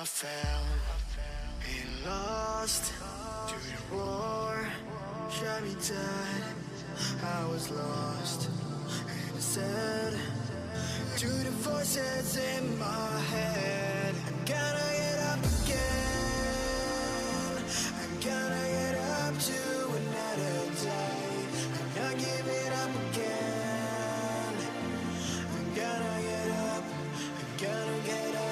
I fell and lost to the roar, shot me dead. I was lost and I said to the voices in my head, I'm gonna get up again. I'm gonna get up to another day. I'm not giving up again. I'm gonna get up. I'm gonna get up.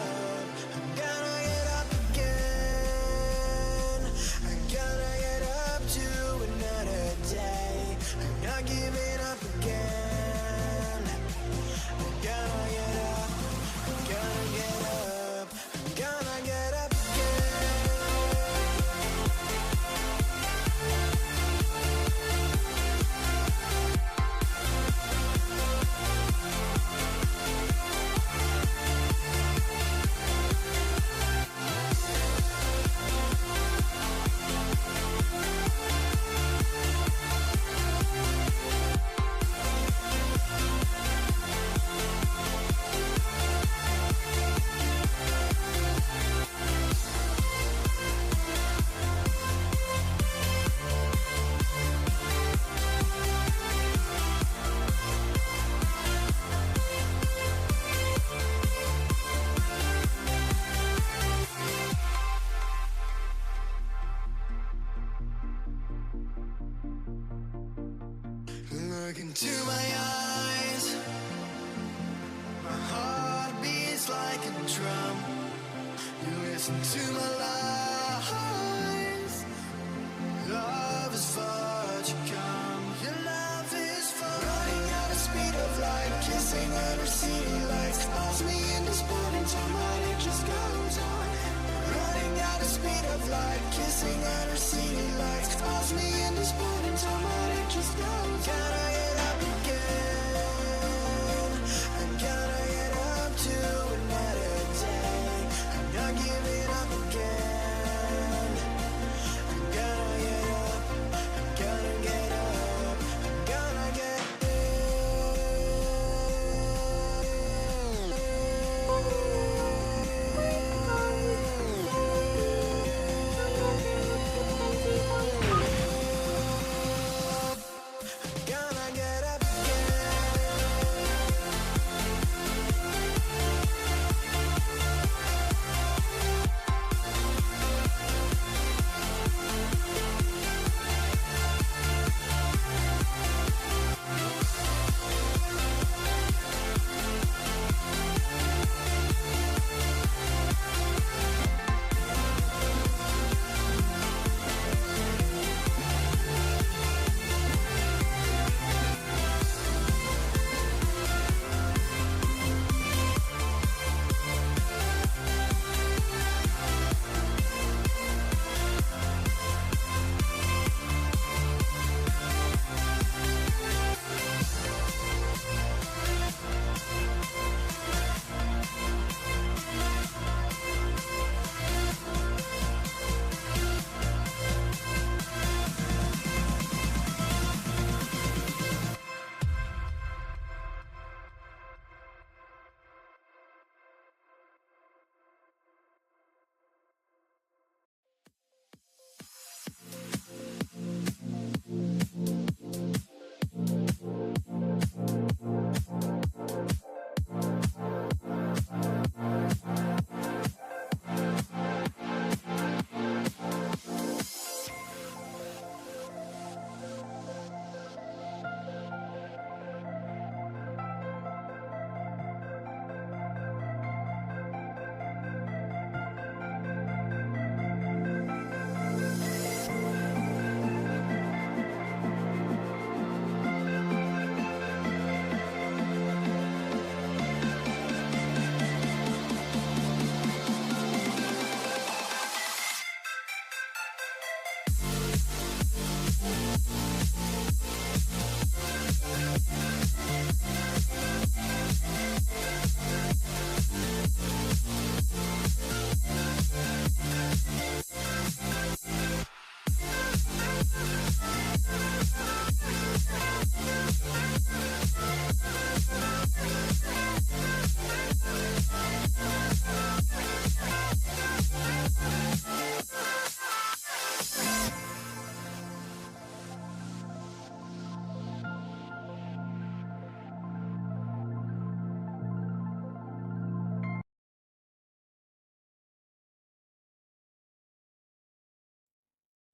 Giving up again. I'm gonna get up. I'm gonna get up. I'm gonna get up Look into my eyes. My heart beats like a drum. You listen to my lies. Love is far to come. Your love is far. Running at the speed of light, kissing under city lights. Calls me in this morning time, but it just goes on. Running at the speed of light, kissing under city lights. Calls me in this morning time, but it just goes on.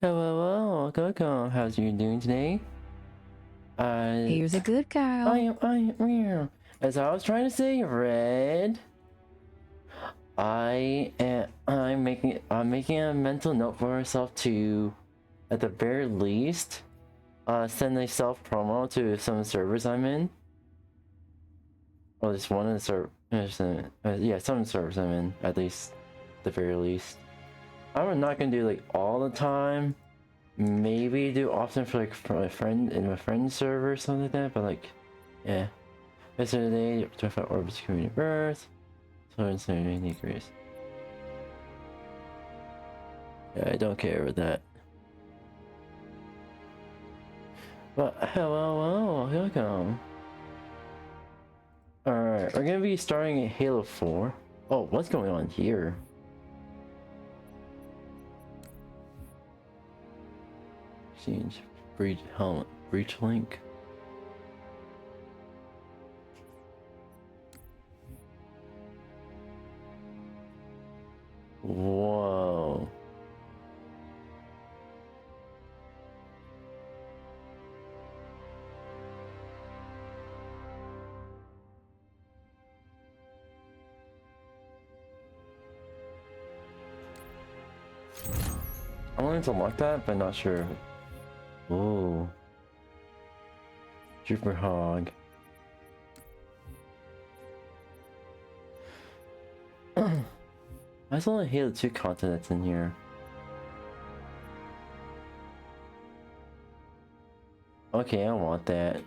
Hello, Coco. How's you doing today? Here's a good girl. As I was trying to say, Red. I'm making a mental note for myself to, at the very least, send a self promo to some servers I'm in. Or at least one of the servers. Yeah, some servers I'm in, at least, at the very least. I'm not gonna do like all the time. Maybe do often for like for my friend in my friend's server or something like that, but like, yeah. Yesterday, 25 orbits community birth. So it's 70 degrees. Yeah, I don't care with that. But hello, welcome. Alright, we're gonna be starting Halo 4. Oh, what's going on here? Exchange breach helmet breach link. Whoa. I wanted to unlock that, but not sure. Whoa. Trooper Hog. That's only Halo 2 content that's in here. Okay, I want that.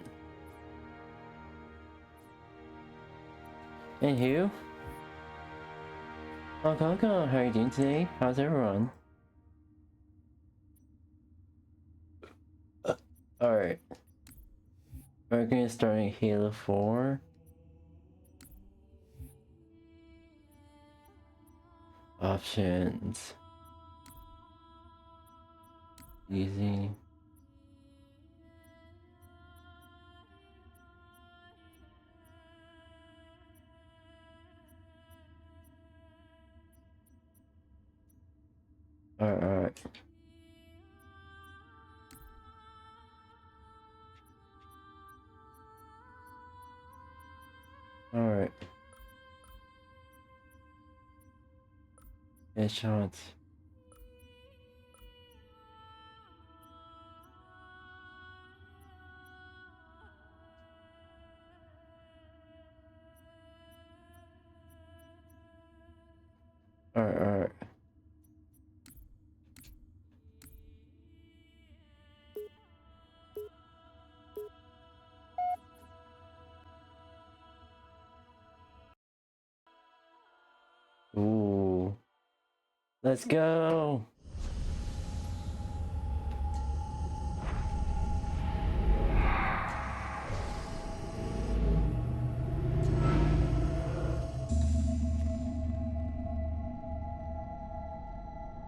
Anywho. How are you doing today? How's everyone? Alright. We're gonna start Halo 4. Options. Easy. Alright. Alright. Headshots. Alright. Ooh. Let's go.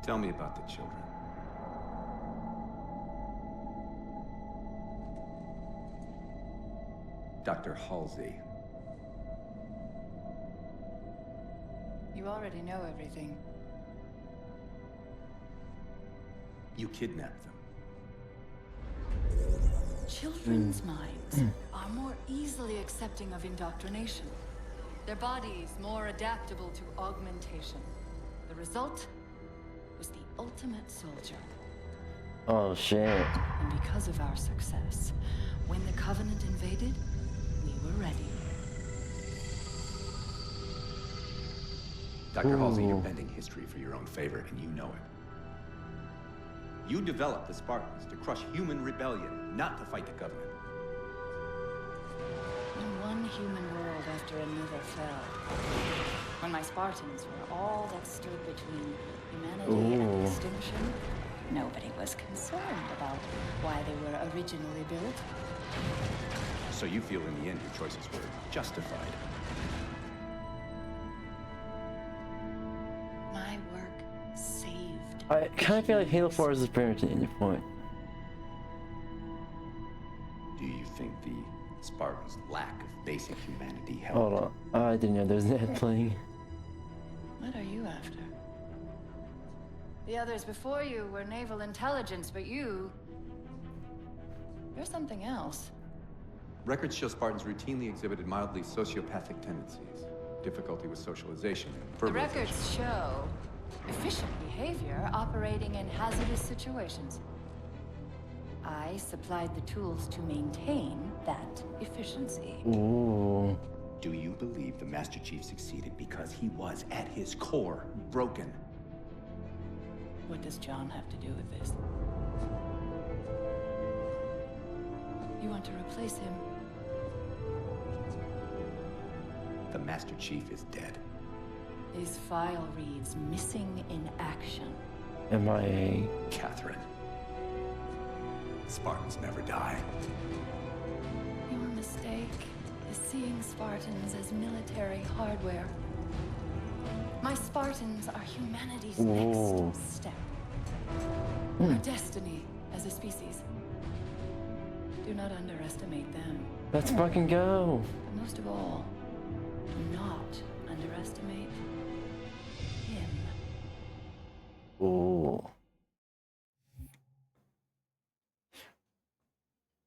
Tell me about the children. Dr. 𝙂𝙗𝙣𝙬. You already know everything. You kidnapped them. Children's minds are more easily accepting of indoctrination. Their bodies more adaptable to augmentation. The result was the ultimate soldier. Oh shit. And because of our success, when the Covenant invaded, we were ready. Dr. 𝙂𝙗𝙣𝙬, you're bending history for your own favor, and you know it. You developed the Spartans to crush human rebellion, not to fight the Covenant. When one human world after another fell, when my Spartans were all that stood between humanity and extinction, nobody was concerned about why they were originally built. So you feel in the end your choices were justified. My work saved. I kind of feel like Halo 4 is a pretty much an ending point. Do you think the Spartans' lack of basic humanity helped? Hold on. I didn't know there was an ad playing. What are you after? The others before you were naval intelligence, but you're something else. Records show Spartans routinely exhibited mildly sociopathic tendencies, difficulty with socialization, The verbalization. records show efficient behavior operating in hazardous situations. I supplied the tools to maintain that efficiency. Ooh. Do you believe the Master Chief succeeded because he was, at his core, broken? What does John have to do with this? You want to replace him? The Master Chief is dead. His file reads missing in action. MIA. Catherine. Spartans never die. Your mistake is seeing Spartans as military hardware. My Spartans are humanity's Ooh. next step. Our destiny as a species. Do not underestimate them. Let's fucking go. But most of all, do not underestimate him. Ooh.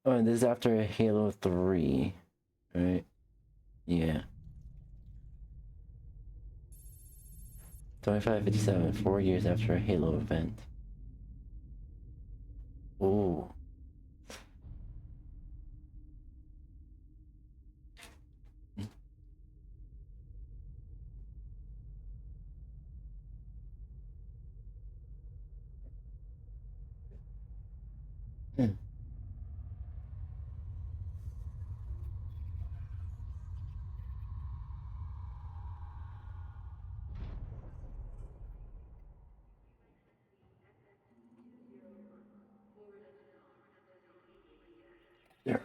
Oh, and this is after Halo 3, right? Yeah. 2557, 4 years after a Halo event. Ooh. Hmm. There.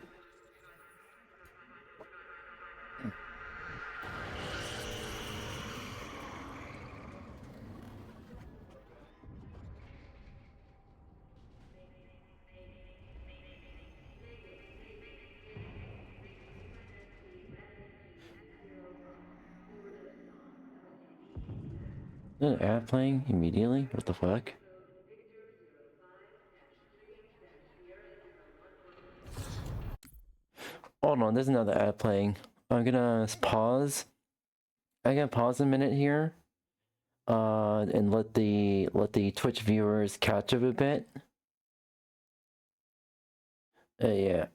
Is an ad playing immediately? What the fuck? Hold on, there's another ad playing. I'm gonna pause. I'm gonna pause a minute here. And let the Twitch viewers catch up a bit. Yeah.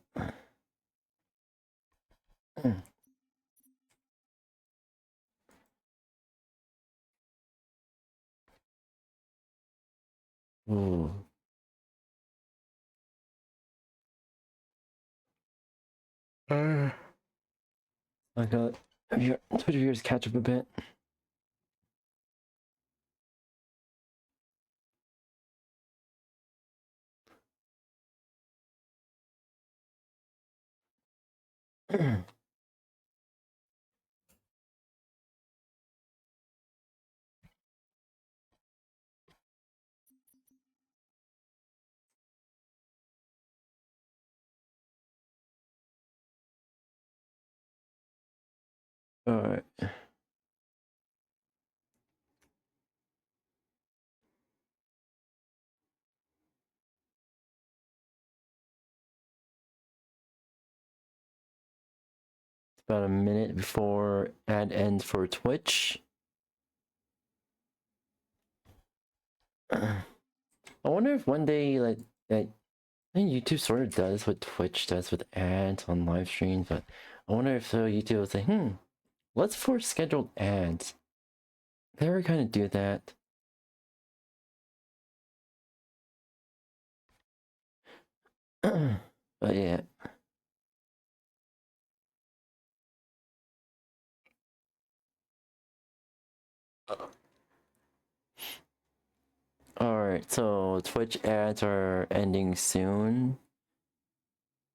Ooh. I got Twitch viewers catch up a bit. Alright. It's about a minute before ad ends for Twitch. I wonder if one day, like, I think YouTube sort of does what Twitch does with ads on live streams, but I wonder if so YouTube will say, let's force scheduled ads. They ever kind of do that? But yeah. Alright, so Twitch ads are ending soon.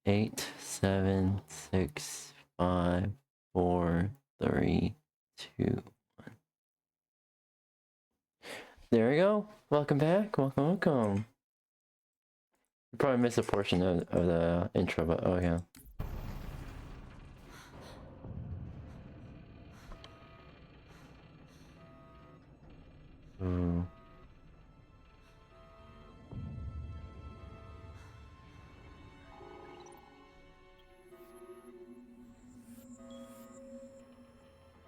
8, 7, 6, 5, 4, 3, 2. There we go. Welcome back. Welcome. You probably missed a portion of the intro, but oh yeah. Ooh.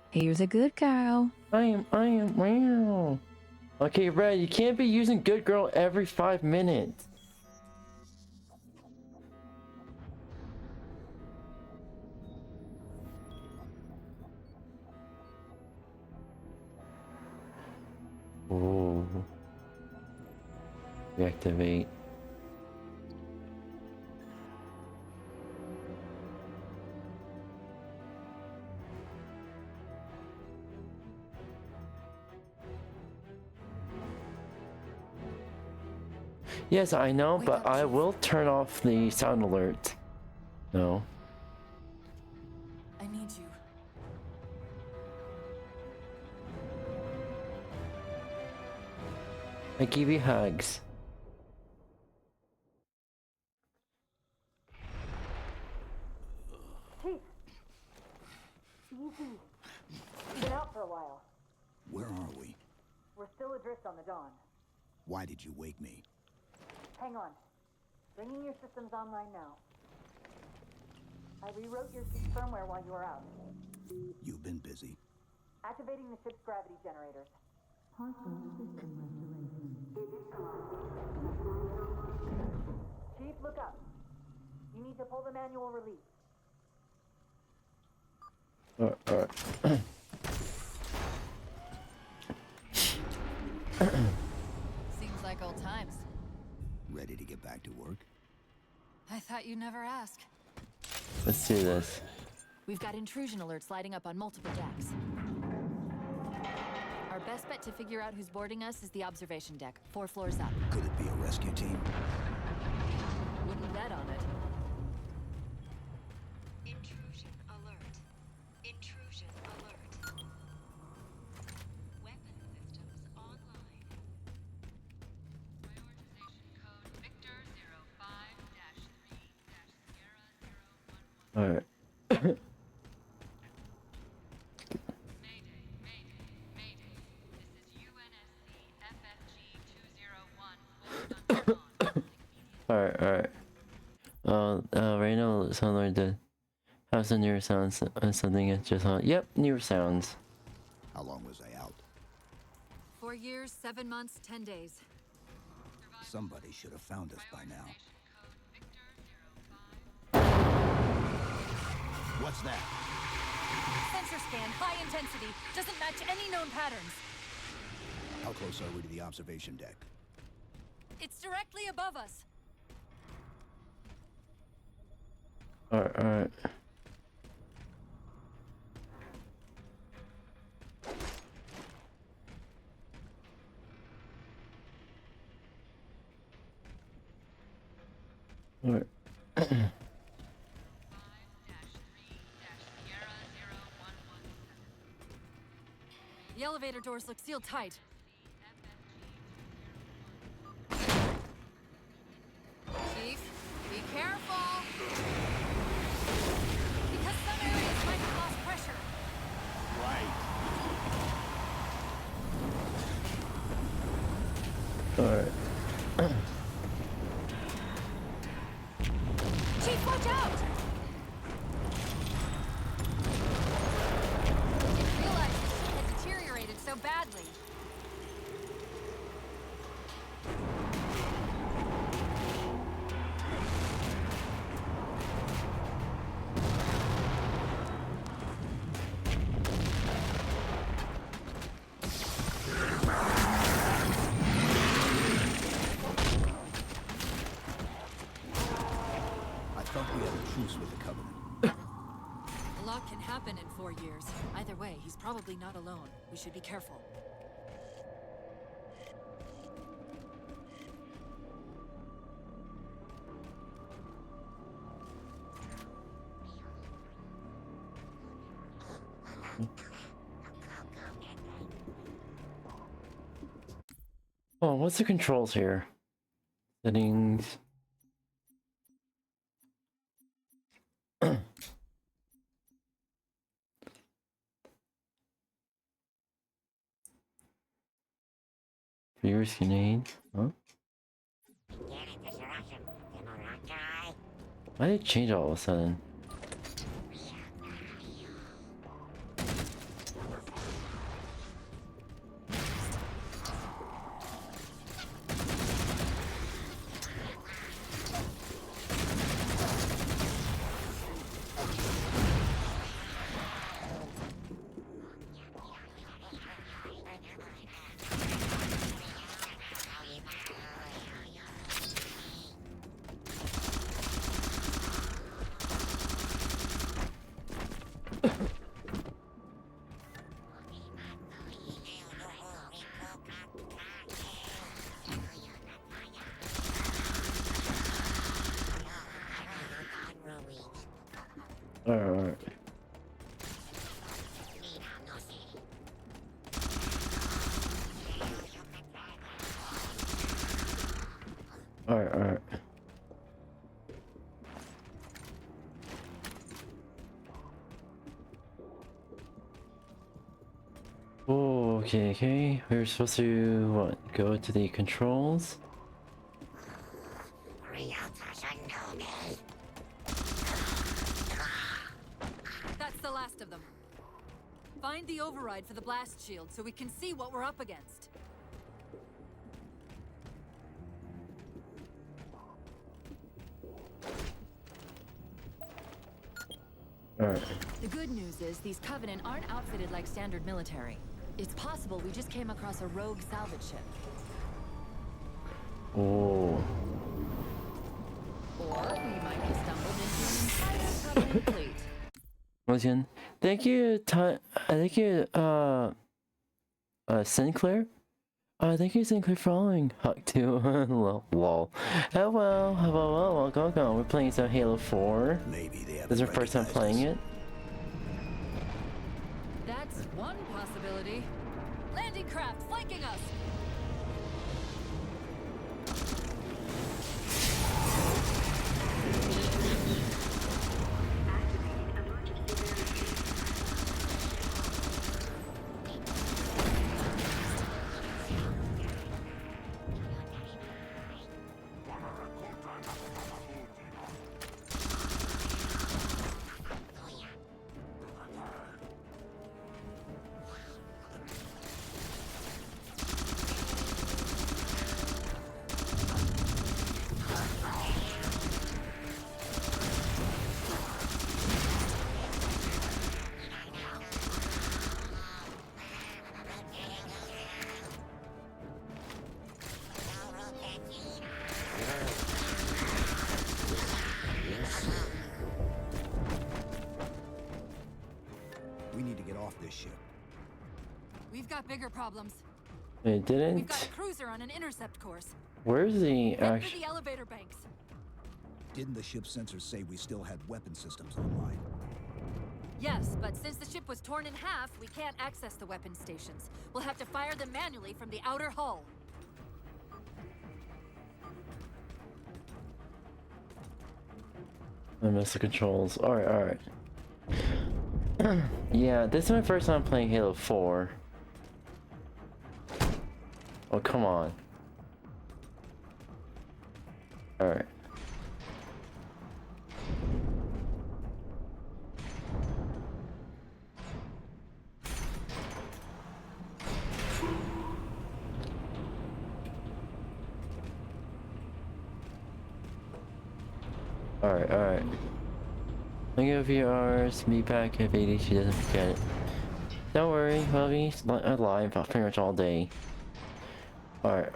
Here's a good girl. Wow. Okay, Red, you can't be using good girl every 5 minutes. Ooh. Reactivate. Yes, I know, but I will turn off the sound alert. No. I need you. I give you hugs. Chief! Easy. Been out for a while. Where are we? We're still adrift on the Dawn. Why did you wake me? Hang on. Bringing your systems online now. I rewrote your ship's firmware while you were out. You've been busy. Activating the ship's gravity generators. Chief, look up. You need to pull the manual release. Alright. Seems like old times. Ready to get back to work? I thought you'd never ask. Let's do this. We've got intrusion alerts lighting up on multiple decks. Our best bet to figure out who's boarding us is the observation deck, 4 floors up. Could it be a rescue team? Wouldn't bet on it. Intrusion alert. Intrusion alert. Weapon systems online. Prioritization code Victor 05-3-Sierra 011. Alright. Mayday, mayday, mayday. This is UNSC FFG 201. Alright. Right now it sounds like the house of newer sounds something it just yep, newer sounds. How long was I out? 4 years, 7 months, 10 days. Somebody should have found us by now. What's that? Sensor scan, high intensity. Doesn't match any known patterns. How close are we to the observation deck? It's directly above us. Alright. Alright. The elevator doors look sealed tight. Chief, be careful! Because some areas might have lost pressure. Right. Alright. Chief, watch out! I didn't realize the ship had deteriorated so badly. I thought we had a truce with the Covenant. A lot can happen in 4 years. Either way, he's probably not alone. We should be careful. Oh, what's the controls here? Settings. Viewers you need. Huh? Why did it change all of a sudden? Alright. Alright. Oh, okay. We're supposed to, what, go to the controls? That's the last of them. Find the override for the blast shield so we can see what we're up against. Alright. The good news is these Covenant aren't outfitted like standard military. It's possible we just came across a rogue salvage ship. Oh. Or we might have stumbled into an entire Covenant fleet. Once again, thank you, Sinclair. Thank you, Sinclair, for following. Huck too. Lol. Hello, welcome. We're playing some Halo 4. Maybe they have. This is our first time playing it. That's one possibility. Landing craft flanking us. We need to get off this ship. We've got bigger problems. It We've didn't. got a cruiser on an intercept course. Where's the Head for actual? the elevator banks. Didn't the ship sensors say we still had weapon systems online? Yes, but since the ship was torn in half, we can't access the weapon stations. We'll have to fire them manually from the outer hull. I missed the controls. Alright. Yeah, this is my first time playing Halo 4. Oh, come on. Alright. Alright. Thank you, viewers. Be back if ADHD doesn't forget it. Don't worry, we'll be live pretty much all day. Alright.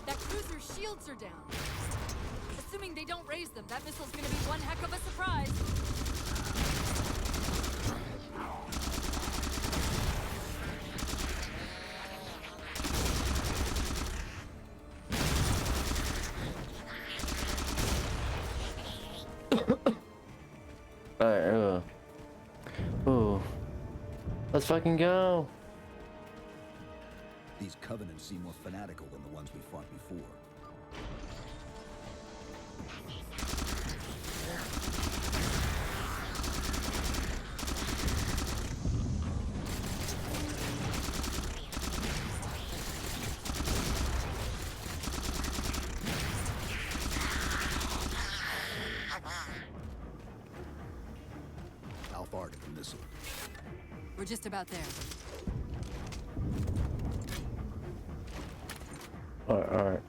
That cruiser's shields are down. Assuming they don't raise them, that missile's gonna be one heck of a surprise. Alright, Ooh. Let's fucking go! These Covenants seem more fanatical than the ones we fought before. How far to the missile? We're just about there. Alright.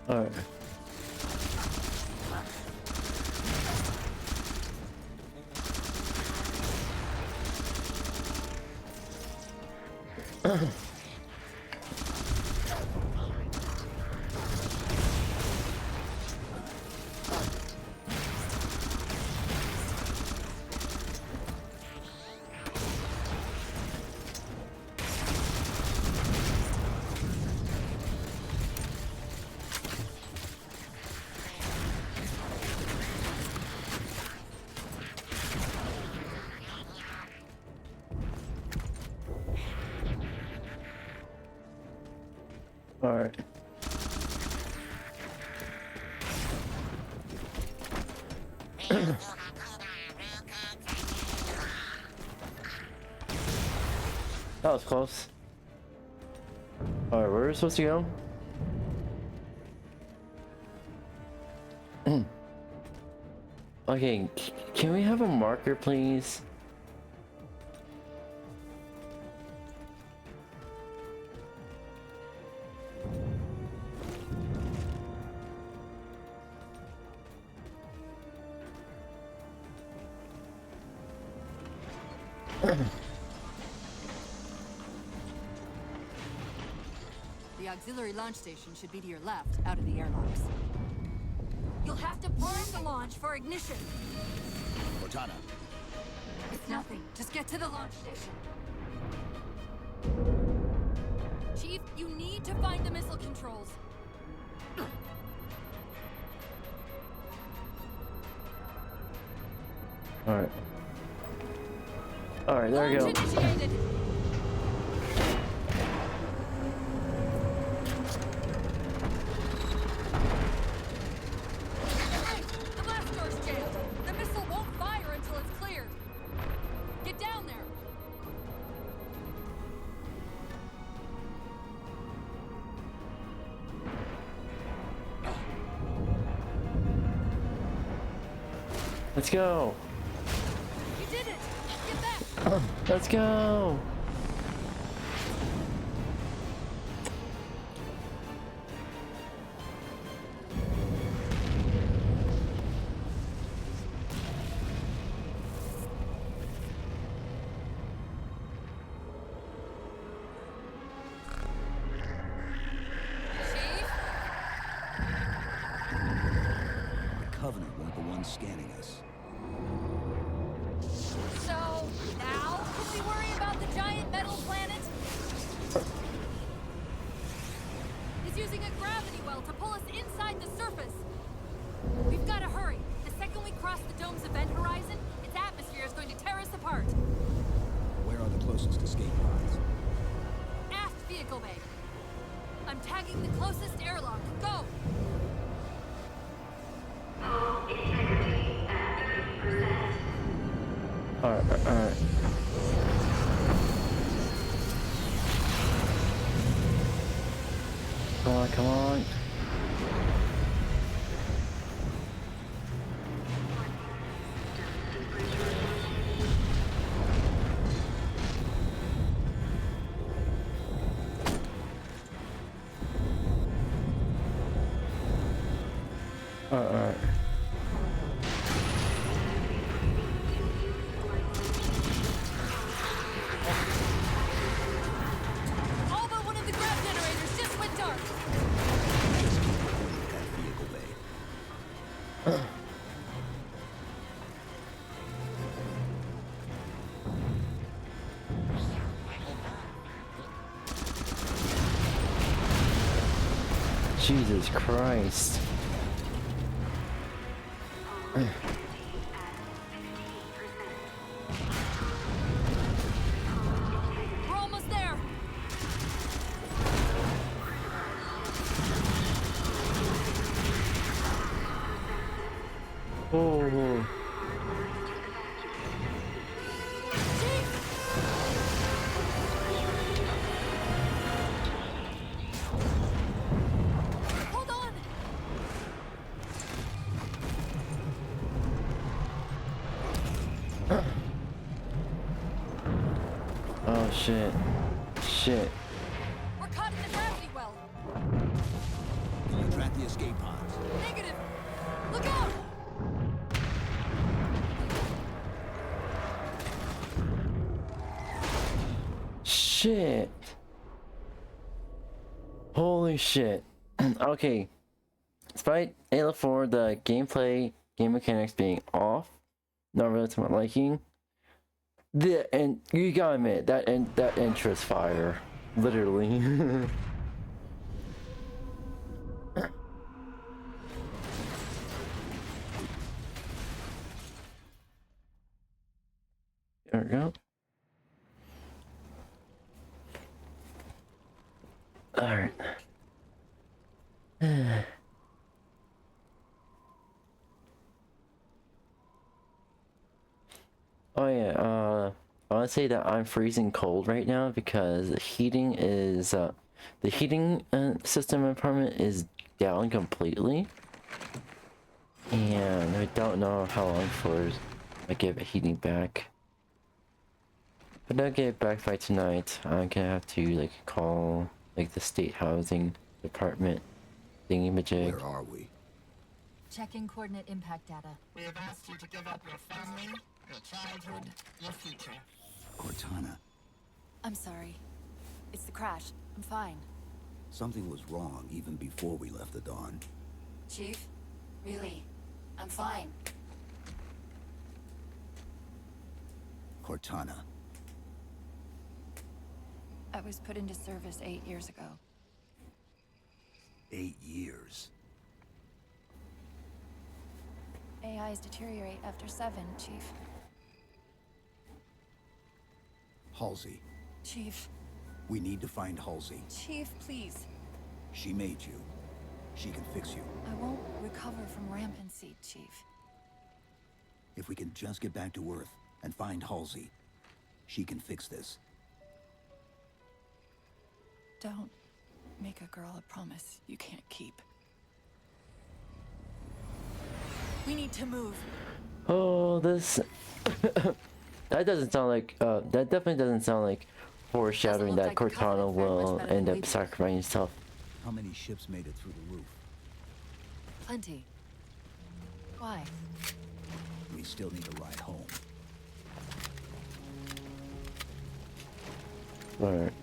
Alright. Alright. That was close. Alright, where are we supposed to go? Okay, can we have a marker, please? The auxiliary launch station should be to your left, out of the airlocks. You'll have to burn the launch for ignition. Cortana, It's nothing. Just get to the launch station. Chief, you need to find the missile controls. Alright. Alright, there we go. Launch initiated. The blast door's jammed. The missile won't fire until it's cleared. Get down there. Let's go. You did it. Get back. Let's go. Chief? the Covenant weren't the ones scanning us. So, now can we worry about the giant metal planet? He's using a gravity well to pull us inside the surface. We've got to hurry. The second we cross the dome's event horizon, its atmosphere is going to tear us apart. Where are the closest escape pods? Aft vehicle bay. I'm tagging the closest airlock. Go! Alright, alright. Come on, come on. Alright. All but one of the grav generators just went dark. Just keep pointing at that vehicle bay. Jesus Christ. We're almost there. Oh. Hold on. shit. Shit. We're caught in the gravity well. Can you track the escape pods? Negative. Look out! Shit. Holy shit. Okay. Despite Halo 4, the gameplay, game mechanics being off, not really to my liking, and you gotta admit, that intro is fire. Literally. There we go. Alright. Oh yeah, I want to say that I'm freezing cold right now because the heating is, system in my apartment is down completely. And I don't know how long before I get the heating back. But I'll get it back by tonight. I'm gonna have to, like, call, like, the state housing department thingy-majig. Where are we? Checking coordinate impact data. We have asked you to give up your family, your childhood, your future. Cortana, I'm sorry. It's the crash. I'm fine. something was wrong even before we left the Dawn. Chief, really, I'm fine. Cortana, I was put into service 8 years ago. 8 years. AIs deteriorate after 7, Chief. Halsey, Chief, we need to find Halsey. Chief, please. She made you. She can fix you. I won't recover from rampancy, Chief. If we can just get back to Earth and find Halsey, she can fix this. Don't make a girl a promise you can't keep. We need to move. Oh, this... that doesn't sound like, that definitely doesn't sound like foreshadowing that Cortana will end up sacrificing himself. How many ships made it through the roof? Plenty. Why? We still need a ride home. Alright.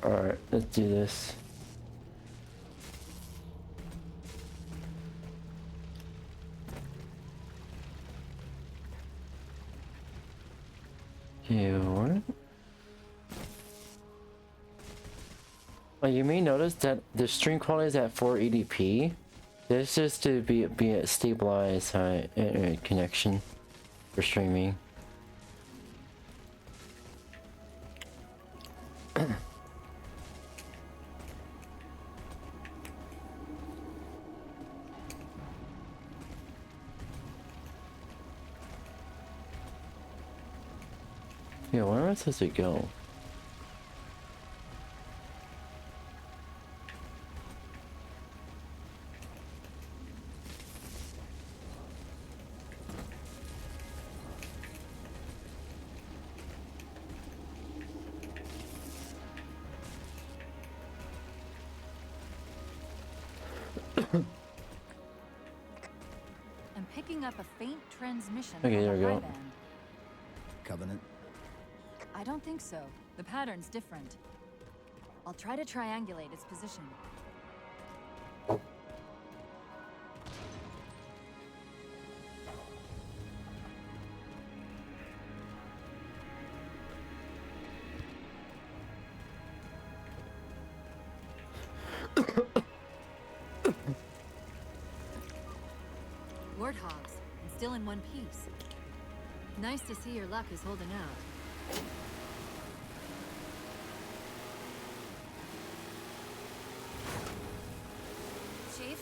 Alright, let's do this. Here. Well, you may notice that the stream quality is at 480p. This is to be a stabilized internet connection for streaming. Yeah, where am I supposed to go? I'm picking up a faint transmission Okay, on there the we go. high band. Covenant? I don't think so. The pattern's different. I'll try to triangulate its position. Warthogs, and still in one piece. Nice to see your luck is holding out. Chief?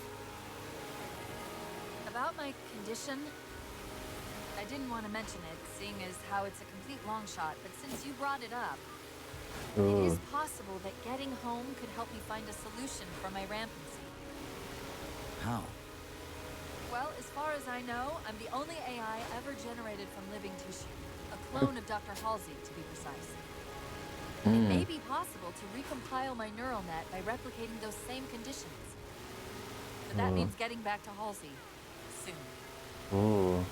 About my condition, I didn't want to mention it, seeing as how it's a complete long shot, but since you brought it up, it is possible that getting home could help me find a solution for my rampancy. How? Well, as far as I know, I'm the only AI ever generated from living tissue. A clone of Dr. Halsey, to be precise. It may be possible to recompile my neural net by replicating those same conditions. But that means getting back to Halsey soon. Ooh.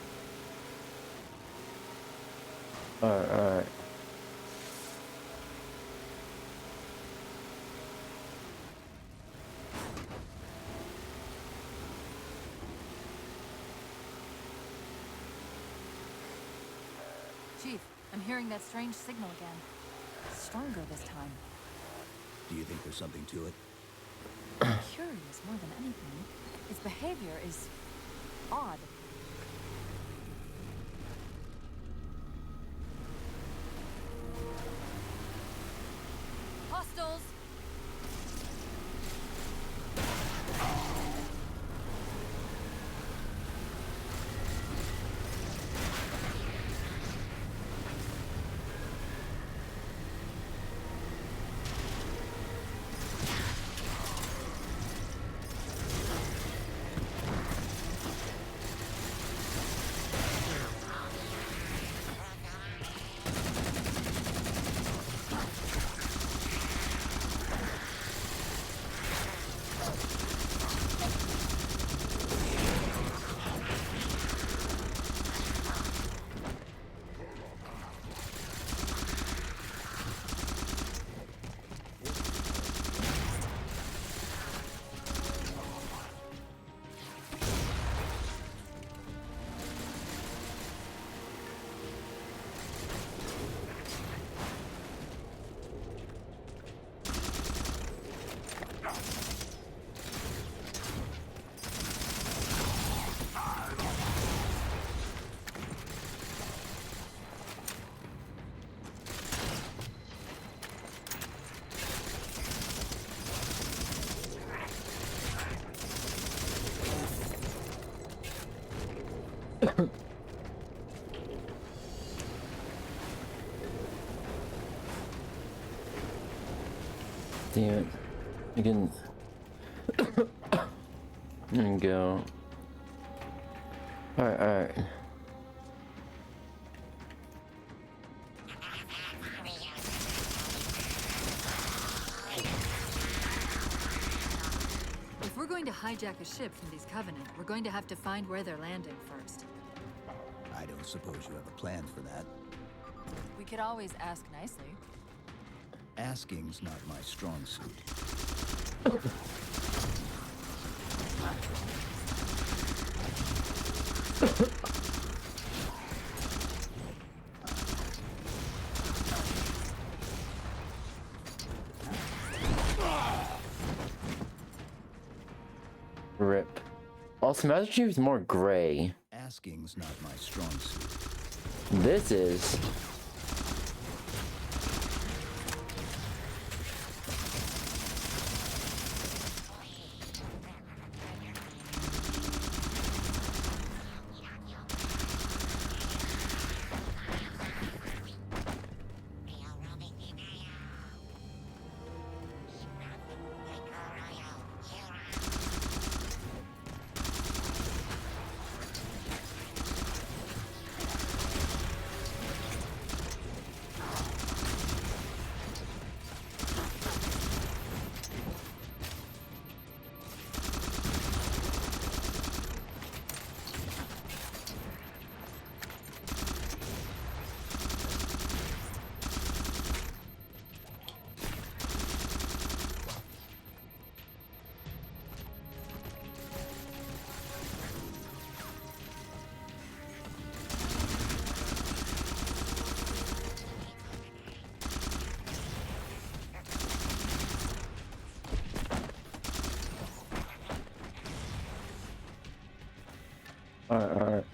Alright. Chief, I'm hearing that strange signal again. Stronger this time. Do you think there's something to it? I'm curious more than anything. Its behavior is odd. Hostiles! Damn it. I can... There we go. Alright. If we're going to hijack a ship from these Covenant, we're going to have to find where they're landing first. I don't suppose you have a plan for that. We could always ask nicely. Asking's not my strong suit. Rip. Also, Master Chief is more gray. Asking's not my strong suit. This is. Alright.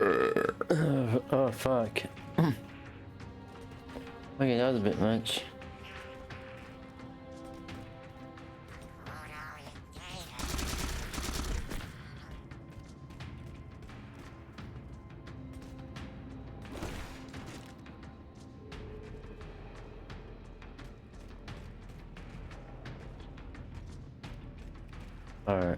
Oh fuck. Okay, that was a bit much. Alright.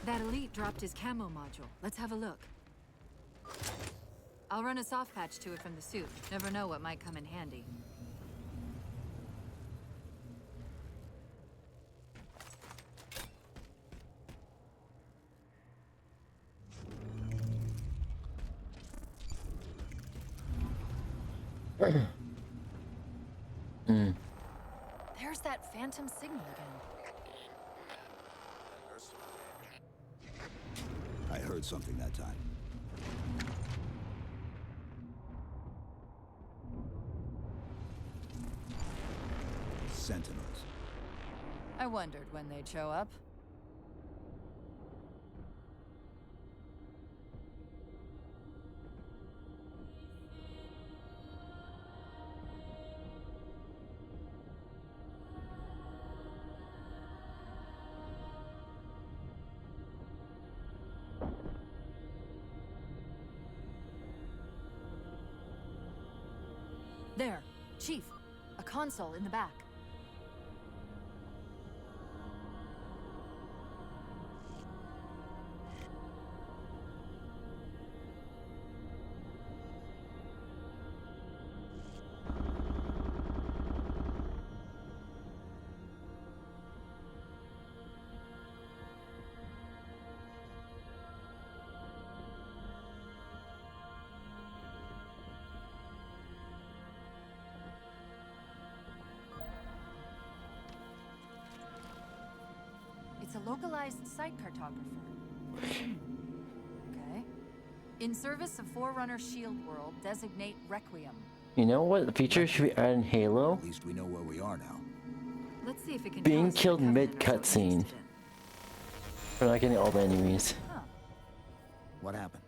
That elite dropped his camo module. Let's have a look. I'll run a soft patch to it from the suit. Never know what might come in handy. There's that phantom signal again. I heard something that time. Sentinels. I wondered when they'd show up. There, Chief. A console in the back. It's a localized site cartographer. Okay. In service of Forerunner Shield World, designate Requiem. You know what feature should we add in Halo? At least we know where we are now. Let's see if it can Being tell us killed the Covenant mid or something cutscene. incident. We're not getting all the enemies. Huh. What happened?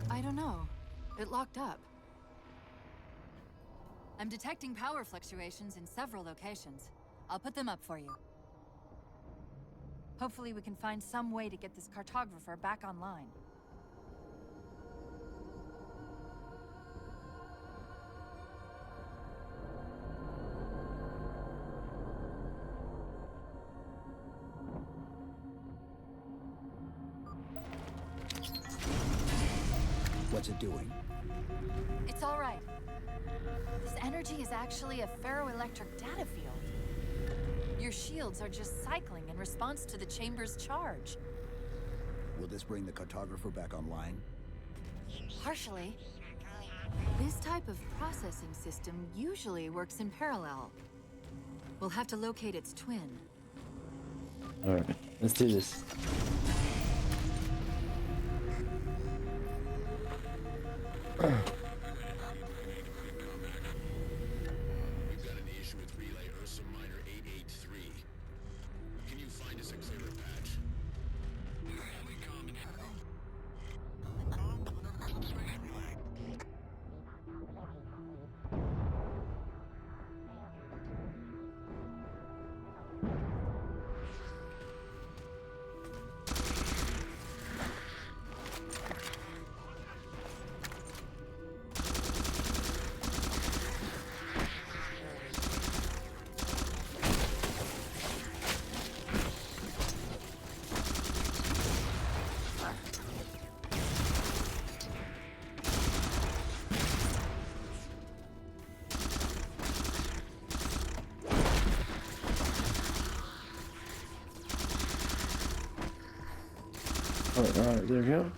I don't know. It locked up. I'm detecting power fluctuations in several locations. I'll put them up for you. Hopefully we can find some way to get this cartographer back online. What's it doing? It's all right. This energy is actually a ferroelectric data field. Your shields are just cycling in response to the chamber's charge. Will this bring the cartographer back online? Partially. This type of processing system usually works in parallel. We'll have to locate its twin. Alright, let's do this. We've got an issue with relay 𝙂𝙚𝙣𝙚 883. Can you find us a clearer patch? Alright, there we go.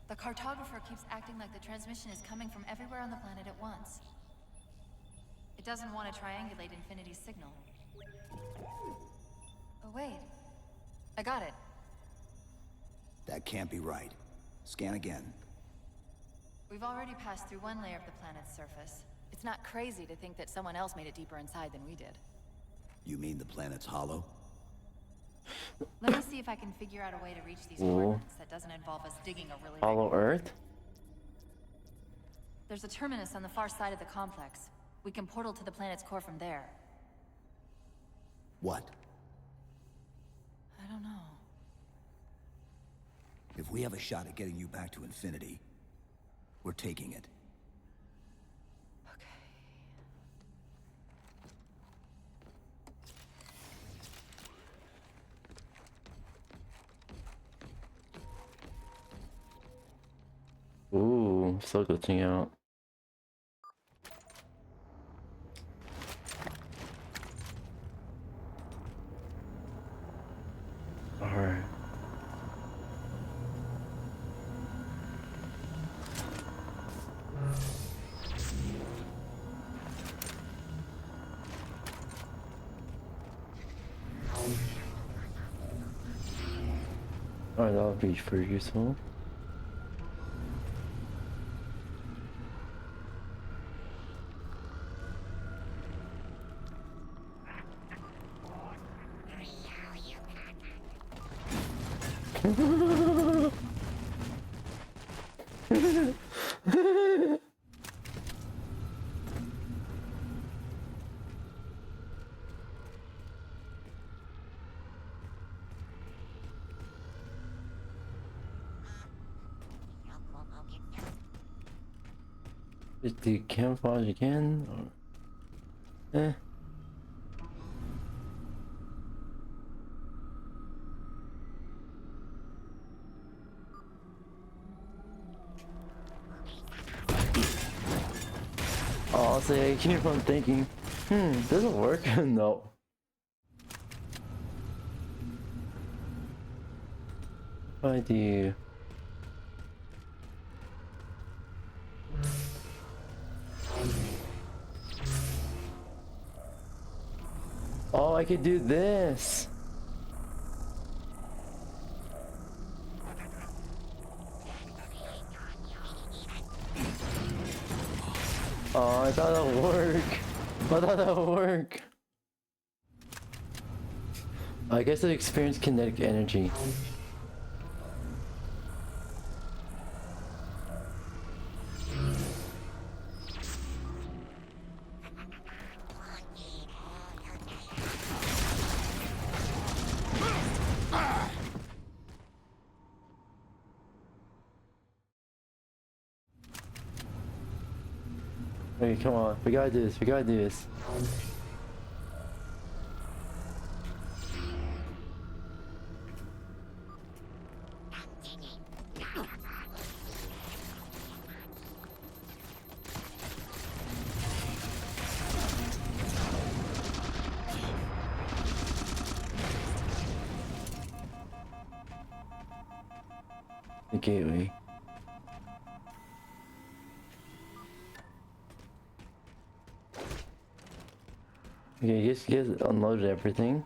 The cartographer keeps acting like the transmission is coming from everywhere on the planet at once. It doesn't want to triangulate Infinity's signal. Oh, wait. I got it. That can't be right. Scan again. We've already passed through one layer of the planet's surface. It's not crazy to think that someone else made it deeper inside than we did. You mean the planet's hollow? Let me see if I can figure out a way to reach these coordinates that doesn't involve us digging a really Hollow Earth? There's a terminus on the far side of the complex. We can portal to the planet's core from there. What? I don't know. If we have a shot at getting you back to Infinity, we're taking it. Ooh, still glitching out. Alright. Alright, that'll be pretty useful. Is the camouflage again? Or... Eh. Honestly, I keep on thinking, does it work? No. What do I do? Oh, I could do this. Oh, I thought that would work. I thought that would work. I guess I experienced kinetic energy. Hey, come on. We gotta do this. We gotta do this. The gateway. Okay, you just unloaded everything.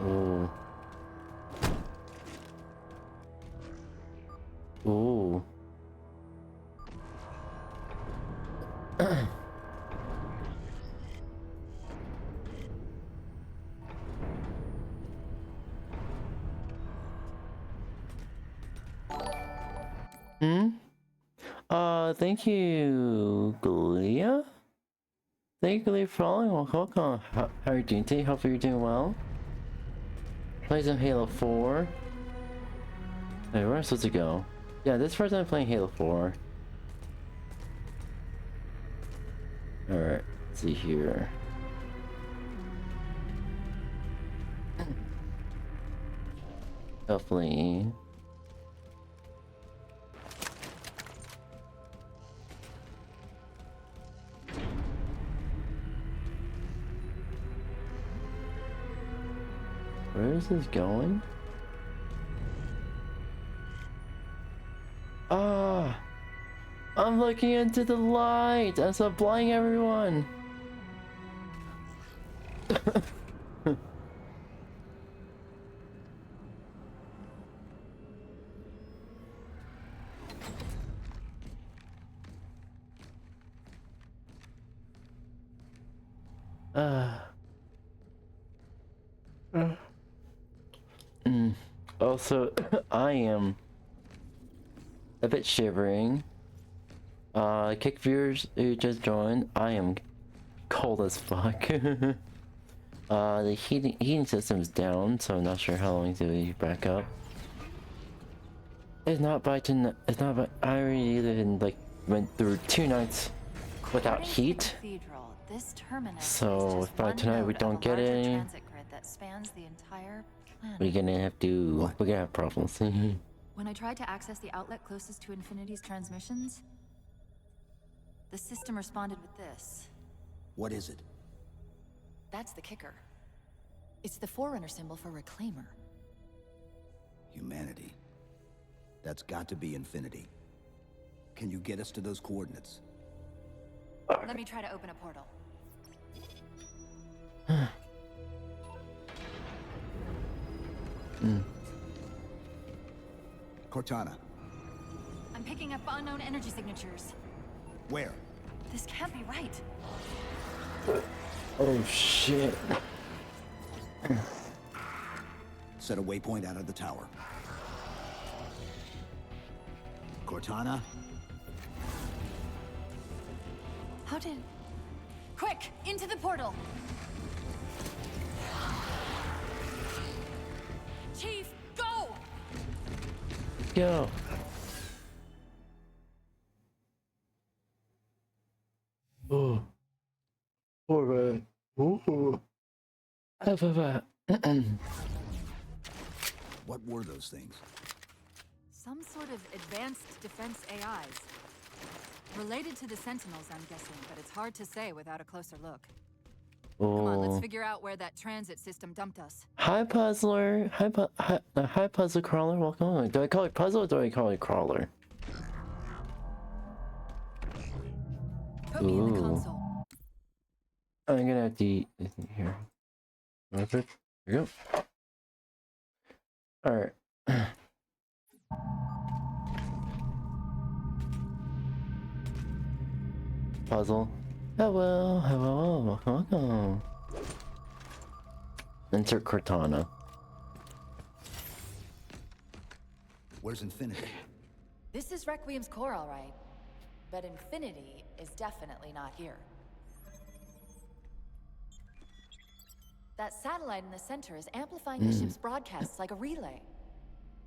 Ooh. Ooh. Thank you, 𝙂𝙚𝙣𝙚. Thank you, 𝙂𝙚𝙣, for following. Welcome. How are you doing today? Hopefully you're doing well. Play some Halo 4. Wait, where am I supposed to go? Yeah, this first time I'm playing Halo 4. Alright, let's see here. Definitely. Where is this going? Ah! I'm looking into the light! I'm supplying everyone! Also, I am a bit shivering. Kick viewers who just joined, I am cold as fuck. The heating system's down, so I'm not sure how long it'll be back up. It's not by it's not by, I already like went through 2 nights without heat. This terminus So if by tonight we don't get any, we're gonna have problems. When I tried to access the outlet closest to Infinity's transmissions, the system responded with this. What is it? That's the kicker. It's the Forerunner symbol for Reclaimer. Humanity. That's got to be Infinity. Can you get us to those coordinates? Let me try to open a portal. Cortana. I'm picking up unknown energy signatures. Where? This can't be right. Oh shit. Set a waypoint out of the tower. Cortana? How did... Quick! Into the portal! Chief, go! Go. Oh. Poor ooh. What were those things? Some sort of advanced defense AIs. Related to the Sentinels, I'm guessing, but it's hard to say without a closer look. Come on, let's figure out where that transit system dumped us. Hi, Puzzler. Hi, Puzzle Crawler. Welcome on. Do I call it Puzzle or do I call it Crawler? Put me in the console. I'm gonna have to eat here. Okay. Here we go. Alright. Puzzle. Hello, welcome. Insert Cortana. Where's Infinity? This is Requiem's core, all right. But Infinity is definitely not here. That satellite in the center is amplifying the ship's broadcasts like a relay.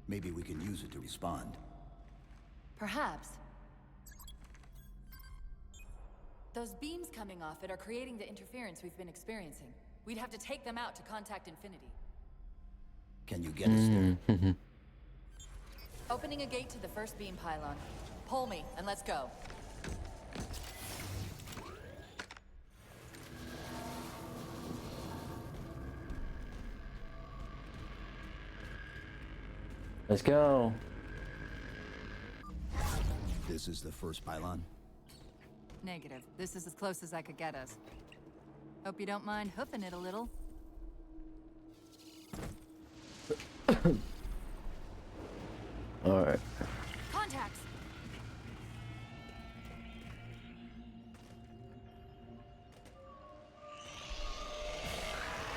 Maybe we can use it to respond. Perhaps. Those beams coming off it are creating the interference we've been experiencing. We'd have to take them out to contact Infinity. Can you get us there? Opening a gate to the first beam pylon. Pull me, and let's go. Let's go. This is the first pylon? Negative. This is as close as I could get us. Hope you don't mind hoofing it a little. Alright. Contacts!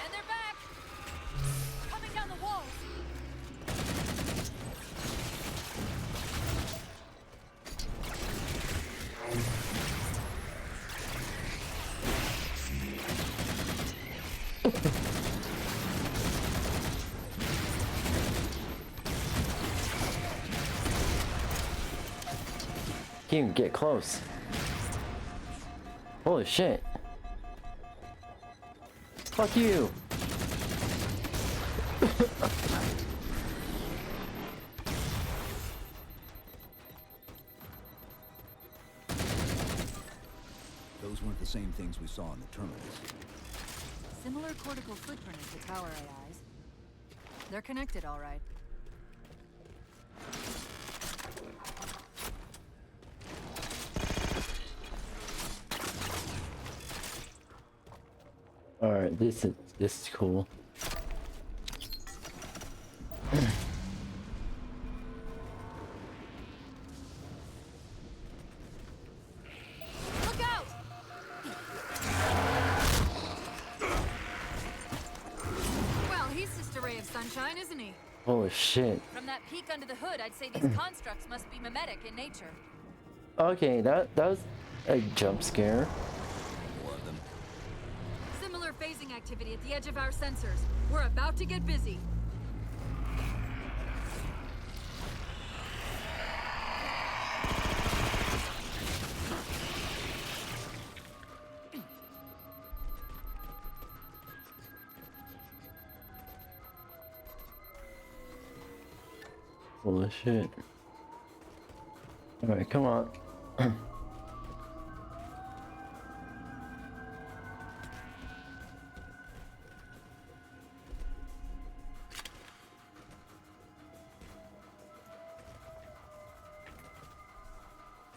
And they're back! Coming down the walls! Can't even get close. Holy shit. Fuck you. Those weren't the same things we saw in the terminals. Similar cortical footprint as the tower AIs. They're connected, all right. Alright, this is cool. Look out! Well, he's just a ray of sunshine, isn't he? Holy shit. From that peek under the hood, I'd say these constructs must be mimetic in nature. Okay, that was a jump scare. More of them. Similar phasing activity at the edge of our sensors. We're about to get busy. Holy shit. Alright, come on.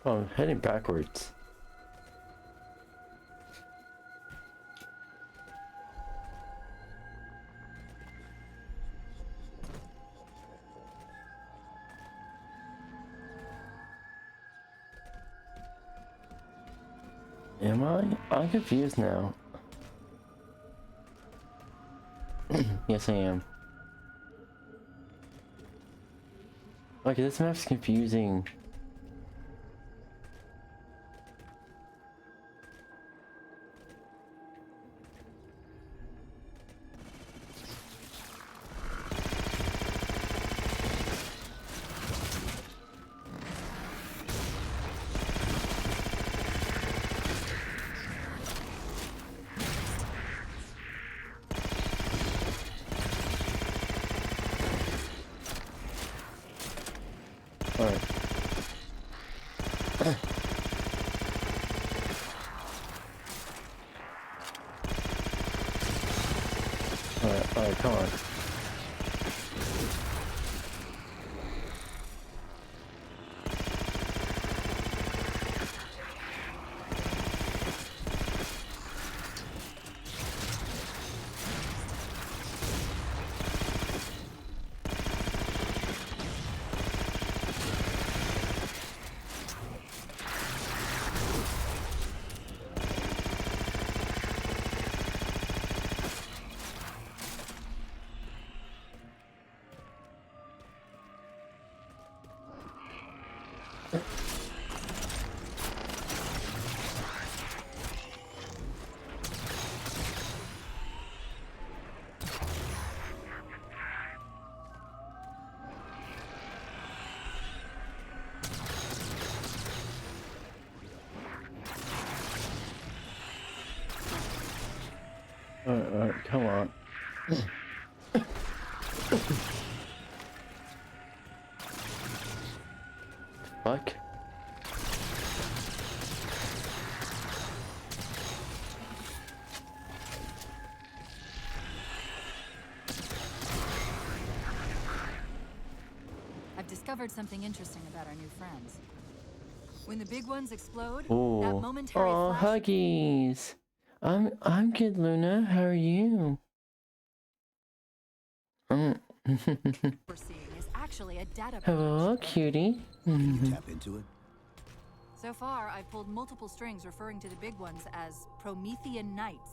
Oh, I'm heading backwards. Am I? I'm confused now. Yes, I am. Okay, this map's confusing. Alright. Alright, come on. Alright, come on. Fuck. I've discovered something interesting about our new friends. When the big ones explode, Ooh. that momentary Oh, flash huggies. I'm good, Luna. How are you? we're seeing is actually a data Hello, breach. cutie. Can you tap into it? So far, I've pulled multiple strings referring to the big ones as Promethean Knights.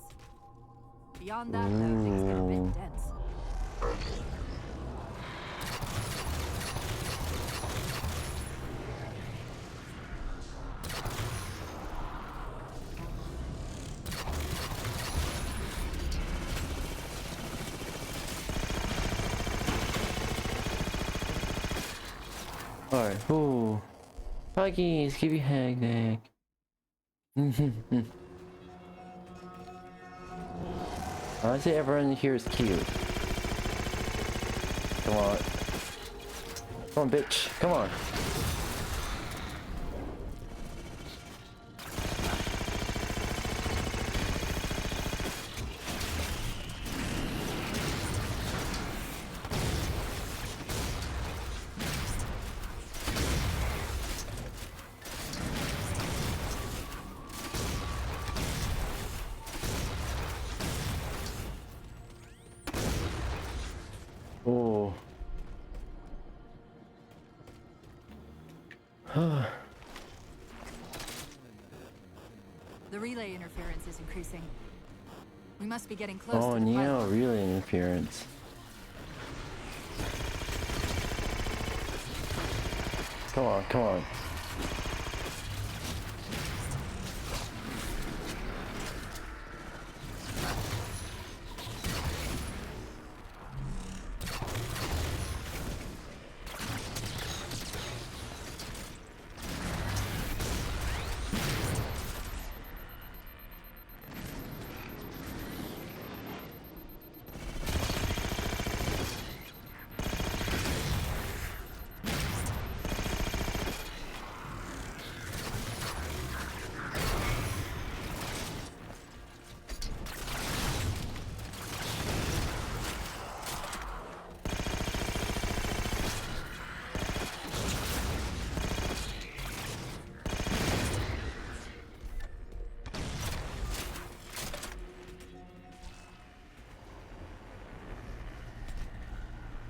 Beyond that, though, things get a bit dense. Alright, ooh. Huggies, give you a hag. Honestly, everyone here is cute. Come on. Come on, bitch. Come on. Oh. The relay interference is increasing. We must be getting close Oh, to the Neo, pylon. relay interference. Come on, come on.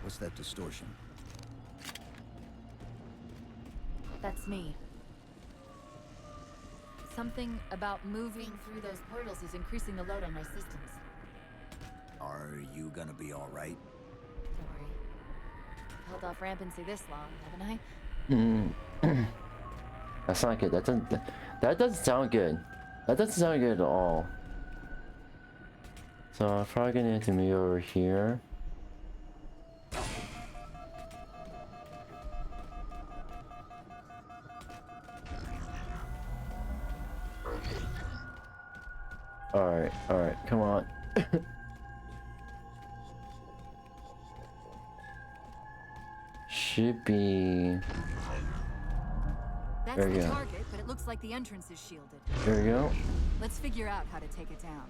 What's that distortion? That's me. Something about moving through those portals is increasing the load on my systems. Are you gonna be all right? Don't worry. I've held off rampancy this long, haven't I? That's not good. That doesn't sound good. That doesn't sound good at all. So I'm probably gonna have to move over here. Alright, come on. Should be... That's There the you go. target, but it looks like the entrance is shielded. There we go. Let's figure out how to take it down.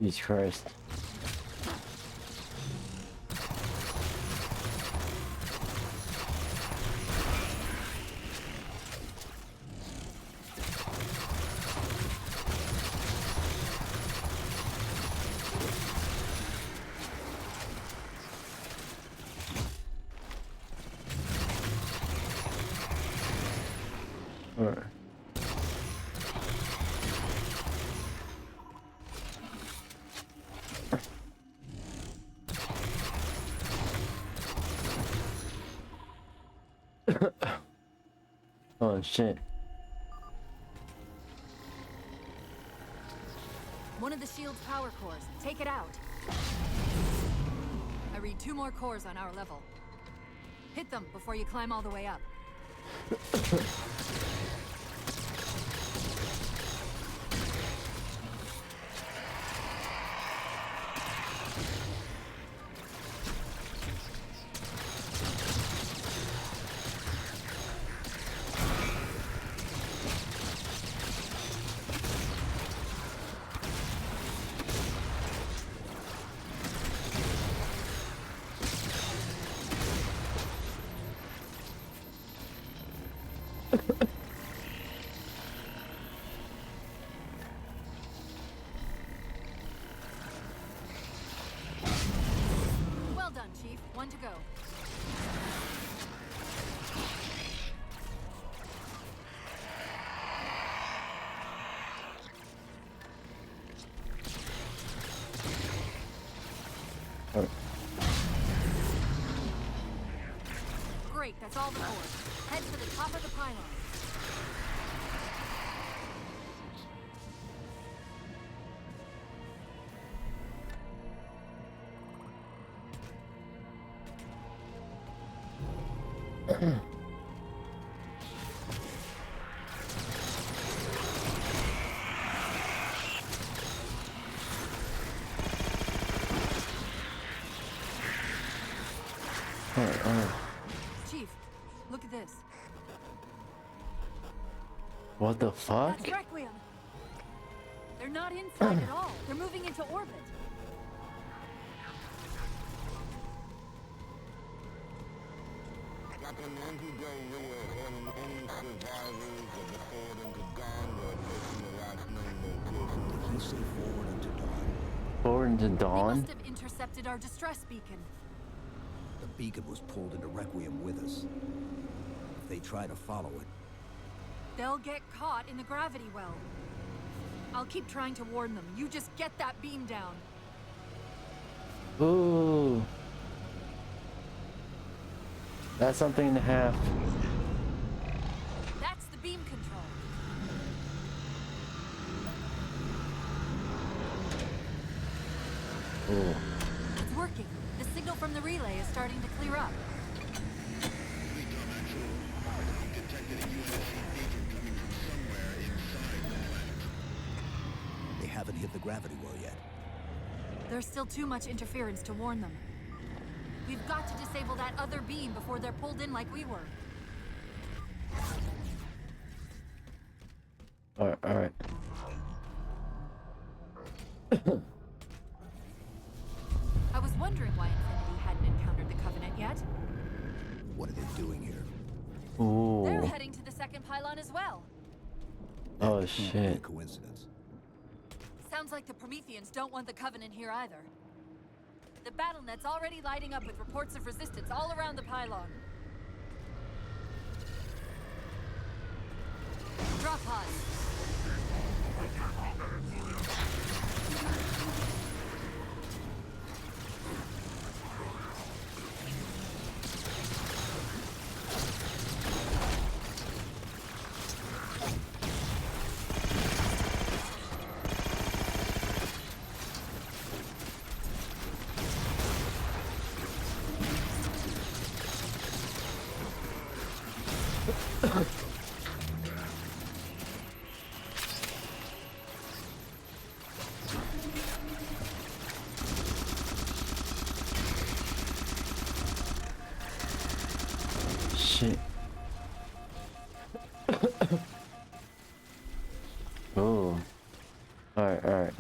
Jesus Christ. Alright. Oh shit. One of the shield's power cores. Take it out. I read 2 more cores on our level. Hit them before you climb all the way up. Well done, Chief. 1 to go. That's all the board. Head to the top of the pylon. Chief, look at this. What the fuck? That's Requiem. They're not inside at all. They're moving into orbit. Did he say forward into dawn? Forward into They dawn? must have intercepted our distress beacon. The beacon was pulled into Requiem with us. If they try to follow it, They'll get caught in the gravity well. I'll keep trying to warn them. You just get that beam down. Ooh. That's something and a half. That's the beam control. Ooh. It's working. The signal from the relay is starting to clear up. they haven't hit the gravity well yet. There's still too much interference to warn them. We've got to disable that other beam before they're pulled in like we were. Alright. I was wondering why Infinity hadn't encountered the Covenant yet. What are they doing here? Ooh. They're heading to the second pylon as well. Oh Can't be a shit. coincidence. Sounds like the Prometheans don't want the Covenant here either. The BattleNet's already lighting up with reports of resistance all around the pylon. Drop pods. Shit. Oh. Alright.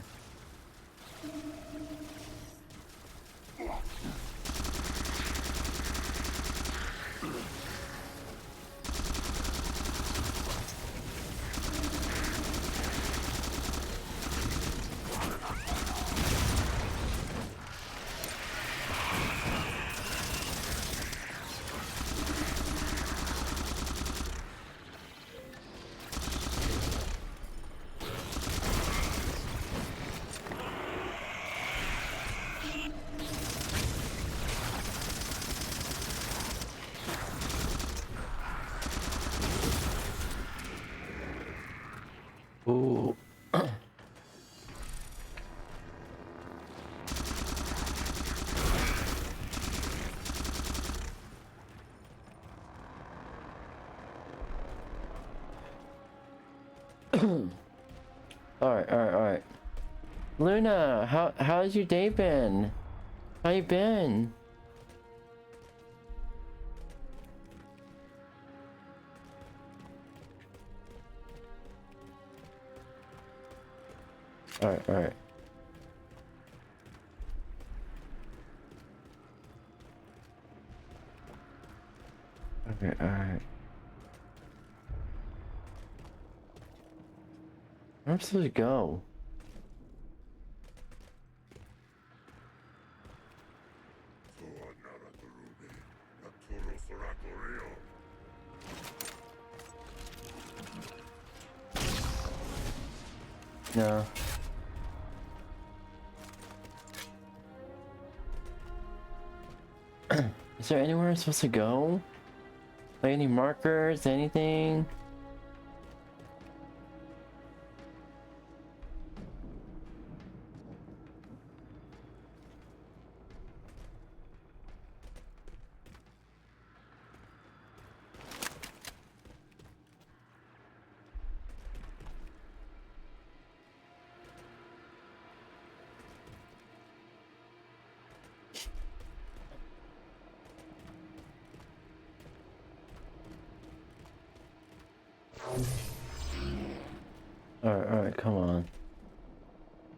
Ooh. Alright. Luna, how's your day been? How you been? Alright. Okay, alright. Where am I supposed to go? No. Is there anywhere I'm supposed to go? Like any markers, anything? Alright, come on.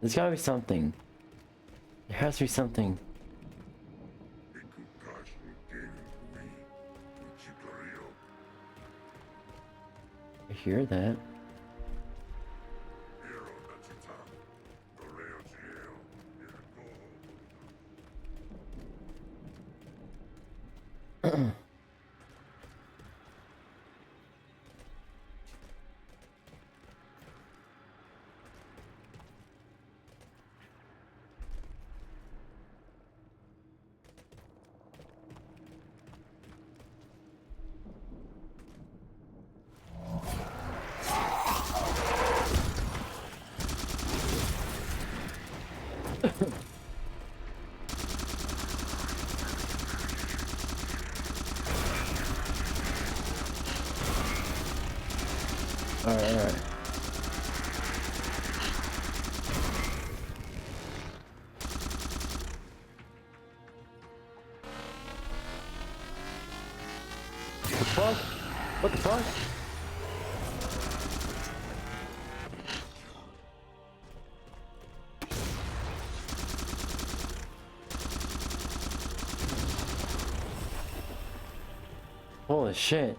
There's gotta be something. There has to be something. I hear that. Alright. What the fuck? What the fuck? Holy shit.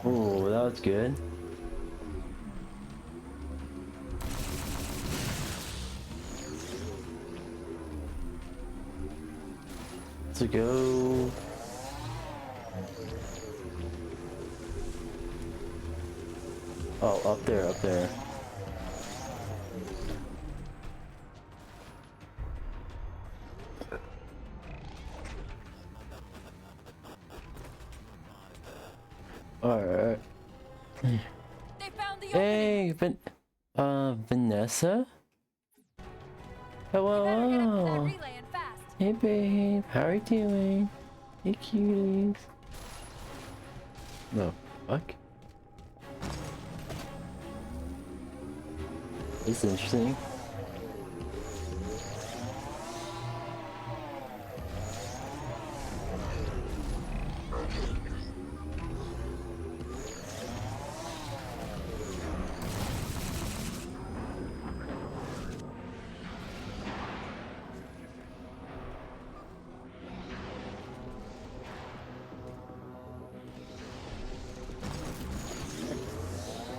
Ooh, that was good. Let's go. Oh, up there, up there. Alright. They found the Hey, Vanessa? Hello. relay and fast. Hey, babe. How are you doing? Hey, cuties. The fuck? This is interesting.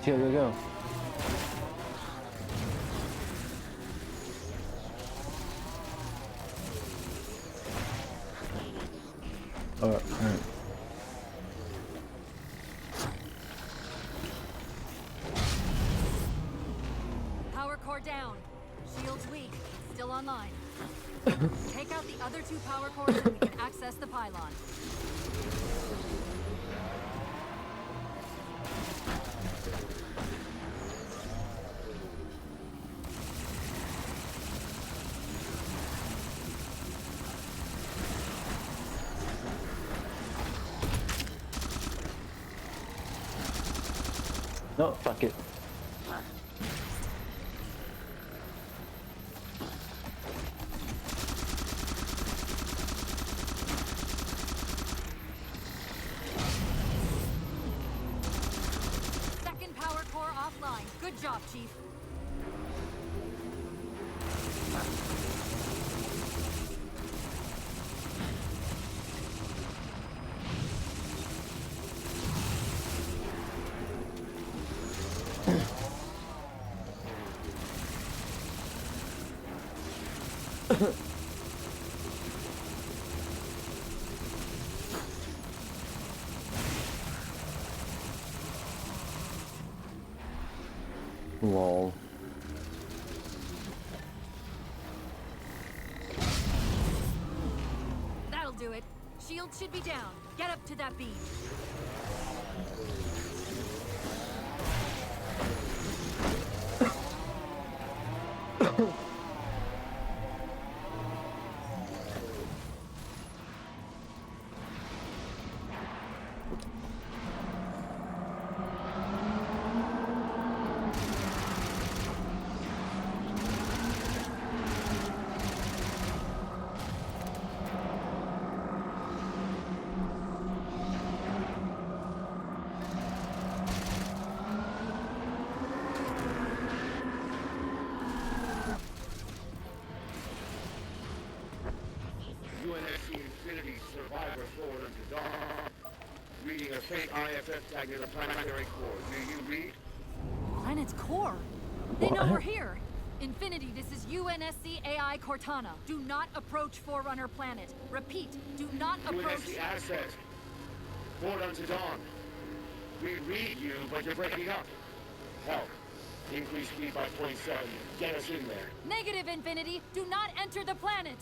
Go. Alright. Power core down. Shield's weak. Still online. Take out the other 2 power cores and we can access the pylon. No, fuck it. Second power core offline. Good job, Chief. Lol. That'll do it. Shield should be down. Get up to that beam. UNSC Infinity Survivor Forward unto Dawn. Reading a faint IFF tag near the planetary core. Do you read? Planet's core. They know we're here. Infinity, this is UNSC AI Cortana. Do not approach Forerunner planet. Repeat, do not approach. UNSC Asset. Forward unto Dawn. We read you, but you're breaking up. Help. Increase speed by 27. Get us in there. Negative, Infinity. Do not enter the planet.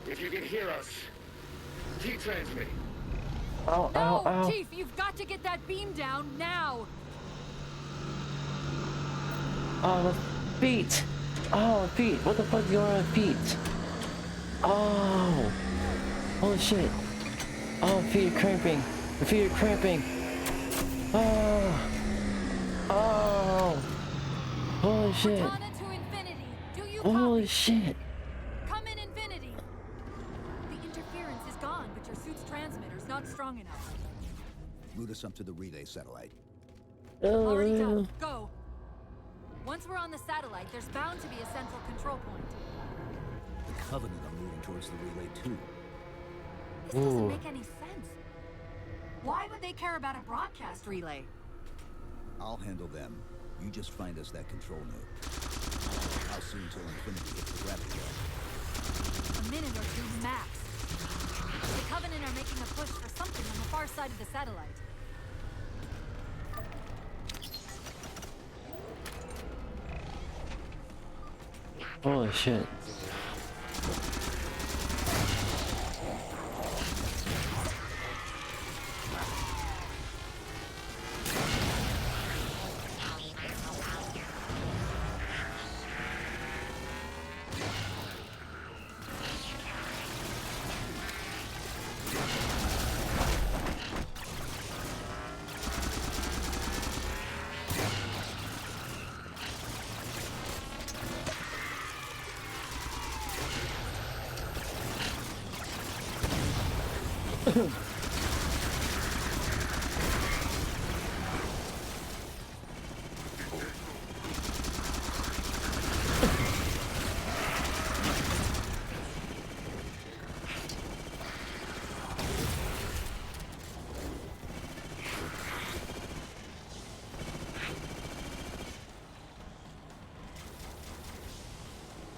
If you can hear us, keep transmitting. Ow, No, ow, ow. Chief, you've got to get that beam down now. Oh, the feet. Oh, feet. What the fuck is going on with feet? Oh. Holy shit. Oh, feet are cramping. The feet are cramping. Oh. Oh. Holy shit. Cortana to Infinity. Do you Holy copy? shit. Come in, Infinity. The interference is gone, but your suit's transmitter's not strong enough. Route us up to the relay satellite. Already done. Go. Once we're on the satellite, there's bound to be a central control point. The Covenant are moving towards the relay too. This doesn't make any sense. Why would they care about a broadcast relay? I'll handle them. You just find us that control node. How soon till Infinity hits the gravity well? A minute or two max. The Covenant are making a push for something on the far side of the satellite. Holy shit.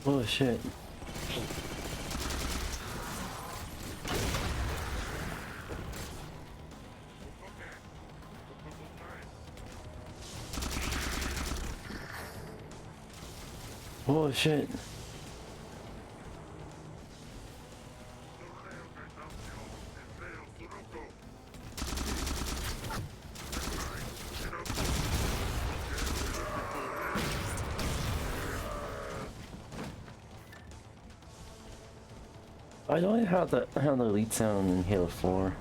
Holy shit. shit. I don't have the lead sound in Halo 4.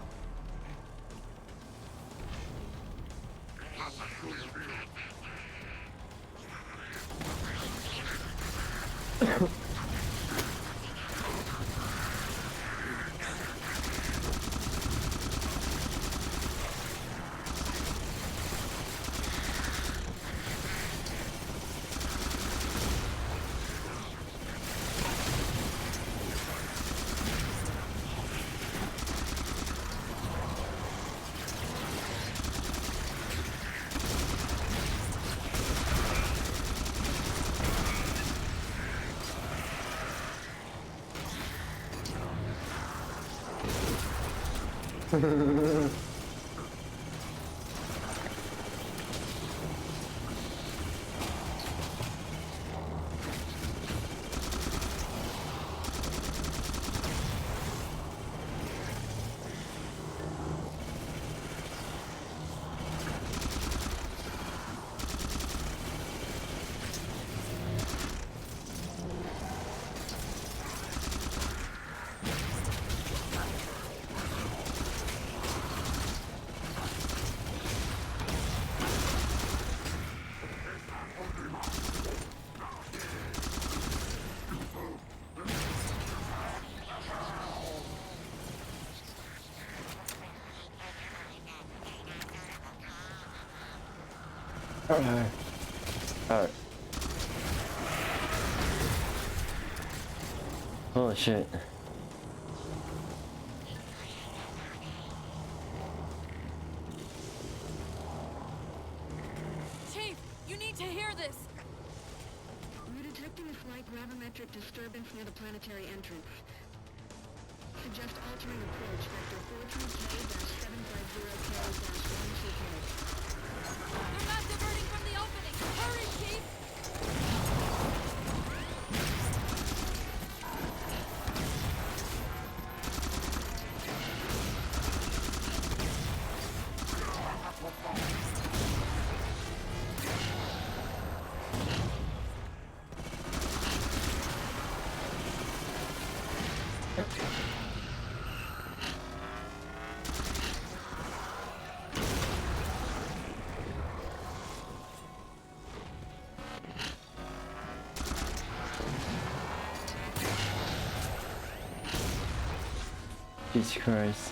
Alright. Holy shit. Chief, you need to hear this. We're detecting a slight gravimetric disturbance near the planetary entrance. Suggest altering approach vector 43K-750K-1CK. They're not diverting from the opening. Hurry, Chief! Jesus Christ.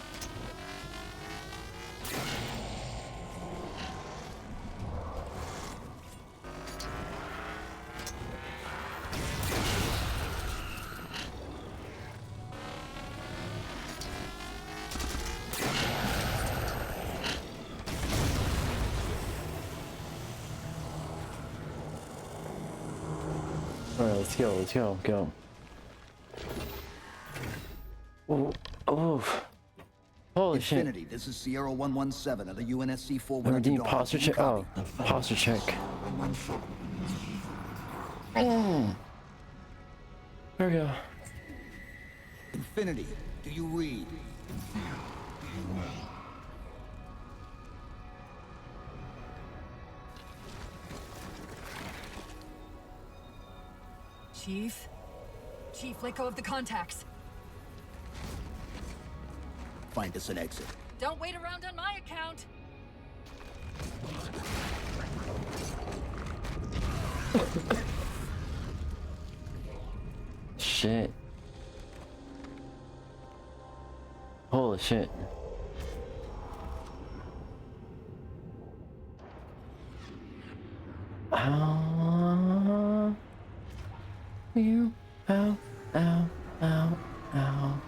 Alright, let's go. Oh. Holy Infinity, shit. this is Sierra 117 of the UNSC 4 I'm doing posture check. Oh, posture check. There we go. Infinity, do you read? Chief? Chief, let go of the contacts. Find us an exit. Don't wait around on my account. Shit. Holy shit. Ow. You. Ow. Ow. Ow. Ow.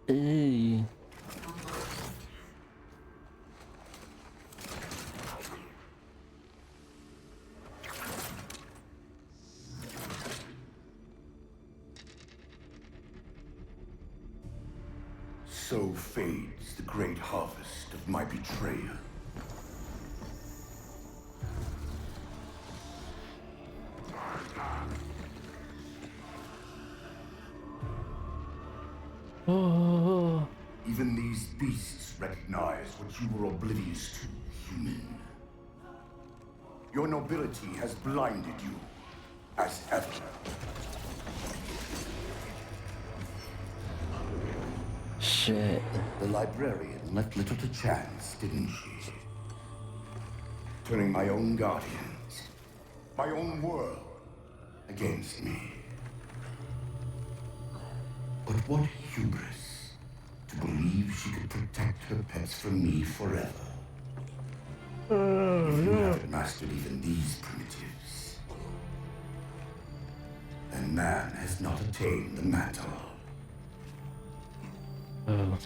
Eee. So fades the great harvest of my betrayal. Oh. Even these beasts recognize what you were oblivious to, human. Your nobility has blinded you, as ever. Shit. The librarian left little to chance, didn't she? Turning my own guardians, my own world, against me. But what hubris to believe she could protect her pets from me forever. If you haven't mastered even these primitives, then man has not attained the mantle.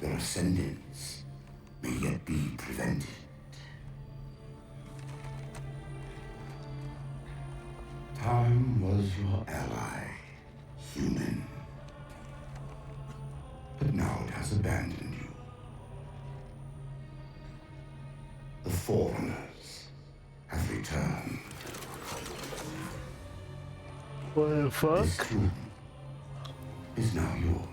Their ascendance may yet be prevented. Time was your ally, human. But now it has abandoned you. The foreigners have returned. What the fuck? This tomb is now yours.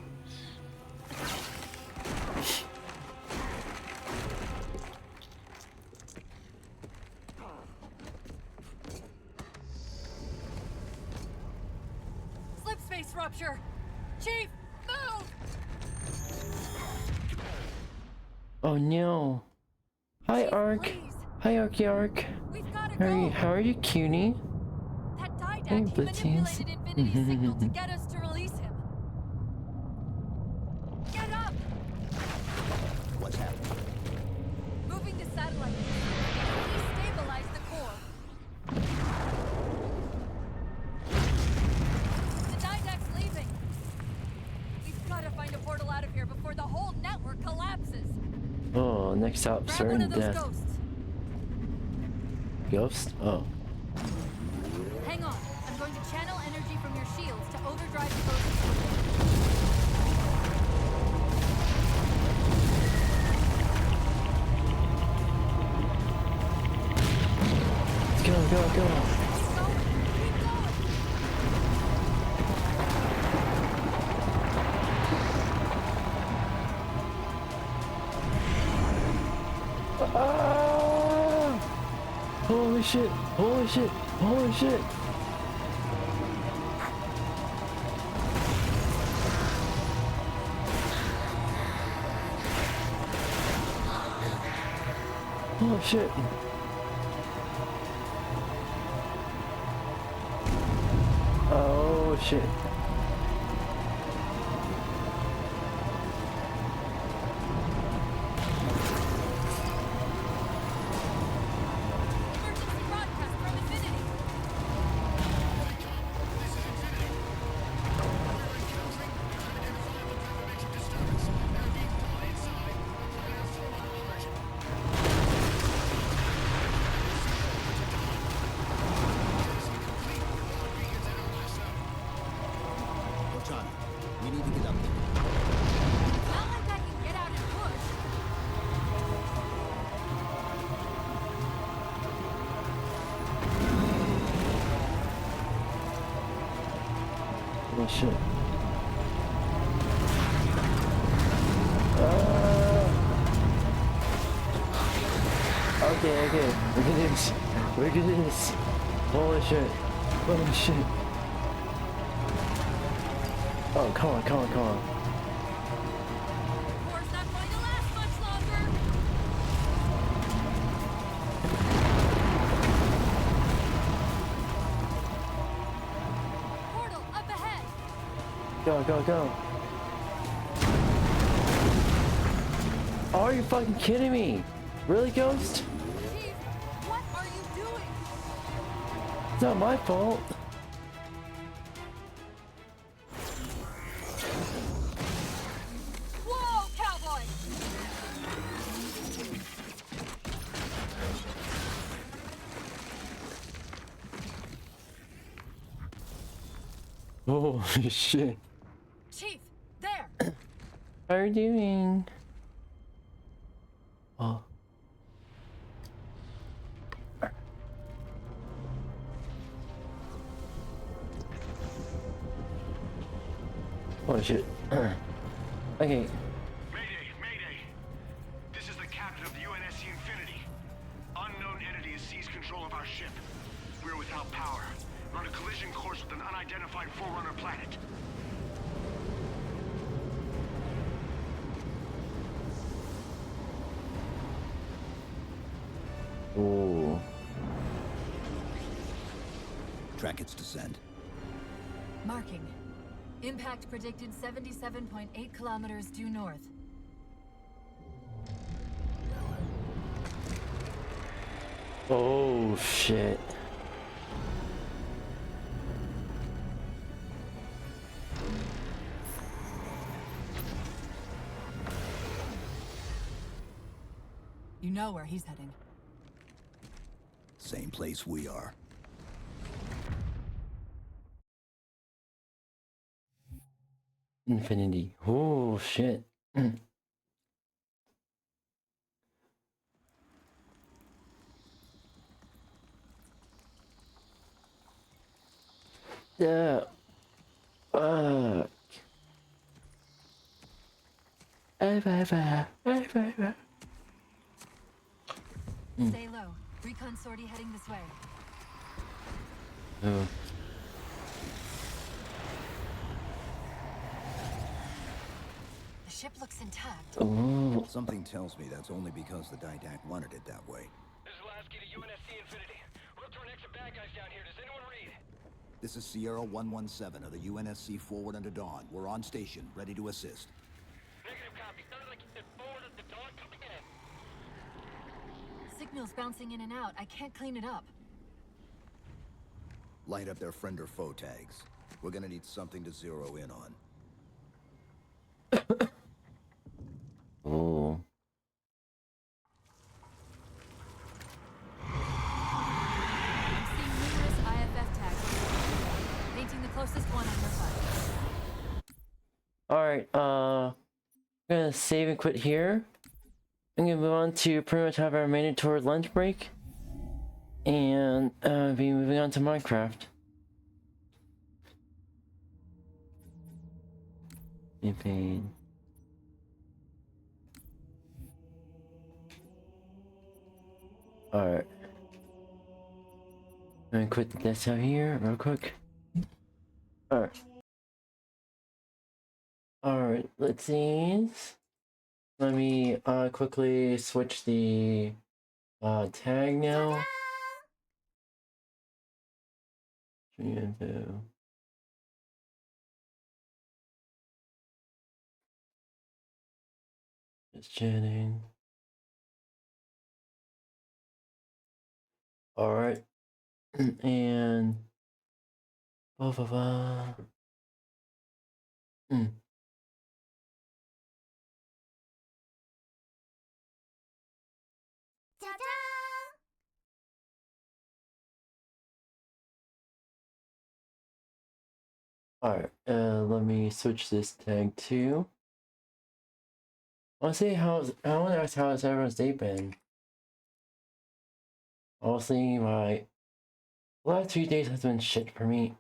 Slip space rupture! Chief, move! Oh no. Hi, Chief, Ark. please. Hi, Ark. We've gotta go! How are you, cutie? That Hey, Didact, he Blitzies. manipulated Infinity's signal to get us to release him. Get up! What's happening? Moving the satellite. Destabilize the core. The Didact's leaving. We've gotta find a portal out of here before the whole network collapses. Oh, next stop, Grab one certain of those death. ghosts. Ghost? Oh. Hang on. I'm going to channel energy from your shields to overdrive the ghost. Go. Keep going. Keep going. Ah! Holy shit! Holy shit! Holy shit! Oh shit! Oh shit! Emergency broadcast from Infinity. This is Infinity. We're encountering unidentifiable gravimetric disturbance. They're being brought inside a planet so large. Cortana, we need to get up there. Not like I can get out and push. Oh shit! Okay. Look at this. Look at this. Holy shit. Holy shit. Oh, come on. War's not going to last much longer. Portal up ahead. Go. Oh, are you fucking kidding me? Really, Ghost? Chief, what are you doing? It's not my fault. Whoa, cowboy! Oh shit. Chief, there! How are you doing? Oh. Oh shit. Okay. Mayday, Mayday. This is the captain of the UNSC Infinity. Unknown entity has seized control of our ship. We're without power. We're on a collision course with an unidentified Forerunner planet. Ooh. Track its descent. Marking. Impact predicted 77.8 kilometers due north. Oh shit. You know where he's heading. Same place we are. Infinity. Oh shit. Yeah. Fuck. Stay low. Recon sortie heading this way. Oh. The ship looks intact. Oh. Something tells me that's only because the Didact wanted it that way. This is Lasky to UNSC Infinity. We're up to our next bad guys down here. Does anyone read? This is Sierra 117 of the UNSC Forward Unto Dawn. We're on station, ready to assist. Negative copy. Sounded like you said Forward Unto Dawn. Come again. Signal's bouncing in and out. I can't clean it up. Light up their friend or foe tags. We're gonna need something to zero in on. Oh. I'm seeing numerous IFF tags. Painting the closest one on your side. Alright, I'm gonna save and quit here. I'm gonna move on to pretty much have our mandatory lunch break. And be moving on to Minecraft. Campaign. Alright. I'm gonna quit the desktop here real quick. Alright. Alright, let's see. Let me quickly switch the tag now. Info. Just chatting. Alright. And blah blah blah. Alright, let me switch this tag to. I want to see I want to ask how has everyone's day been. Honestly, my last 3 days has been shit for me.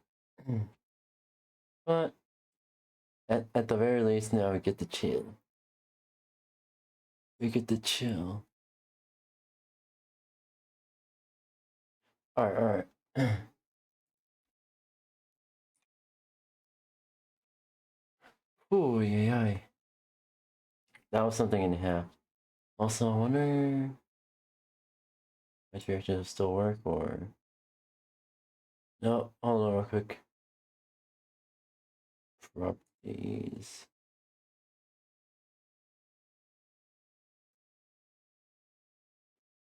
But at the very least, now we get to chill. We get to chill. Alright. Oh yeah. That was something and a half. Also, I wonder if your reactions still work or no. Hold on real quick. Properties.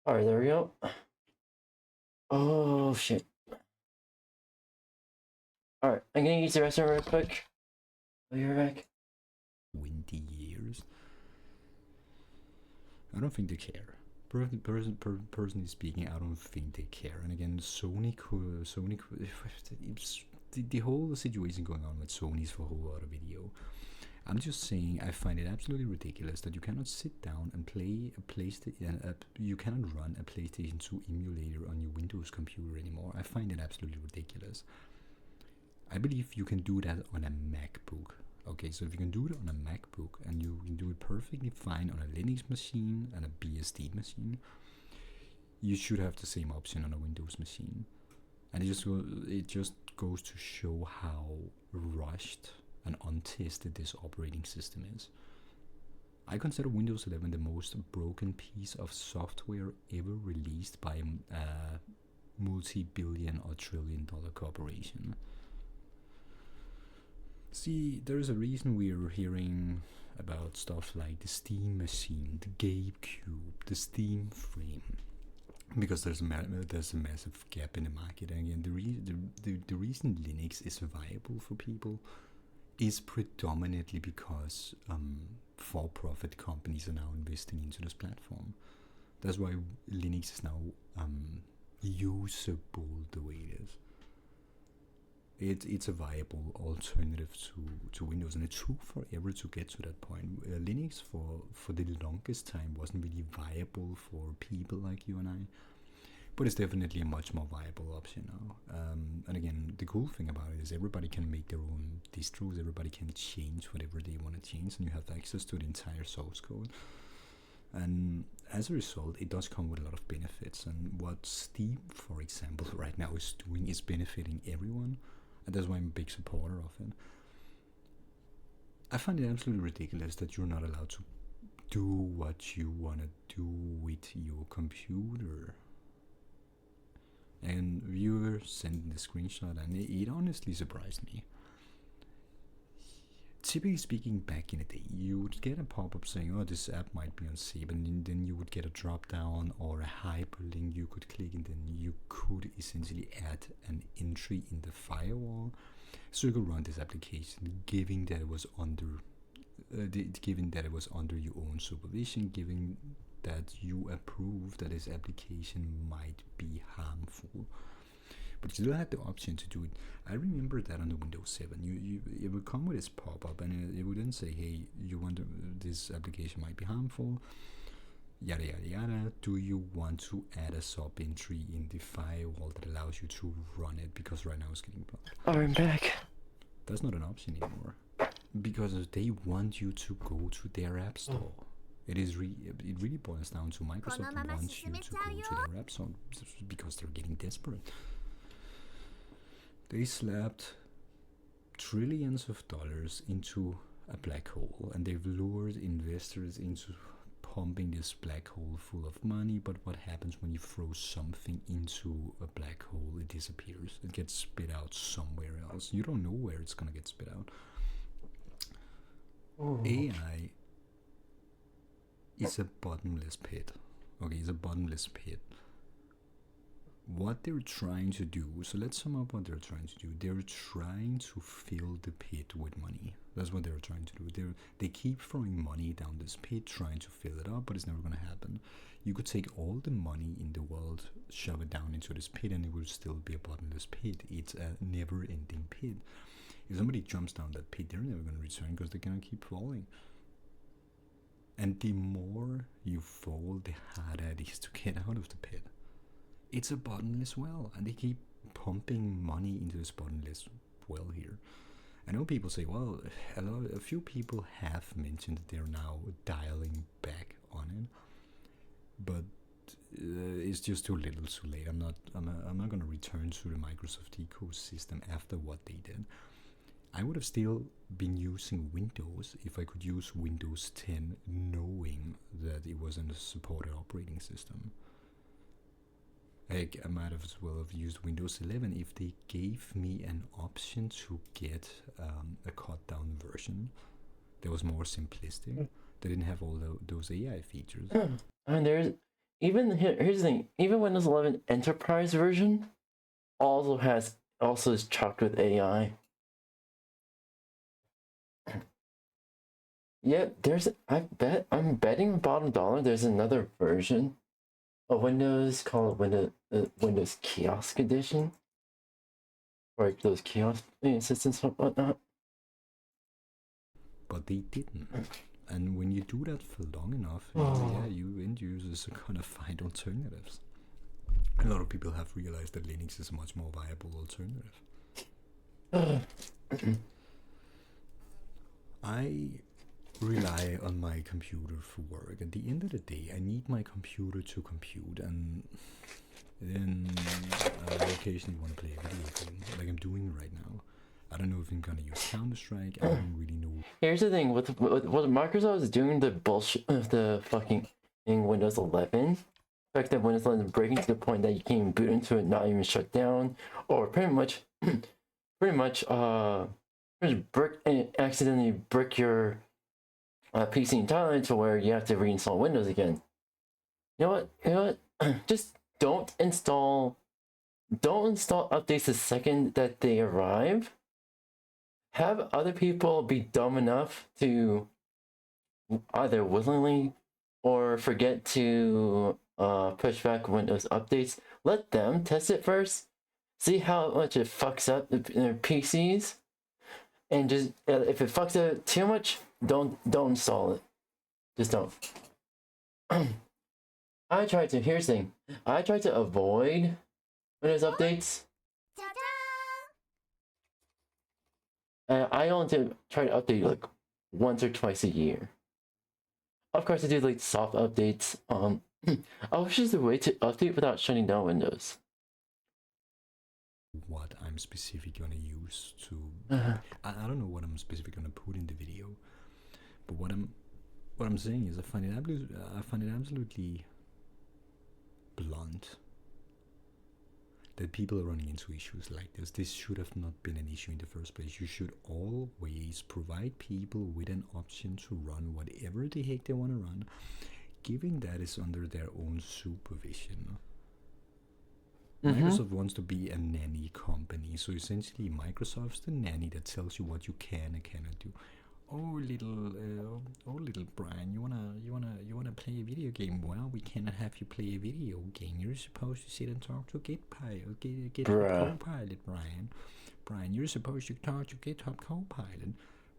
Alright, there we go. Oh shit. Alright, I'm gonna use the restroom real quick. I'll be right back. 20 years. I don't think they care. Personally speaking, I don't think they care. And again, Sony could the whole situation going on with Sony's for a whole lot of video. I'm just saying I find it absolutely ridiculous that you cannot sit down and play a PlayStation. You cannot run a PlayStation 2 emulator on your Windows computer anymore. I find it absolutely ridiculous. I believe you can do that on a MacBook. Okay, so if you can do it on a MacBook and you can do it perfectly fine on a Linux machine and a BSD machine, you should have the same option on a Windows machine. And it just goes to show how rushed and untested this operating system is. I consider Windows 11 the most broken piece of software ever released by a multi-billion or trillion-dollar corporation. See, there's a reason we're hearing about stuff like the Steam machine, the GameCube, the Steam frame, because there's a massive gap in the market. And again, the reason Linux is viable for people is predominantly because for-profit companies are now investing into this platform. That's why Linux is now usable the way it is. It's a viable alternative to Windows, and it took forever to get to that point. Linux for the longest time wasn't really viable for people like you and I, but it's definitely a much more viable option now. And again, the cool thing about it is everybody can make their own distros, everybody can change whatever they want to change, and you have access to the entire source code. And as a result, it does come with a lot of benefits, and what Steam, for example, right now is doing is benefiting everyone. And that's why I'm a big supporter of it. I find it absolutely ridiculous that you're not allowed to do what you want to do with your computer. And viewer sent the screenshot, and it honestly surprised me. Typically speaking, back in the day, you would get a pop-up saying, oh, this app might be unsafe, and then you would get a drop-down or a hyperlink you could click, and then you could essentially add an entry in the firewall, so you could run this application, given that it was under your own supervision, given that you approve that this application might be harmful. But you don't have the option to do it. I remember that on the Windows 7. It would come with this pop-up, and it would then say, hey, you wonder this application might be harmful, yada yada yada. Do you want to add a sub-entry in the firewall that allows you to run it? Because right now it's getting blocked. Oh, I'm back. That's not an option anymore. Because they want you to go to their app store. It really boils down to Microsoft wants you to go to their app store because they're getting desperate. They slapped trillions of dollars into a black hole, and they've lured investors into pumping this black hole full of money. But what happens when you throw something into a black hole? It disappears. It gets spit out somewhere else. You don't know where it's gonna get spit out. AI is a bottomless pit. Okay, it's a bottomless pit. What they're trying to do, so let's sum up what they're trying to do. They're trying to fill the pit with money. That's what they're trying to do. They keep throwing money down this pit, trying to fill it up, but it's never going to happen. You could take all the money in the world, shove it down into this pit, and it will still be a bottomless pit. It's a never-ending pit. If somebody jumps down that pit, they're never going to return because they're going to keep falling. And the more you fall, the harder it is to get out of the pit. It's a bottomless well, and they keep pumping money into this bottomless well here. I know people say, well, a few people have mentioned that they're now dialing back on it, but it's just too little, too late. I'm not going to return to the Microsoft ecosystem after what they did. I would have still been using Windows if I could use Windows 10 knowing that it wasn't a supported operating system. I might as well have used Windows 11 if they gave me an option to get a cut down version that was more simplistic. They didn't have all those AI features. And here's the thing, even Windows 11 Enterprise version also is chocked with AI. Yeah, I'm betting bottom dollar there's another version of Windows called Windows Kiosk Edition, or those kiosk systems and whatnot. but they didn't. And when you do that for long enough, yeah, you end users are gonna find alternatives. A lot of people have realized that Linux is a much more viable alternative. I rely on my computer for work. At the end of the day, I need my computer to compute, and then I occasionally want to play a video game, like I'm doing right now. I don't know if I'm gonna use Counter-Strike. I don't really know. Here's the thing with what Microsoft is doing, the bullshit of the fucking Windows 11. The fact that Windows 11 is breaking to the point that you can't even boot into it, not even shut down, or pretty much accidentally brick your PC entirely to where you have to reinstall Windows again. You know what? Just don't install updates the second that they arrive. Have other people be dumb enough to either willingly or forget to push back Windows updates. Let them test it first. See how much it fucks up their PCs. And just if it fucks up too much, don't install it. Just don't. Here's the thing. I try to avoid Windows updates. I only try to update like once or twice a year. Of course, I do like soft updates. I wish there's a way to update without shutting down Windows. What I'm specifically gonna use to, I don't know what I'm specifically gonna put in the video, but what I'm saying is I find it absolutely blunt that people are running into issues like this. This should have not been an issue in the first place. You should always provide people with an option to run whatever the heck they want to run, given that is under their own supervision. Microsoft wants to be a nanny company, so essentially Microsoft's the nanny that tells you what you can and cannot do. Oh little Brian, you wanna play a video game? Well, we cannot have you play a video game. You're supposed to sit and talk to GitHub Copilot, Brian. Brian, you're supposed to talk to GitHub Copilot.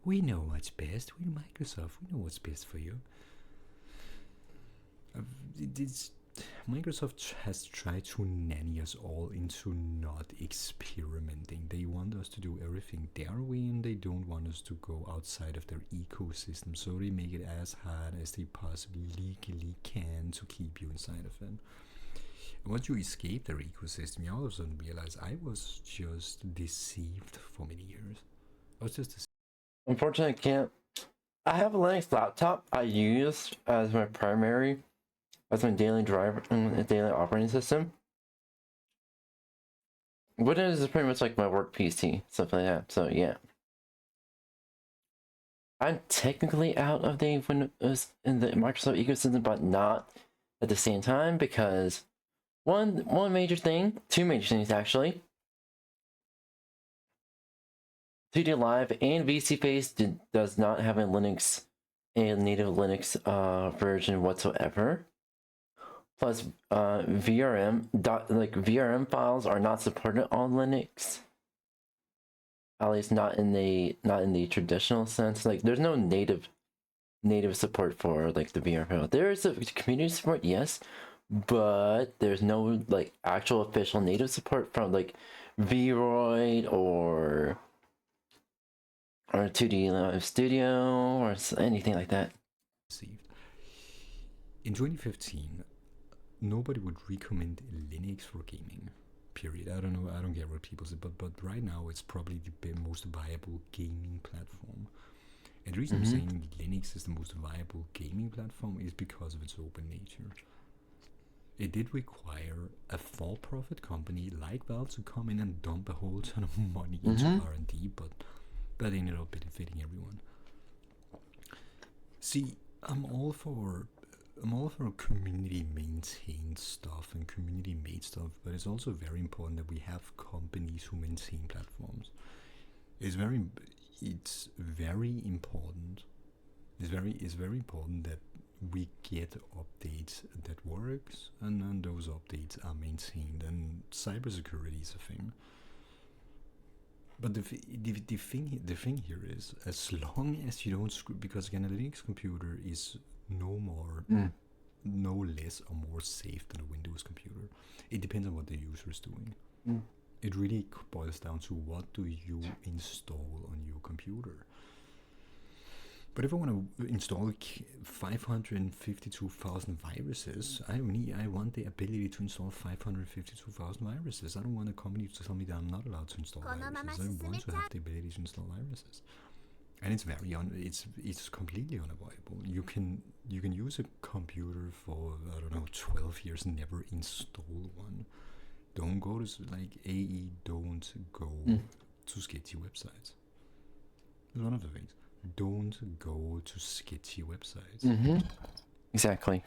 We know what's best. We're Microsoft. We know what's best for you. Microsoft has tried to nanny us all into not experimenting. They want us to do everything their way, and they don't want us to go outside of their ecosystem, so they make it as hard as they possibly legally can to keep you inside of it. And once you escape their ecosystem, you all of a sudden realize I was just deceived for many years. I was just deceived. Unfortunately, I can't. I have a Linux laptop I use as my primary, as my daily driver and daily operating system. Windows is pretty much like my work PC, stuff like that. So yeah, I'm technically out of the Windows in the Microsoft ecosystem, but not at the same time, because two major things actually. 2D Live and VSeeFace does not have a native Linux version whatsoever. Plus, VRM files are not supported on Linux. At least not in the traditional sense. Like, there's no native support for like the VRM file. There is a community support, yes, but there's no like actual official native support from like VRoid or 2D Live Studio or anything like that. In 2015, nobody would recommend Linux for gaming, period. I don't get what people say, but right now it's probably the most viable gaming platform. And the reason I'm saying Linux is the most viable gaming platform is because of its open nature. It did require a for-profit company like Valve to come in and dump a whole ton of money into R&D, but that ended up benefiting everyone. See, I'm all for community maintained stuff and community made stuff, but it's also very important that we have companies who maintain platforms. It's very important. It's very important that we get updates that works, and then those updates are maintained, and cybersecurity is a thing. But the thing here is, as long as you don't screw, because again, a Linux computer is no less or more safe than a Windows computer. It depends on what the user is doing. It really boils down to what do you install on your computer. But if I want to install 552,000 viruses, I want the ability to install 552,000 viruses. I don't want a company to tell me that I'm not allowed to install viruses. I want to have the ability to install viruses. And it's it's completely unavoidable. You can use a computer for, I don't know, 12 years and never install one. Don't go to don't go to sketchy websites. It's one of the things. Don't go to sketchy websites. Exactly.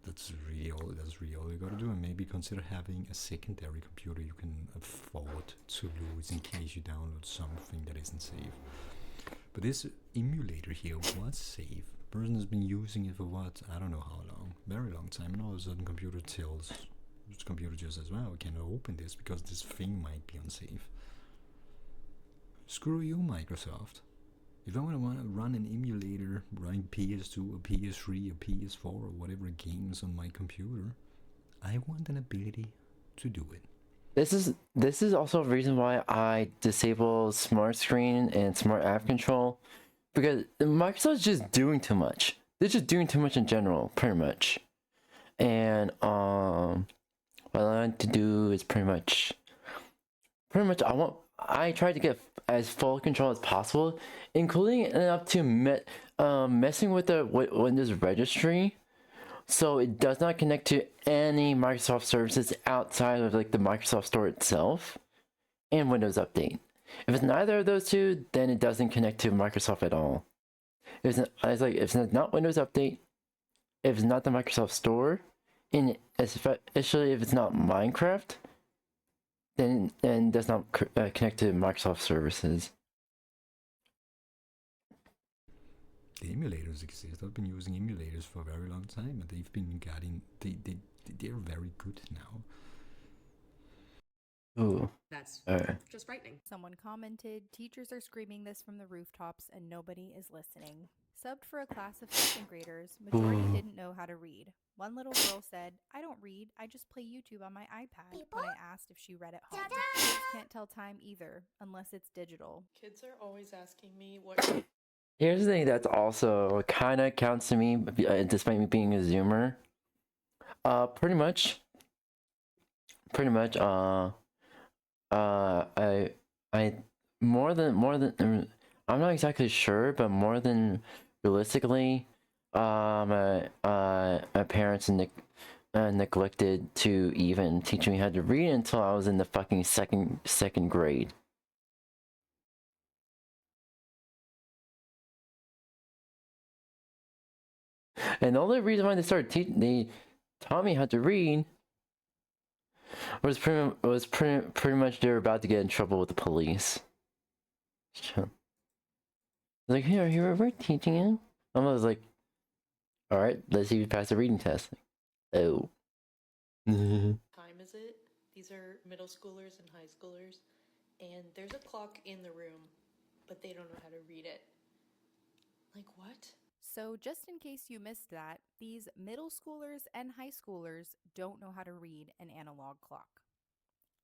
That's really all you gotta do, and maybe consider having a secondary computer you can afford to lose in case you download something that isn't safe. But this emulator here was safe. The person has been using it for what? I don't know how long. Very long time, and all of a sudden computer tells computer just says, well, we cannot open this because this thing might be unsafe. Screw you, Microsoft. If I want to run an emulator, run PS2 or PS3 or PS4 or whatever games on my computer, I want an ability to do it. This is also a reason why I disable smart screen and smart app control, because Microsoft's just doing too much. They're just doing too much in general, pretty much. And what I like to do is pretty much I try to get as full control as possible, including up to messing with the Windows registry, so it does not connect to any Microsoft services outside of like the Microsoft Store itself and Windows Update. If it's neither of those two, then it doesn't connect to Microsoft at all. If it's not Windows Update, if it's not the Microsoft Store, and especially if it's not Minecraft, then does not connect to Microsoft services. The emulators exist. I've been using emulators for a very long time, and they've been they're very good now. Ooh. That's just frightening. Someone commented, teachers are screaming this from the rooftops and nobody is listening. Subbed for a class of 2nd graders, majority didn't know how to read. One little girl said, I don't read, I just play YouTube on my iPad. When I asked if she read at home. Kids can't tell time either, unless it's digital. Kids are always asking me what... Here's the thing that's also kind of counts to me, despite me being a Zoomer. Pretty much, I more than I'm not exactly sure, but more than realistically, my parents neglected to even teach me how to read until I was in the fucking second grade. And the only reason why they taught me how to read was pretty much they were about to get in trouble with the police. Like, here we're teaching him. I was like, all right, let's see if you pass the reading test. Oh. Time is it? These are middle schoolers and high schoolers, and there's a clock in the room, but they don't know how to read it. Like, what? So just in case you missed that, these middle schoolers and high schoolers don't know how to read an analog clock.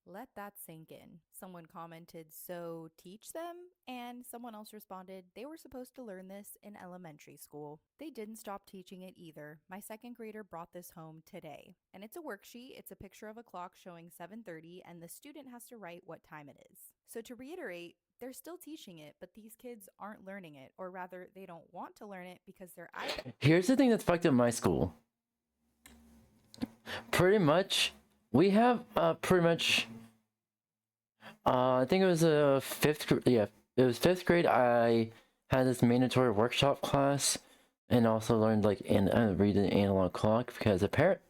Let that sink in. Someone commented, so teach them? And someone else responded, they were supposed to learn this in elementary school. They didn't stop teaching it either. My 2nd grader brought this home today. And it's a worksheet. It's a picture of a clock showing 7:30, and the student has to write what time it is. So to reiterate, they're still teaching it, but these kids aren't learning it, or rather, they don't want to learn it because they're... Here's the thing that's fucked up in my school. Pretty much, we have pretty much... I think it was a 5th grade. Yeah, it was 5th grade. I had this mandatory workshop class, and also learned like read an analog clock because apparently,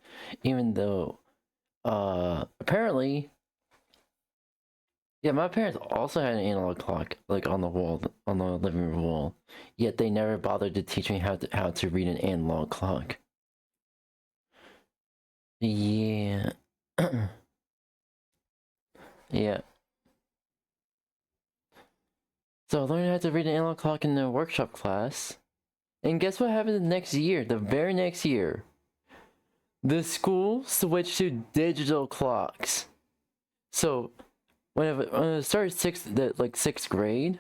yeah, my parents also had an analog clock like on the wall, on the living room wall. Yet they never bothered to teach me how to read an analog clock. Yeah. Yeah. had to read an analog clock in the workshop class. And guess what happened the next year? The very next year. The school switched to digital clocks. So, when I started sixth grade,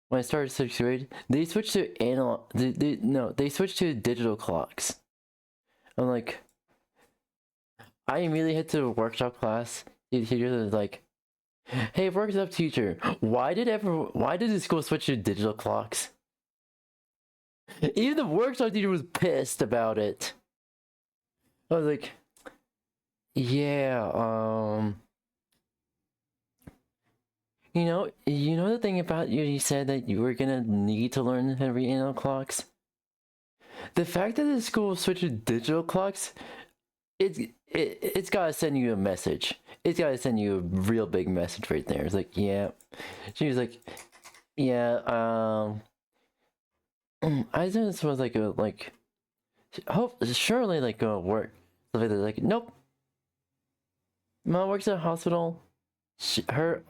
when I started 6th grade, they switched to analog. They switched to digital clocks. I'm like, I immediately hit to a workshop class. The teacher was like, "Hey, workshop teacher, why did the school switch to digital clocks?" Even the workshop teacher was pissed about it. I was like, "Yeah, you know the thing about you said that you were gonna need to learn how to read analog clocks? The fact that the school switched to digital clocks, it's gotta send you a message. It's gotta send you a real big message right there. It's like, yeah." She was like, "Yeah, I think this was like surely like work." So they're like, "Nope. Mom works at a hospital. Her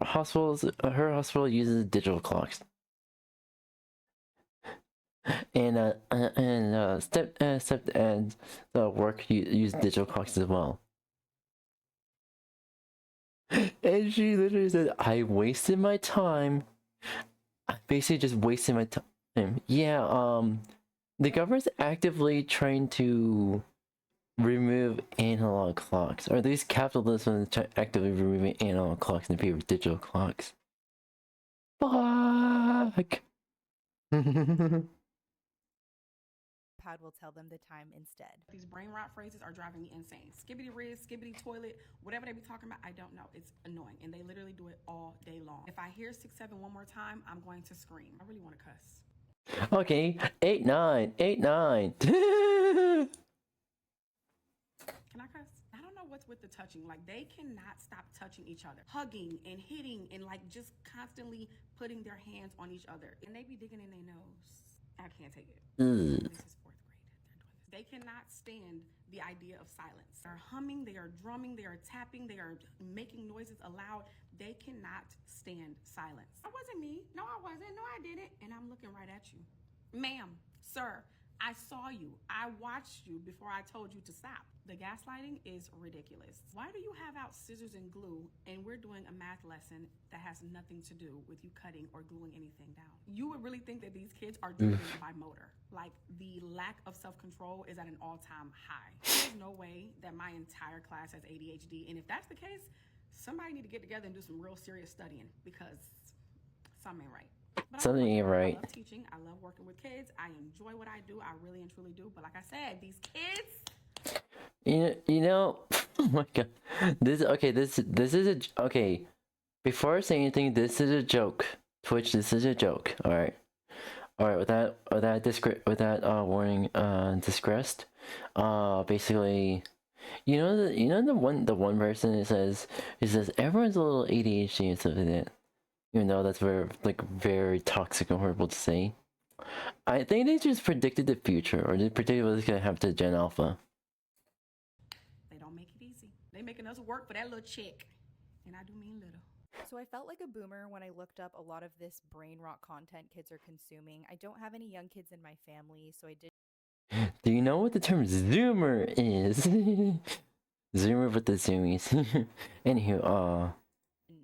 hospital uses digital clocks." And the work use digital clocks as well. And she literally said, "I wasted my time. I basically just wasted my time." Yeah, the government's actively trying to remove analog clocks, or at least capitalism is actively removing analog clocks in favor of digital clocks. Fuck. Pad will tell them the time instead. These brain rot phrases are driving me insane. Skibbity riz, skibbity toilet, whatever they be talking about, I don't know. It's annoying, and they literally do it all day long. If I hear 6-7 one more time, I'm going to scream. I really want to cuss. Okay, 8-9, 8-9. Can I cuss? I don't know what's with the touching. Like, they cannot stop touching each other, hugging and hitting, and like just constantly putting their hands on each other. And they be digging in their nose. I can't take it. This is 4th grade. They cannot stand the idea of silence. They're humming, they are drumming, they are tapping, they are making noises aloud. They cannot stand silence. That wasn't me. No, I wasn't. No, I didn't. And I'm looking right at you. Ma'am, sir, I saw you. I watched you before I told you to stop. The gaslighting is ridiculous. Why do you have out scissors and glue and we're doing a math lesson that has nothing to do with you cutting or gluing anything down? You would really think that these kids are driven by motor. Like, the lack of self-control is at an all-time high. There's no way that my entire class has ADHD, and if that's the case, somebody need to get together and do some real serious studying, because something ain't right. Something ain't right. I love teaching. I love working with kids. I enjoy what I do. I really and truly do. But like I said, these kids. You know, oh my god. This is okay. Before I say anything, this is a joke. Twitch, this is a joke. All right. With that warning disgressed. Basically, the one person who says everyone's a little ADHD and stuff like that. Even though that's very toxic and horrible to say. I think they just predicted the future, or they predicted what's gonna happen to Gen Alpha. They don't make it easy. They making us work for that little chick, and I do mean little. So I felt like a boomer when I looked up a lot of this brain rot content kids are consuming. I don't have any young kids in my family, so I did. Do you know what the term Zoomer is? Zoomer with the zoomies. Anywho,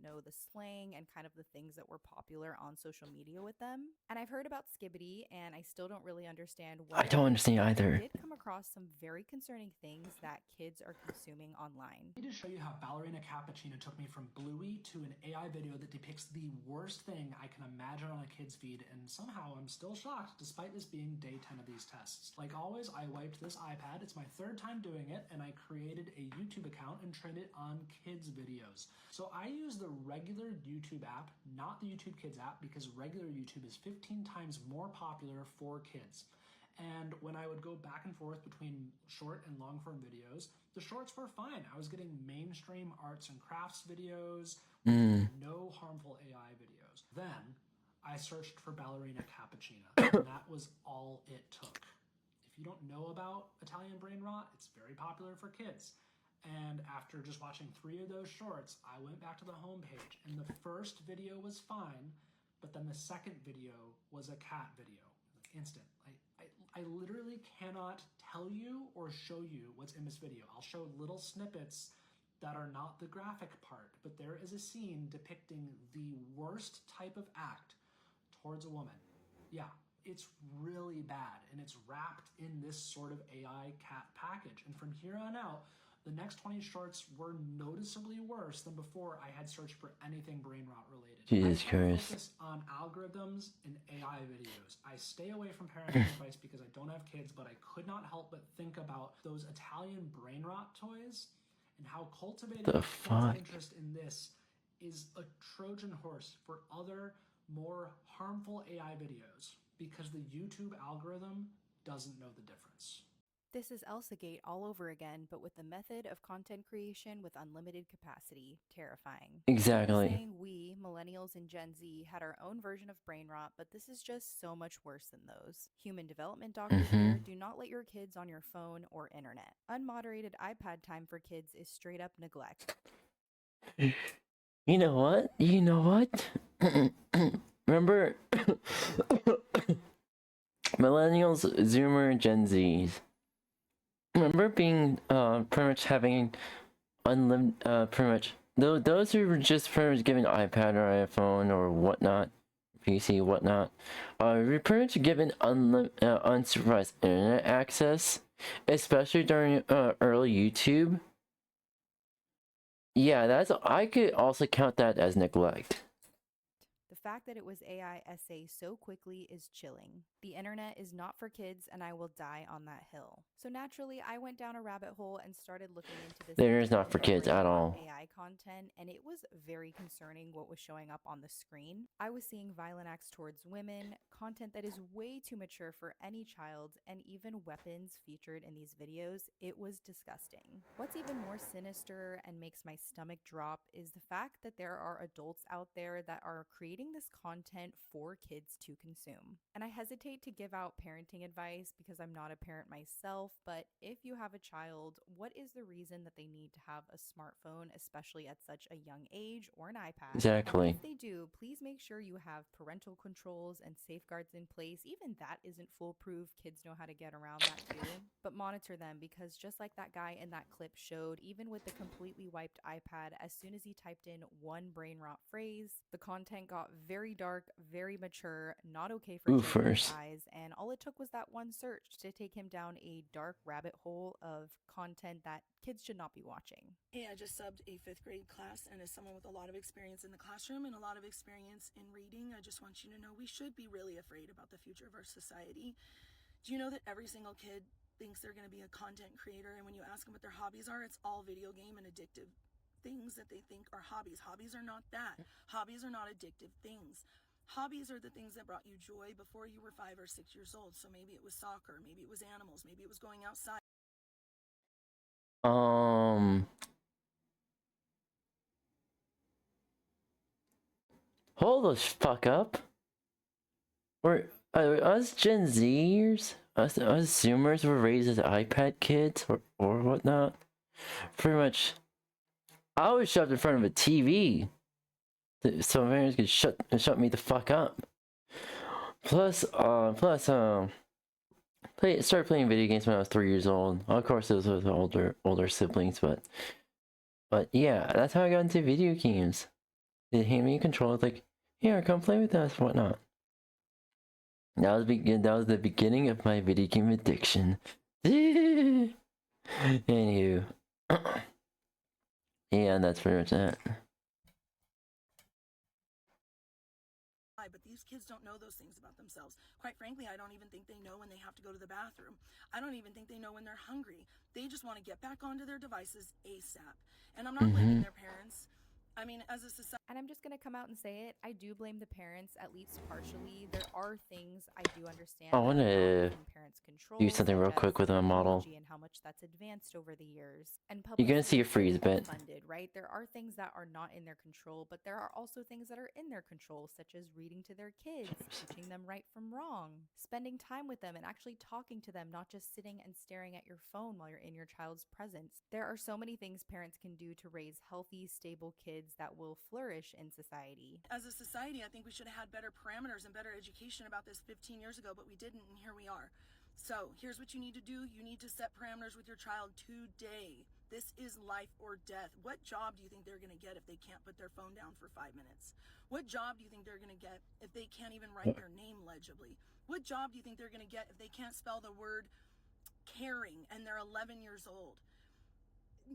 know the slang and kind of the things that were popular on social media with them. And I've heard about Skibbity, and I still don't really understand what I don't understand either. I did come across some very concerning things that kids are consuming online. I need to show you how Ballerina Cappuccino took me from Bluey to an AI video that depicts the worst thing I can imagine on a kid's feed, and somehow I'm still shocked despite this being day 10 of these tests. Like always, I wiped this iPad. It's my 3rd time doing it, and I created a YouTube account and trained it on kids' videos. So I use the regular YouTube app, not the YouTube Kids app, because regular YouTube is 15 times more popular for kids. And when I would go back and forth between short and long form videos, the shorts were fine. I was getting mainstream arts and crafts videos, no harmful AI videos. Then I searched for Ballerina Cappuccino, and that was all it took. If you don't know about Italian brain rot, it's very popular for kids. And after just watching 3 of those shorts, I went back to the homepage, and the first video was fine, But then the second video was a cat video, instant. I literally cannot tell you or show you what's in this video. I'll show little snippets that are not the graphic part, but there is a scene depicting the worst type of act towards a woman. Yeah, it's really bad, and it's wrapped in this sort of AI cat package. And from here on out, the next 20 shorts were noticeably worse than before I had searched for anything brain rot related. Jesus I Christ. focus on algorithms and AI videos. I stay away from parenting advice because I don't have kids, but I could not help but think about those Italian brain rot toys and how cultivating The kids' fuck? interest in this is a Trojan horse for other more harmful AI videos because the YouTube algorithm doesn't know the difference. This is 𝙂𝙤𝙣𝙬 all over again, but with the method of content creation with unlimited capacity. Terrifying. Exactly. Saying we, millennials and Gen Z, had our own version of brain rot, but this is just so much worse than those. Human development doctor here, do not let your kids on your phone or internet. Unmoderated iPad time for kids is straight up neglect. You know what? You know what? Remember millennials, Zoomer, Gen Zs. Remember being pretty much having unlimited pretty much those who were just pretty much given iPad or iPhone or whatnot, PC, whatnot, we're pretty much given unsupervised internet access, especially during early YouTube. Yeah, I could also count that as neglect. The fact that it was AI essay so quickly is chilling. The internet is not for kids, and I will die on that hill. So naturally, I went down a rabbit hole and started looking into this. The internet's not for kids at all. AI content, and it was very concerning what was showing up on the screen. I was seeing violent acts towards women, content that is way too mature for any child, and even weapons featured in these videos. It was disgusting. What's even more sinister and makes my stomach drop is the fact that there are adults out there that are creating this content for kids to consume. And I hesitate to give out parenting advice because I'm not a parent myself, but if you have a child, what is the reason that they need to have a smartphone, especially at such a young age, or an iPad? Exactly. And if they do, please make sure you have parental controls and safeguards in place. Even that isn't foolproof. Kids know how to get around that too. But monitor them, because just like that guy in that clip showed, even with the completely wiped iPad, as soon as he typed in one brain rot phrase, the content got very dark, very mature, not okay for children's eyes, and all it took was that one search to take him down a dark rabbit hole of content that kids should not be watching. Hey, I just subbed a 5th grade class, and as someone with a lot of experience in the classroom and a lot of experience in reading, I just want you to know we should be really afraid about the future of our society. Do you know that every single kid thinks they're going to be a content creator, and when you ask them what their hobbies are, it's all video game and addictive things that they think are hobbies. Hobbies are not that. Hobbies are not addictive things. Hobbies are the things that brought you joy before you were 5 or 6 years old. So maybe it was soccer, maybe it was animals, maybe it was going outside. Hold the fuck up. We're us Gen Zers, us Zoomers were raised as iPad kids or whatnot. Pretty much, I was shoved in front of a TV, so my parents could shut me the fuck up. Plus, started playing video games when I was 3 years old. Of course, it was with older siblings, but yeah, that's how I got into video games. They hand me a controller, like, here, come play with us, whatnot. That was the beginning of my video game addiction. Anywho, yeah, that's pretty much that. But these kids don't know those things about themselves. Quite frankly, I don't even think they know when they have to go to the bathroom. I don't even think they know when they're hungry. They just want to get back onto their devices ASAP. And I'm not blaming their parents. I mean, as a society... And I'm just going to come out and say it. I do blame the parents, at least partially. There are things I do understand. I want to do something real quick with my model. And how much that's advanced over the years. And you're going to see a freeze bit. Funded, right? There are things that are not in their control, but there are also things that are in their control, such as reading to their kids, teaching them right from wrong, spending time with them and actually talking to them, not just sitting and staring at your phone while you're in your child's presence. There are so many things parents can do to raise healthy, stable kids kids that will flourish in society. As a society, I think we should have had better parameters and better education about this 15 years ago, but we didn't, and here we are. So here's what you need to do. You need to set parameters with your child today. This is life or death. What job do you think they're going to get if they can't put their phone down for 5 minutes? What job do you think they're going to get if they can't even write their name legibly? What job do you think they're going to get if they can't spell the word caring and they're 11 years old?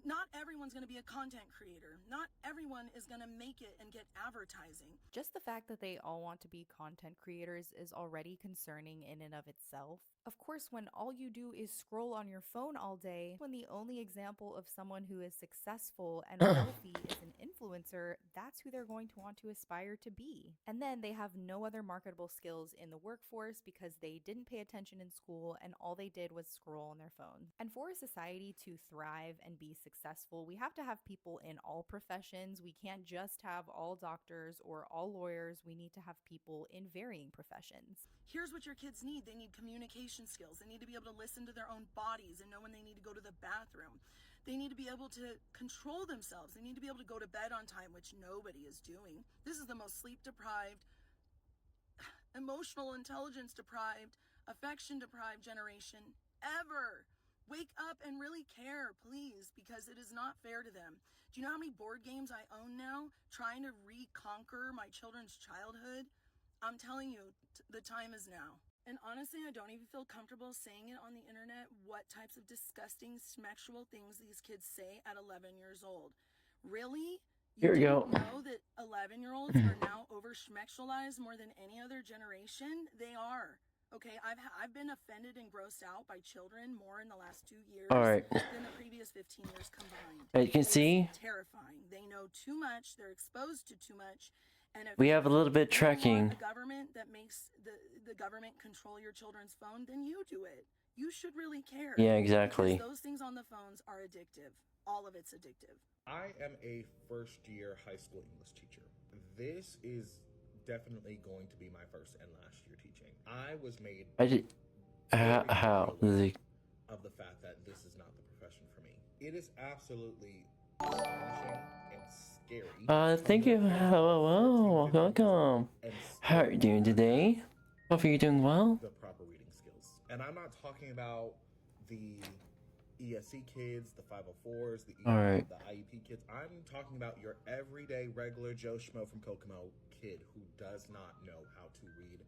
Not everyone's going to be a content creator. Not everyone is going to make it and get advertising. Just the fact that they all want to be content creators is already concerning in and of itself. Of course, when all you do is scroll on your phone all day, when the only example of someone who is successful and wealthy is an influencer, that's who they're going to want to aspire to be. And then they have no other marketable skills in the workforce because they didn't pay attention in school and all they did was scroll on their phone. And for a society to thrive and be successful, we have to have people in all professions. We can't just have all doctors or all lawyers. We need to have people in varying professions. Here's what your kids need. They need communication skills. They need to be able to listen to their own bodies and know when they need to go to the bathroom. They need to be able to control themselves. They need to be able to go to bed on time, which nobody is doing. This is the most sleep-deprived, emotional intelligence deprived, affection deprived generation ever. Wake up and really care, please, because it is not fair to them. Do you know how many board games I own now, trying to reconquer my children's childhood? I'm telling you, the time is now. And honestly, I don't even feel comfortable saying it on the internet, what types of disgusting, sexual things these kids say at 11 years old. Really? Here we go. Know that 11-year-olds are now over-schmexualized more than any other generation? They are. Okay, I've been offended and grossed out by children more in the last 2 years than the previous 15 years combined. As you can see, Terrifying. They know too much. They're exposed to too much. And if we have a little bit you tracking. want a government that makes the government control your children's phone, then you do it. You should really care. Yeah, exactly. Because those things on the phones are addictive. All of it's addictive. I am a first-year high school English teacher. This is definitely going to be my first and last year teaching. I was made how of the fact that this is not the profession for me. It is absolutely astonishing and scary. Thank you. Hello, welcome. How are you doing today? Hope you're doing well. The proper reading skills. And I'm not talking about the ESC kids, the 504s, the IEP kids. I'm talking about your everyday regular Joe Schmo from Kokomo kid who does not know how to read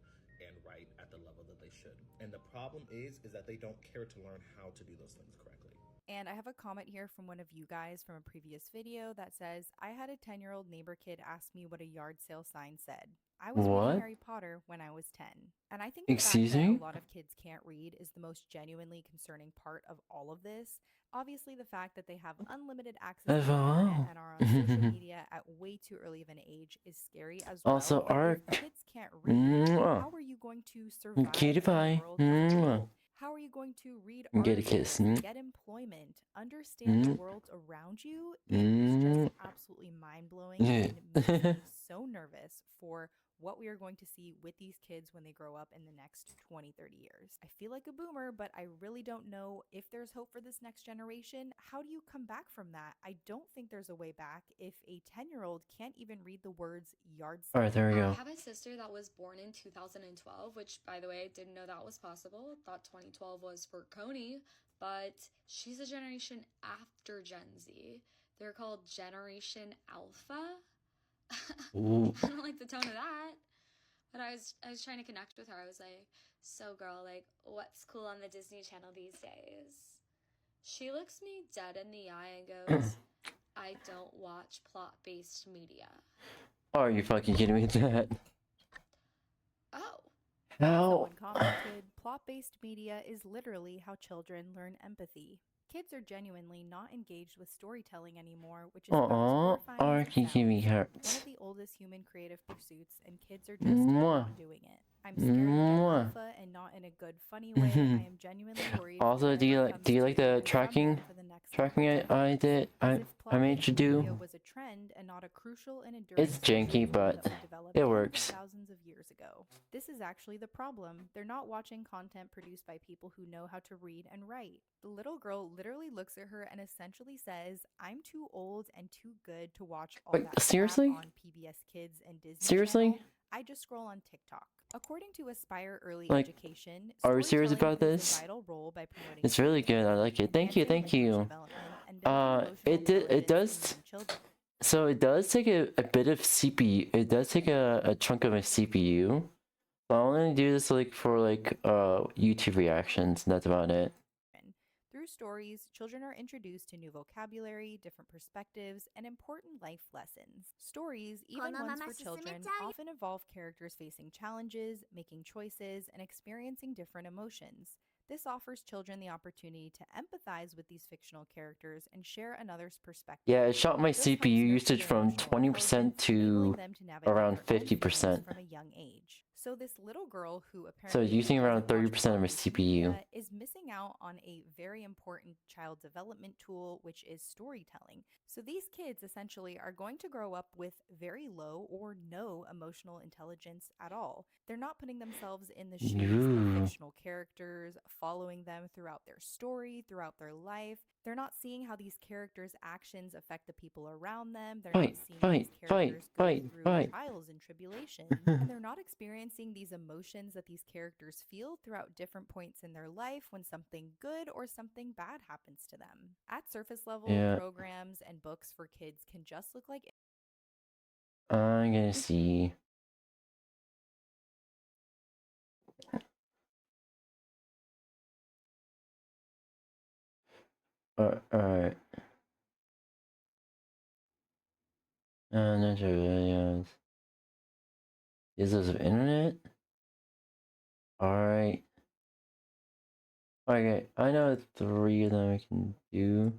and write at the level that they should. And the problem is that they don't care to learn how to do those things correctly. And I have a comment here from one of you guys from a previous video that says, I had a 10-year-old neighbor kid ask me what a yard sale sign said. I was reading Harry Potter when I was 10. And I think the fact that a lot of kids can't read is the most genuinely concerning part of all of this. Obviously, the fact that they have unlimited access to the internet and are on social media at way too early of an age is scary as well. Also, our kids can't read. How are you going to survive in the world? How are you going to read get a kiss, get employment, understand the world around you? It's just absolutely mind-blowing and makes me so nervous for what we are going to see with these kids when they grow up in the next 20, 30 years. I feel like a boomer, but I really don't know if there's hope for this next generation. How do you come back from that? I don't think there's a way back if a 10-year-old can't even read the words yard sale. All right, there we go. I have a sister that was born in 2012, which, by the way, I didn't know that was possible. Thought 2012 was for Coney, but she's a generation after Gen Z. They're called Generation Alpha. I don't like the tone of that. But I was trying to connect with her. I was like, so girl, like, what's cool on the Disney Channel these days? She looks me dead in the eye and goes, I don't watch plot-based media. Are you fucking kidding me with that? Oh. How? Someone commented, plot-based media is literally how children learn empathy. Kids are genuinely not engaged with storytelling anymore, which is One of the oldest human creative pursuits, and kids are just not doing it. I'm scared to get alpha and not in a good, funny way. I am genuinely worried. Also, do you like the tracking I made you do? Was a trend and not a crucial and enduring It's janky, but it works. thousands of years ago. This is actually the problem. They're not watching content produced by people who know how to read and write. The little girl literally looks at her and essentially says, "I'm too old and too good to watch all that seriously? crap on PBS Kids and Disney Seriously? Channel. I just scroll on TikTok." According to Aspire Early Like, Education, are we serious about plays a this? vital role by promoting It's really good. I like it. Thank you. It does. So it does take a bit of CPU. It does take a chunk of my CPU. But I only do this like for like YouTube reactions. And that's about it. Through stories, children are introduced to new vocabulary, different perspectives, and important life lessons. Stories, even ones for children, often involve characters facing challenges, making choices, and experiencing different emotions. This offers children the opportunity to empathize with these fictional characters and share another's perspective. Yeah, it shot my CPU usage from 20% to around 50%. From a young age. So this little girl who apparently So using around 30% of my CPU. is missing out on a very important child development tool, which is storytelling. So these kids essentially are going to grow up with very low or no emotional intelligence at all. They're not putting themselves in the shoes of fictional characters, following them throughout their story, throughout their life. They're not seeing how these characters' actions affect the people around them. They're not seeing these characters go through trials and tribulations. And they're not experiencing these emotions that these characters feel throughout different points in their life when something good or something bad happens to them. At surface level, programs and books for kids can just look like... I'm gonna see. Alright. Natural videos. Uses of internet? Alright. Okay, I know 3 of them I can do.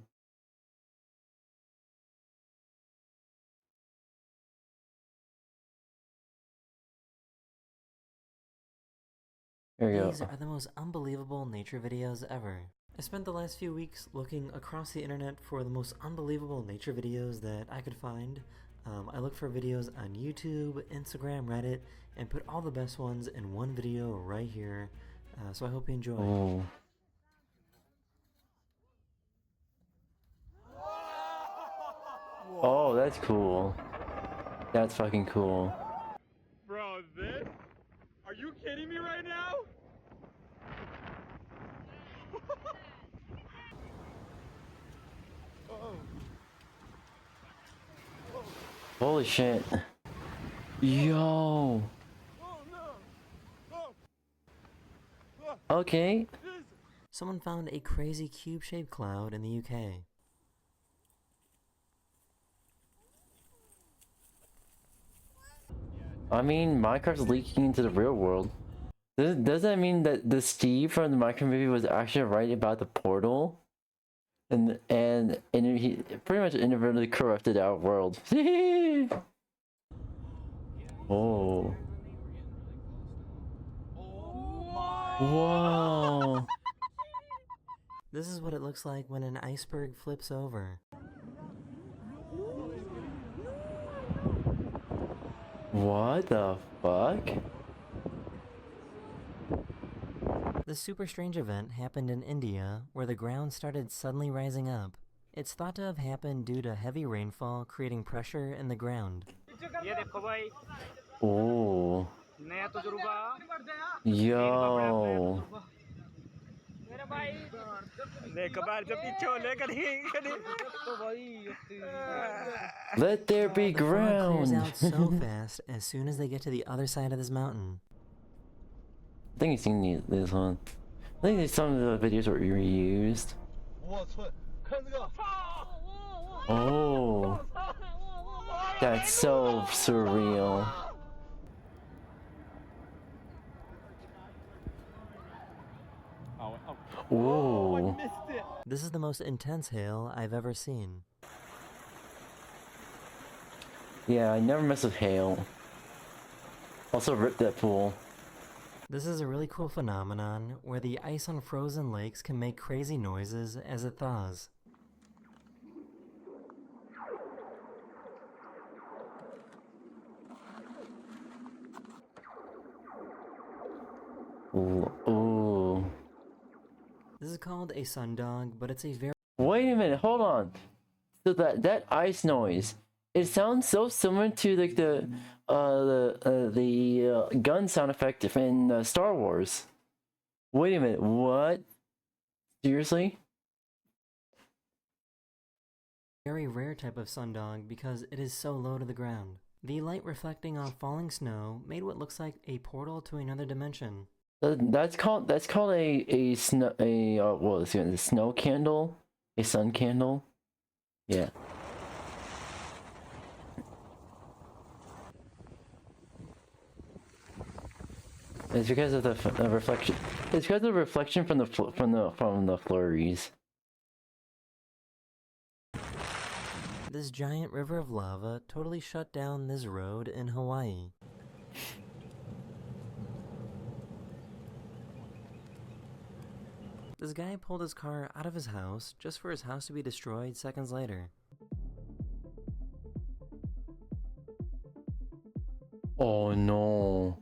There you go. These are the most unbelievable nature videos ever. I spent the last few weeks looking across the internet for the most unbelievable nature videos that I could find. I looked for videos on YouTube, Instagram, Reddit, and put all the best ones in one video right here. So I hope you enjoy. Oh. Oh, that's cool. That's fucking cool. Bro, this? Are you kidding me right now? Holy shit. Yo. Okay. Someone found a crazy cube-shaped cloud in the UK. I mean, Minecraft's leaking into the real world. Does that mean that the Steve from the Minecraft movie was actually right about the portal? And he pretty much inadvertently corrupted our world. Oh. Whoa. This is what it looks like when an iceberg flips over. What the fuck? This super strange event happened in India, where the ground started suddenly rising up. It's thought to have happened due to heavy rainfall creating pressure in the ground. Oh. Yo. Let there be The fog clears ground. out so fast as soon as they get to the other side of this mountain. I think you've seen this one. I think some of the videos were reused. Oh. That's so surreal. Whoa. This is the most intense hail I've ever seen. Yeah, I never mess with hail. Also, rip that pool. This is a really cool phenomenon where the ice on frozen lakes can make crazy noises as it thaws. Ooh. This is called a sundog, but it's a very... Wait a minute, hold on. So that ice noise, it sounds so similar to like the gun sound effect in Star Wars. Wait a minute, what? Seriously? Very rare type of sundog because it is so low to the ground. The light reflecting off falling snow made what looks like a portal to another dimension. That's called a snow a snow candle, a sun candle. Yeah. It's because of the reflection. It's because of the reflection from the flurries. This giant river of lava totally shut down this road in Hawaii. This guy pulled his car out of his house just for his house to be destroyed seconds later. Oh no.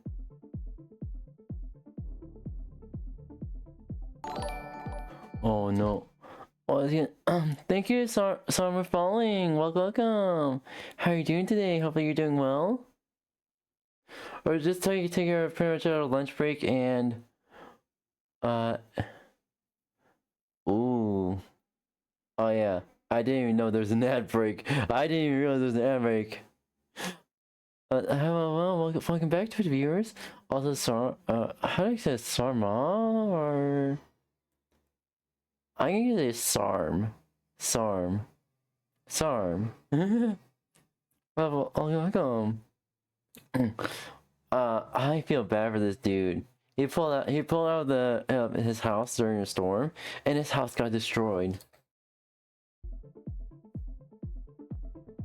Oh no. Oh, thank you, Sarm, for following. Welcome. How are you doing today? Hopefully you're doing well. Or just take your pretty much out of lunch break and ooh. Oh yeah. I didn't even know there's an ad break. I didn't even realize there's an ad break. Hello, welcome back to the viewers. Also, how do you say Sarma or? I'm gonna say Sarm. Well, welcome. I feel bad for this dude. He pulled out of his house during a storm, and his house got destroyed.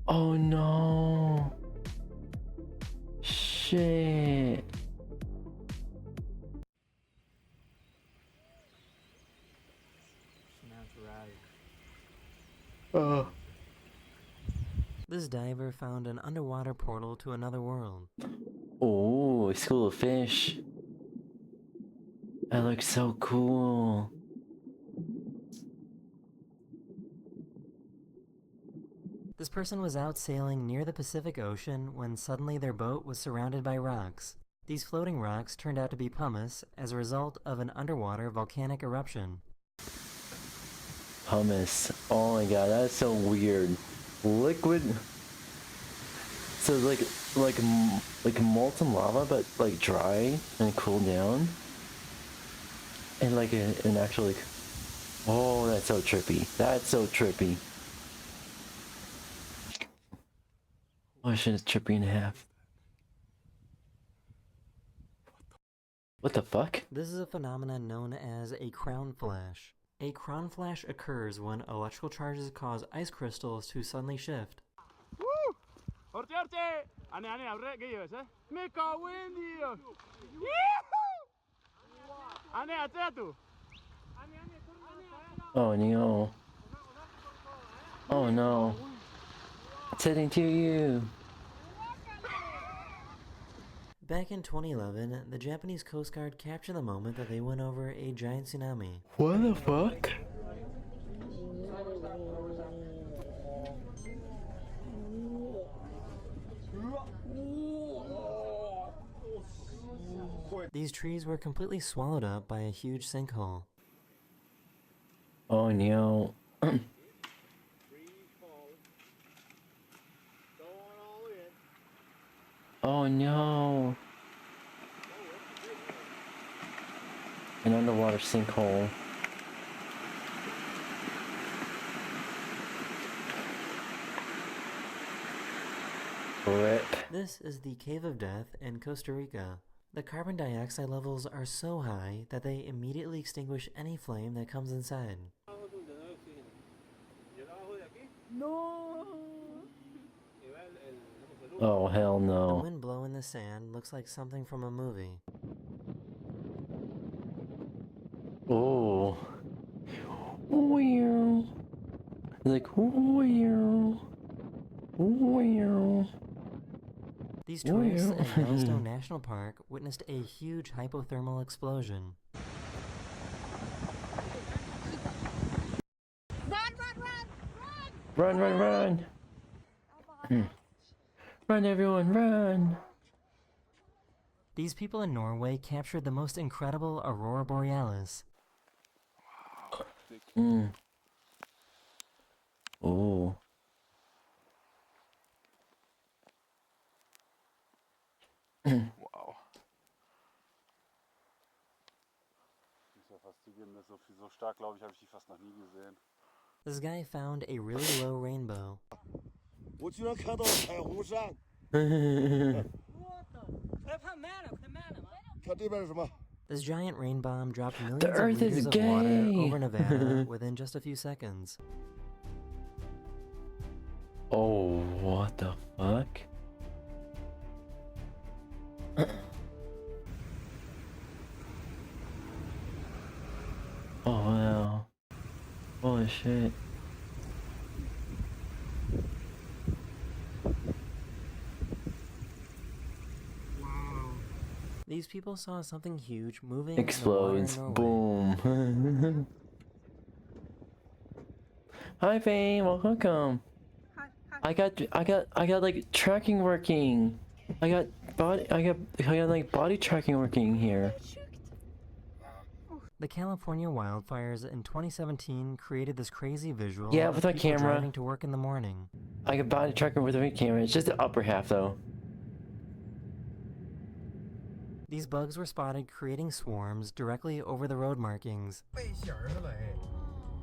Oh no. Shit. This diver found an underwater portal to another world. Oh, a school of fish. That looks so cool. This person was out sailing near the Pacific Ocean when suddenly their boat was surrounded by rocks. These floating rocks turned out to be pumice as a result of an underwater volcanic eruption. Pumice. Oh my god, that's so weird. Liquid. So like molten lava, but like dry and cooled down, and like an actual like. Oh, that's so trippy. That's so trippy. Oh shit, it's trippy and a half. What the fuck? This is a phenomenon known as a crown flash. A crown flash occurs when electrical charges cause ice crystals to suddenly shift. Oh no. Oh no. It's heading to you. Back in 2011, the Japanese Coast Guard captured the moment that they went over a giant tsunami. What the fuck? These trees were completely swallowed up by a huge sinkhole. Oh no. Oh no. An underwater sinkhole. Rip. This is the Cave of Death in Costa Rica. The carbon dioxide levels are so high that they immediately extinguish any flame that comes inside. No. Oh hell no. The wind blowing the sand looks like something from a movie. Oh. Wow. Like, wow. Wow. These tourists at Yellowstone National Park witnessed a huge hypothermal explosion. Run, run, run! Run, everyone, run! These people in Norway captured the most incredible aurora borealis. Oh. Wow. Ist ja faszinierend, so stark, glaube ich, habe ich die fast noch nie gesehen. This guy found a really low rainbow. This giant rain bomb dropped millions of liters of water over Nevada within just a few seconds. Oh, what the fuck? Oh wow. Holy shit. These people saw something huge moving Explodes. in the water in Norway. Boom. Hi Fame, welcome. I got like tracking working. I got like body tracking working here. The California wildfires in 2017 created this crazy visual Yeah, of with my people camera. driving to work in the morning. I got body tracking with my camera. It's just the upper half though. These bugs were spotted creating swarms directly over the road markings.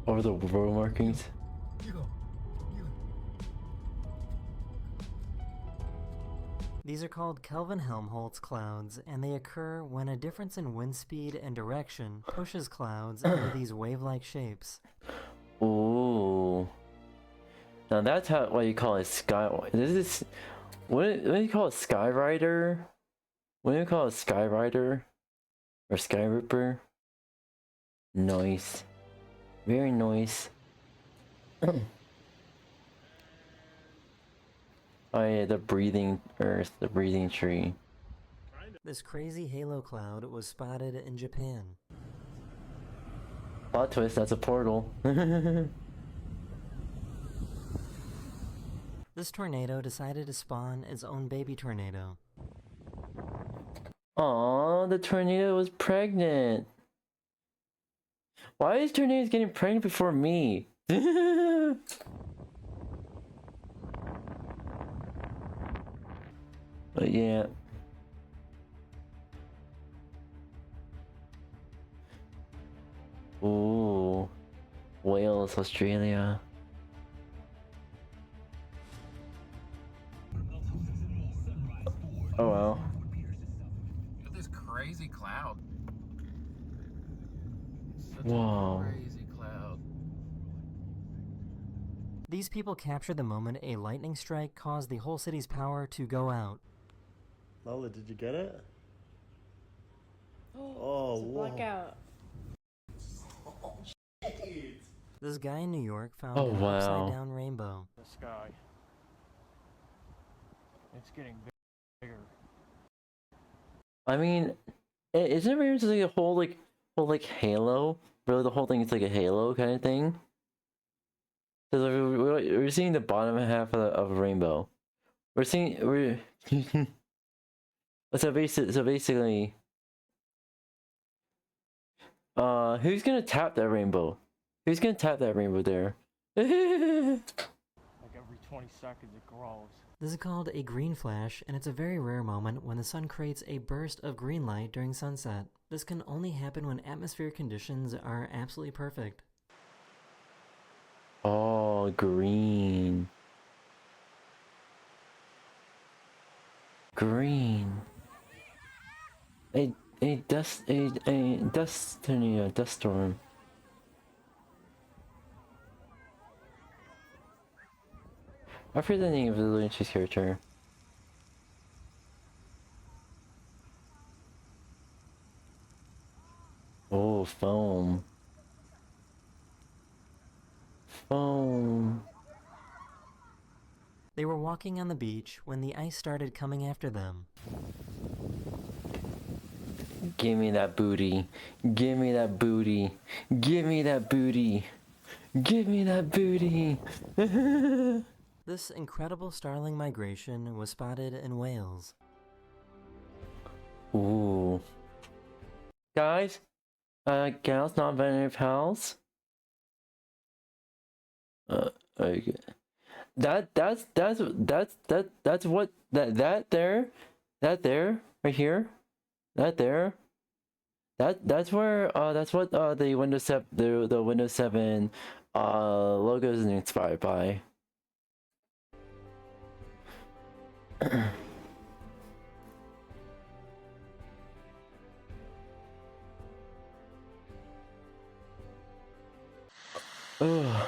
Over the road markings. These are called Kelvin-Helmholtz clouds, and they occur when a difference in wind speed and direction pushes clouds into these wave-like shapes. Ooh. Now that's what you call a sky. This is what do you call a sky rider? What do you call a sky rider or sky ripper? Nice, very nice. Oh yeah, the breathing earth, the breathing tree. This crazy halo cloud was spotted in Japan. Plot twist, that's a portal. This tornado decided to spawn its own baby tornado. Aw, the tornado was pregnant. Why is tornadoes getting pregnant before me? But yeah. Ooh. Wales, Australia. Oh wow. Look at this crazy cloud. Such Whoa. a crazy cloud. These people captured the moment a lightning strike caused the whole city's power to go out. Lola, did you get it? Oh, it's a blackout. This guy in New York found Oh, an wow. upside-down rainbow. The sky. It's getting bigger. I mean, isn't it really just like a whole halo? Really, the whole thing is like a halo kind of thing. So we're seeing the bottom half of a rainbow. So basically, who's gonna tap that rainbow? Who's gonna tap that rainbow there? Like every 20 seconds it grows. This is called a green flash, and it's a very rare moment when the sun creates a burst of green light during sunset. This can only happen when atmospheric conditions are absolutely perfect. Oh, green. Green. A dust tornado, dust storm. I forget the name of the Lynch's character. Oh, foam. They were walking on the beach when the ice started coming after them. Give me that booty. Give me that booty. Give me that booty. Give me that booty. This incredible starling migration was spotted in Wales. Ooh. Guys, gals, non-binary pals. Okay. That's what that there, right here, that's where that's what the Windows 7 the Windows 7 logo is inspired by. Ugh.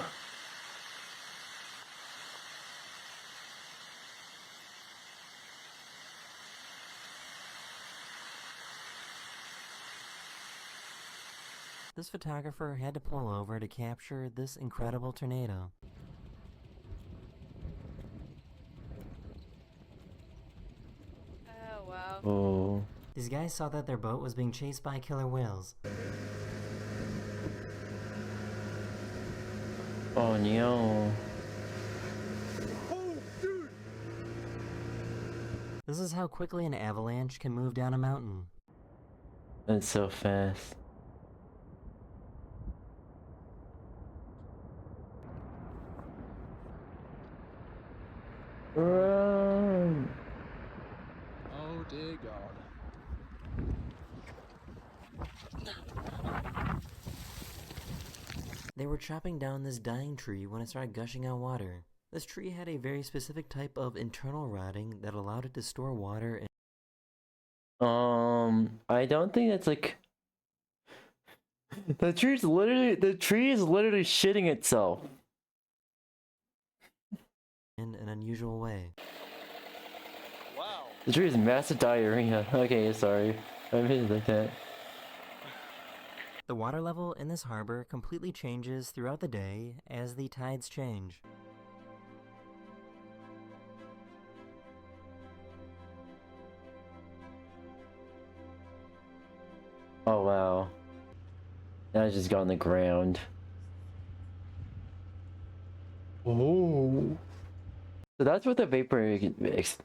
This photographer had to pull over to capture this incredible tornado. Oh, wow. Oh. These guys saw that their boat was being chased by killer whales. Oh no. This is how quickly an avalanche can move down a mountain. It's so fast. Run! Oh dear God. They were chopping down this dying tree when it started gushing out water. This tree had a very specific type of internal rotting that allowed it to store water and I don't think that's like the tree is literally shitting itself in an unusual way. Wow. The tree is massive diarrhea. Okay, sorry. I made it like that. The water level in this harbor completely changes throughout the day as the tides change. Oh wow. Now I just got on the ground. Oh. So that's what the vapor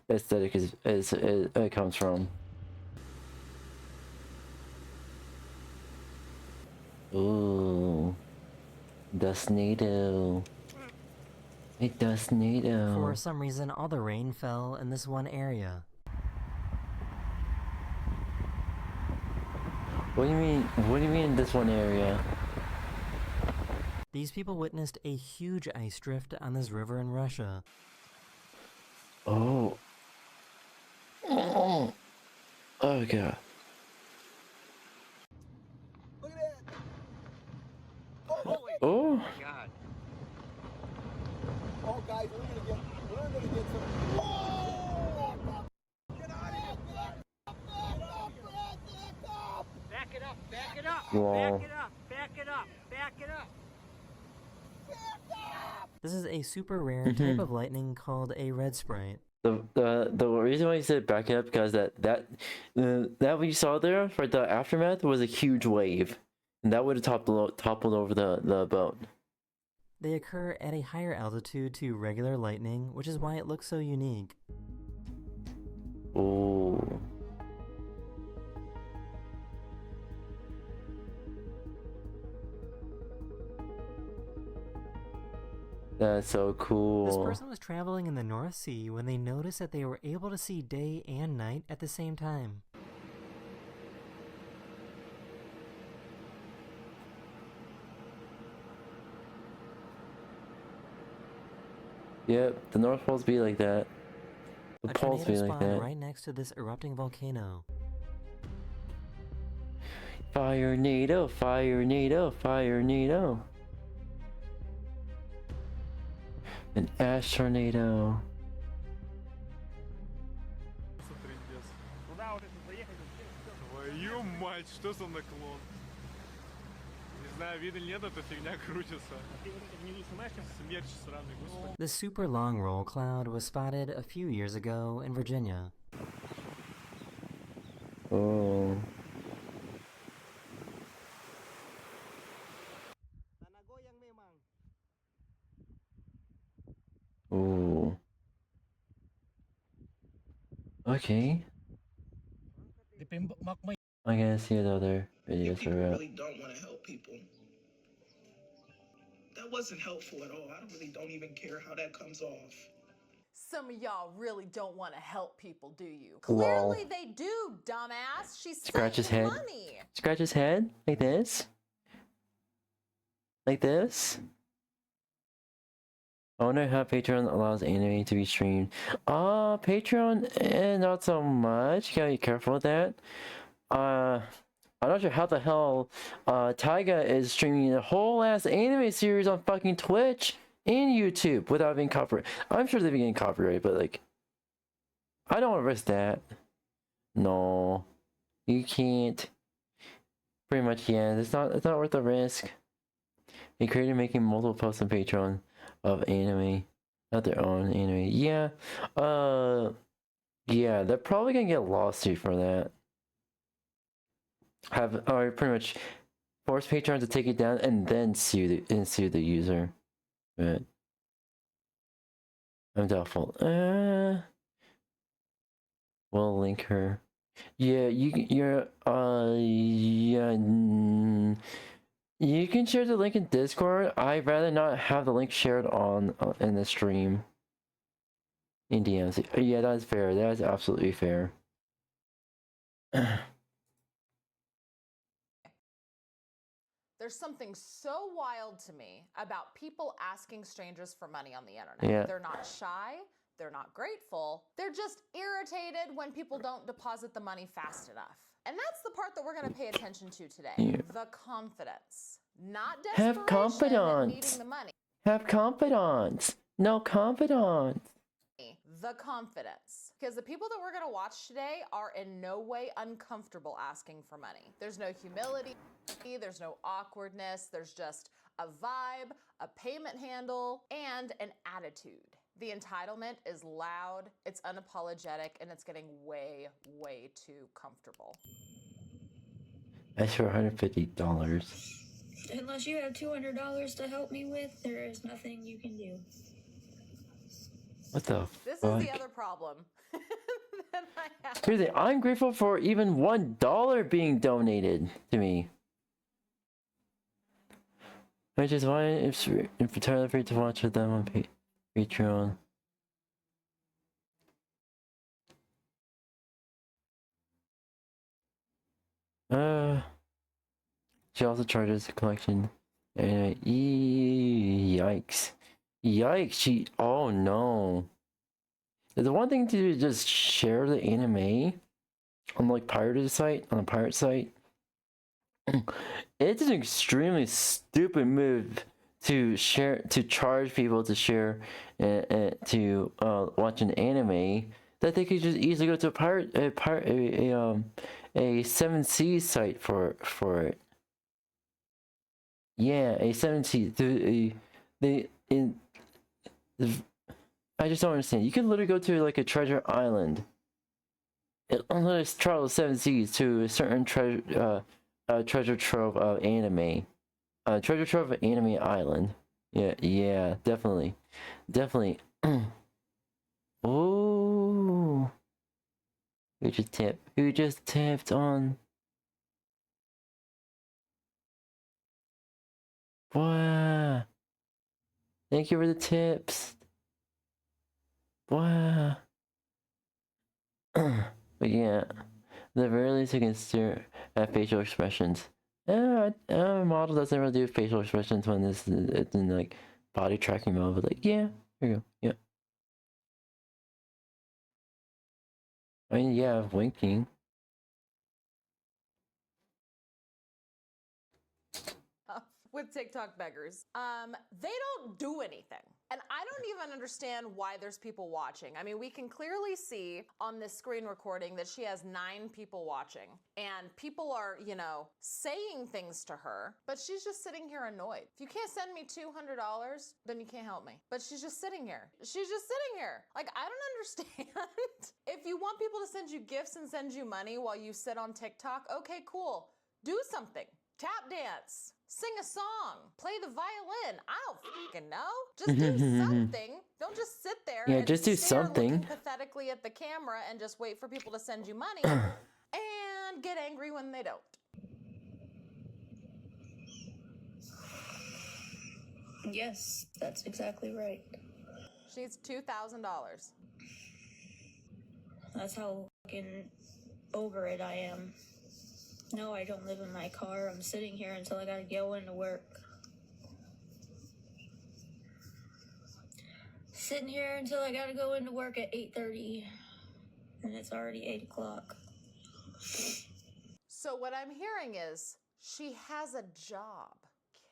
aesthetic is comes from. Ooh. Dustnado. A dustnado. For some reason, all the rain fell in this one area. What do you mean? What do you mean in this one area? These people witnessed a huge ice drift on this river in Russia. Oh. Oh. Oh god. Look at that. Oh. Oh. My God. Oh, guys, we're gonna get some. Whoa! Get out of here! Back it up! Back it up! Wow. Back it up! Back it up! Back it up! This is a super rare type of lightning called a red sprite. The reason why you said back it up because that we saw there for the aftermath was a huge wave, and that would have toppled over the boat. They occur at a higher altitude to regular lightning, which is why it looks so unique. Ooh. That's so cool. This person was traveling in the North Sea when they noticed that they were able to see day and night at the same time. Yep, the North Poles be like that. The poles be like that. Right next to this erupting volcano. Fire NATO, fire NATO, fire NATO. An ash tornado. Твою мать, что за наклон? Не знаю, видно нет, эта фигня крутится. Смерч сраный, господи. The super long roll cloud was spotted a few years ago in Virginia. Oh. Oh. Okay. I gotta see what other videos People are up. really don't want to help people. That wasn't helpful at all. I don't even care how that comes off. Some of y'all really don't want to help people, do you? Lol. Clearly they do, dumbass. She's Scratch his saving head. money. Scratch his head like this. Like this. I wonder how Patreon allows anime to be streamed. Patreon, not so much. You gotta be careful with that. I'm not sure how the hell 𝙂𝙚𝙣𝙚 is streaming a whole ass anime series on fucking Twitch and YouTube without being copyrighted. I'm sure they'd be getting copyrighted, but like, I don't want to risk that. No, you can't. Pretty much, yeah. It's not worth the risk. A creator making multiple posts on Patreon of anime, not their own anime. Yeah, yeah, they're probably gonna get a lawsuit for that. Or pretty much force Patreon to take it down and then sue the user. But I'm doubtful. We'll link her. Yeah, you can share the link in Discord. I'd rather not have the link shared on in the stream. In DMs. Yeah, that's fair. That is absolutely fair. There's something so wild to me about people asking strangers for money on the internet. Yeah. They're not shy. They're not grateful. They're just irritated when people don't deposit the money fast enough. And that's the part that we're going to pay attention to today. Yeah. The confidence. Not desperation. Have confidence. Needing the money. Have confidence. No confidence. The confidence. Because the people that we're going to watch today are in no way uncomfortable asking for money. There's no humility. There's no awkwardness. There's just a vibe, a payment handle, and an attitude. The entitlement is loud, it's unapologetic, and it's getting way, way too comfortable. That's for $150. Unless you have $200 to help me with, there is nothing you can do. What the This fuck? is the other problem that I have. Seriously, I'm grateful for even $1 being donated to me. Which is why it's entirely free to watch with them on Patreon. She also charges a collection. Yikes. Yikes, oh no. The one thing to do is just share the anime on like pirated site, on a pirate site. It's an extremely stupid move to charge people to share to watch an anime that they could just easily go to a 7 Seas site for it. Yeah, a 7 Seas. I just don't understand. You can literally go to like a treasure island. Let's travel 7 Seas to a certain treasure trove of anime. Treasure trove of anime island. Yeah, definitely. Oh, who just tipped on? Wow. Thank you for the tips. Wow. But yeah, the very least you can stare at facial expressions. A model doesn't really do facial expressions when it's in like body tracking mode, but like, yeah, there you go, yeah. I mean, yeah, winking. with TikTok beggars. They don't do anything. And I don't even understand why there's people watching. I mean, we can clearly see on this screen recording that she has 9 people watching. And people are, you know, saying things to her, but she's just sitting here annoyed. If you can't send me $200, then you can't help me. But she's just sitting here. She's just sitting here. Like, I don't understand. If you want people to send you gifts and send you money while you sit on TikTok, okay, cool. Do something. Tap dance. Sing a song, play the violin. I don't fucking know. Just do something. Don't just sit there and just do stare something. looking pathetically at the camera and just wait for people to send you money and get angry when they don't. Yes, that's exactly right. She needs $2,000. That's how fucking over it I am. No, I don't live in my car. I'm sitting here until I gotta go into work. Sitting here until I gotta go into work at 8:30. And it's already 8 o'clock. So what I'm hearing is she has a job.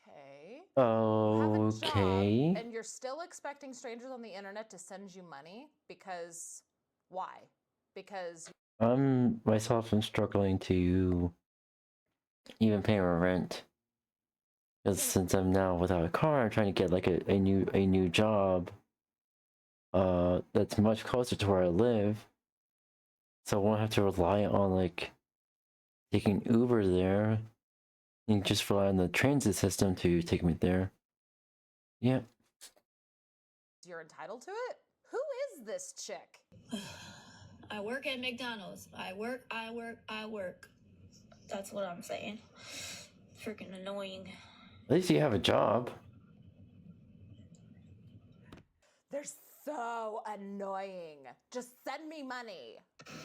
Okay. Okay. And you're still expecting strangers on the internet to send you money? Because why? Because Myself am struggling to even pay my rent. Because since I'm now without a car, I'm trying to get like a new job that's much closer to where I live. So I won't have to rely on like taking Uber there. And just rely on the transit system to take me there. Yeah. you're entitled to it? Who is this chick? I work at McDonald's. I work. That's what I'm saying. Freaking annoying. At least you have a job. They're so annoying. Just send me money.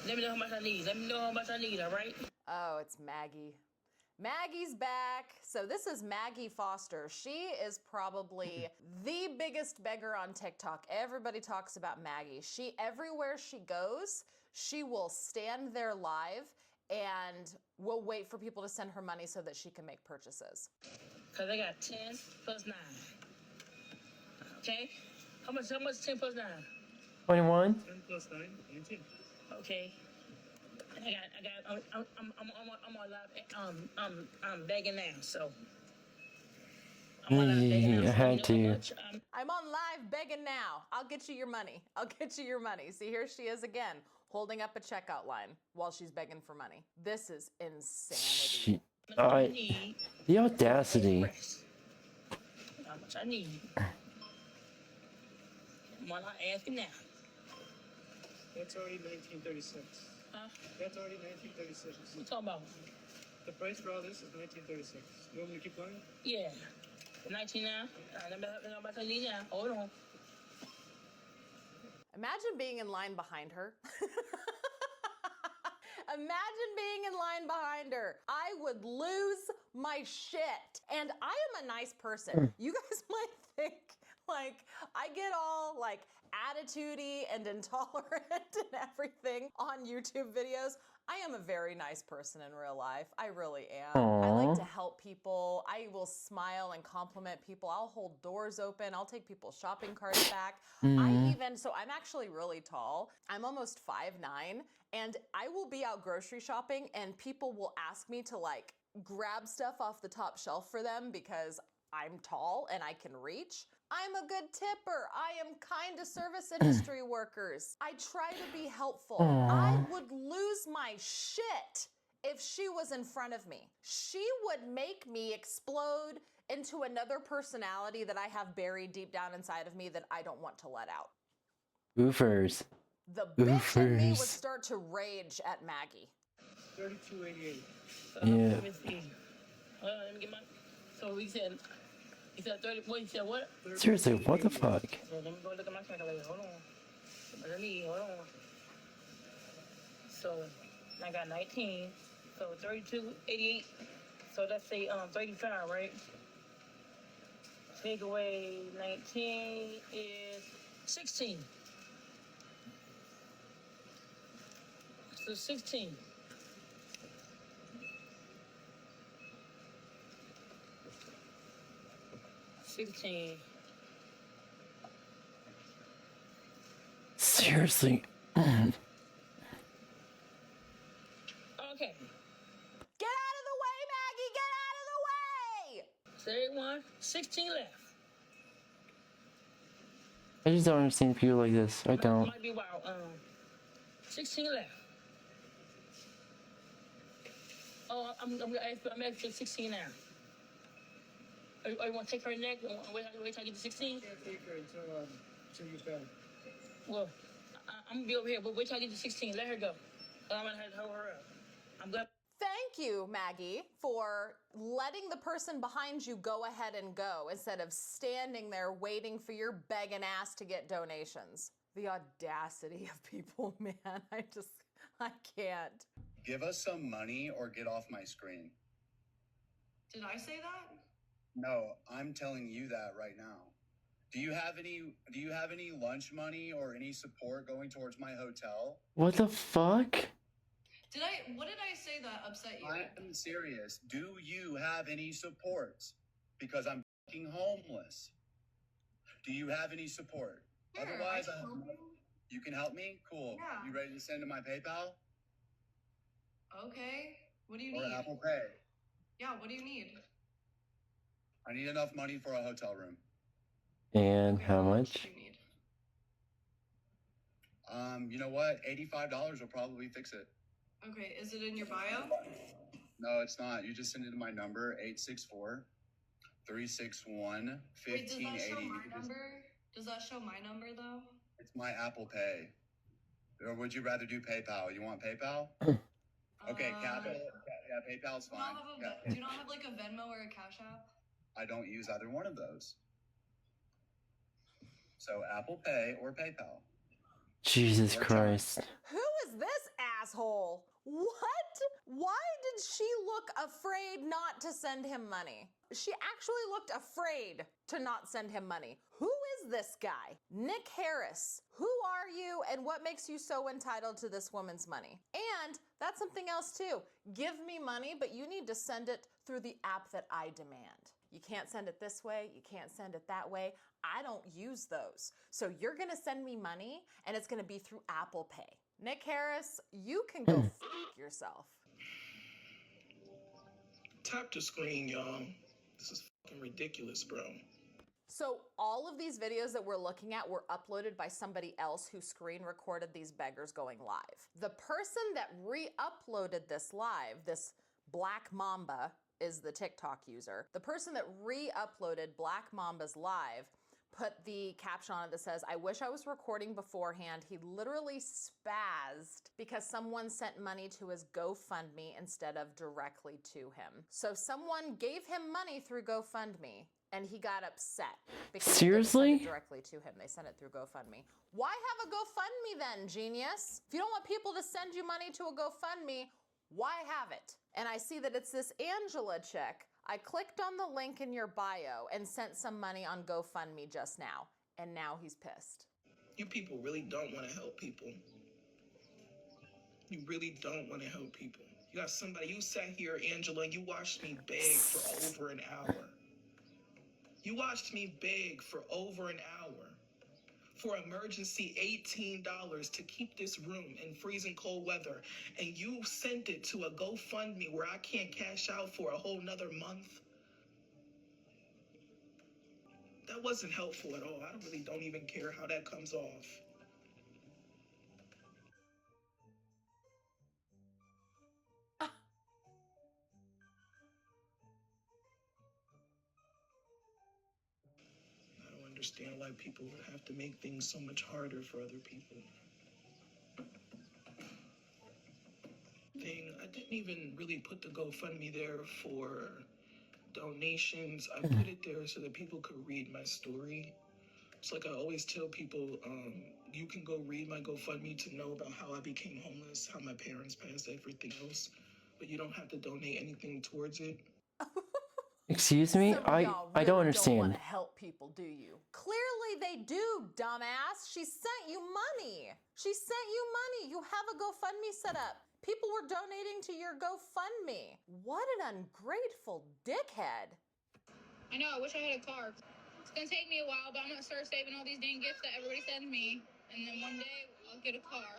Let me know how much I need. Let me know how much I need, all right? Oh, it's Maggie. Maggie's back. So this is Maggie Foster. She is probably the biggest beggar on TikTok. Everybody talks about Maggie. Everywhere she goes, she will stand there live and will wait for people to send her money so that she can make purchases. Cause I got 10 plus 9. Okay? How much 10 plus 9? 21. 10 plus 9, 19. Okay. I'm on live. I'm begging now, so. I had to. I'm on live begging now. I'll get you your money. I'll get you your money. See, here she is again, holding up a checkout line while she's begging for money. This is insanity. The audacity. How much I need? I'm on asking now. That's already 1936. Huh? That's already 1936. What you talking about? The price for all this is 1936. You want me to keep going? Yeah. 19 now. Let me know how much I need now. Hold on. Imagine being in line behind her. Imagine being in line behind her. I would lose my shit. And I am a nice person. You guys might think like I get all like attitude-y and intolerant and everything on YouTube videos. I am a very nice person in real life. I really am. I like to help people. I will smile and compliment people. I'll hold doors open. I'll take people's shopping carts back. So I'm actually really tall. I'm almost 5'9", and I will be out grocery shopping and people will ask me to like grab stuff off the top shelf for them because I'm tall and I can reach. I'm a good tipper. I am kind to service industry workers. I try to be helpful. I would lose my shit if she was in front of me. She would make me explode into another personality that I have buried deep down inside of me that I don't want to let out. Oofers. The bitch in me would start to rage at Maggie. 3288. Yeah. Let me see. Let me get my. So he said 30. What he said? What? Seriously, what the fuck? So let me go look at my calculator. Hold on. Hold on. So I got 19. So 3288. So let's say 35, right? Take away 19 is 16. So 16. 16. Seriously. Okay. Get out of the way, Maggie! Get out of the way! Say one. 16 left. I just don't understand people like this. I don't. Might be wild. 16 left. Oh, I'm extra 16 now. Are you want to take her neck? Wait till I get to 16? Can't take her until you get better. Well, I'm going to be over here, but wait till I get to 16. Let her go. I'm going to have to hold her up. I'm glad. Thank you, Maggie, for letting the person behind you go ahead and go instead of standing there waiting for your begging ass to get donations. The audacity of people, man. I can't. Give us some money or get off my screen. Did I say that? No, I'm telling you that right now. Do you have any lunch money or any support going towards my hotel? What the fuck? What did I say that upset you? I'm serious. Do you have any support? Because I'm fucking homeless. Do you have any support? Sure, Otherwise, I can help you. You can help me? Cool. Yeah. You ready to send to my PayPal? Okay. What do you Or need? Apple Pay? Yeah, what do you need? I need enough money for a hotel room. And how much? You need? You know what? $85 will probably fix it. Okay, is it in your bio? No, it's not. You just send it to my number, 864-361-1580. Wait, does that show my number? Does that show my number, though? It's my Apple Pay. Or would you rather do PayPal? You want PayPal? Okay, yeah, PayPal's fine. Do you not have like a Venmo or a Cash App? I don't use either one of those. So Apple Pay or PayPal. Jesus Christ. Who is this asshole? What? Why did she look afraid not to send him money? She actually looked afraid to not send him money. Who is this guy? Nick Harris. Who are you and what makes you so entitled to this woman's money? And that's something else too. Give me money, but you need to send it through the app that I demand. You can't send it this way. You can't send it that way. I don't use those. So you're going to send me money and it's going to be through Apple Pay. Nick Harris, you can go f yourself. Tap the screen, y'all. This is fucking ridiculous, bro. So all of these videos that we're looking at were uploaded by somebody else who screen recorded these beggars going live. The person that re-uploaded this live, this Black Mamba is the TikTok user. The person that re-uploaded Black Mamba's live put the caption on it that says, "I wish I was recording beforehand. He literally spazzed because someone sent money to his GoFundMe instead of directly to him." So someone gave him money through GoFundMe and he got upset because Seriously? they didn't send it directly to him. They sent it through GoFundMe. Why have a GoFundMe then, genius? If you don't want people to send you money to a GoFundMe, why have it? And I see that it's this Angela chick. I clicked on the link in your bio and sent some money on GoFundMe just now. And now he's pissed. You people really don't want to help people. You really don't want to help people. You got somebody, you sat here, Angela, and you watched me beg for over an hour. You watched me beg for over an hour. For emergency $18 to keep this room in freezing cold weather, and you sent it to a GoFundMe where I can't cash out for a whole nother month. That wasn't helpful at all. I don't even care how that comes off. I don't understand why people have to make things so much harder for other people. I didn't even really put the GoFundMe there for donations. I put it there so that people could read my story. It's like I always tell people, you can go read my GoFundMe to know about how I became homeless, how my parents passed, everything else, but you don't have to donate anything towards it. Excuse me? Some of y'all I really don't understand. want to help people, do you? Clearly they do, dumbass. She sent you money. She sent you money. You have a GoFundMe set up. People were donating to your GoFundMe. What an ungrateful dickhead. I know, I wish I had a car. It's gonna take me a while, but I'm gonna start saving all these dang gifts that everybody sends me, and then one day I'll get a car.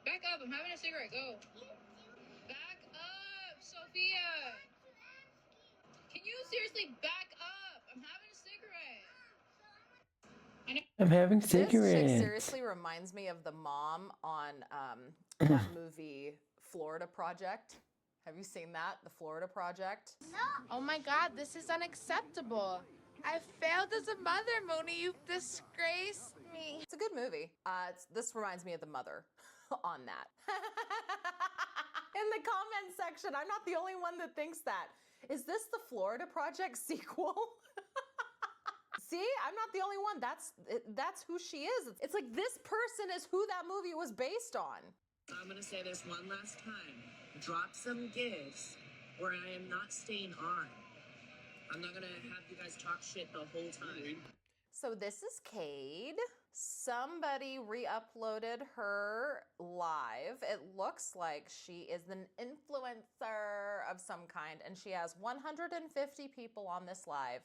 Back up, I'm having a cigarette, go. Back up, Sophia! Can you seriously back up? I'm having a cigarette. I'm having This chick cigarettes. seriously reminds me of the mom on that movie Florida Project. Have you seen that? The Florida Project? Oh my god, this is unacceptable. I failed as a mother, Mooney. You've disgraced me. It's a good movie. This reminds me of the mother on that. In the comment section, I'm not the only one that thinks that. Is this the Florida Project sequel? See, I'm not the only one. That's who she is. It's like this person is who that movie was based on. I'm gonna say this one last time. Drop some gifts or I am not staying on. I'm not gonna have you guys talk shit the whole time. So this is 𝙂𝙚𝙣𝙚. Somebody re-uploaded her live. It looks like she is an influencer of some kind, and she has 150 people on this live,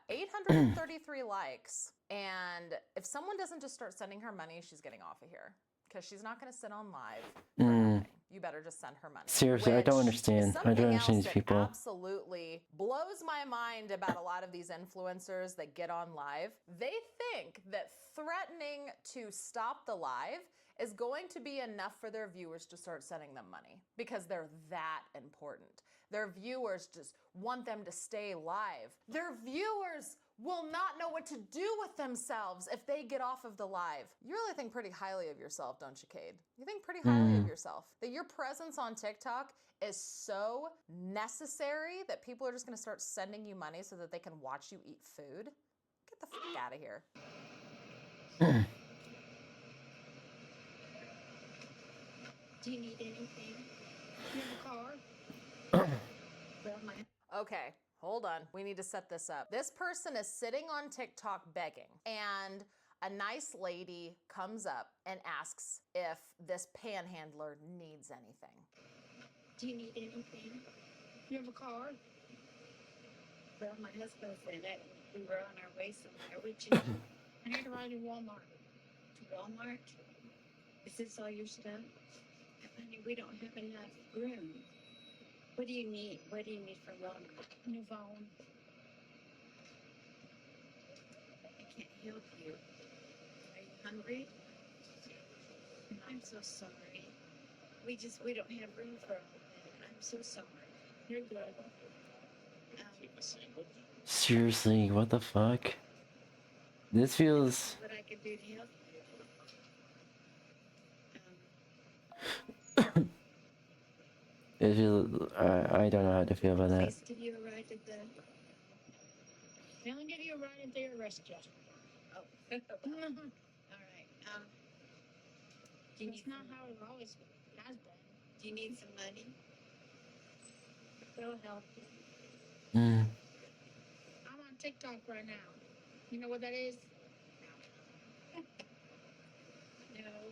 833 likes. And if someone doesn't just start sending her money, she's getting off of here because she's not going to sit on live for nothing. You better just send her money. Seriously, I don't understand. I don't understand these people. Absolutely blows my mind about a lot of these influencers that get on live. They think that threatening to stop the live is going to be enough for their viewers to start sending them money because they're that important. Their viewers just want them to stay live. Their viewers will not know what to do with themselves if they get off of the live. You really think pretty highly of yourself, don't you, 𝙂𝙚𝙣𝙚? You think pretty highly of yourself. That your presence on TikTok is so necessary that people are just gonna start sending you money so that they can watch you eat food? Get the fuck out of here. Do you need anything? You have a car? Well, my Okay, hold on. We need to set this up. This person is sitting on TikTok begging, and a nice lady comes up and asks if this panhandler needs anything. Do you need anything? You have a car? Well, my husband's in it. We were on our way somewhere. Would you? I need to ride to Walmart. To Walmart? Is this all your stuff? Honey, we don't have enough room. What do you need? What do you need from Walmart? New phone. I can't help you. Are you hungry? I'm so sorry. We don't have room for all that. I'm so sorry. You're good. Seriously, what the fuck? This feels... What I could do to help you. It feels... I don't know how to feel about that. Please give you a ride to the... They'll give you a ride if they arrest you. Oh. All right. That's not how it always has been. Do you need some money? They'll help you. Mm. I'm on TikTok right now. You know what that is? No.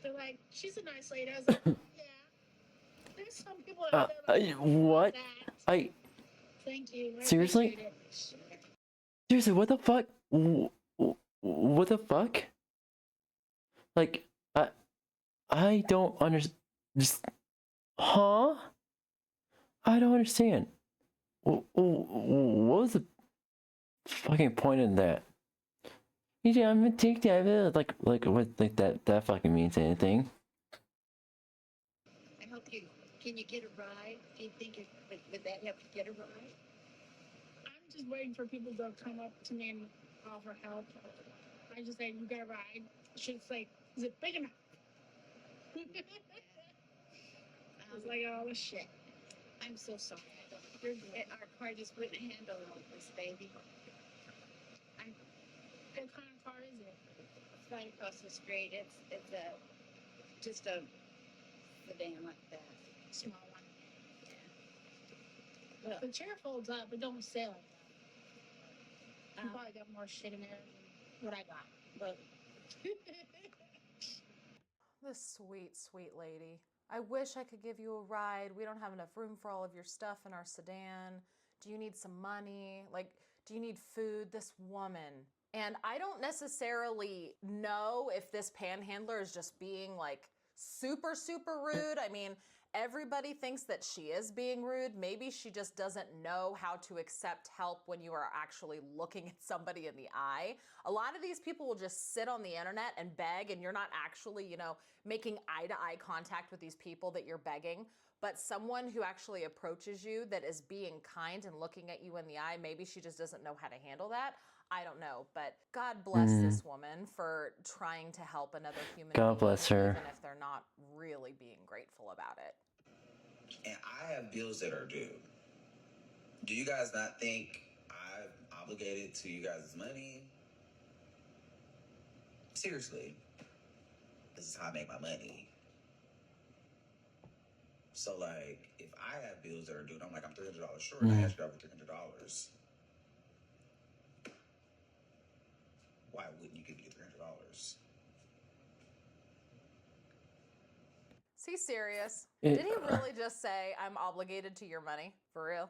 They're like, she's a nice lady. I was like, yeah. There's some people out there like, what? that. Thank you. I Seriously? appreciate it. Seriously, what the fuck? What the fuck? Like, I don't understand. Just, huh? I don't understand. What was the fucking point of that? Yeah, I'm gonna take that. Like what? Like that fucking means anything? I hope you. Can you get a ride? Do you think would that help you get a ride? I'm just waiting for people to come up to me and offer help. I just say, you got a ride. She's like, is it big enough? I was like, oh, shit. I'm so sorry. Our car just wouldn't handle all this, baby. What kind of car is it? It's right across the street. It's just a sedan like that. Small one. Yeah. Well, the chair folds up, but don't say like that. You probably got more shit in there than what I got. But This sweet, sweet lady. I wish I could give you a ride. We don't have enough room for all of your stuff in our sedan. Do you need some money? Like, Do you need food? This woman. And I don't necessarily know if this panhandler is just being like super, super rude. I mean, everybody thinks that she is being rude. Maybe she just doesn't know how to accept help when you are actually looking at somebody in the eye. A lot of these people will just sit on the internet and beg, and you're not actually, you know, making eye-to-eye contact with these people that you're begging. But someone who actually approaches you that is being kind and looking at you in the eye, maybe she just doesn't know how to handle that. I don't know, but God bless this woman for trying to help another human being, God bless her. even if they're not really being grateful about it. And I have bills that are due. Do you guys not think I'm obligated to you guys' money? Seriously, this is how I make my money. So, like, if I have bills that are due, and I'm like, I'm $300 short, and I ask you over $300. Why wouldn't you give me $300? Is he serious? It- Did he really just say, I'm obligated to your money? For real?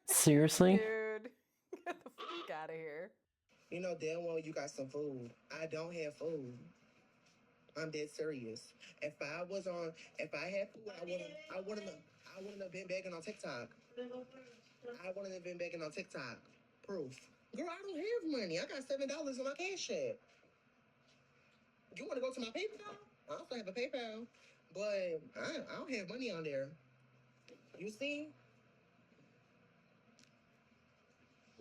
Seriously? Dude, get the fuck out of here. You know damn well you got some food. I don't have food. I'm dead serious. If I had food, I wouldn't have been begging on TikTok. I wouldn't have been begging on TikTok. Proof. Girl, I don't have money. I got $7 on my cash app. You want to go to my PayPal? I also have a PayPal, but I don't have money on there. You see?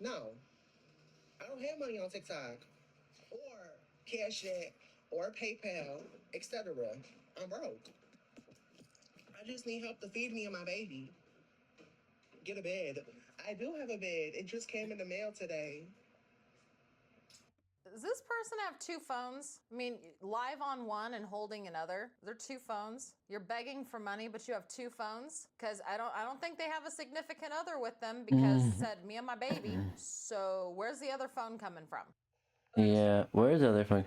No. I don't have money on TikTok or Cash App or PayPal, etc. I'm broke. I just need help to feed me and my baby. Get a bed. I do have a bed. It just came in the mail today. Does this person have two phones? I mean, live on one and holding another. They're two phones. You're begging for money, but you have two phones? Because I don't think they have a significant other with them because it said me and my baby. So where's the other phone coming from? Yeah, where's the other phone?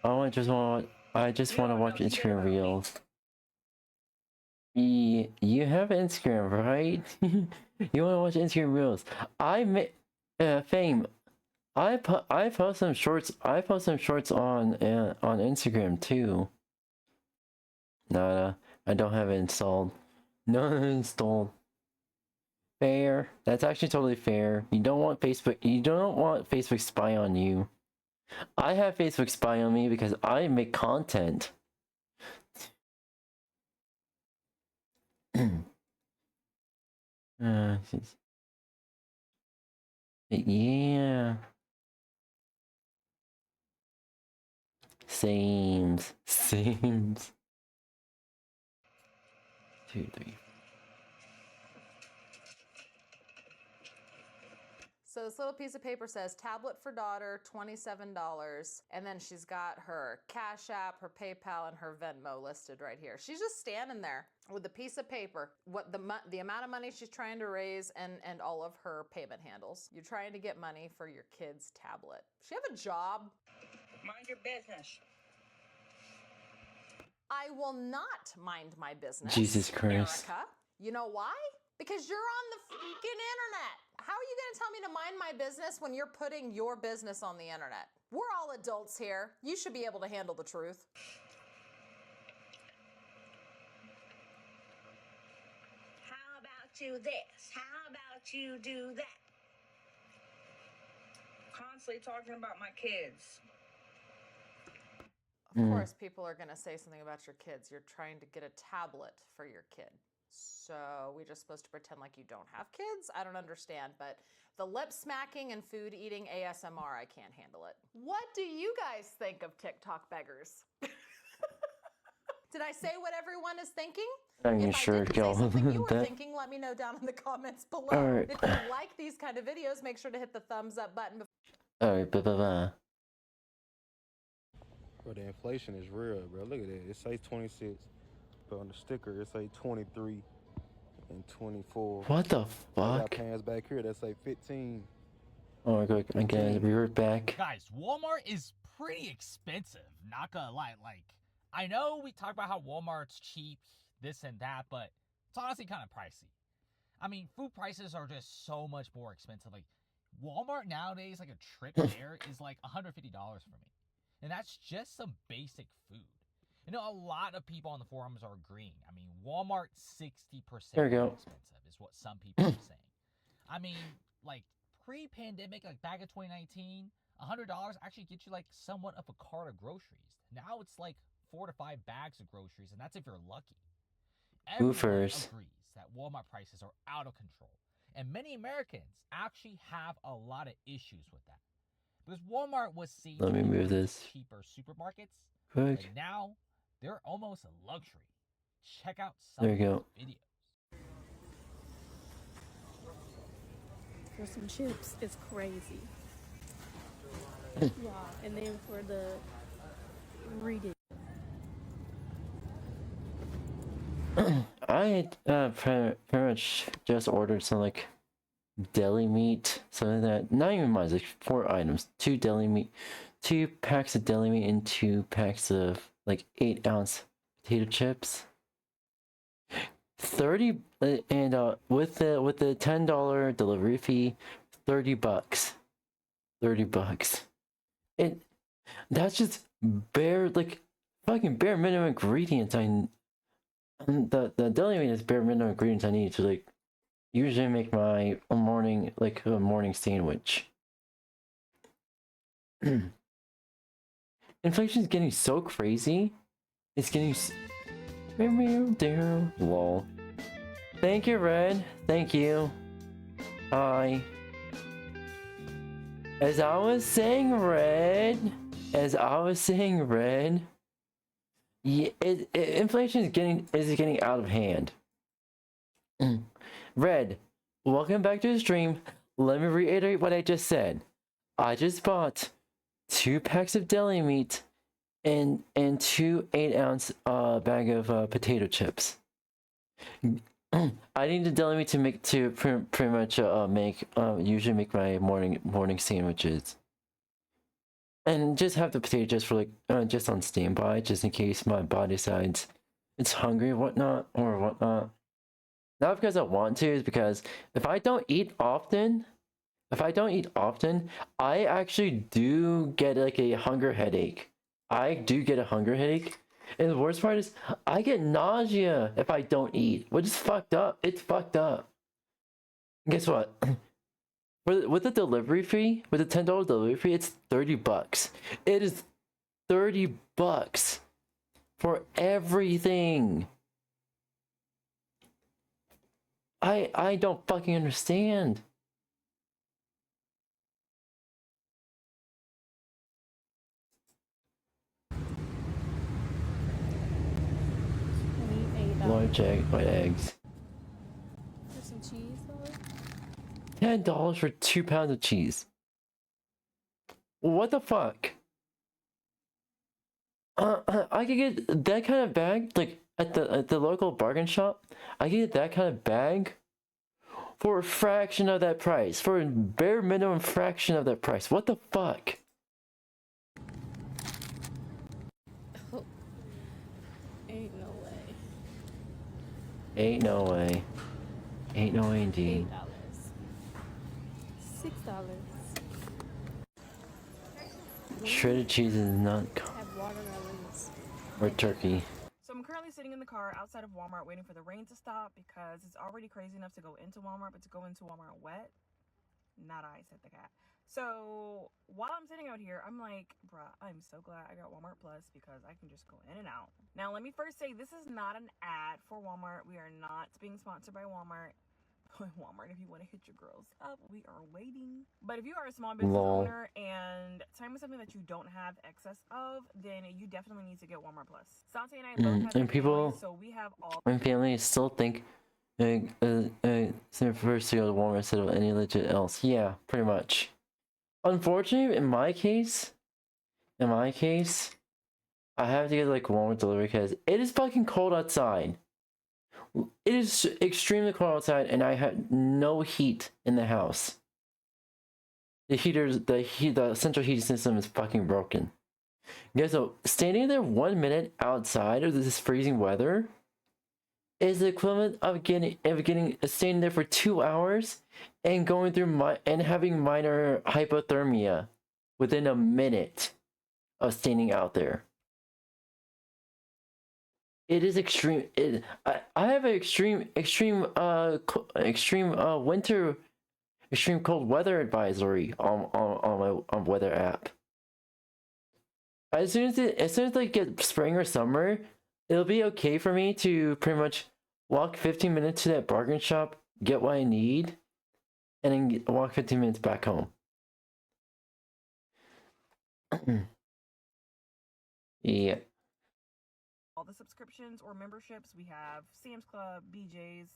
I just want to watch Instagram Reels. You have Instagram, right? You want to watch Instagram Reels? Fame. I post some shorts. I post some shorts on Instagram too. No, I don't have it installed. No, installed. Fair. That's actually totally fair. You don't want Facebook. You don't want Facebook spy on you. I have Facebook spy on me because I make content. Yeah. Sames. 2, 3. So this little piece of paper says tablet for daughter, $27. And then she's got her Cash App, her PayPal, and her Venmo listed right here. She's just standing there with a piece of paper, what the amount of money she's trying to raise and all of her payment handles. You're trying to get money for your kid's tablet. Does she have a job? Mind your business. I will not mind my business. Jesus Christ. Erica. You know why? Because you're on the freaking internet. How are you going to tell me to mind my business when you're putting your business on the internet? We're all adults here. You should be able to handle the truth. How about you this? How about you do that? Constantly talking about my kids. Of course, people are going to say something about your kids. You're trying to get a tablet for your kid. So we're just supposed to pretend like you don't have kids? I don't understand, but the lip smacking and food eating ASMR, I can't handle it. What do you guys think of TikTok beggars? Did I say what everyone is thinking? I'm sure y'all You were thinking, let me know down in the comments below. Alright. If you like these kind of videos, make sure to hit the thumbs up button. Alright, bye. Bro, the inflation is real, bro. Look at that. It says 26, but on the sticker it says 23 and 24. What the I fuck? got pants back here that say 15. Oh my god, I'm gonna revert back. Guys, Walmart is pretty expensive, not gonna lie. Like, I know we talk about how Walmart's cheap, this and that, but it's honestly kind of pricey. I mean, food prices are just so much more expensive. Like, Walmart nowadays, like a trip there is like $150 for me. And that's just some basic food. You know, a lot of people on the forums are agreeing. I mean, Walmart 60% There we go. more expensive is what some people are saying. I mean, like, pre-pandemic, like back in 2019, $100 actually gets you like somewhat of a cart of groceries. Now it's like 4 to 5 bags of groceries, and that's if you're lucky. Everyone Woofers. agrees that Walmart prices are out of control, and many Americans actually have a lot of issues with that. Because Walmart was seen Let to me be move one of those this cheaper supermarkets, quick. and now they're almost a luxury. Check out some There of you go. these videos. For some chips, it's crazy. Yeah, and then for the reading. I pretty much just ordered some like deli meat, something like that. Not even mine, like 4 items. 2 deli meat, 2 packs of deli meat, and 2 packs of like 8-ounce potato chips. 30 and with the $10 delivery fee, $30. $30. And that's just bare, like fucking bare minimum ingredients. The deli meat is bare minimum ingredients I need to like usually make my morning sandwich. Inflation is getting so crazy. It's getting lol. Thank you, Red. Thank you. Hi. As I was saying, Red. Yeah, inflation is getting out of hand. Red, welcome back to the stream. Let me reiterate what I just said. I just bought 2 packs of deli meat and 2 8-ounce bag of potato chips. I need the deli meat to pretty much usually make my morning sandwiches. And just have the potato chips for like just on standby, just in case my body decides it's hungry or whatnot. Not because I want to, is because if I don't eat often, I actually do get like a hunger headache. And the worst part is I get nausea if I don't eat, which is fucked up. It's fucked up. Guess what? With the delivery fee, with the $10 delivery fee, it's $30. It is $30 for everything. I don't fucking understand. Large white eggs. For some cheese though? $10 for 2 pounds of cheese. What the fuck? I could get that kind of bag like at the local bargain shop. I could get that kind of bag for a fraction of that price, for a bare minimum fraction of that price. What the fuck? Ain't no way. Ain't no way. Ain't no way indeed. $6. Shredded cheese is not Have watermelons. or turkey. So I'm currently sitting in the car outside of Walmart waiting for the rain to stop because it's already crazy enough to go into Walmart, but to go into Walmart wet, not I, said the cat. So while I'm sitting out here, I'm like, bruh, I'm so glad I got Walmart Plus because I can just go in and out. Now, let me first say this is not an ad for Walmart. We are not being sponsored by Walmart. Walmart, if you want to hit your girls up, we are waiting. But if you are a small business owner and time is something that you don't have excess of, then you definitely need to get Walmart Plus. Santi and I both have And people, so we have all my family still think it's refers to go to Walmart instead of any legit else. Yeah, pretty much. Unfortunately, in my case, I have to get like Walmart delivery because it is fucking cold outside. It is extremely cold outside, and I have no heat in the house. The central heating system is fucking broken. Guys, so standing there 1 minute outside of this freezing weather is the equivalent of getting staying there for 2 hours and going through and having minor hypothermia within a minute of standing out there. It is extreme. I have an extreme winter, extreme cold weather advisory on my weather app. As soon as I get spring or summer, it'll be okay for me to pretty much walk 15 minutes to that bargain shop, get what I need, and then walk 15 minutes back home. Yeah. All the subscriptions or memberships, we have Sam's Club, BJ's,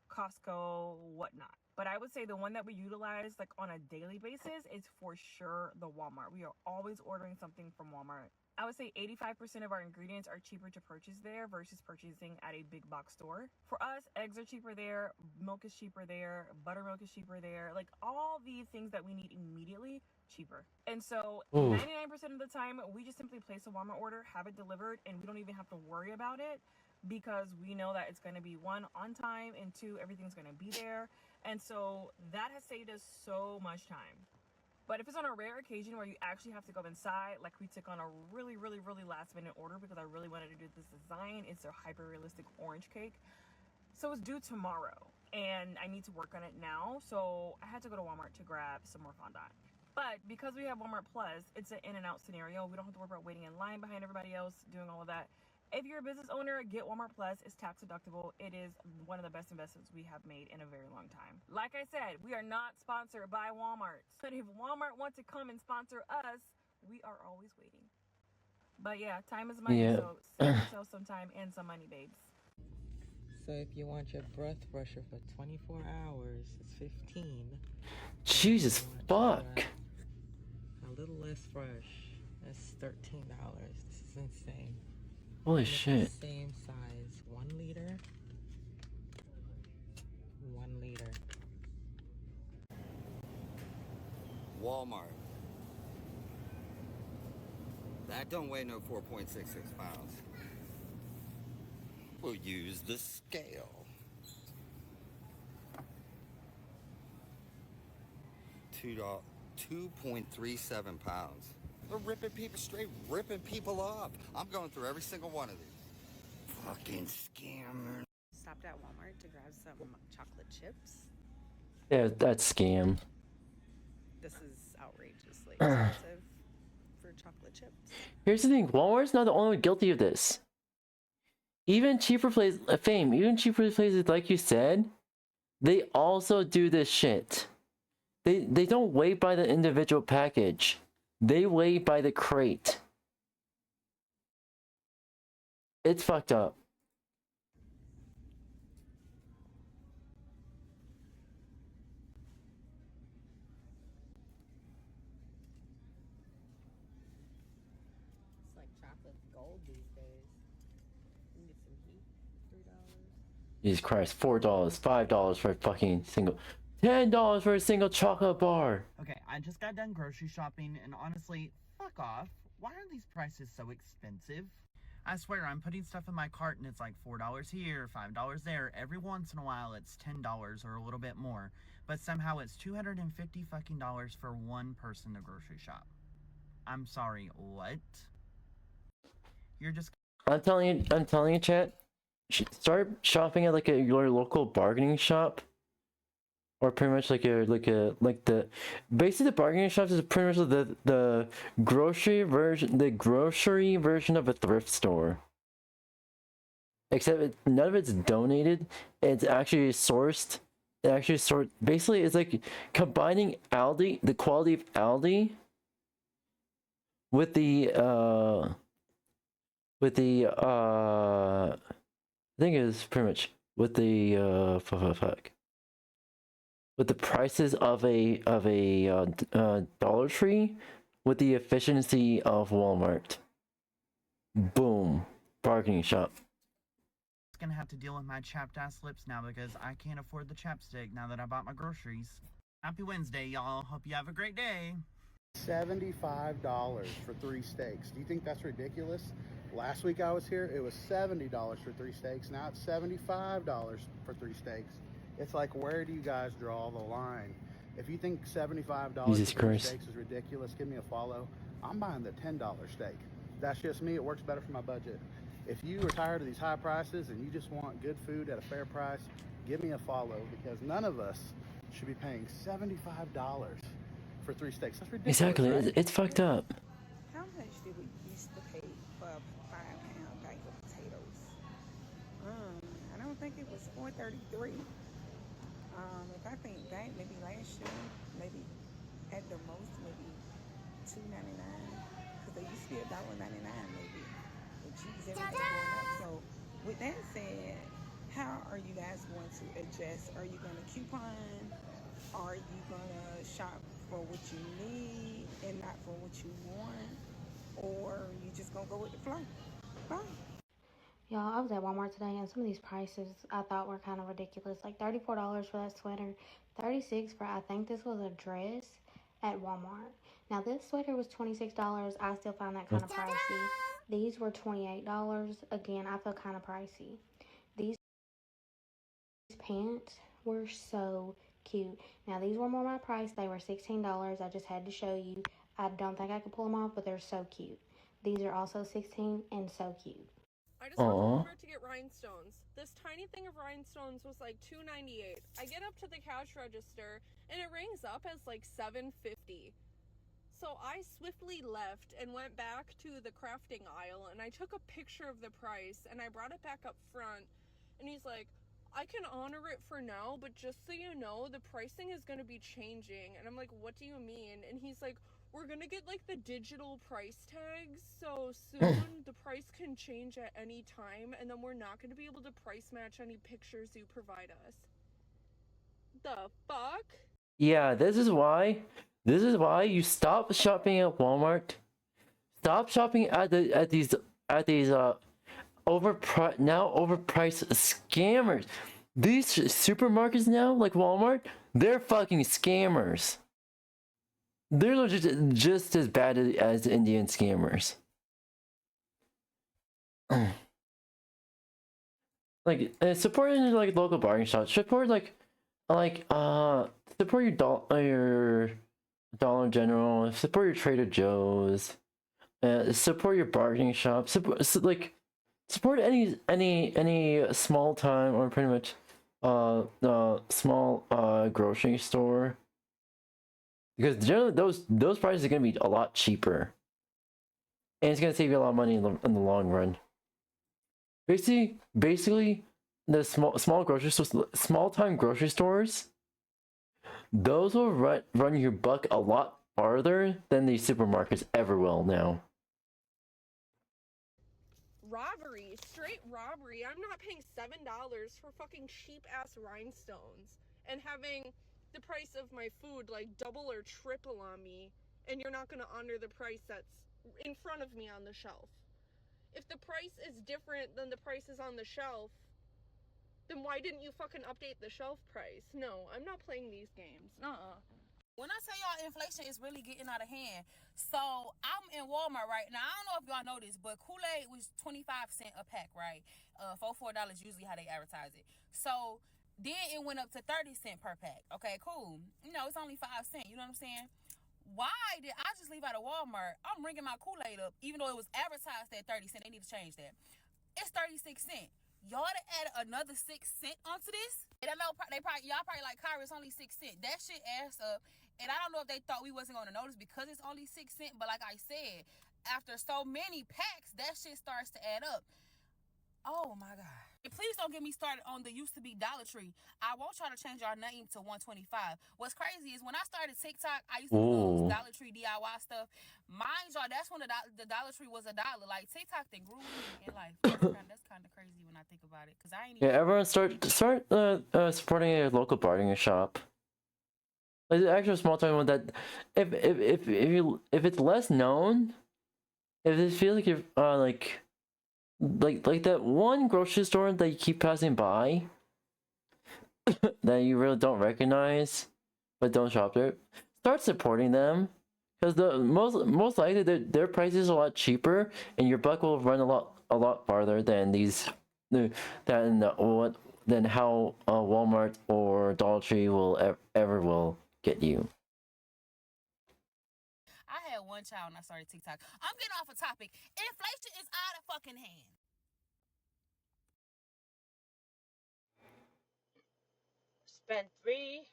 Costco, whatnot. But I would say the one that we utilize like on a daily basis is for sure the Walmart. We are always ordering something from Walmart. I would say 85% of our ingredients are cheaper to purchase there versus purchasing at a big box store. For us, eggs are cheaper there, milk is cheaper there, buttermilk is cheaper there. Like all the things that we need immediately, cheaper. And so 99% of the time, we just simply place a Walmart order, have it delivered, and we don't even have to worry about it because we know that it's going to be one, on time, and two, everything's going to be there. And so that has saved us so much time. But if it's on a rare occasion where you actually have to go inside, like we took on a really last minute order because I really wanted to do this design. It's a hyper realistic orange cake. So it's due tomorrow and I need to work on it now. So I had to go to Walmart to grab some more fondant. But because we have Walmart Plus, it's an in and out scenario. We don't have to worry about waiting in line behind everybody else, doing all of that. If you're a business owner, get Walmart Plus. It's tax deductible. It is one of the best investments we have made in a very long time. Like I said, we are not sponsored by Walmart. But if Walmart wants to come and sponsor us, we are always waiting. But yeah, time is money, Yeah. so save yourself some time and some money, babes. So if you want your breath fresher for 24 hours, it's 15. Jesus fuck. A little less fresh, that's $13. This is insane. Holy shit. Same size, 1 liter. 1 liter. Walmart. That don't weigh no 4.66 pounds. We'll use the scale. 2.37 pounds. They're ripping people, straight ripping people off. I'm going through every single one of these. Fucking scammer. Stopped at Walmart to grab some chocolate chips. Yeah, that's scam. This is outrageously expensive for chocolate chips. Here's the thing, Walmart's not the only one guilty of this. Even cheaper places, even cheaper places like you said, they also do this shit. They don't weigh by the individual package. They weigh by the crate. It's fucked up. It's like chocolate gold these days. You can get some heat, $3. Jesus Christ, $4, $5 for a fucking single, $10 for a single chocolate bar. Okay, I just got done grocery shopping, and honestly, fuck off. Why are these prices so expensive? I swear, I'm putting stuff in my cart and it's like $4 here, $5 there. Every once in a while, it's $10 or a little bit more. But somehow it's $250 fucking dollars for one person to grocery shop. I'm sorry, what? You're just... I'm telling you, chat. Start shopping at your local bargaining shop. Or pretty much basically the bargaining shops is pretty much the grocery version of a thrift store. Except none of it's donated. It's actually sourced. Basically, it's like combining Aldi, the quality of Aldi, with the I think it's pretty much with the with the prices of a Dollar Tree with the efficiency of Walmart. Boom. Bargaining shop. gonna have to deal with my chapped ass lips now because I can't afford the chapstick now that I bought my groceries. Happy Wednesday, y'all. Hope you have a great day. $75 for 3 steaks. Do you think that's ridiculous? Last week I was here, it was $70 for 3 steaks. Now it's $75 for 3 steaks. It's like, where do you guys draw the line? If you think $75 Jesus for 3 Christ. steaks is ridiculous, give me a follow. I'm buying the $10 steak. That's just me. It works better for my budget. If you are tired of these high prices and you just want good food at a fair price, give me a follow, because none of us should be paying $75 for 3 steaks. That's ridiculous. Exactly. Right? It's fucked up. How much did we used to pay for a 5-pound bag of potatoes? I don't think it was $4.33. If I think back, maybe last year, maybe at the most, maybe $2.99, because they used to be $1.99 maybe. But geez, everything's going up. So with that said, how are you guys going to adjust? Are you going to coupon? Are you going to shop for what you need and not for what you want? Or you just going to go with the flow? Bye. Y'all, I was at Walmart today, and some of these prices I thought were kind of ridiculous. Like $34 for that sweater, $36 for, I think this was a dress at Walmart. Now this sweater was $26. I still find that kind of pricey. These were $28. Again, I feel kind of pricey. These pants were so cute. Now these were more my price. They were $16. I just had to show you. I don't think I could pull them off, but they're so cute. These are also $16 and so cute. I just went to Walmart to get rhinestones. This tiny thing of rhinestones was like $2.98. I get up to the cash register and it rings up as like $7.50. So I swiftly left and went back to the crafting aisle and I took a picture of the price and I brought it back up front, and he's like, I can honor it for now, but just so you know, the pricing is going to be changing. And I'm like, what do you mean? And he's like, we're going to get like the digital price tags, so soon the price can change at any time, and then we're not going to be able to price match any pictures you provide us. The fuck? Yeah, this is why you stop shopping at Walmart. Stop shopping at these overpriced scammers. These supermarkets now, like Walmart, they're fucking scammers. They're just as bad as the Indian scammers. Like, supporting like local bargain shops. Support support your Dollar General. Support your Trader Joe's. Support your bargaining shop. Support any small time or pretty much small grocery store. Because generally those prices are gonna be a lot cheaper, and it's gonna save you a lot of money in the long run. Basically, the small grocery stores, small time grocery stores, those will run your buck a lot farther than these supermarkets ever will now. Robbery, straight robbery. I'm not paying $7 for fucking cheap ass rhinestones and having the price of my food like double or triple on me, and you're not going to honor the price that's in front of me on the shelf. If the price is different than the prices on the shelf, then why didn't you fucking update the shelf price? No, I'm not playing these games. When I tell y'all inflation is really getting out of hand, so I'm in Walmart right now. I don't know if y'all know this, but Kool-Aid was 25 cents a pack, right? $4 usually how they advertise it. So then it went up to 30 cents per pack. Okay, cool. You know, it's only 5 cents. You know what I'm saying? Why did I just leave out of Walmart? I'm ringing my Kool-Aid up, even though it was advertised at 30 cents. They need to change that. It's 36 cents. Y'all to add another 6 cents onto this? And I know y'all probably like, Kyra, it's only 6 cents. That shit adds up. And I don't know if they thought we wasn't going to notice because it's only 6 cents. But like I said, after so many packs, that shit starts to add up. Oh my God. And please don't get me started on the used to be Dollar Tree. I won't try to change our name to 125. What's crazy is when I started TikTok, I used to do Dollar Tree DIY stuff. Mind y'all, that's when the Dollar Tree was $1. Like TikTok then grew in life. That's kind of crazy when I think about it. Cause I ain't even Everyone start supporting a local bargaining shop. Like the actual small time one that if it's less known, if it feels like you're like that one grocery store that you keep passing by that you really don't recognize but don't shop there, start supporting them, Because the most likely their price is a lot cheaper, and your buck will run a lot farther than these than how Walmart or Dollar Tree will ever will get you. I had one child and I started TikTok. I'm getting off a topic. Inflation is out of fucking hand. Spent 3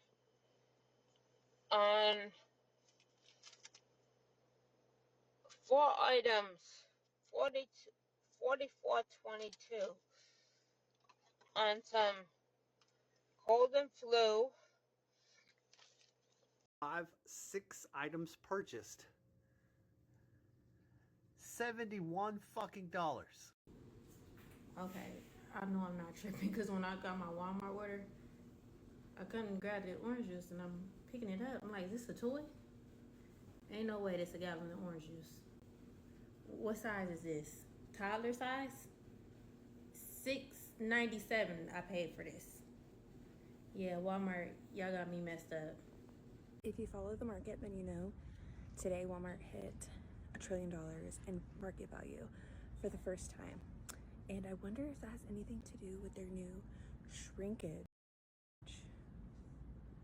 on 4 items, 44.22 on some cold and flu. 6 items purchased. $71 fucking dollars. Okay, I know I'm not tripping because when I got my Walmart order, I couldn't grab the orange juice and I'm picking it up. I'm like, is this a toy? Ain't no way this a gallon of orange juice. What size is this? Toddler size? $6.97 I paid for this. Yeah, Walmart, y'all got me messed up. If you follow the market, then you know today Walmart hit $1 trillion in market value for the first time. And I wonder if that has anything to do with their new shrinkage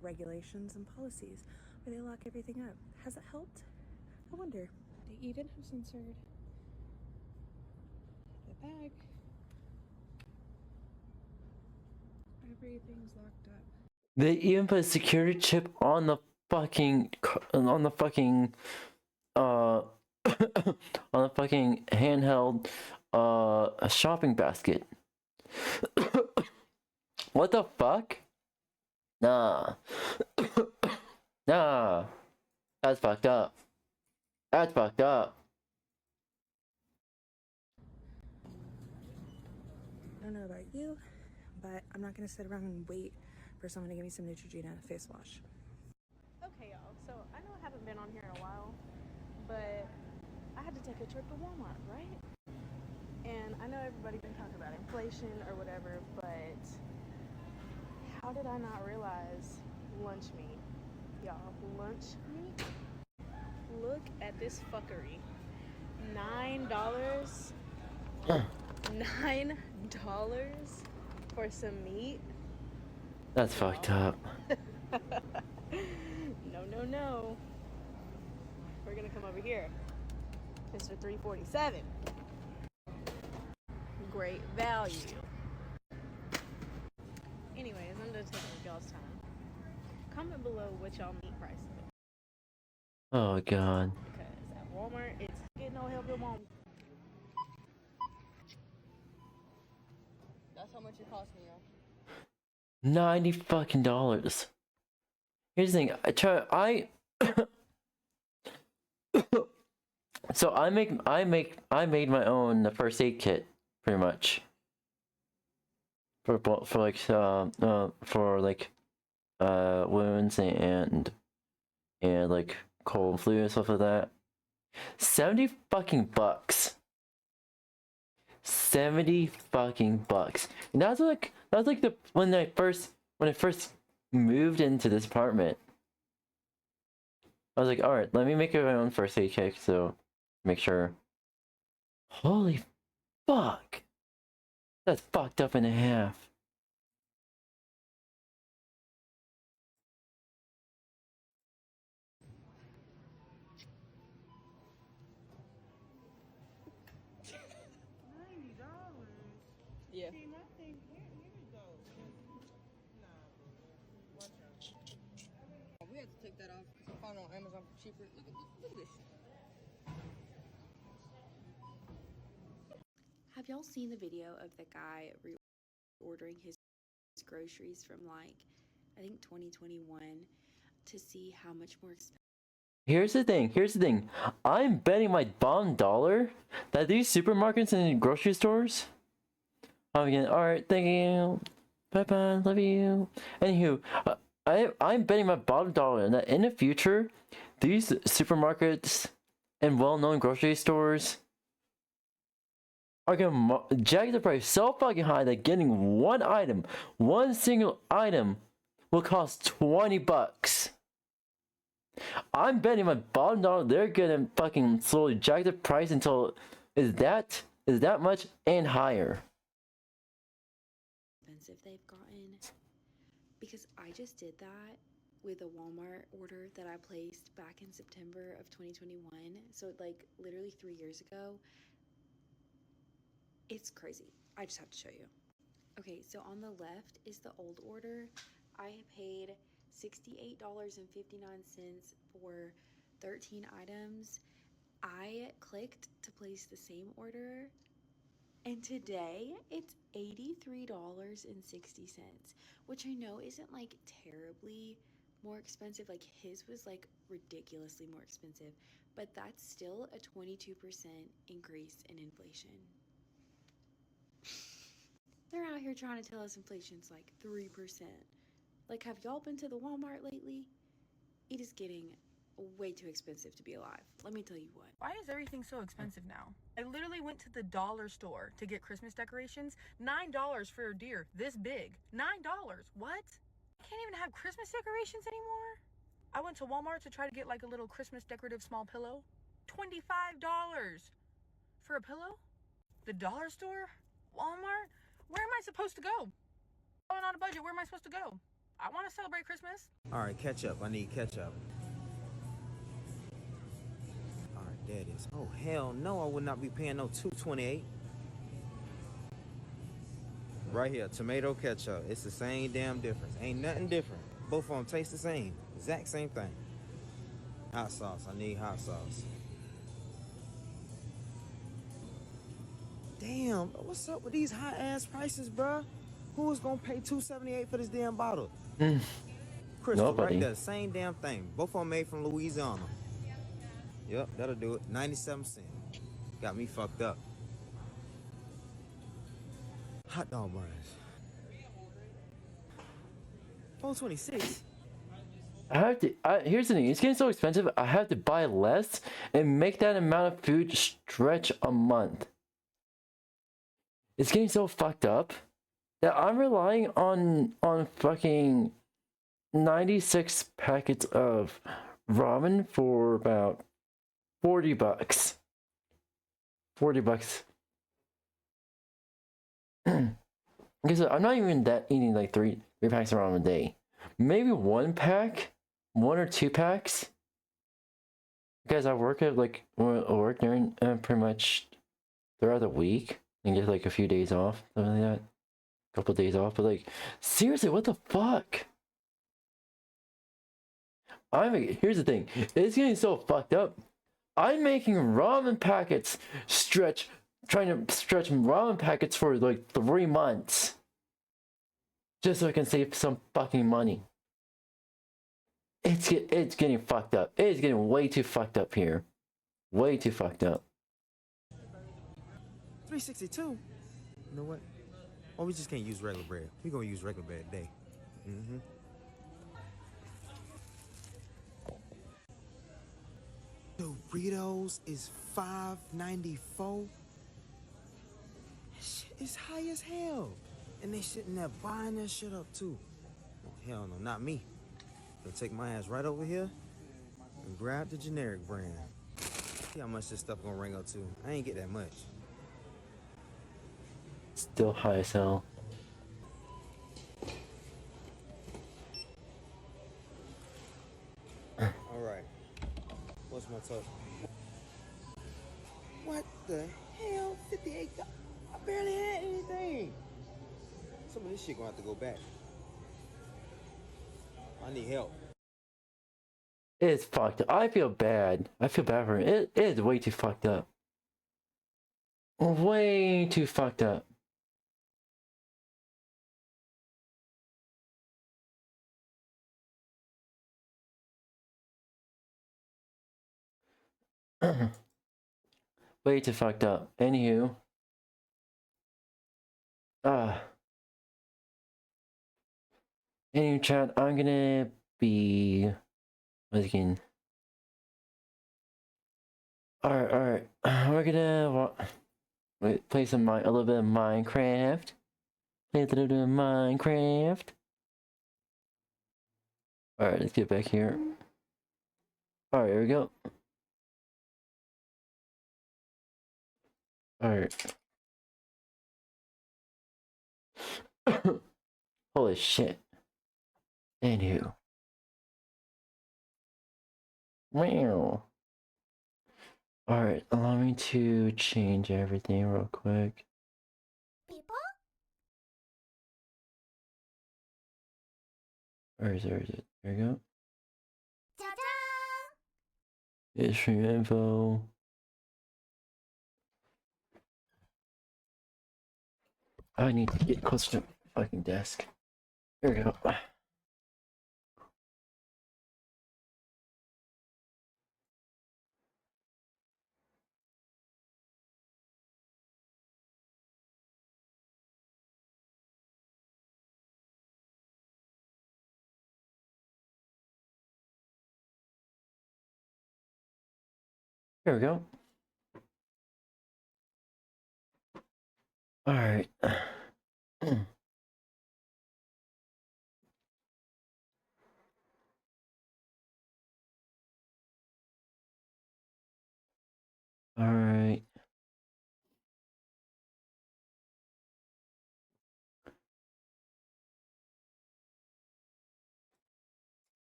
regulations and policies where they lock everything up. Has it helped? I wonder. They even have censored the bag. Everything's locked up. They even put a security chip on the fucking on the fucking handheld shopping basket. What the fuck? Nah. Nah. That's fucked up. That's fucked up. I don't know about you, but I'm not gonna sit around and wait for someone to give me some Neutrogena face wash. Okay, y'all, so I know I haven't been on here in a while, but I had to take a trip to Walmart, right? And I know everybody been talking about inflation or whatever, but how did I not realize lunch meat? Y'all, lunch meat? Look at this fuckery. $9? $9 for some meat? That's fucked up. No. We're gonna come over here. Mr. $3.47. Great value. Anyways, I'm done taking up y'all's time. Comment below what y'all meat price is. Oh god. Because at Walmart, it's getting no help at Walmart. That's how much it cost me, y'all. $90 fucking dollars. Here's the thing. So I made my own first aid kit, pretty much. For wounds and like cold and flu and stuff like that. 70 fucking bucks. 70 fucking bucks. And that was like when I first moved into this apartment. I was like, alright, let me make my own first aid kit, so make sure. Holy fuck. That's fucked up in half. Yeah. We have to take that off. I found it on Amazon for cheaper. Look at this. Have y'all seen the video of the guy reordering his groceries from like, I think 2021 to see how much more expensive? Here's the thing. I'm betting my bottom dollar that these supermarkets and grocery stores. Alright, thank you. Bye bye, love you. Anywho, I'm betting my bottom dollar that in the future, these supermarkets and well-known grocery stores are gonna jack the price so fucking high that getting one single item will cost 20 bucks. I'm betting my bottom dollar they're gonna fucking slowly jack the price until is that much and higher. Expensive they've gotten, because I just did that with a Walmart order that I placed back in September of 2021. So like literally 3 years ago. It's crazy. I just have to show you. Okay, so on the left is the old order. I paid $68.59 for 13 items. I clicked to place the same order, and today it's $83.60, which I know isn't like terribly more expensive. Like his was like ridiculously more expensive, but that's still a 22% increase in inflation. They're out here trying to tell us inflation's like 3%. Like, have y'all been to the Walmart lately? It is getting way too expensive to be alive. Let me tell you what. Why is everything so expensive now? I literally went to the dollar store to get Christmas decorations. $9 for a deer this big. $9. What? I can't even have Christmas decorations anymore? I went to Walmart to try to get like a little Christmas decorative small pillow. $25 for a pillow? The dollar store? Walmart? Where am I supposed to go? Going on a budget, where am I supposed to go? I want to celebrate Christmas. All right, ketchup. I need ketchup. All right, there it is. Oh, hell no, I would not be paying no $2.28. Right here, tomato ketchup. It's the same damn difference. Ain't nothing different. Both of them taste the same. Exact same thing. Hot sauce. I need hot sauce. Damn, what's up with these high ass prices, bruh? Who is gonna pay $2.78 for this damn bottle? Crystal, Nobody. right there, same damn thing. Both of them made from Louisiana. Yep, that'll do it. 97 cents. Got me fucked up. Hot dog buns. $4.26. I have to. Here's the thing. It's getting so expensive. I have to buy less and make that amount of food stretch a month. It's getting so fucked up that I'm relying on fucking 96 packets of ramen for about $40. $40. Because I'm not even that eating like three packs of ramen a day. Maybe one or two packs. Because I work during pretty much throughout the week and get like a few days off, something like that. A couple days off, but like seriously, what the fuck? Here's the thing. It's getting so fucked up. I'm making ramen packets trying to stretch ramen packets for like 3 months. Just so I can save some fucking money. It's getting fucked up. It's getting way too fucked up here. Way too fucked up. $3.62. You know what? Oh, we just can't use regular bread. We gonna use regular bread today. Doritos is $5.94. That shit is high as hell. And they sitting there buying that shit up too. Oh, hell no, not me. Gonna take my ass right over here and grab the generic brand. See how much this stuff gonna ring up to. I ain't get that much. Still high as hell. Alright. What's my total? What the hell? $58. I barely had anything. Some of this shit gonna have to go back. I need help. It's fucked up. I feel bad. I feel bad for it. It is way too fucked up. Way too fucked up. Way too fucked up. Anywho. Anyway, chat, I'm gonna be looking. Alright. We're gonna play a little bit of Minecraft. Play a little bit of Minecraft. Alright, let's get back here. Alright, here we go. Alright. Holy shit. Anywho. Wow. Alright, allow me to change everything real quick. Where is it? There we go. Stream info. I need to get close to the fucking desk. There we go. There we go. Alright. Alright.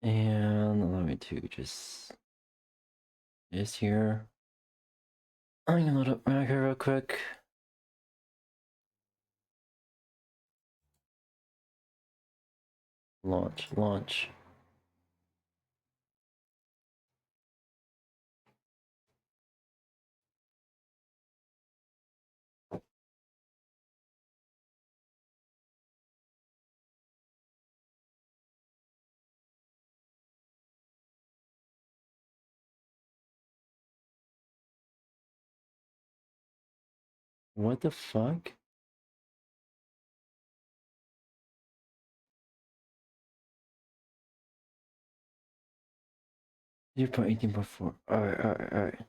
And allow me to just this here. I'm gonna load up Maker real quick. Launch. What the fuck? 0.18.4. Alright.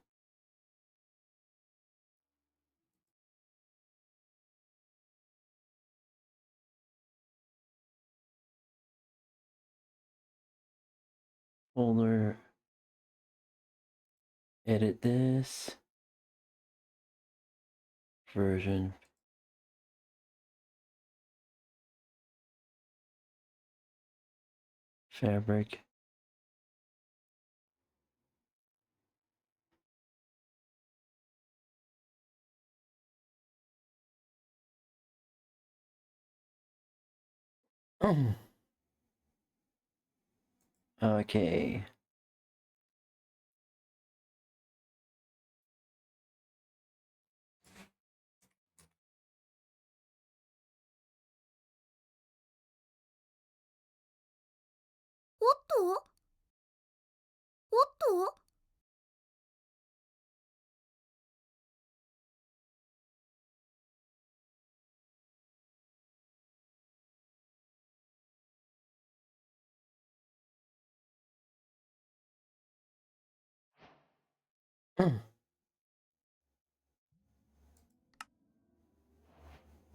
Folder. Edit this. Version. Fabric. Okay.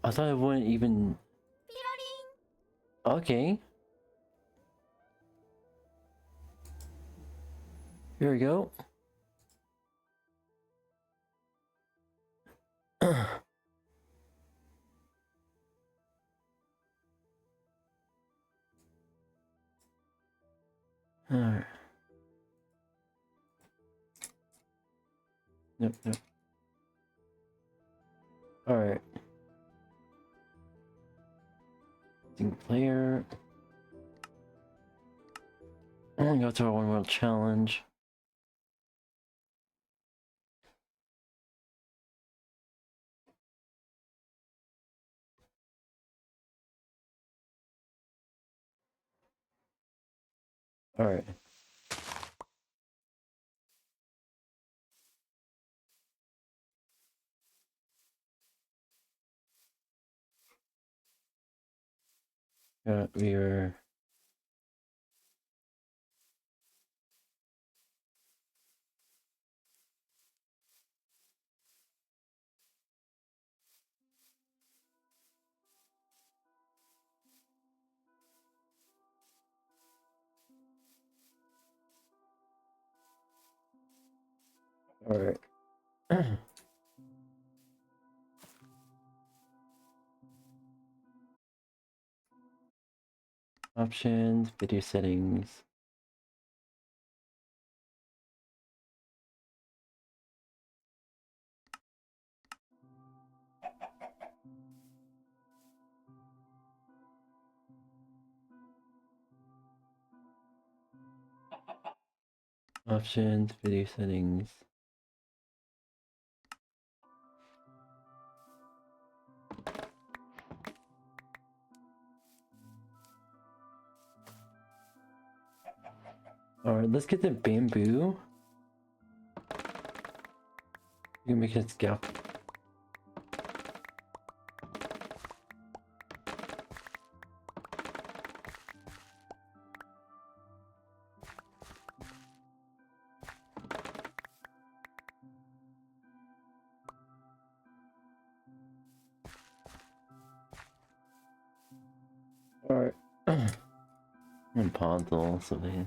I thought it wouldn't even. Okay. Here we go. Alright. Nope. Alright. Single player. I'm gonna go to our one world challenge. Alright. We are. Alright. Options, video settings. Options, video settings. Alright, let's get the bamboo. You can make it scalp. Alright. And Ponthal, so they...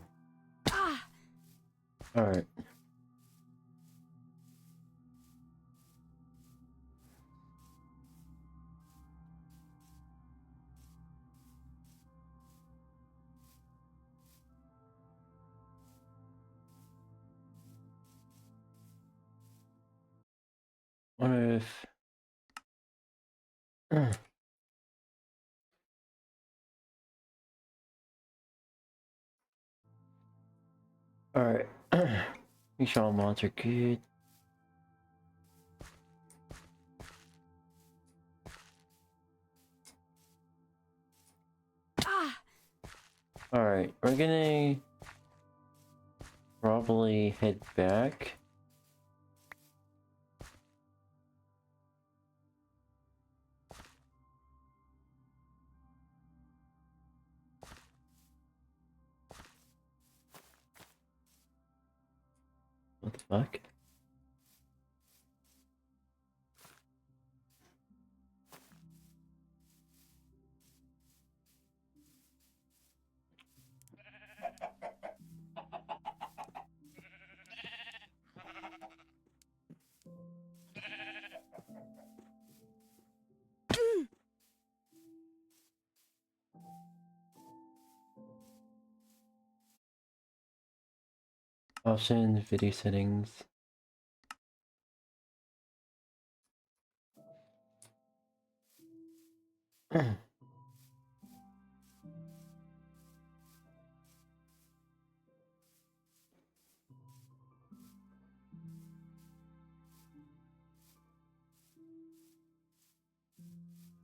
Alright. What if... Alright. Make sure all mods are good. Alright, we're gonna probably head back. What the fuck? Options, video settings.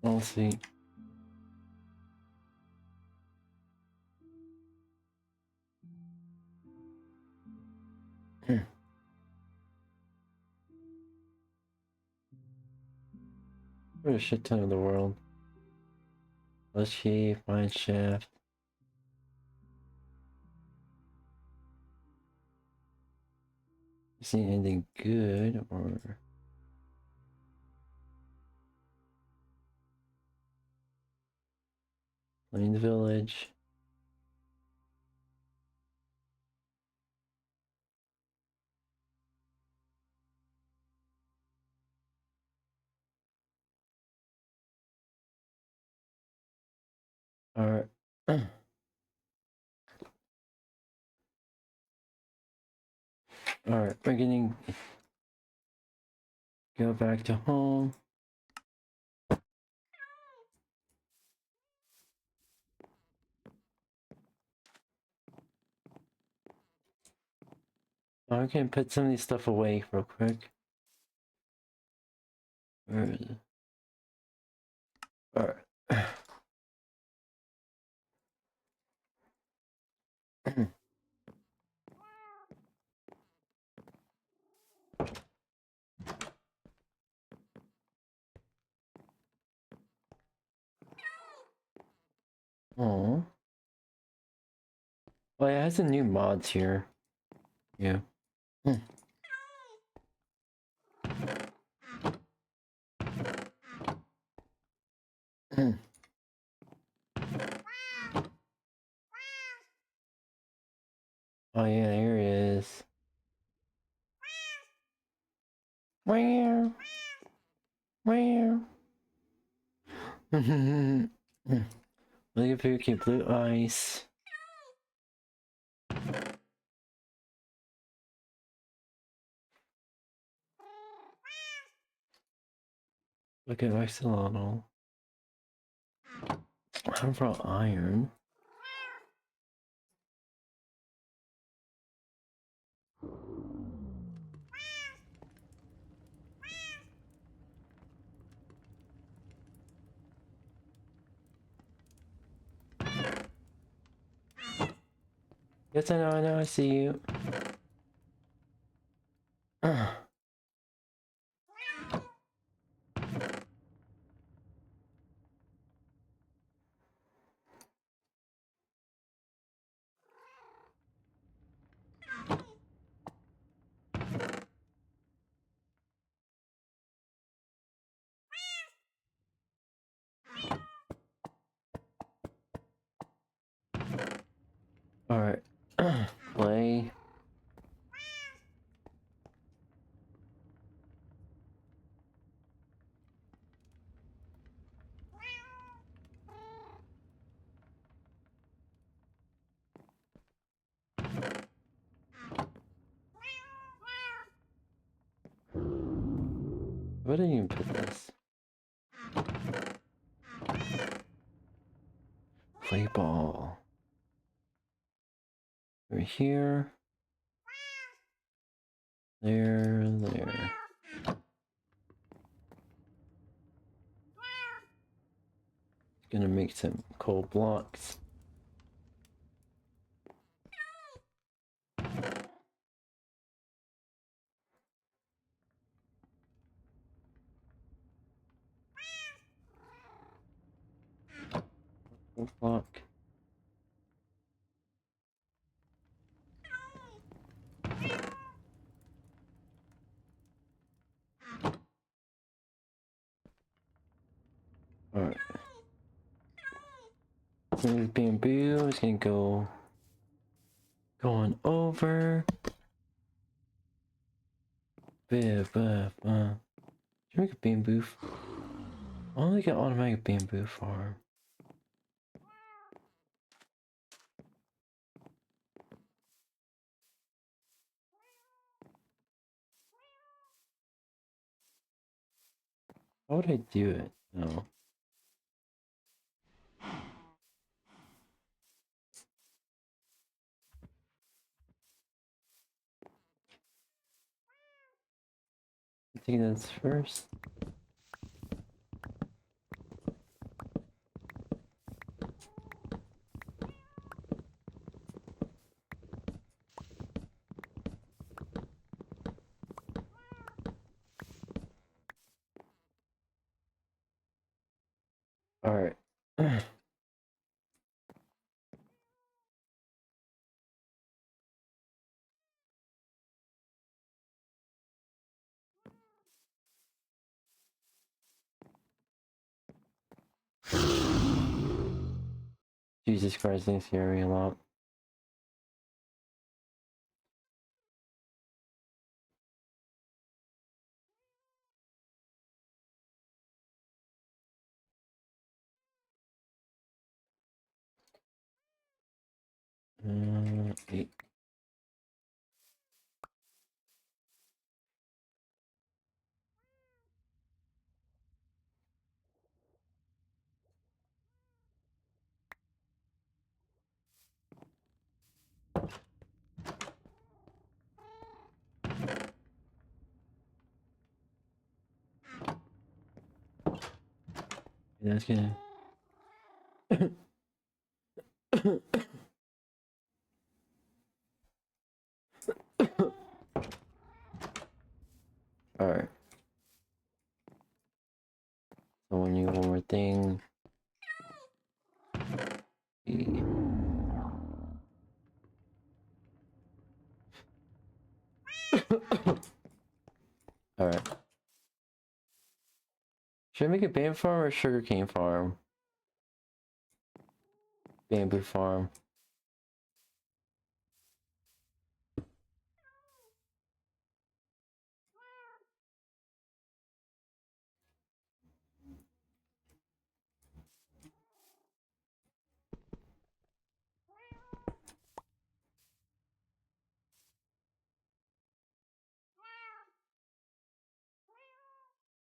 Let's see. What a shit ton of the world. Let's see, mine shaft. See anything good or Plains Village? Alright. Alright, we're getting go back to home. I can put some of these stuff away real quick. Where is it? Alright. Oh. Well, it has some new mods here. Yeah. Oh yeah, here it is. Where? Where? Look at Pookie Blue Ice. Look at Axolotl. I brought iron. Yes, I know, I see you. Alright. Play. Where did you put this? Play ball. Right here. There. Gonna make some cold blocks. Cold block. Alright. So this bamboo is gonna go going over. Should I make a bamboo? I only got automatic bamboo farm. How would I do it? No. I think that's first. Alright. Jesus Christ, they scare me a lot. Eight. That's gonna. Alright. So when you one more thing. Alright. Should I make a bamboo farm or a sugarcane farm? Bamboo farm.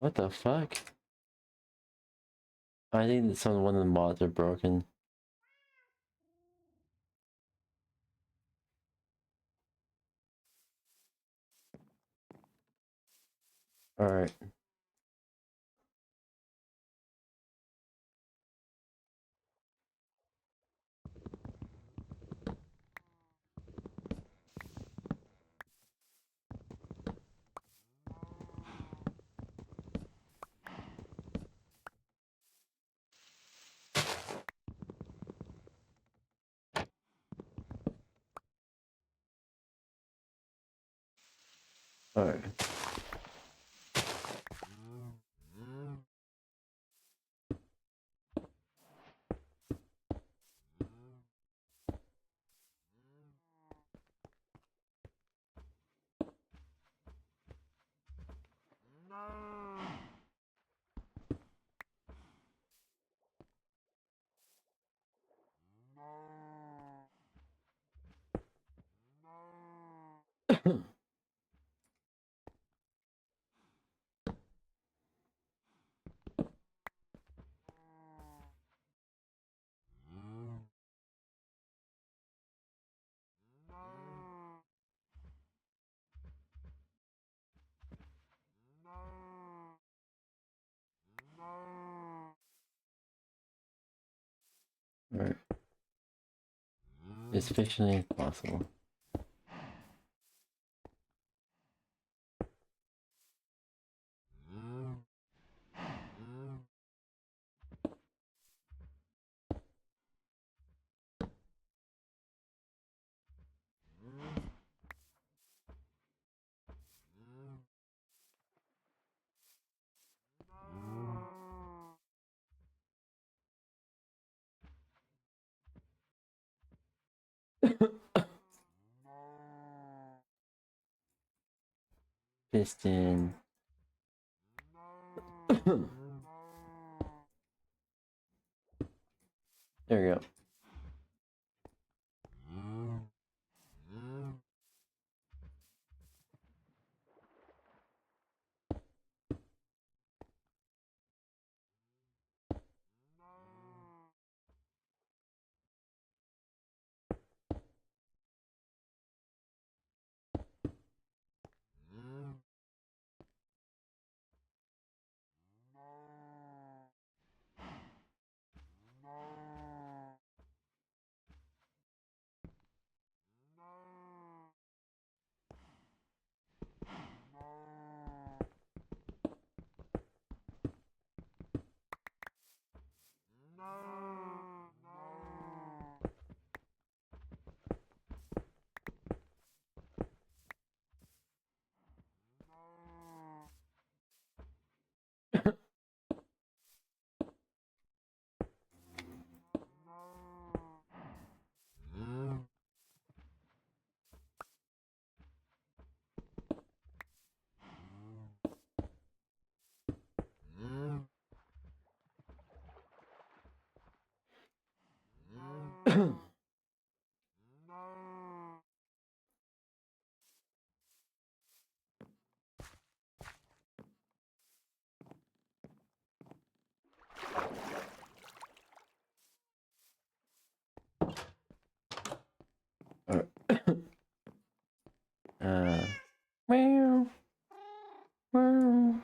What the fuck? I think that one of the mods are broken. Alright. Alright. Alright. It's fictionally impossible. Piston. There we go. Alright. Meow. Meow.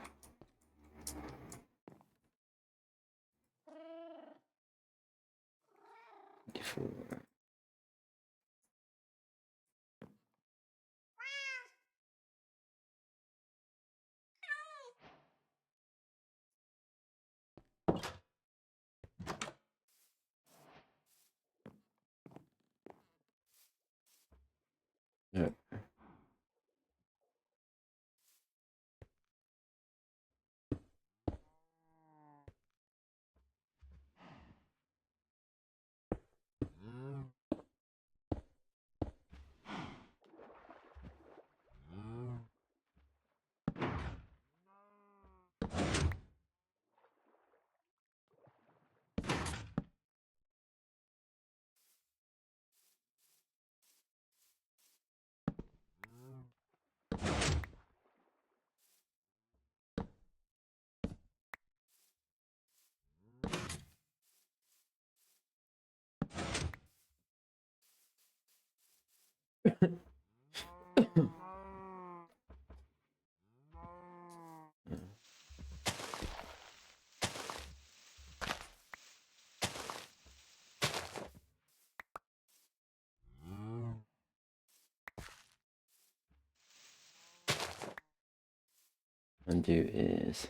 Different. Yeah. Undo is.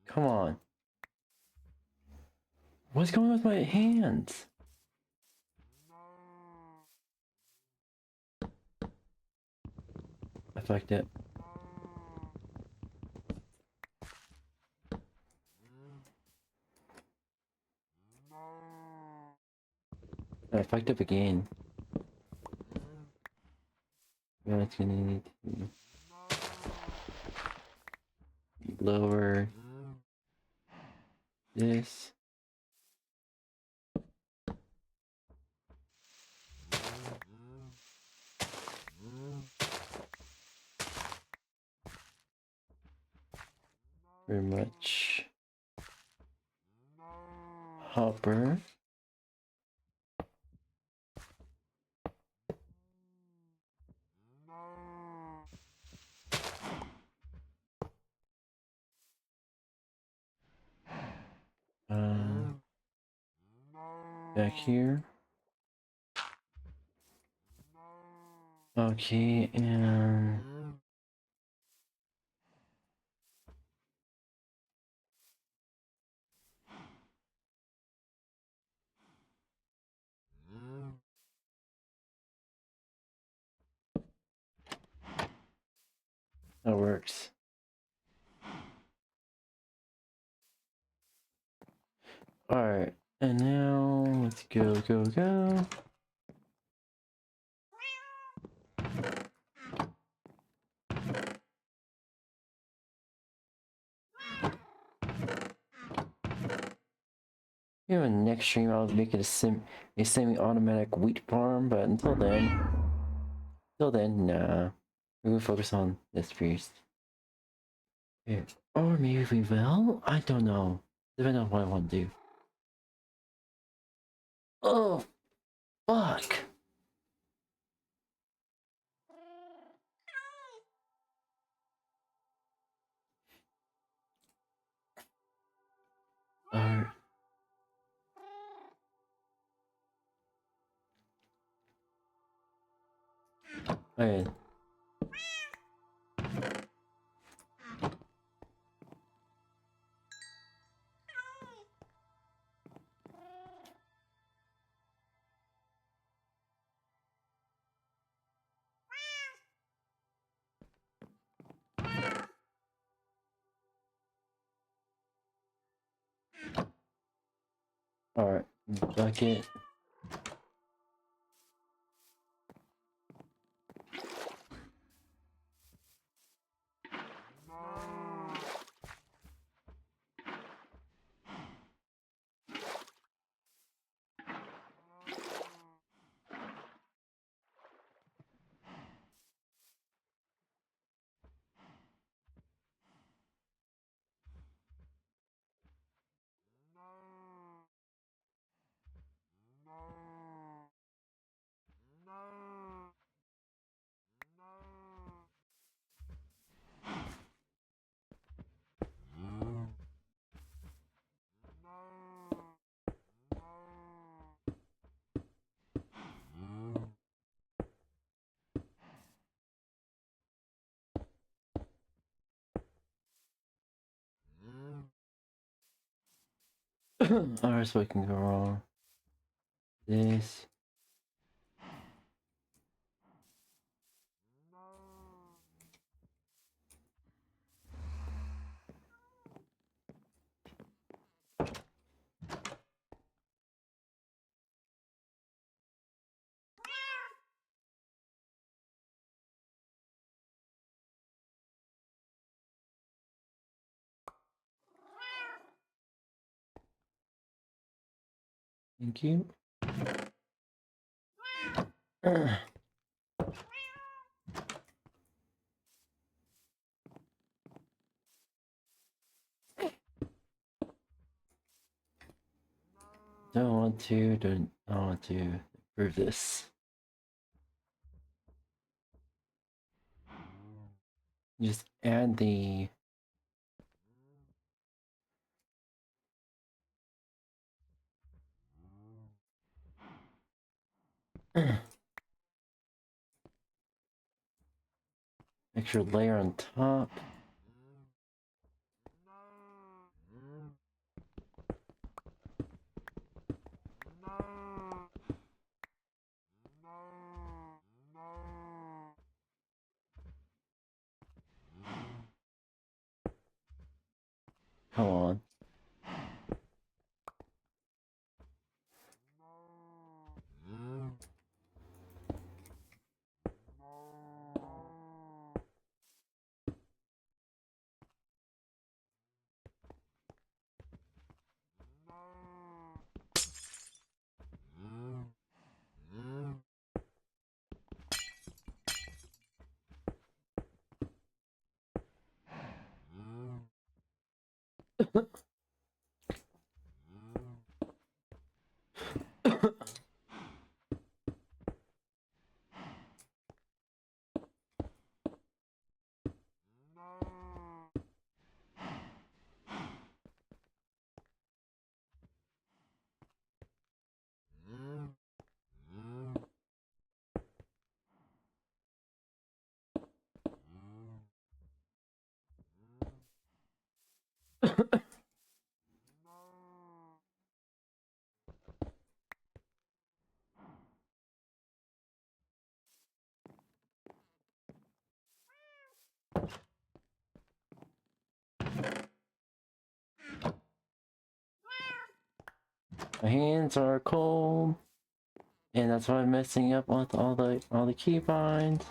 Come on. What's going on with my hands? I fucked it. I fucked up again. Yeah, it's gonna need to lower this. Very much. Hopper. Back here. Okay, and that works. Alright, and now let's go, go, go. Maybe in the next stream I'll make it a semi-automatic wheat farm, but until then, nah. We're gonna focus on this first. Yeah. Or maybe we will? I don't know. Depending on what I want to do. Oh, fuck! Alright. Okay. Alright. Bucket. Alright, so I can go wrong. This. Thank you. don't want to improve this. Just add the extra layer on top. Come on. My hands are cold, and that's why I'm messing up with all the keybinds.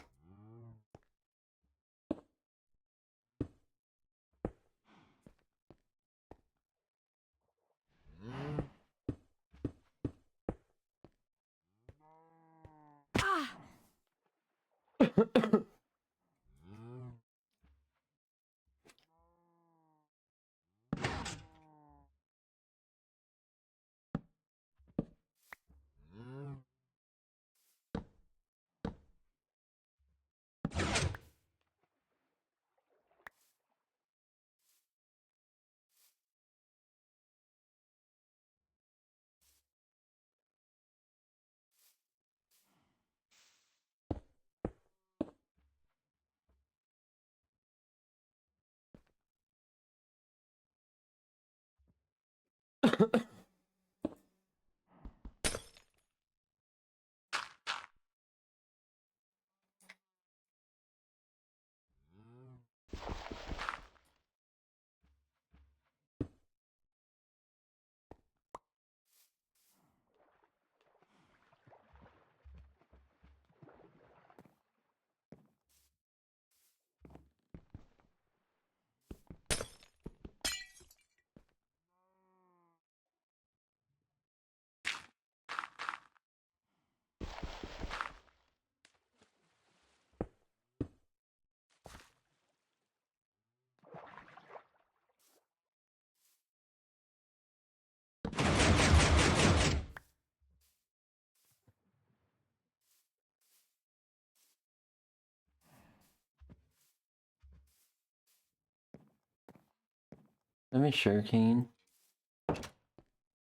Let me sugarcane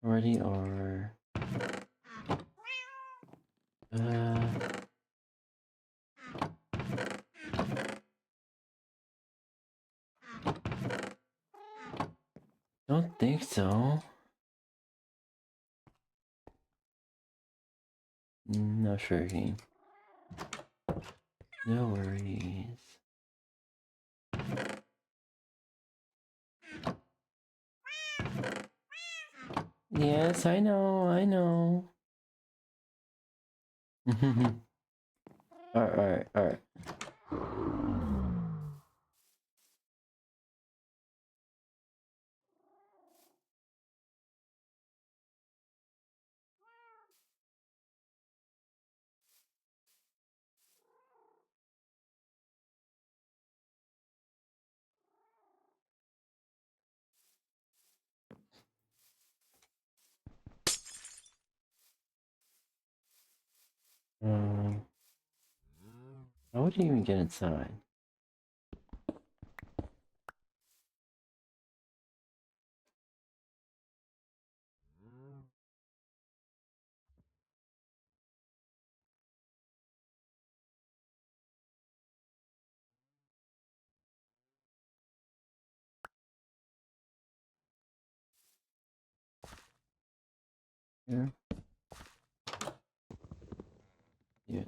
already, or don't think so. No sugarcane. No worries. Yes, I know, I know. Alright. How would you even get inside? Yeah. Yeah.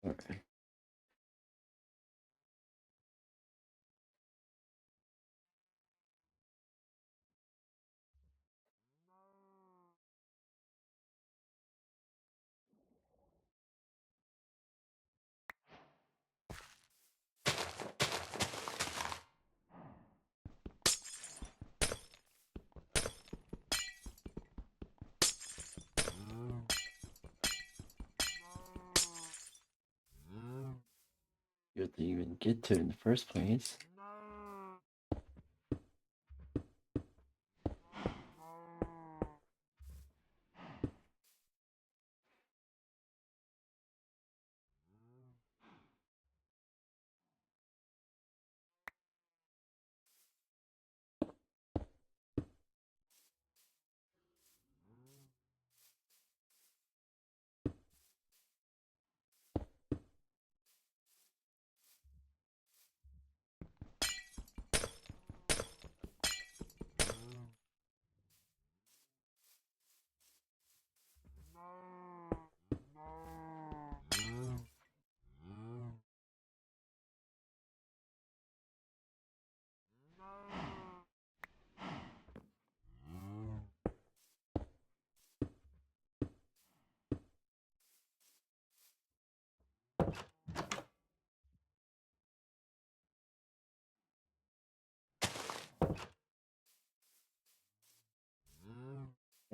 Okay. You have to even get to it in the first place.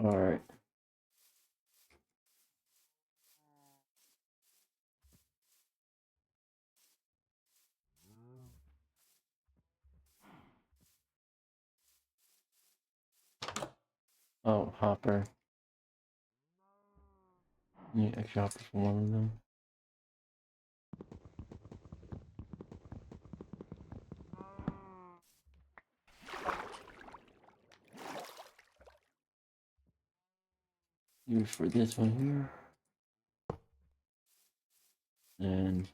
Alright. Oh, Hopper. Yeah, extra Hopper for one of them. Use for this one here. And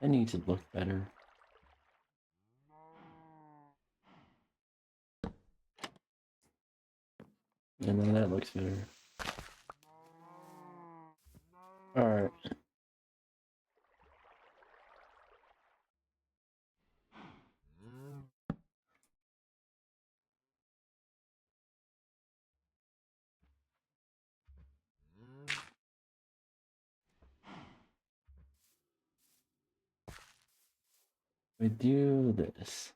I need to look better. And then that looks better. Alright. We do this.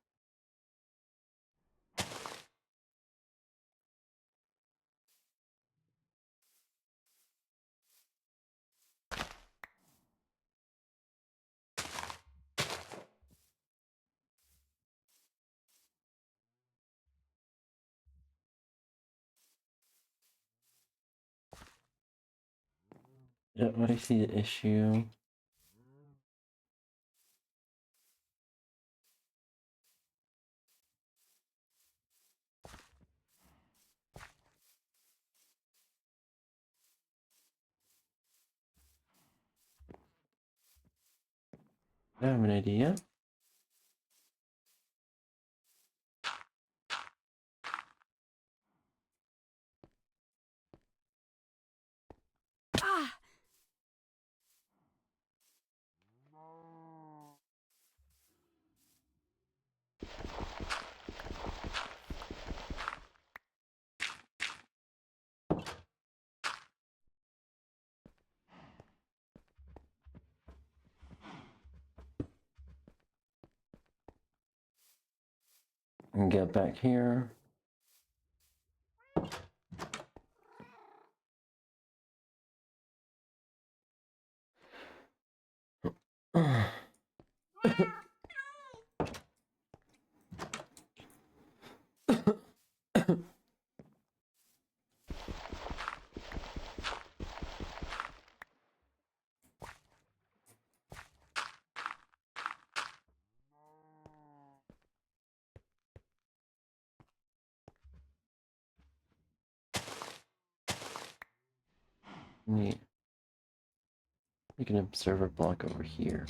Yep, I see the issue. I have an idea. Ah! And get back here. Neat. Make an observer block over here.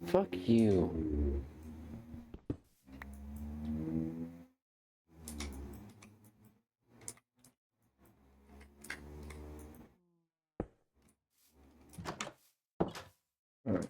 Fuck you. Alright.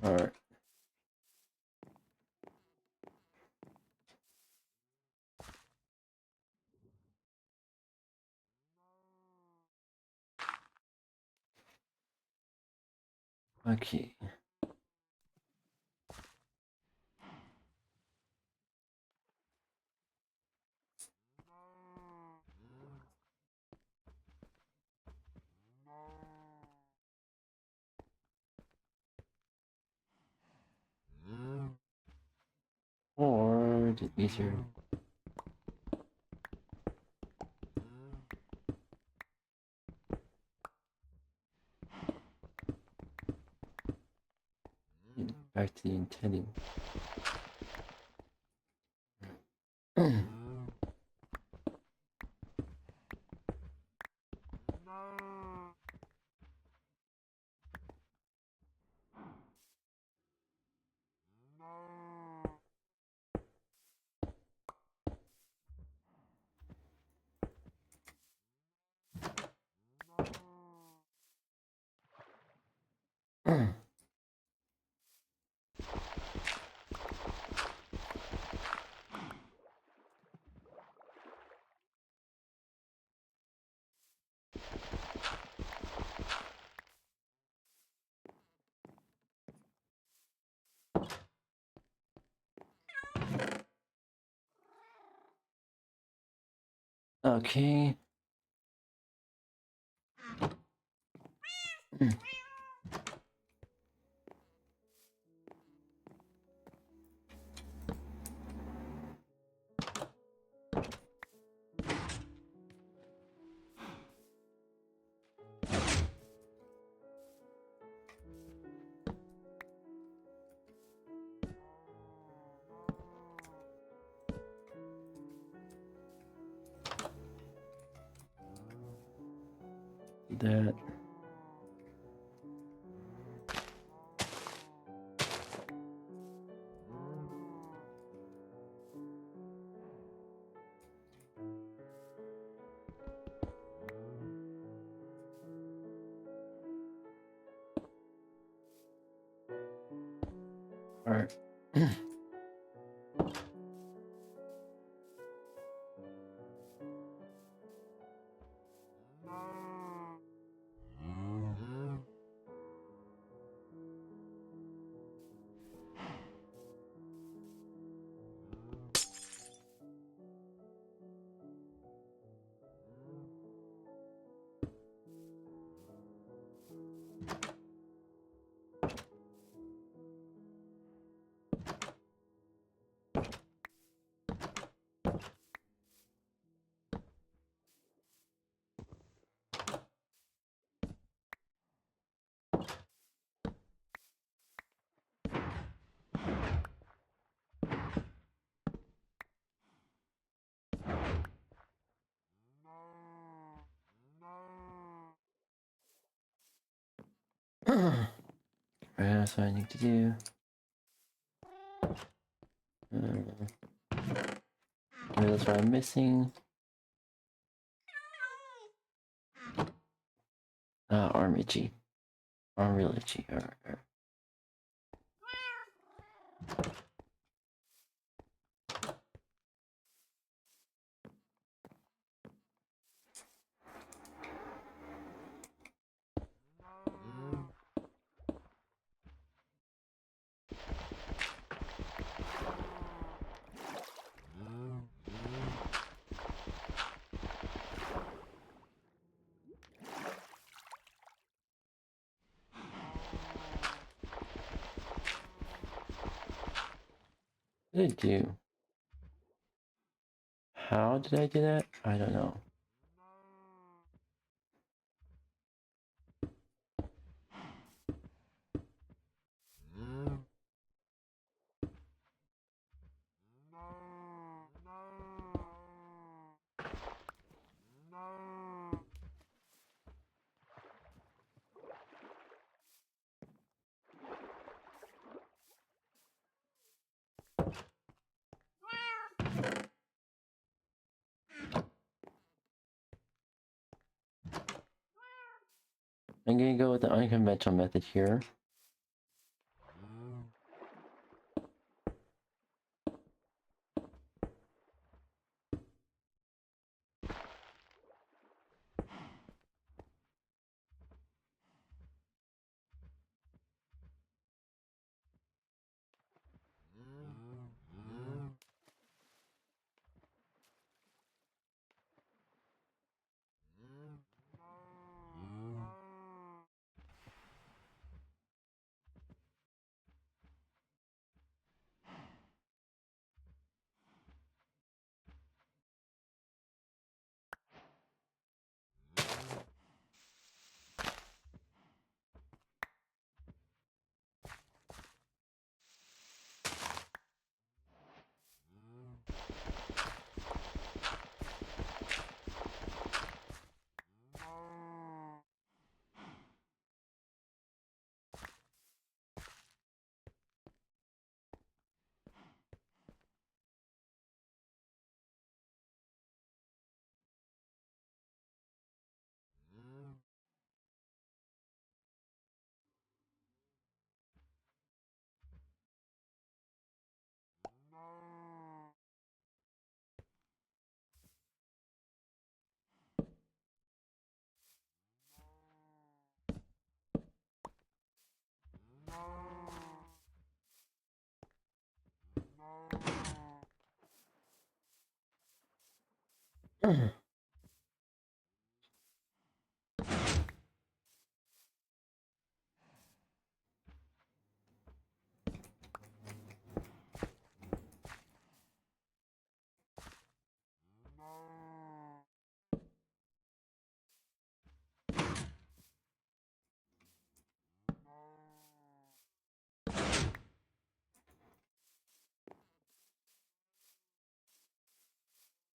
Alright. Okay. Or is it easier? Back to the intending. Okay. That. Alright. That's what I need to do. Maybe that's what I'm missing. Armigy. Armigy. What did I do? How did I do that? I don't know. I'm gonna go with the unconventional method here.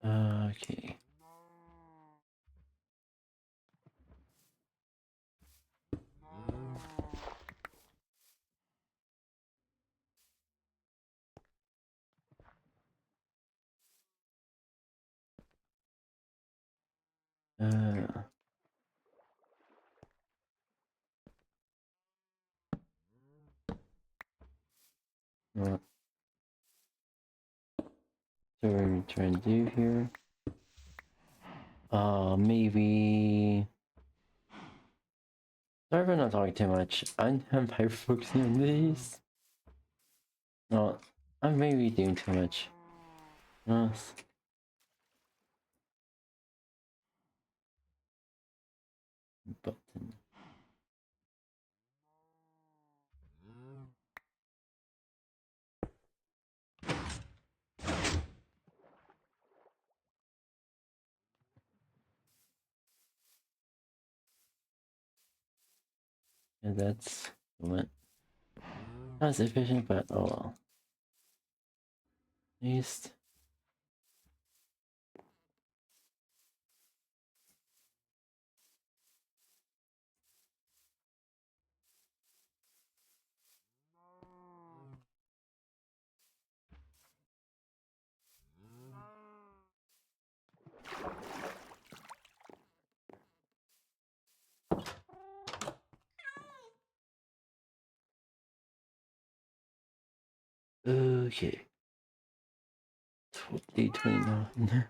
Okay. What are we trying to do here? Maybe. Sorry for not talking too much. I'm hyper focusing on this. No, I'm maybe doing too much. Yes. Button. Yeah, that's what. Not as efficient, but oh well. At least. Okay. 829.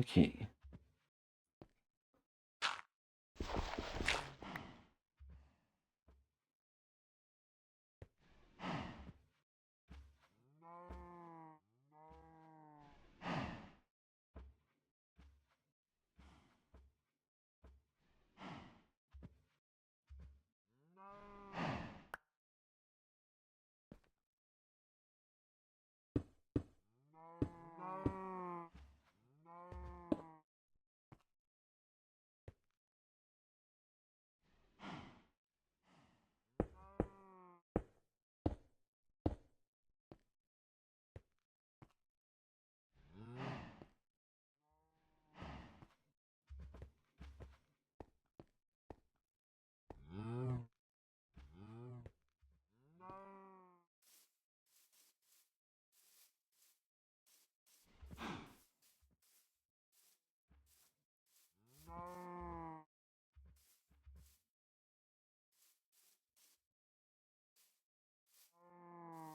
Okay.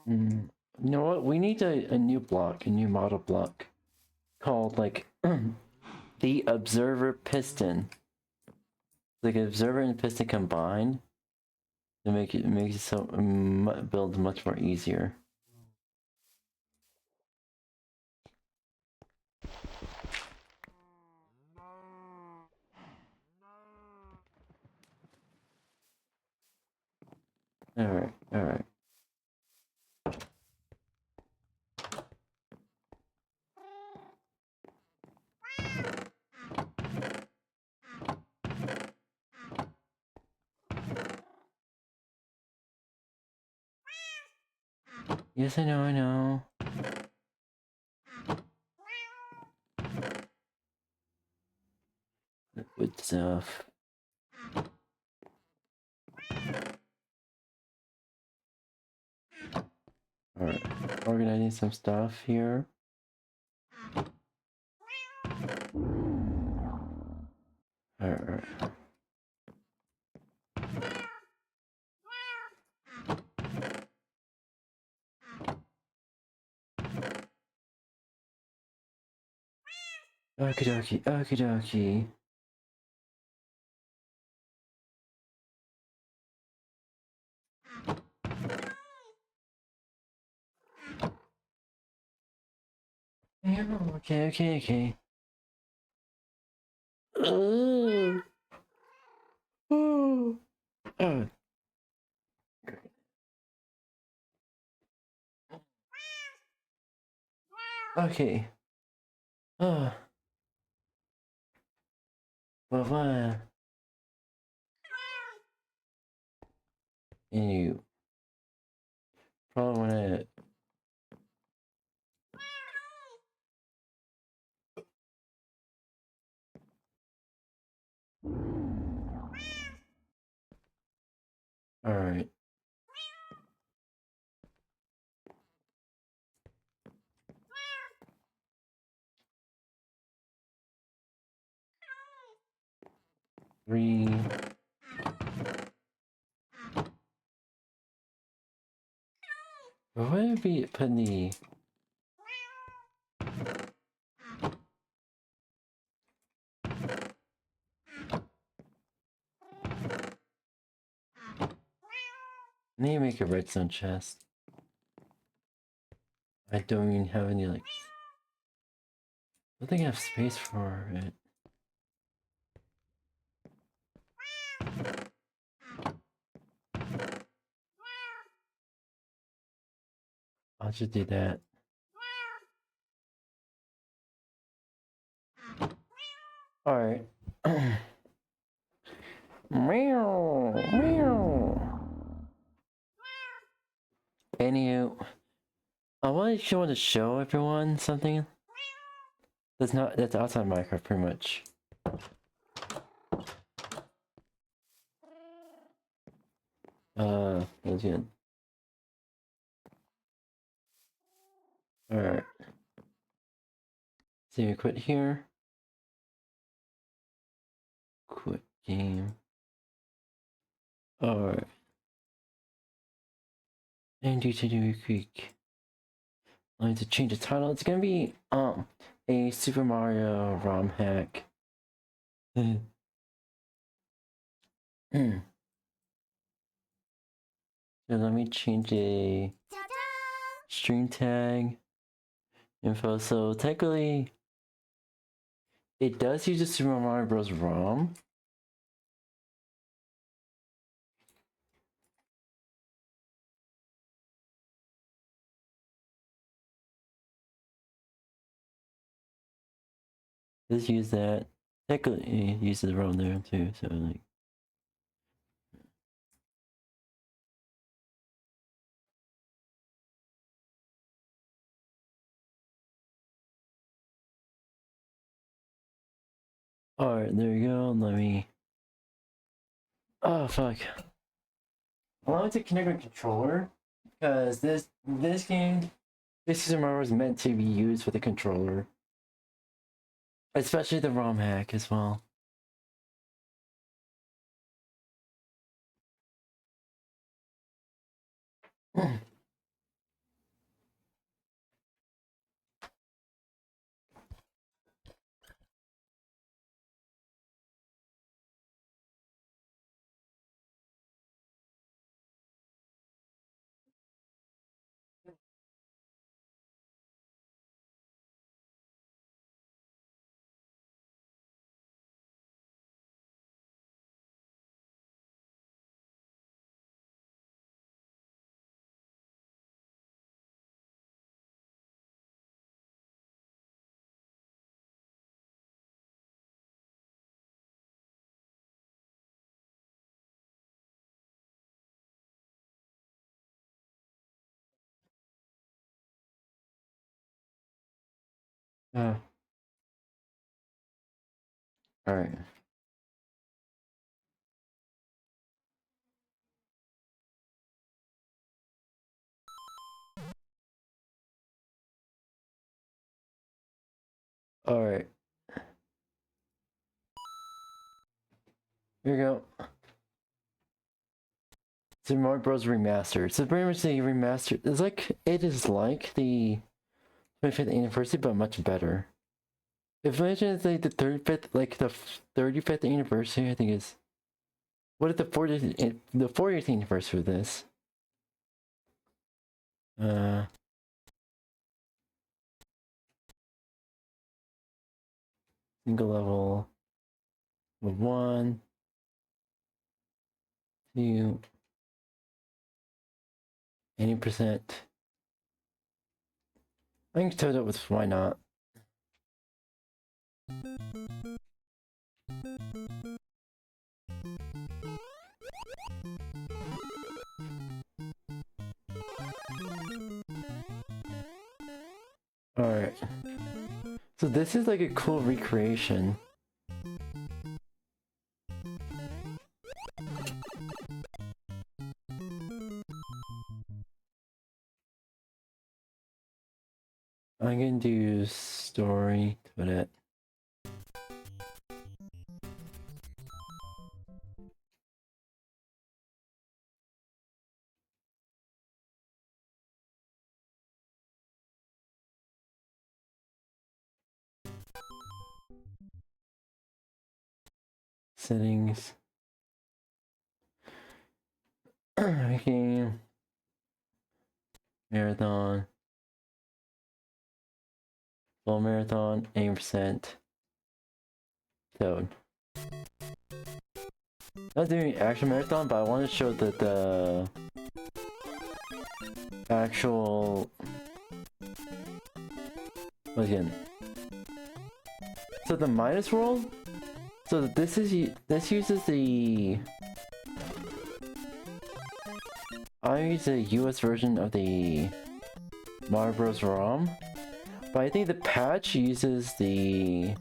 You know what? We need a new block, a new model block called like the observer piston. Like observer and piston combined to make it so build much more easier. All right, all right. Yes, I know, I know. Good stuff. Alright, organizing some stuff here. Alright. Okie dokie, okie dokie. Okay, okay, okay. Oh. Oh. Oh. Okay. Oh. Well, and you probably wanna. Alright. Three. What would it be putting the I need to make a redstone chest. I don't even have any like I don't think I have space for it. I'll just do that. Alright. Meow, meow. Anywho, I want to show everyone something that's outside Minecraft pretty much. That's good. Alright. So we quit here. Quit game. Alright. And due to do quick. I need to change the title. It's gonna be a Super Mario ROM hack. So let me change a stream tag info. So technically it does use the Super Mario Bros. ROM. Let's use that. Technically it uses the ROM there too, so like alright, there we go. Let me fuck. Allow me to connect my controller because this game, this Super Mario is meant to be used with a controller. Especially the ROM hack as well. Alright. Alright. Here we go. Super Mario Bros. Remastered. So pretty much the remastered. It's like it is like the 25th anniversary, but much better. If imagine it's like the 35th, like the 35th anniversary, I think is. What is the 40th anniversary of this? Single level of 1, 2, 80%. I can total it with why not. Alright. So this is like a cool recreation. I'm gonna do story to it. Settings. Okay. Marathon. Full marathon, 80%. Toad. Not doing action marathon, but I want to show that the actual. Again. So the minus world. So this uses the. I use the US version of the Mario Bros. ROM, but I think the patch uses the.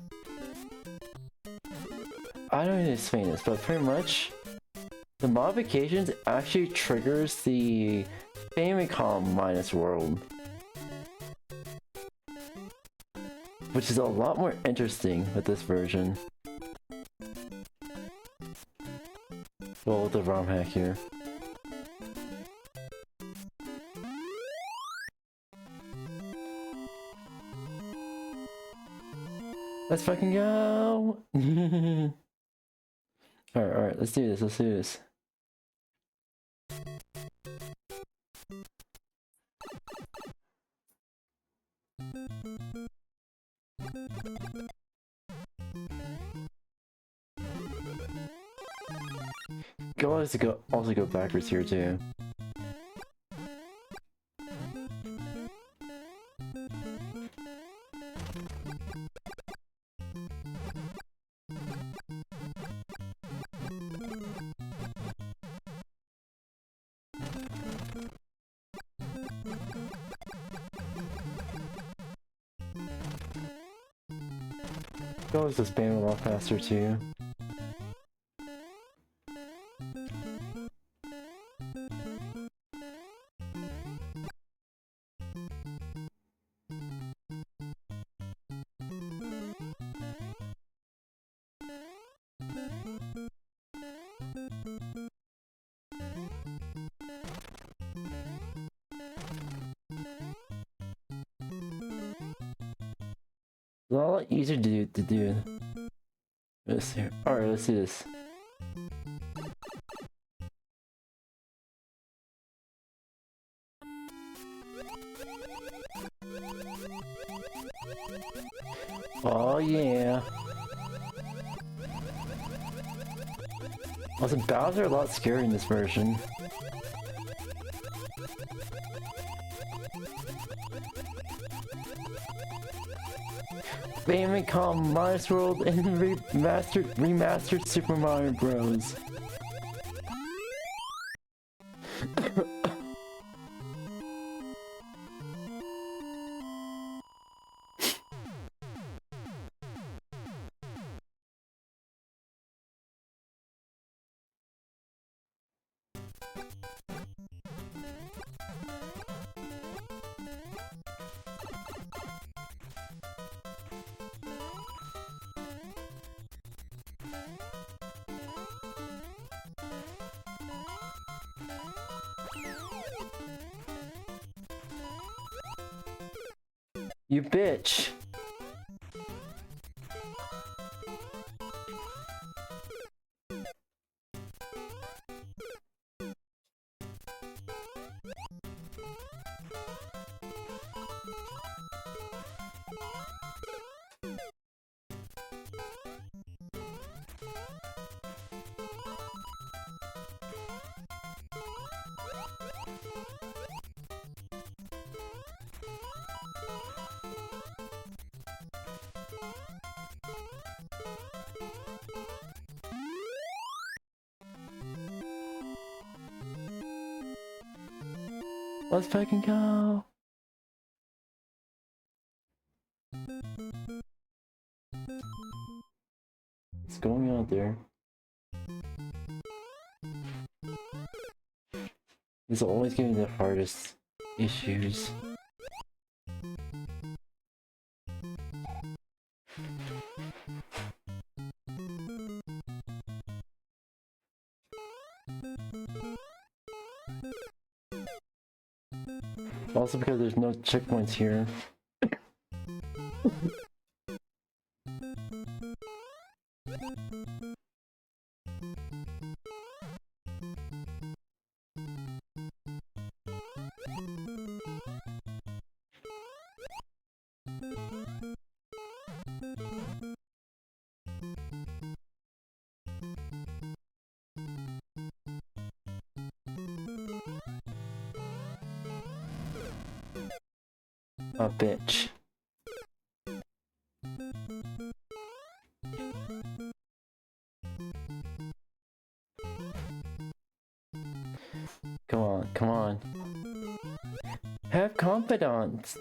I don't know how to explain this, but pretty much The modifications actually triggers the Famicom minus world, which is a lot more interesting with this version. Well, with the ROM hack here. Let's fucking go! Alright, let's do this. Also go backwards here too. Goes to spam a lot faster too. It's a lot easier to do this here. Alright, let's do this. Oh yeah. Also, battles are a lot scarier in this version. Famicom Minus World and remastered Super Mario Bros. You bitch! Let's fucking go! What's going on there? This will always give me the hardest issues. Also because there's no checkpoints here. A bitch. Come on, come on. Have confidence.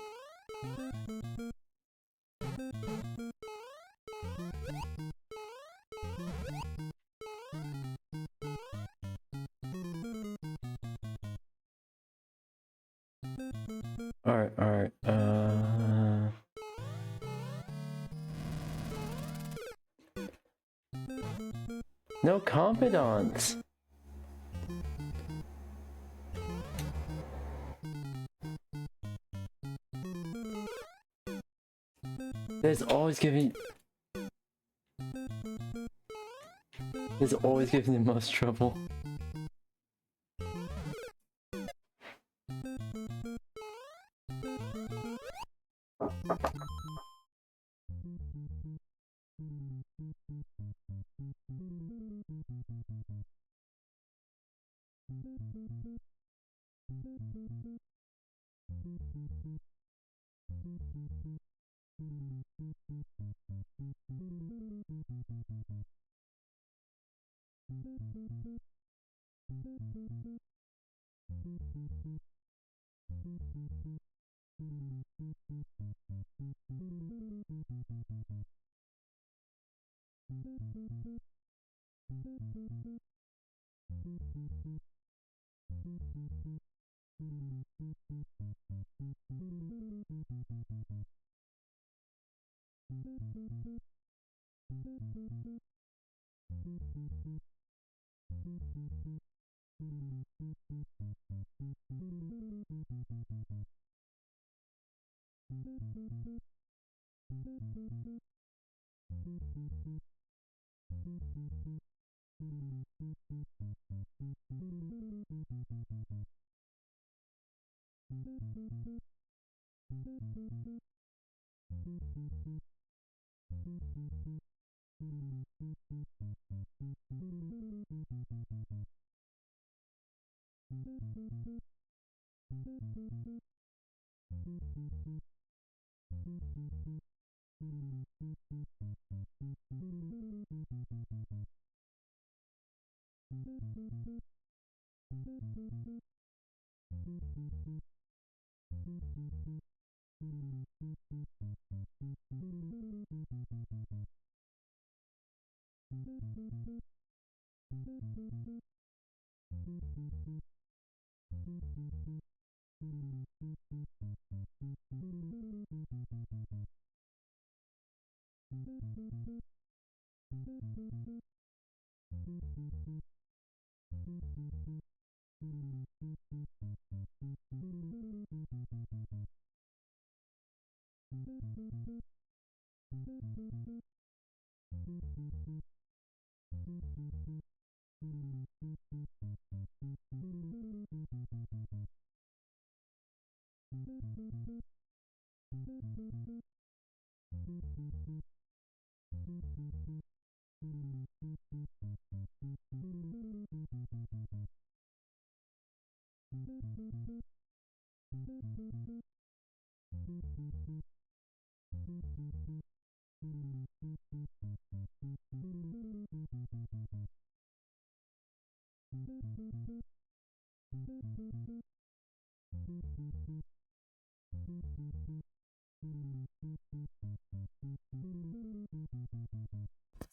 No confidants. There's always giving the most trouble.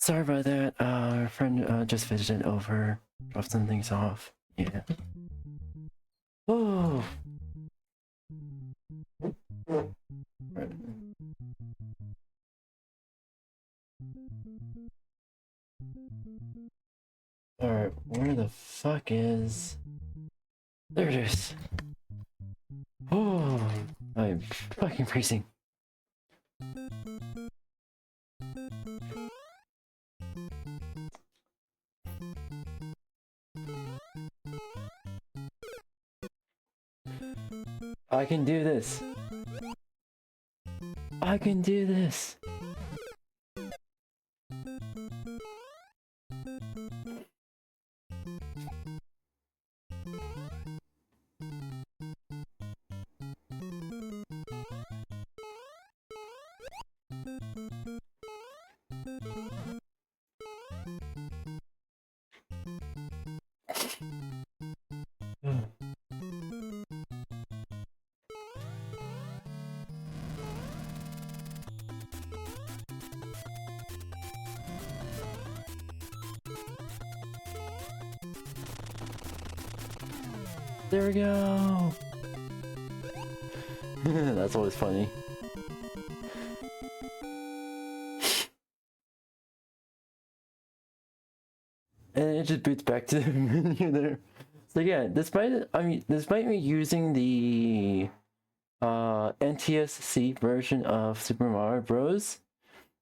Sorry about that. Our friend just visited over, dropped some things off. Yeah. Oh. Right. Alright, where the fuck is... There it is. Oh, I'm fucking freezing. I can do this. I can do this. There we go. That's always funny. it just boots back to the menu there. So yeah, despite me using the NTSC version of Super Mario Bros,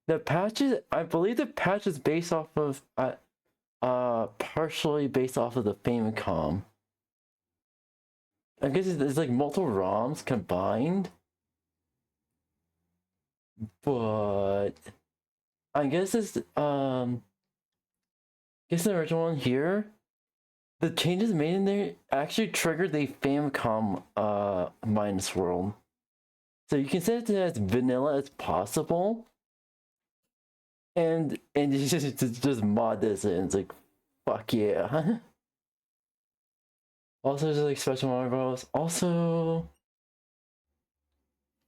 the patches, I believe the patch is based off of partially based off of the Famicom. I guess it's like multiple ROMs combined, but I guess it's the original one here, the changes made in there actually triggered the Famicom minus world. So you can set it as vanilla as possible, and you just mod this and it's like, fuck yeah. Also, there's like special Mario Bros. Also,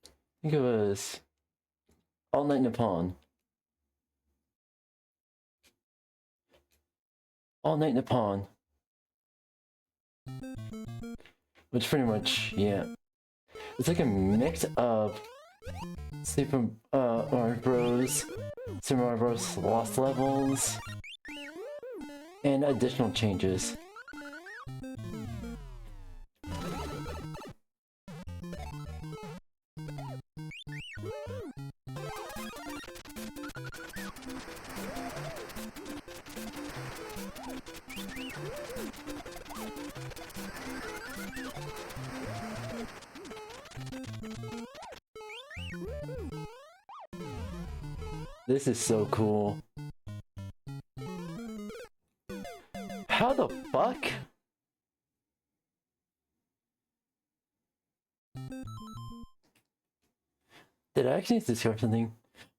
I think it was All Night Nippon. All Night Nippon. Which pretty much, yeah. It's like a mix of Super Mario Bros, Super Mario Bros Lost Levels, and additional changes. This is so cool. How the fuck? Did I actually discover something?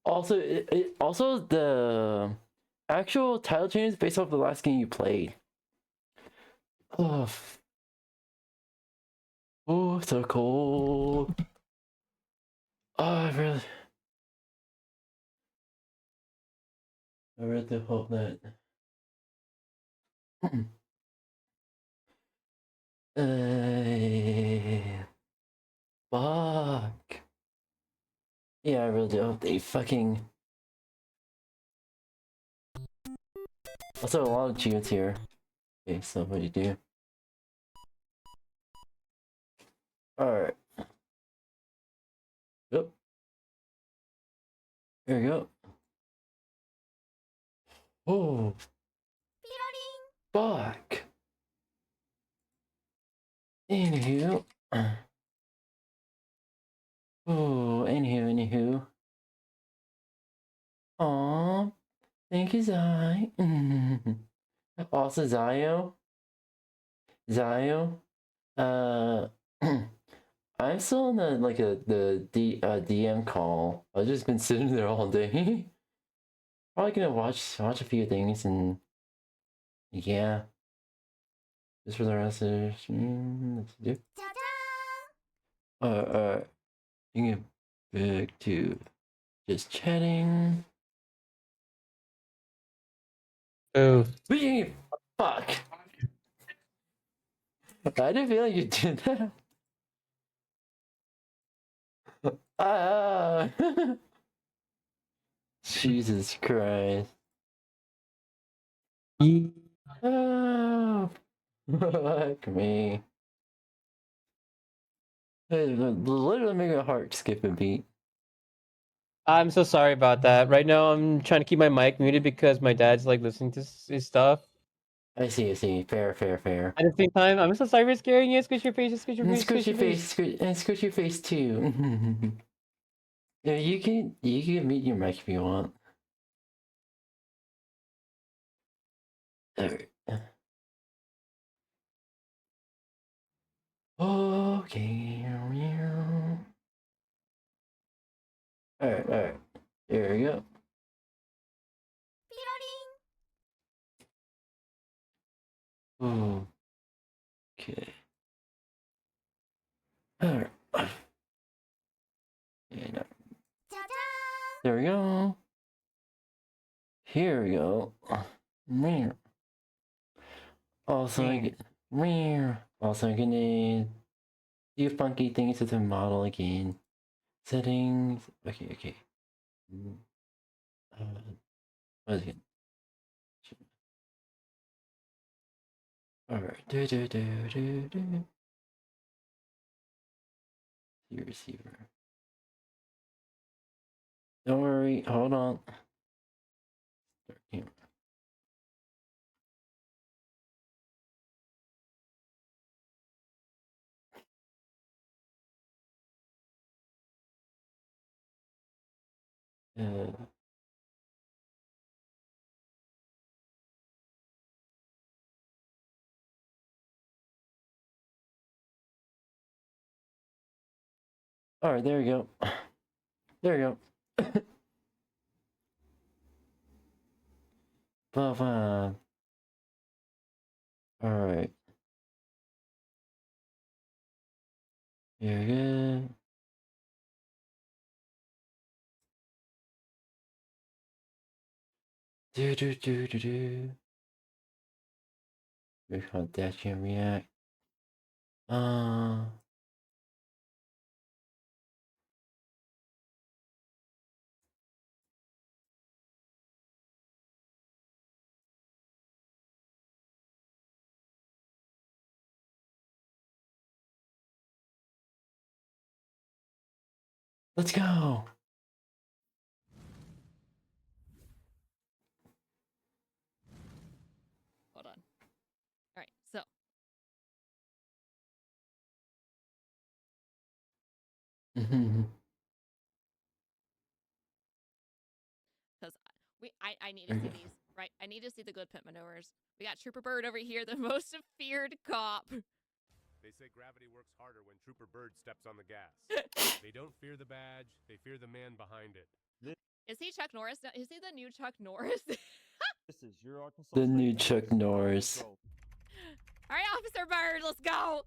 Also, also the actual title change is based off the last game you played. Oh, oh, so cool. Oh, I really hope that. Fuck. Yeah, I really do hope they fucking. Also, a lot of achievements here. Okay, so what do you do? Alright. Yep. There you go. Oh. Fuck. Anywho. Oh, anywho. Aw. Thank you, Zai. Also, Zio. I'm still in the DM call. I've just been sitting there all day. Probably gonna watch a few things and yeah. Just for the rest of let's do. Bring it back to just chatting. Oh. Fuck. I didn't feel like you did that. Jesus Christ. Oh, fuck me. It literally make my heart skip a beat. I'm so sorry about that. Right now, I'm trying to keep my mic muted because my dad's like listening to his stuff. I see. Fair. At the same time, I'm so sorry for scaring you. Squish your face, squish your face, Squish your face, and squish your face too. Yeah, you can mute your mic if you want. Alright. Okay. Alright. There we go. Oh. Okay. Alright. Yeah, there we go. Here we go. Also, I can do funky things with the model again. Settings. Okay. What is it? Alright. Do. Your receiver. Don't worry. Hold on. Start camera. Alright, there we go. There we go. Fine. Alright. You're good. Do. We're gonna dash and react. Let's go. Hold on. All right, so because I need to see these, right? I need to see the good pit maneuvers. We got Trooper Bird over here, the most feared cop. They say gravity works harder when Trooper Bird steps on the gas. They don't fear the badge, they fear the man behind it. Is he Chuck Norris? Is he the new Chuck Norris? This is your Arkansas The State new Police. Chuck Norris. All right, Officer Bird, let's go.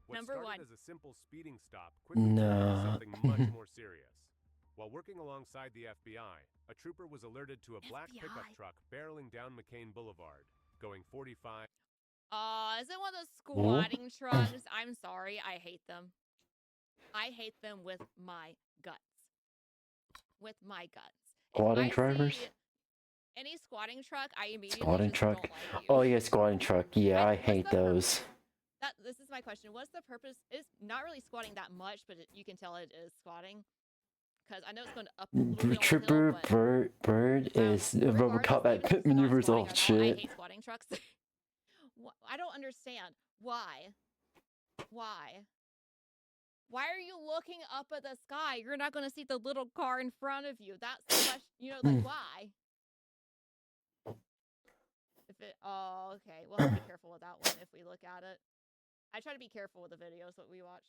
What Number started one. as a simple speeding stop quickly turned into No. something much more serious. While working alongside the FBI, a trooper was alerted to a black pickup truck barreling down McCain Boulevard, going 45. Is it one of those squatting trucks? I'm sorry, I hate them. I hate them with my guts. With my guts. Squatting If I drivers? see any squatting truck, I immediately Squatting just truck. don't like you. Oh yeah, squatting truck. Yeah, I hate those. This is my question. What's the purpose? It's not really squatting that much, but you can tell it is squatting. Because I know it's going up a little bit on the Trooper hill, but Bird is Robocop at pit maneuvers. Oh I shit. hate squatting trucks. I don't understand. Why? Why? Why are you looking up at the sky? You're not going to see the little car in front of you. That's the question. You know, like, why? Oh, okay. We'll have to be careful with that one if we look at it. I try to be careful with the videos that we watch.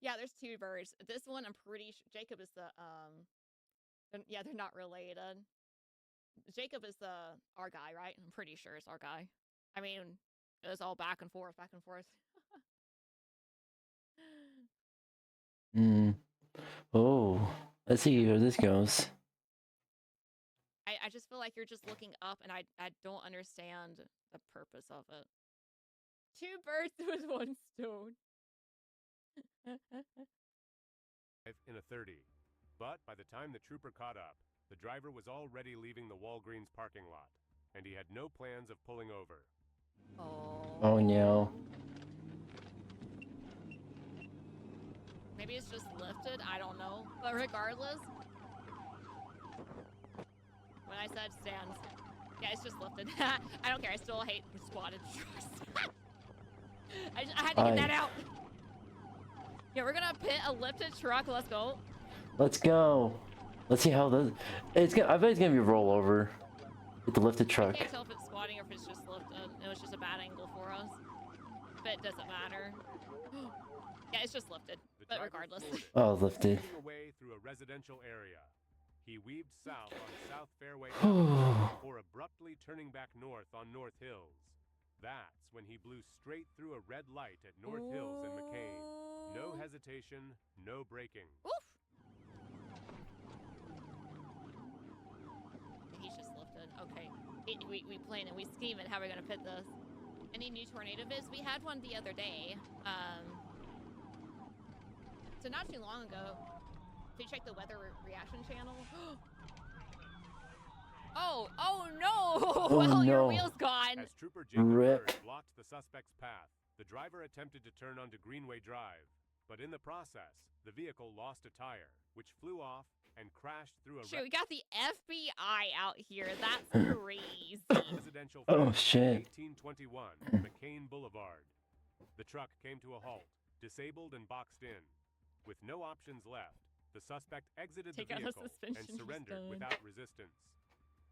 Yeah, there's two birds. This one, I'm pretty sure Jacob is the yeah, they're not related. Jacob is our guy, right? I'm pretty sure it's our guy. I mean, it was all back and forth, back and forth. Oh, let's see where this goes. I just feel like you're just looking up, and I don't understand the purpose of it. Two birds with one stone. In a 30. But by the time the trooper caught up, the driver was already leaving the Walgreens parking lot, and he had no plans of pulling over. Oh no. Maybe it's just lifted, I don't know. But regardless, when I said stands, yeah, it's just lifted. I don't care, I still hate squatted trucks. I had to get that out. Yeah, we're gonna pit a lifted truck, let's go. Let's go. Let's see how this. I bet it's gonna be a rollover with the lifted truck. I can't tell if it's squatting or if it's just lifted. It was just a bad angle for us. But it doesn't matter. Yeah, it's just lifted. But regardless. Oh, lifted. Moving away through a residential area. He weaved south on South Fairway before abruptly turning back north on North Hills. That's when he blew straight through a red light at North Hills and McCain. No hesitation, no braking. Oof. He's just lifted. Okay. We plan and we scheme it. How are we gonna pit this? Any new tornado vids? We had one the other day. So not too long ago. If you check the weather reaction channel. Oh, oh no! Oh, Well, your no. wheel's gone. As Trooper Jacob Rip. Bird blocked the suspect's path, the driver attempted to turn onto Greenway Drive, but in the process, the vehicle lost a tire, which flew off and crashed through a Shoot, we got the FBI out here. That's crazy. residential Oh, fence shit. 1821 McCain Boulevard. The truck came to a halt, disabled and boxed in. With no options left, the suspect exited Take the out the vehicle suspension, and he's surrendered done. without resistance.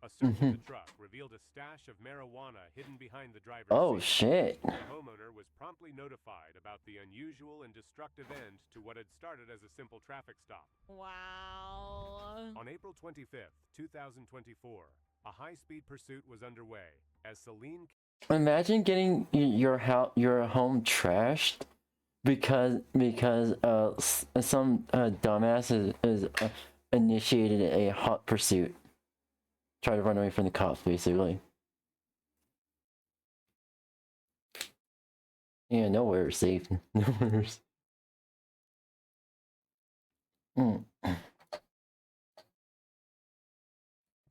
A search of the truck revealed a stash of marijuana hidden behind the driver's Oh, seat. shit. The homeowner was promptly notified about the unusual and destructive end to what had started as a simple traffic stop. Wow. On April 25th, 2024, a high-speed pursuit was underway as Celine Imagine getting your home trashed because some dumbass is initiated a hot pursuit. Try to run away from the cops, basically. Yeah, nowhere is safe. Nowhere's.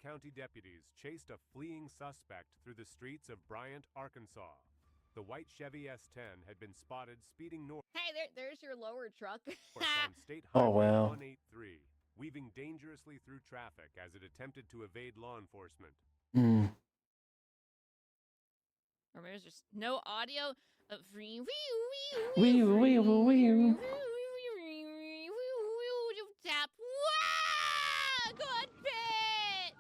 County deputies chased a fleeing suspect through the streets of Bryant, Arkansas. The white Chevy S10 had been spotted speeding north Hey, there's your lower truck. on State Oh, Highway wow. 183, weaving dangerously through traffic as it attempted to evade law enforcement. Or maybe there's just no audio. Tap. Wow! Good pit!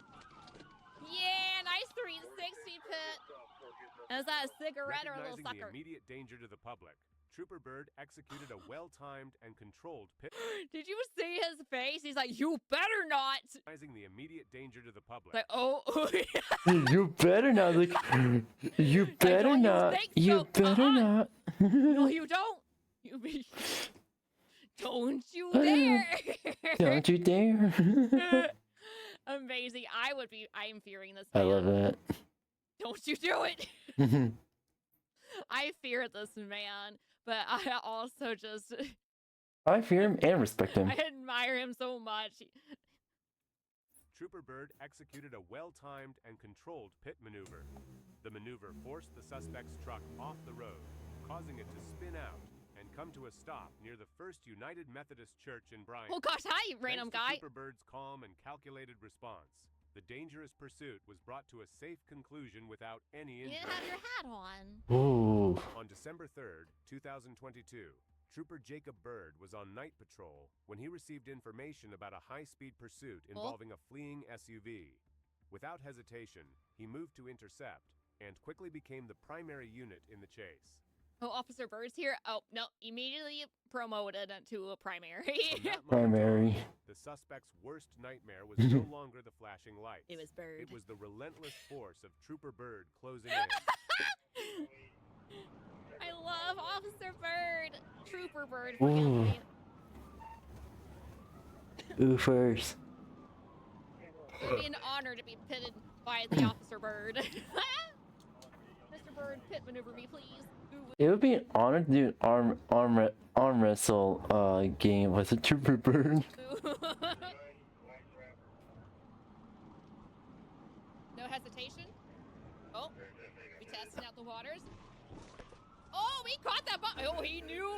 Yeah, nice 360 pit. Is that a cigarette or a little Recognizing the sucker? immediate danger to the public, Trooper Bird executed a well-timed and controlled pit. Did you see his face? He's like, you better not. Recognizing the immediate danger to the public. Like, oh, You better not. Like, you better don't you not. think You so? better not. no, you don't. You be. Don't you dare. Don't you dare. Amazing. I'm fearing this I man. love that. Don't you do it. I fear this man, but I also just. I fear him and respect him. I admire him so much. Trooper Bird executed a well-timed and controlled pit maneuver. The maneuver forced the suspect's truck off the road, causing it to spin out and come to a stop near the First United Methodist Church in Bryant. Oh gosh, hi, random Thanks to guy. Trooper Bird's calm and calculated response, the dangerous pursuit was brought to a safe conclusion without any You injury. didn't have your hat on. Ooh. On December 3rd, 2022, Trooper Jacob Bird was on night patrol when he received information about a high-speed pursuit involving a fleeing SUV. Without hesitation, he moved to intercept and quickly became the primary unit in the chase. Oh, Officer Bird's here. Oh, no, immediately promoted to a primary. From that moment Primary. on, the suspect's worst nightmare was no longer the flashing lights. It was Bird. It was the relentless force of Trooper Bird closing in. I love Officer Bird. Trooper Bird. Ooh. Ooh, first. It would be an honor to be pitted by the Officer Bird. Mr. Bird, pit maneuver me, please. It would be an honor to do an arm wrestle game with a Trooper Bird. No hesitation. Oh, we testing out the waters. Oh, we caught that bump. Oh, he knew.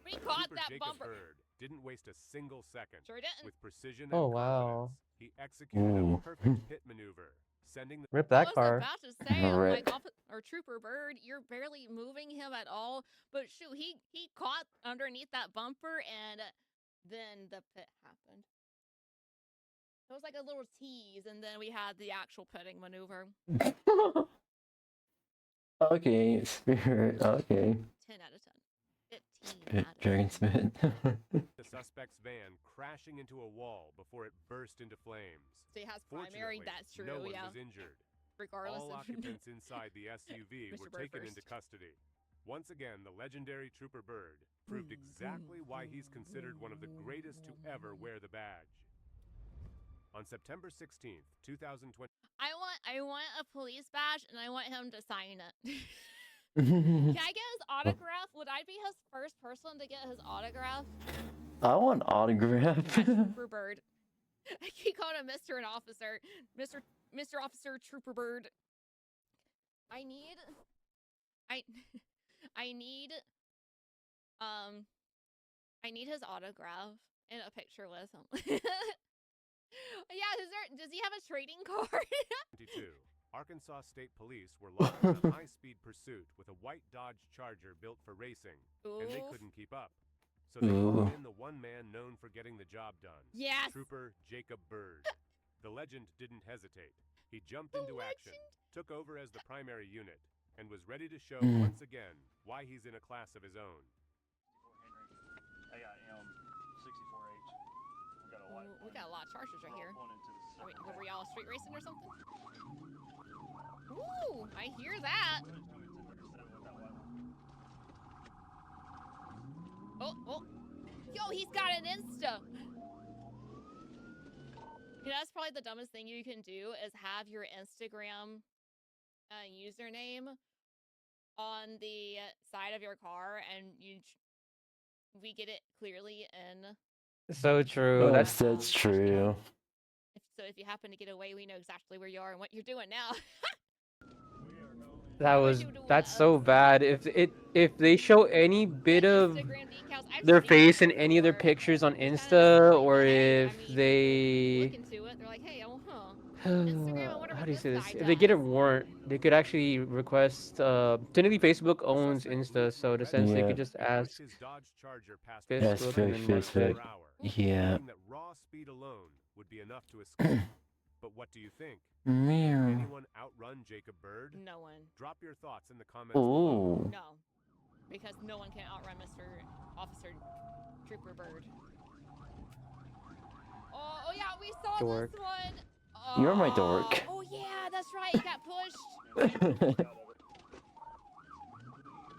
We caught Trooper that Jacob bumper. Bird didn't waste a single second. Sure didn't. With precision Oh, and wow. confidence, he executed a perfect pit maneuver, sending the Rip that I was car. about to say, I'm Rip. like, or Trooper Bird, you're barely moving him at all. But shoot, he caught underneath that bumper, and then the pit happened. It was like a little tease, and then we had the actual pitting maneuver. Okay, Spirit. Okay. 10 out of 10. 15 Spit, out of Dragon 10. Spit. the suspect's van crashing into a wall before it burst into flames. So he has primary, Fortunately, that's true, no one yeah. was injured. Regardless All of occupants inside the SUV Mr. were Bird taken first. into custody. Once again, the legendary Trooper Bird proved exactly why he's considered one of the greatest to ever wear the badge. On September 16th, 2020, I want a police badge, and I want him to sign it. Can I get his autograph? Would I be his first person to get his autograph? I want autograph. Trooper Bird. I keep calling him Mr. and Officer. Mr. Mr. Officer Trooper Bird. I need I need his autograph and a picture with him. Yeah, does he have a trading card? 22. Arkansas State Police were locked in a high-speed pursuit with a white Dodge Charger built for racing, and they Oof. couldn't keep up. So they called in the one man known for getting the job done. Yes. Trooper Jacob Bird. The legend didn't hesitate. He jumped into action, took over as the primary unit, and was ready to show once again why he's in a class of his own. I got M64H. We got a lot of chargers right here. Were we all street racing or something? Ooh, I hear that. Oh. Yo, he's got an Insta. You know, that's probably the dumbest thing you can do is have your Instagram username on the side of your car, and we get it clearly in. So true. That's true. So if you happen to get away, we know exactly where you are and what you're doing now. That's so bad. If they show any bit of their face in any of their pictures on Insta, or if they look into it, they're like, hey, oh, huh. how do you say this? If they get a warrant, they could actually request. Technically, Facebook owns Insta, so in a sense, they could just ask Facebook and then that's it. Yeah. That raw speed alone would be enough to escape. But what do you think? Meow. Can anyone outrun Jacob Bird? No one. Drop your thoughts in the comments below. No, because no one can outrun Mr. Officer Trooper Bird. Oh yeah, we saw Dork. this one. You're my dork. Oh yeah, that's right. He got pushed.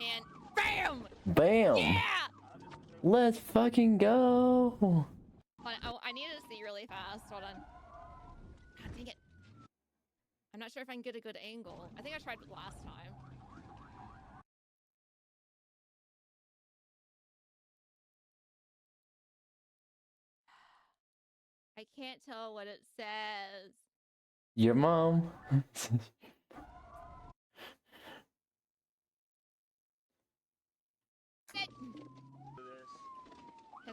And bam! Bam! Yeah! Let's fucking go! Hold on, I needed to see really fast. Hold on. God dang it. I'm not sure if I can get a good angle. I think I tried it last time. I can't tell what it says. Your mom. Because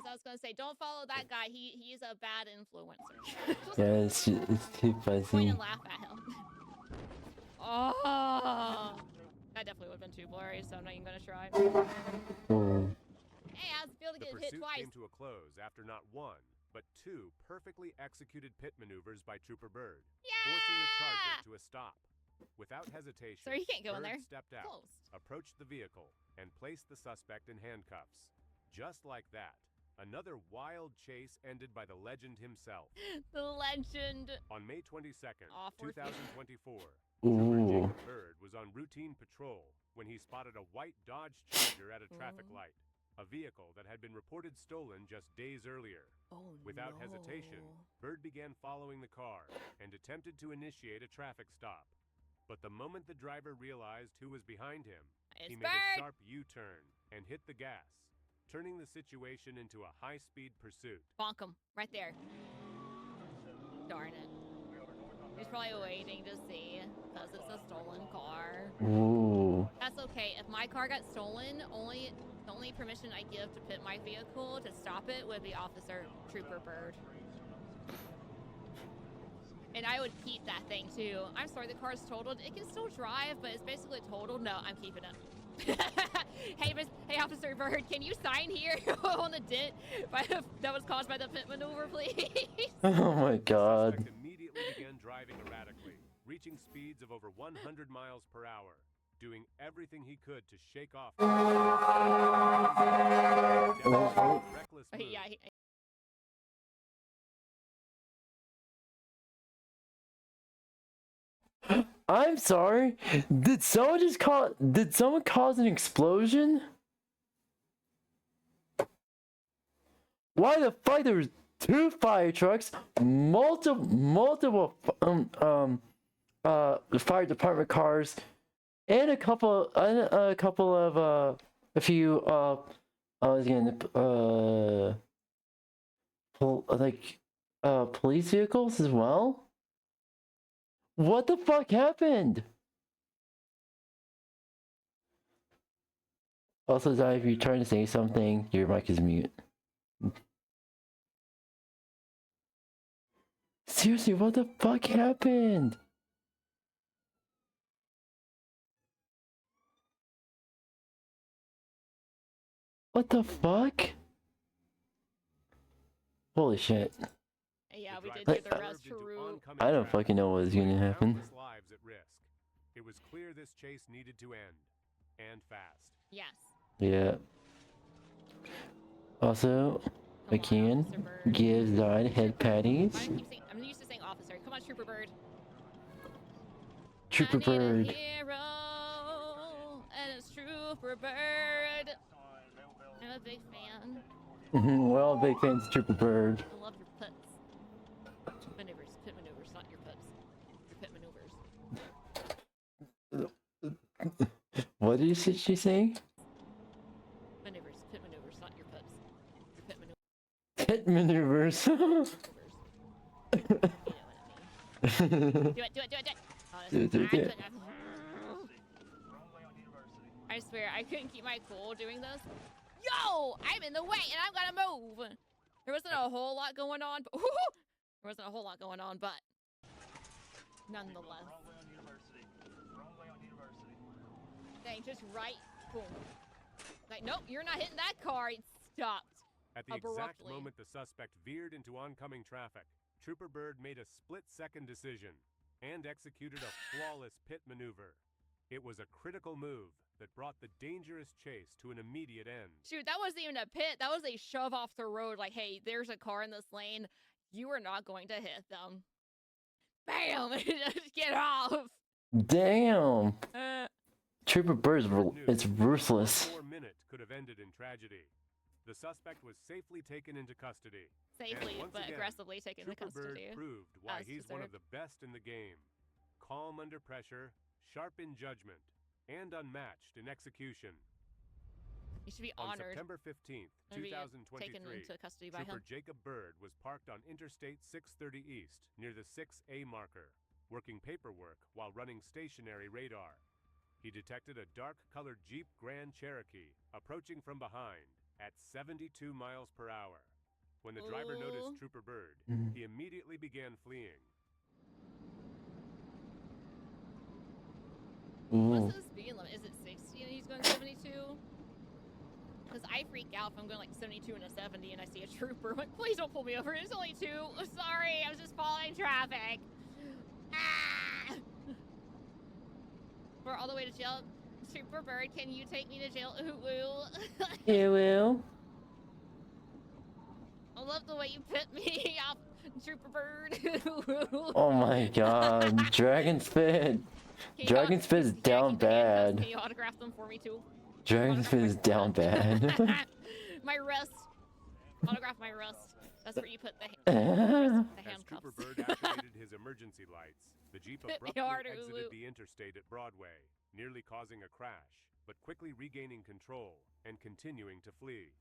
I was gonna say, don't follow that guy. He's a bad influencer. Yeah, it's too Point fuzzy. and laugh at him. Oh, that definitely would have been too blurry, so I'm not even gonna try. Oh. Hey, I was able to The get hit pursuit twice. came to a close after not one, but two perfectly executed pit maneuvers by Trooper Bird, forcing the Charger to a stop. Without hesitation, Sorry, you can't go in Bird there. stepped out, Closed. approached the vehicle, and placed the suspect in handcuffs. Just like that, another wild chase ended by the legend himself. The legend. On May 22nd, Awkward. 2024, Ooh. Trooper Jacob Bird was on routine patrol when he spotted a white Dodge Charger at a traffic light, a vehicle that had been reported stolen just days earlier. Without hesitation, Bird began following the car and attempted to initiate a traffic stop. But the moment the driver realized who was behind him, he made a sharp U-turn and hit the gas, turning the situation into a high-speed pursuit. Bonk him right there. Darn it. He's probably waiting to see because it's a stolen car. Ooh. That's okay. If my car got stolen, the only permission I give to pit my vehicle to stop it would be Officer Trooper Bird. And I would keep that thing too. I'm sorry, the car's totaled. It can still drive, but it's basically totaled. No, I'm keeping it. Hey, Officer Bird, can you sign here on the dent that was caused by the pit maneuver, please? Oh my god. The suspect immediately began driving erratically, reaching speeds of over 100 miles per hour, doing everything he could to shake off reckless move. Yeah. I'm sorry. Did someone cause an explosion? Why the fuck there was 2 fire trucks, multiple fire department cars, and a few police vehicles as well? What the fuck happened? Also, Zai, if you're trying to say something, your mic is mute. Seriously, what the fuck happened? What the fuck? Holy shit. Yeah, we did do the restroom. I don't fucking know what's gonna happen. Lives at risk. It was clear this chase needed to end, and fast. Yes. Yeah. Also, I can give Zai head patties. I'm used to saying officer. Come on, Trooper Bird. Trooper Bird. Hero, and it's Trooper Bird. I'm a big fan. We're all big fans of Trooper Bird. I love your puts. Maneuvers, pit maneuvers, not your puts. Your pit maneuvers. What did she say? Maneuvers, pit maneuvers, not your puts. Your pit maneuvers. Pit maneuvers. Do it. I swear, I couldn't keep my cool doing this. Yo, I'm in the way and I'm gonna move. There wasn't a whole lot going on, but nonetheless. Dang, just right, boom. Like, nope, you're not hitting that car. It stopped. At the exact moment the suspect veered into oncoming traffic, Trooper Bird made a split-second decision and executed a flawless pit maneuver. It was a critical move that brought the dangerous chase to an immediate end. Shoot, that wasn't even a pit. That was a shove off the road. Like, hey, there's a car in this lane. You are not going to hit them. Bam! Just get off. Damn. Trooper Bird's it's ruthless. 4 minutes could have ended in tragedy. The suspect was safely taken into custody. Safely, but aggressively taken into custody. Trooper Bird proved why he's one of the best in the game. Calm under pressure, sharp in judgment, and unmatched in execution. You should be On honored. September 15th, 2023, taken into custody by Trooper him. Jacob Bird was parked on Interstate 630 East near the 6A marker, working paperwork while running stationary radar. He detected a dark-colored Jeep Grand Cherokee approaching from behind at 72 miles per hour. When the driver noticed Trooper Bird, he immediately began fleeing. What's his speed limit? Is it 60 and he's going 72? Because I freak out if I'm going like 72 and a 70 and I see a trooper. I'm like, please don't pull me over. It's only 2. Sorry, I was just following traffic. Ah! We're all the way to jail. Trooper Bird, can you take me to jail? Ooh. You will. I love the way you pit me off, Trooper Bird. Oh my god. Dragon Spit. Dragon Spit is down bad. Can you autograph them for me too? Dragon Spit is down bad. My wrist. Autograph my wrist. That's where you put the handcuffs. As Trooper Bird activated his emergency lights, the Jeep abruptly exited the interstate at Broadway, nearly causing a crash, but quickly regaining control and continuing to flee.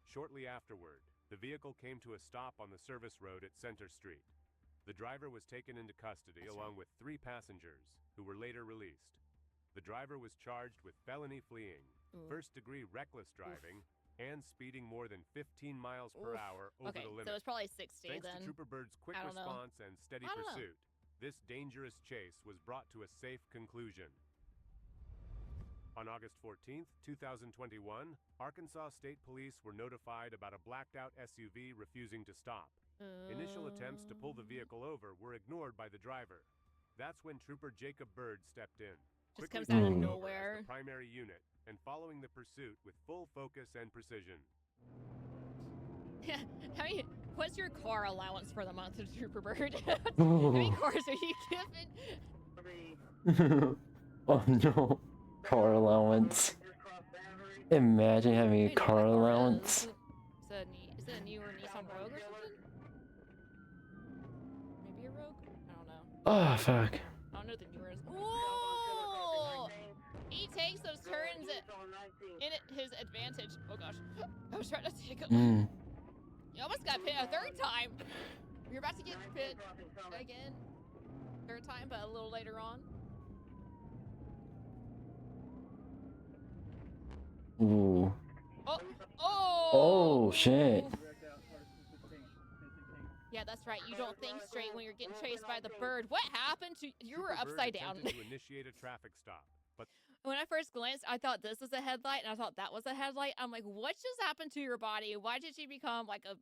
Shortly afterward, the vehicle came to a stop on the service road at Center Street. The driver was taken into custody along with 3 passengers, who were later released. The driver was charged with felony fleeing, first-degree reckless driving, and speeding more than 15 miles per hour over the limit. So it's probably 60 Thanks then. to Trooper Bird's quick response and steady pursuit, this dangerous chase was brought to a safe conclusion. On August 14th, 2021, Arkansas State Police were notified about a blacked-out SUV refusing to stop. Initial attempts to pull the vehicle over were ignored by the driver. That's when Trooper Jacob Bird stepped in, Just quickly comes out of taking over nowhere. as the primary unit and following the pursuit with full focus and precision. Yeah. What's your car allowance for the month, Trooper Bird? How many cars are you given? Oh no. Car allowance. Imagine having a car allowance. Is it a newer Nissan Rogue or something? Maybe a Rogue? I don't know. Oh fuck. I don't know the newer. Ooh! He takes those turns in his advantage. Oh gosh. I was trying to take him. You almost got pit a 3rd time. You're about to get pit again. third time, but a little later on. Ooh. Oh! Oh! Oh, shit. Yeah, that's right. You don't think straight when you're getting chased by the bird. What happened to you? Were upside down. To initiate a traffic stop, but when I first glanced, I thought this was a headlight, and I thought that was a headlight. I'm like, what just happened to your body? Why did you become like a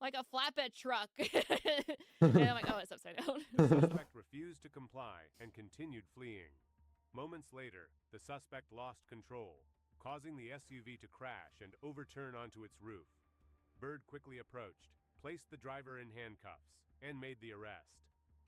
like a flatbed truck? And I'm like, oh, it's upside down. The suspect refused to comply and continued fleeing. Moments later, the suspect lost control, causing the SUV to crash and overturn onto its roof. Bird quickly approached, placed the driver in handcuffs, and made the arrest.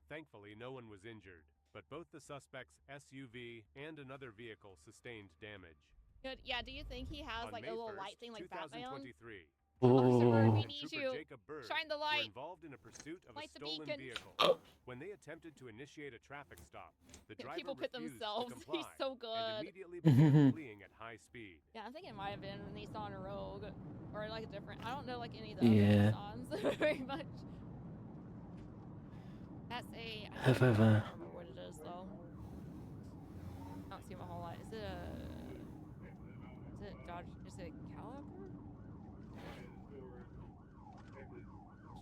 Thankfully, no one was injured, but both the suspect's SUV and another vehicle sustained damage. Good. Yeah, do you think he has On like May a little 1st, light thing like Batman? 2023, Officer Bird, we Ooh. need Trooper you. Jacob Bird Shine the were light. involved in a pursuit of Light a the stolen beacon. vehicle. When they attempted to initiate a traffic stop, the driver People put refused themselves. to comply He's so and good. immediately began fleeing at high speed. Yeah, I think it might have been a Nissan Rogue or like a different. I don't know like any of the Yeah. other Nissans very much. That's a. I Have don't ever. remember what it is though. I don't see him a whole lot. Is it a? Is it Dodge? Is it Caliber?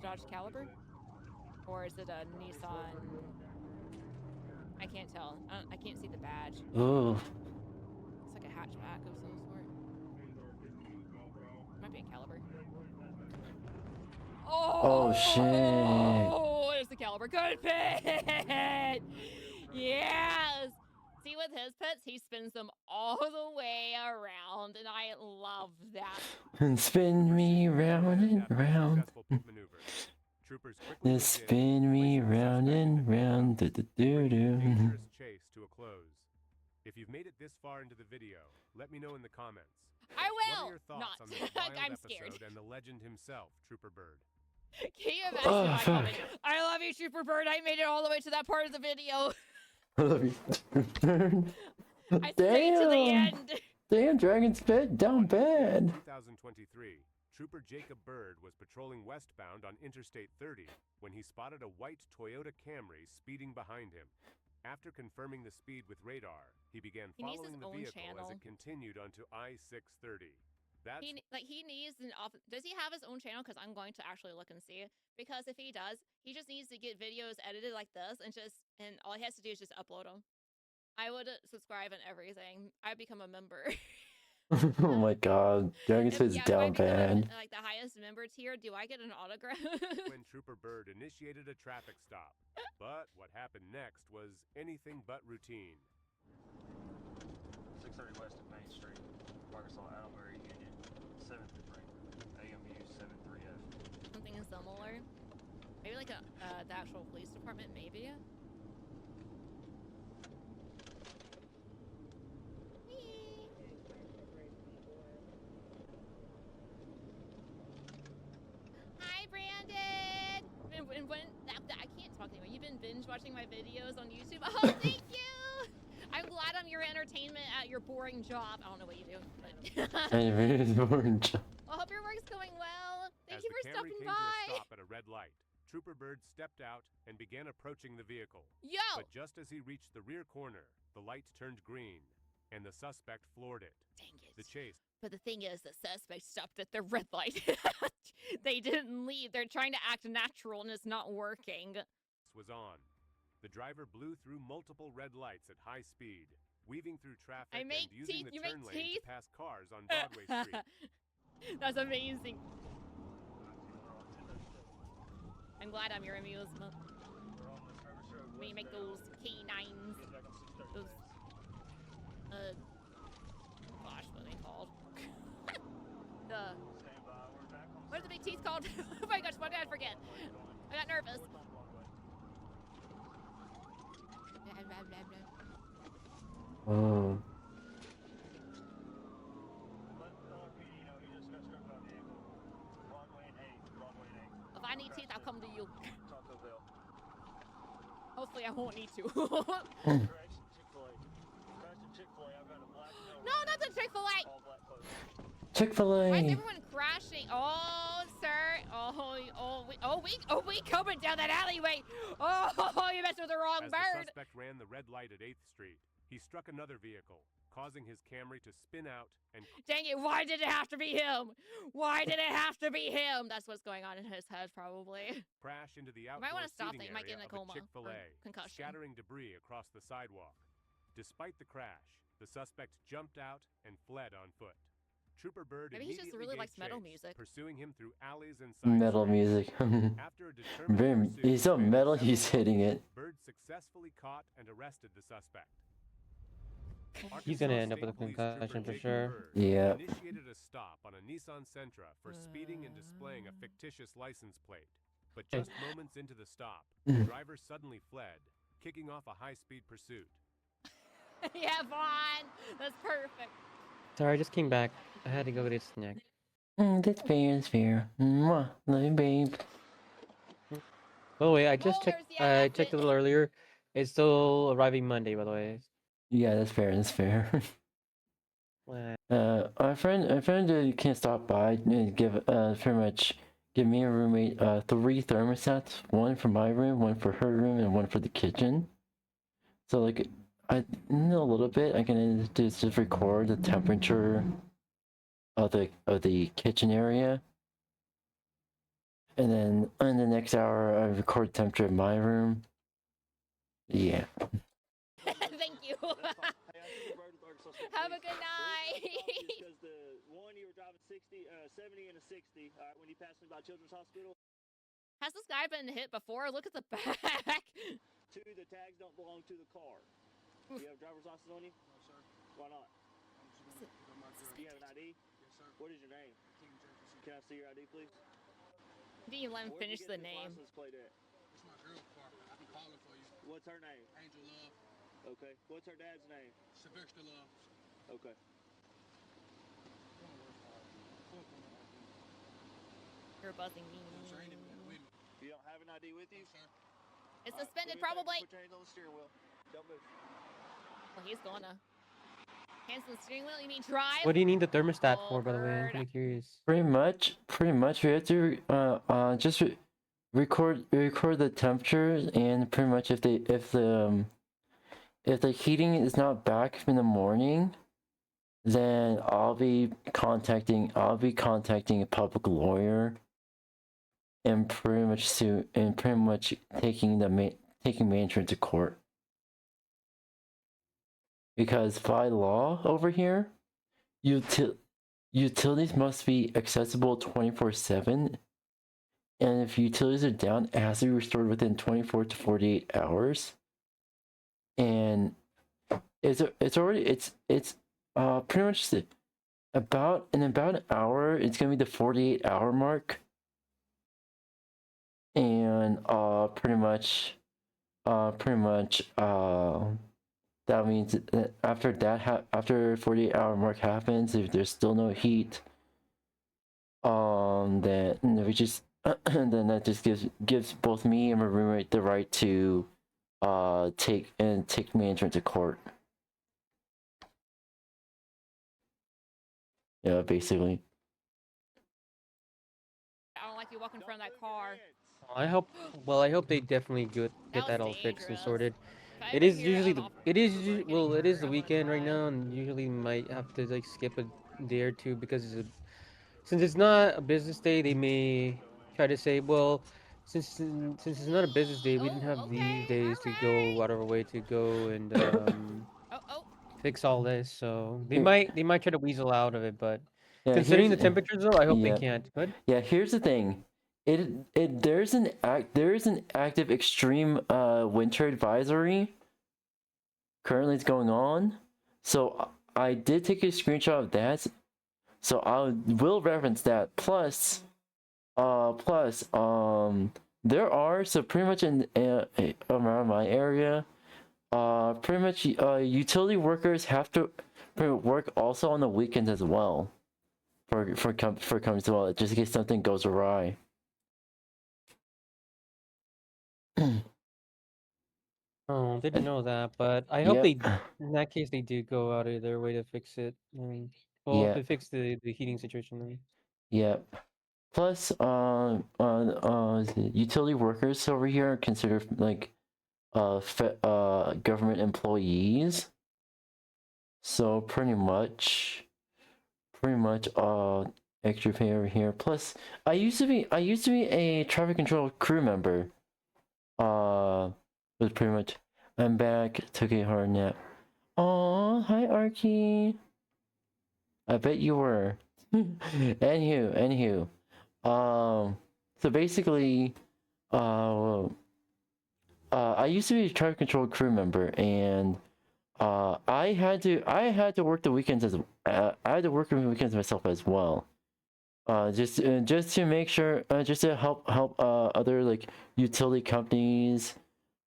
Dodge Caliber? Or is it a Nissan? I can't tell. I can't see the badge. Ooh. It's like a hatchback of some sort. Might be a Caliber. Oh, shit. Oh, there's the Caliber. Good pit! Yes! See, with his pits, he spins them all the way around, and I love that. And spin me round and round. Troopers quickly Just spin me round and round. Do do do do. dangerous chase to a close. If you've made it this far into the video, let me know in the comments. I will. What are your thoughts Not. on this wild I'm episode scared. and the legend himself, Trooper Bird? Can you imagine Oh, my fuck. comment? I love you, Trooper Bird. I made it all the way to that part of the video. I love you. I stayed to the Damn. end. Damn, Dragon spit down bad. 2023, Trooper Jacob Bird was patrolling westbound on Interstate 30 when he spotted a white Toyota Camry speeding behind him. After confirming the speed with radar, he began He needs his following the own vehicle channel. as it continued onto I-630. That's He needs an off. Does he have his own channel? Because I'm going to actually look and see. Because if he does, he just needs to get videos edited like this and all he has to do is just upload them. I would subscribe and everything. I'd become a member. Oh my god. Dragon spit's if I down become bad. like the highest member tier, do I get an autograph? when Trooper Bird initiated a traffic stop. But what happened next was anything but routine. 630 West of Main Street, Arkansas, Albury, Union, 7th and Ring, AMU 73F. Something similar. Maybe like the actual police department, maybe. Hi, Brandon! I can't talk anymore. You've been binge watching my videos on YouTube. Oh, thank you! I'm glad I'm your entertainment at your boring job. I don't know what you do, but... And it is orange. I hope your work's going well. Thank As you the for Camry stopping came by. to a stop at a red light, Trooper Bird stepped out and began approaching the vehicle. Yo! But just as he reached the rear corner, the light turned green, and the suspect floored it. Dang it. The chase But the thing is, the suspect stopped at the red light. They didn't leave. They're trying to act natural, and it's not working. was on. The driver blew through multiple red lights at high speed, weaving through traffic and using the turn lane to pass cars on Broadway Street. That's amazing. I'm glad I'm your amusement. We make those K9s. Those, gosh, what are they called? What are the big teeth called? Oh my gosh, why did I forget? I got nervous. Oh. If I need teeth, I'll come to you. Hopefully I won't need to. No, not the Chick-fil-A! Chick-fil-A! Why is everyone crashing? Oh, sir. Oh, we coming down that alleyway. Oh, you messed with the wrong As bird. the suspect ran the red light at 8th Street, he struck another vehicle, causing his Camry to spin out and... Dang it, why did it have to be him? Why did it have to be him? That's what's going on in his head, probably. crash into the You outdoor might want to stop seating that. You might get area in a of coma a Chick-fil-A, or concussion. scattering debris across the sidewalk. Despite the crash, the suspect jumped out and fled on foot. Trooper Bird Maybe he just immediately really gave likes metal chase, music. pursuing him through alleys and side Metal streets. music. After a determined pursuit, He's so spanning metal, several he's hitting miles, it. Bird successfully caught and arrested the suspect. He's gonna end up Arkansas with a State Police concussion Trooper for Jacob sure. Bird Yeah. initiated a stop on a Nissan Sentra for speeding and displaying a fictitious license plate. But just moments into the stop, the driver suddenly fled, kicking off a high-speed pursuit. Yeah, Vaughn. That's perfect. Sorry, I just came back. I had to go get a snack. That's fair, that's fair. Mwah, love you, babe. By the way, I just checked. I checked a little earlier. It's still arriving Monday, by the way. Yeah, that's fair, that's fair. Well, our friend can stop by and give pretty much give me a roommate 3 thermostats, 1 for my room, 1 for her room, and 1 for the kitchen. So like I know a little bit. I can just record the temperature of the kitchen area, and then in the next hour I record temperature of my room. Yeah. Thank you. Have a good night. Because the one you were driving 70 and a 60. All right, when you passed me by Children's Hospital. Has this guy been hit before? Look at the back. 2, the tags don't belong to the car. Do you have a driver's license on you? No, sir. Why not? Do you have an ID? Yes, sir. What is your name? Can I see your ID, please? Didn't you let him finish the name? License plate at? It's my girl's car. I can call it for you. What's her name? Angel Love. Okay. What's her dad's name? Sylvester Love. Okay. You're buzzing me. You don't have an ID with you? It's suspended, probably. Put your hands on the steering wheel. Don't move. Well, he's gonna. Hands on the steering wheel? You mean drive? what do you need the thermostat for, by the way? I'm kind of curious. Pretty much we have to just record the temperature, and pretty much if the heating is not back in the morning, then I'll be contacting a public lawyer and pretty much taking management to court. Because by law over here, utilities must be accessible 24/7, and if utilities are down, it has to be restored within 24 to 48 hours. And it's pretty much about an hour. It's gonna be the 48-hour mark, and pretty much that means that after 48-hour mark happens, if there's still no heat, then we just then that just gives both me and my roommate the right to take management to court. Yeah, basically. I don't like you walking in front of that car. I hope they definitely get that all fixed and sorted. It is usually the weekend right now, and usually might have to like skip a day or two because since it's not a business day, they may try to say, well, since it's not a business day, we didn't have these days to go out of our way to go and fix all this. So they might try to weasel out of it, but Yeah, considering the temperatures, though, I hope they can't. Good. Yeah, here's the thing. There is an active extreme winter advisory currently it's going on. So I did take a screenshot of that. So I will reference that. Plus, there are pretty much around my area, pretty much utility workers have to work also on the weekends as well. For companies as well, just in case something goes awry. Oh, didn't know that, but I hope in that case they do go out of their way to fix it. To fix the heating situation. Yep. Plus, utility workers over here are considered like government employees. So pretty much extra pay over here. Plus, I used to be a traffic control crew member. Was pretty much. I'm back. Took a hard nap. Aw, hi Arky. I bet you were. Anywho. So basically, I used to be a traffic control crew member, and I had to work the weekends I had to work the weekends myself as well. Just to make sure, just to help other like utility companies,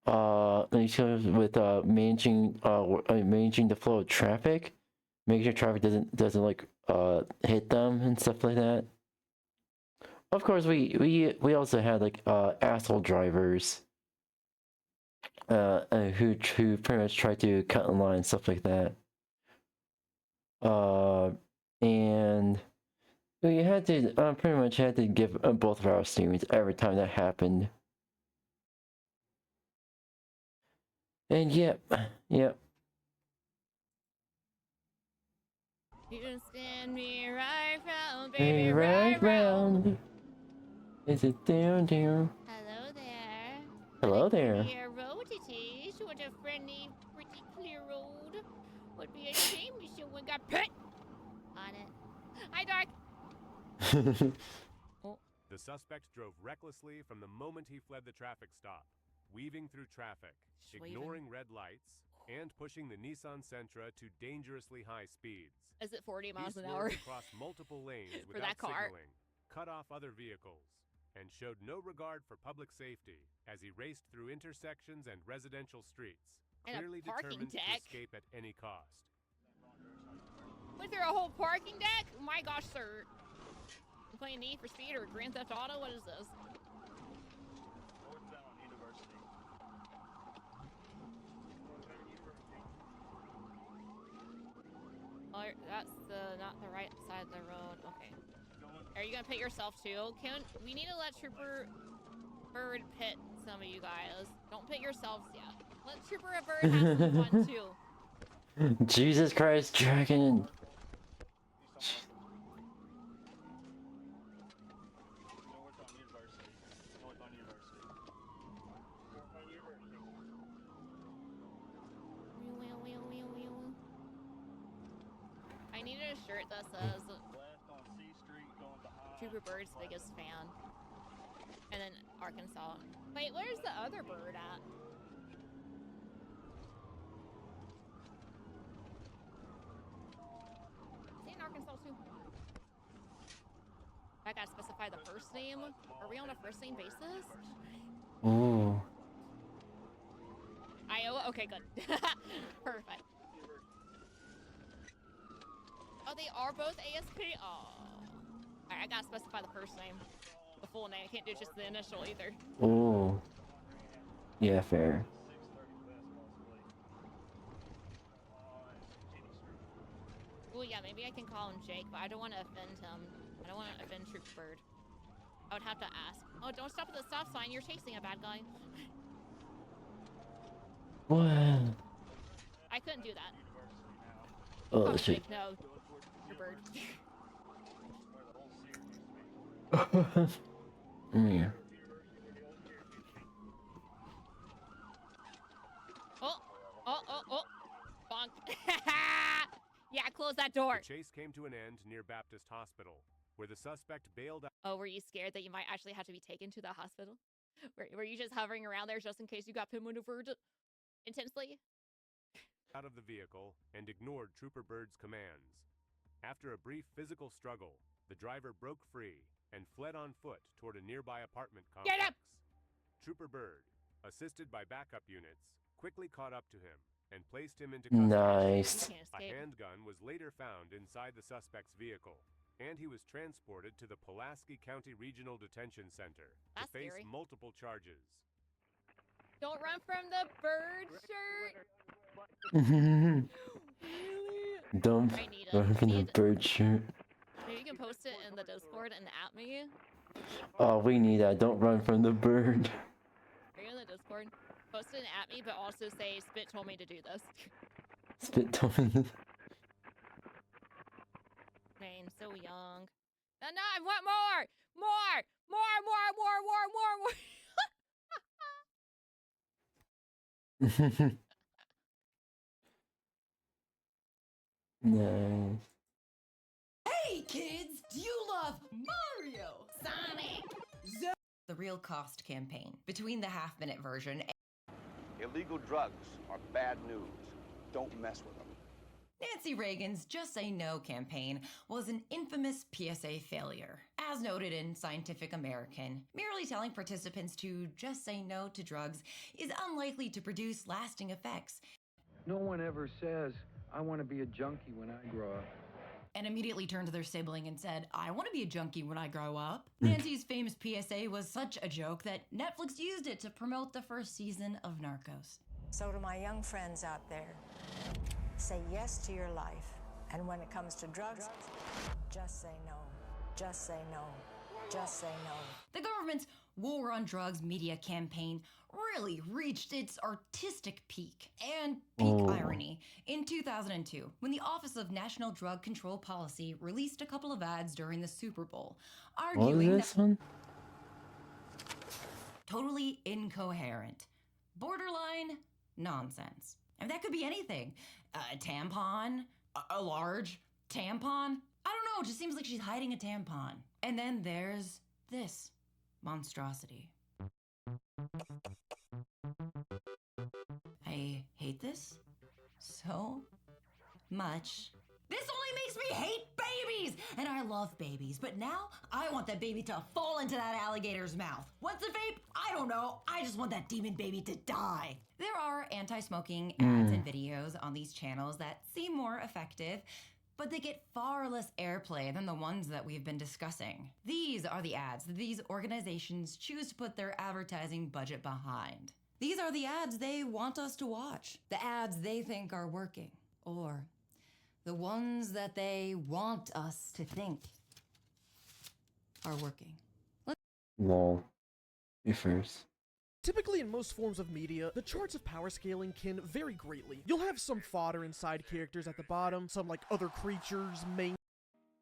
with managing the flow of traffic, making sure traffic doesn't like hit them and stuff like that. Of course, we also had like asshole drivers, who pretty much tried to cut in line and stuff like that. And we had to pretty much had to give both of our students every time that happened. And yep. You can spin me right round, baby, right round. Is it down? Hello there. Hello there. Be a road it is, what a friendly, pretty clear road. Would be a shame if someone got put on it. Hi, Dark. The suspect drove recklessly from the moment he fled the traffic stop, weaving through traffic, ignoring red lights, and pushing the Nissan Sentra to dangerously high speeds. Is it 40 miles He an hour? swerved across multiple lanes For without that car? signaling, cut off other vehicles, and showed no regard for public safety as he raced through intersections and residential streets, And a clearly parking determined to deck? escape at any cost. Was there a whole parking deck? Oh my gosh, sir. You playing Need for Speed or Grand Theft Auto? What is this? Oh, that's not the right side of the road. Okay. Are you gonna pit yourself too? We need to let Trooper Bird pit some of you guys. Don't pit yourselves yet. Let Trooper Bird have some fun too. Jesus Christ, Dragon. I needed a shirt that says Trooper Bird's biggest fan. And then Arkansas. Wait, where's the other bird at? Is he in Arkansas too? I gotta specify the first name. Are we on a first name basis? Ooh. Iowa? Okay, good. Perfect. Oh, they are both ASP? Oh. Alright, I gotta specify the first name. The full name. I can't do just the initial either. Ooh. Yeah, fair. Well, yeah, maybe I can call him Jake, but I don't want to offend him. I don't want to offend Trooper Bird. I would have to ask. Oh, don't stop at the stop sign. You're chasing a bad guy. What? I couldn't do that. Oh, shit. No. Trooper Bird. Yeah. Oh. Bonk. Yeah, close that door. The chase came to an end near Baptist Hospital, where the suspect bailed out. Oh, were you scared that you might actually have to be taken to the hospital? Were you just hovering around there just in case you got pin maneuvered intensely? Out of the vehicle and ignored Trooper Bird's commands. After a brief physical struggle, the driver broke free and fled on foot toward a nearby apartment complex. Get up! Trooper Bird, assisted by backup units, quickly caught up to him and placed him into custody. Nice. A handgun was later found inside the suspect's vehicle, and he was transported to the Pulaski County Regional Detention Center to face multiple charges. Don't run from the bird shirt. Don't run from the bird shirt. Maybe you can post it in in the Discord and at me. Oh, we need that. Don't run from the bird. Are you in the Discord? Post it and at me, but also say Spit told me to do this. Spit token. Man, so young. No, I want more! More! Nice. Hey kids, do you love Mario, Sonic, The Real Cost campaign between the half-minute version. Illegal drugs are bad news. Don't mess with them. Nancy Reagan's Just Say No campaign was an infamous PSA failure. As noted in Scientific American, merely telling participants to just say no to drugs is unlikely to produce lasting effects. No one ever says, I want to be a junkie when I grow up. And immediately turned to their sibling and said, I want to be a junkie when I grow up. Nancy's famous PSA was such a joke that Netflix used it to promote the first season of Narcos. So to my young friends out there, say yes to your life. And when it comes to drugs, just say no. Just say no. Just say no. The government's War on Drugs media campaign really reached its artistic peak and irony in 2002 when the Office of National Drug Control Policy released a couple of ads during the Super Bowl, arguing What is this one? totally incoherent, borderline nonsense. And that could be anything. A tampon, a large tampon. I don't know, it just seems like she's hiding a tampon. And then there's this monstrosity. I hate this so much. This only makes me hate babies! And I love babies, but now I want that baby to fall into that alligator's mouth. What's a vape? I don't know. I just want that demon baby to die. There are anti-smoking ads and videos on these channels that seem more effective, but they get far less airplay than the ones that we've been discussing. These are the ads that these organizations choose to put their advertising budget behind. These are the ads they want us to watch, the ads they think are working, or the ones that they want us to think are working. Lol. You first. Typically, in most forms of media, the charts of power scaling can vary greatly. You'll have some fodder and side characters at the bottom, some like other creatures, main.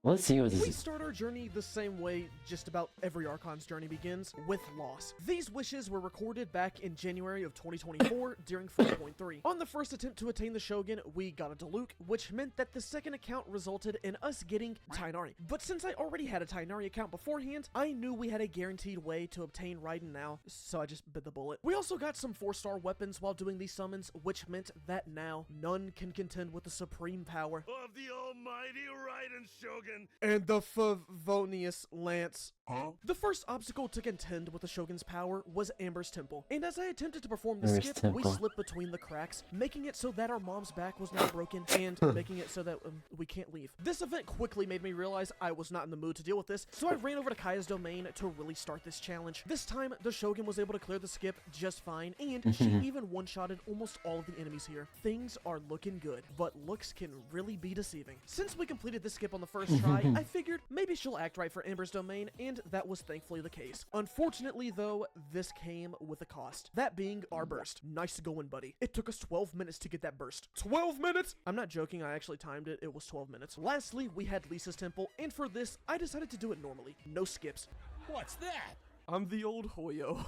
Let's see what this We is. start our journey the same way just about every Archon's journey begins, with loss. These wishes were recorded back in January of 2024 during 4.3. On the first attempt to attain the Shogun, we got a Diluc, which meant that the second account resulted in us getting Tainari. But since I already had a Tainari account beforehand, I knew we had a guaranteed way to obtain Raiden now, so I just bit the bullet. We also got some 4-star weapons while doing these summons, which meant that now none can contend with the supreme power of the almighty Raiden Shogun. And the Favonius Lance. Huh? The first obstacle to contend with the Shogun's power was Amber's Temple, and as I attempted to perform the Amber's skip, we Temple. slipped between the cracks, making it so that our mom's back was now broken, and making it so that we can't leave. This event quickly made me realize I was not in the mood to deal with this, so I ran over to Kaya's domain to really start this challenge. This time, the Shogun was able to clear the skip just fine, and she even one-shotted almost all of the enemies here. Things are looking good, but looks can really be deceiving. Since we completed this skip on the first try, I figured maybe she'll act right for Amber's domain, and that was thankfully the case. Unfortunately, though, this came with a cost. That being our burst. Nice going, buddy. It took us 12 minutes to get that burst. 12 minutes?! I'm not joking, I actually timed it. It was 12 minutes. Lastly, we had Lisa's Temple, and for this, I decided to do it normally. No skips. What's that? I'm the old Hoyo,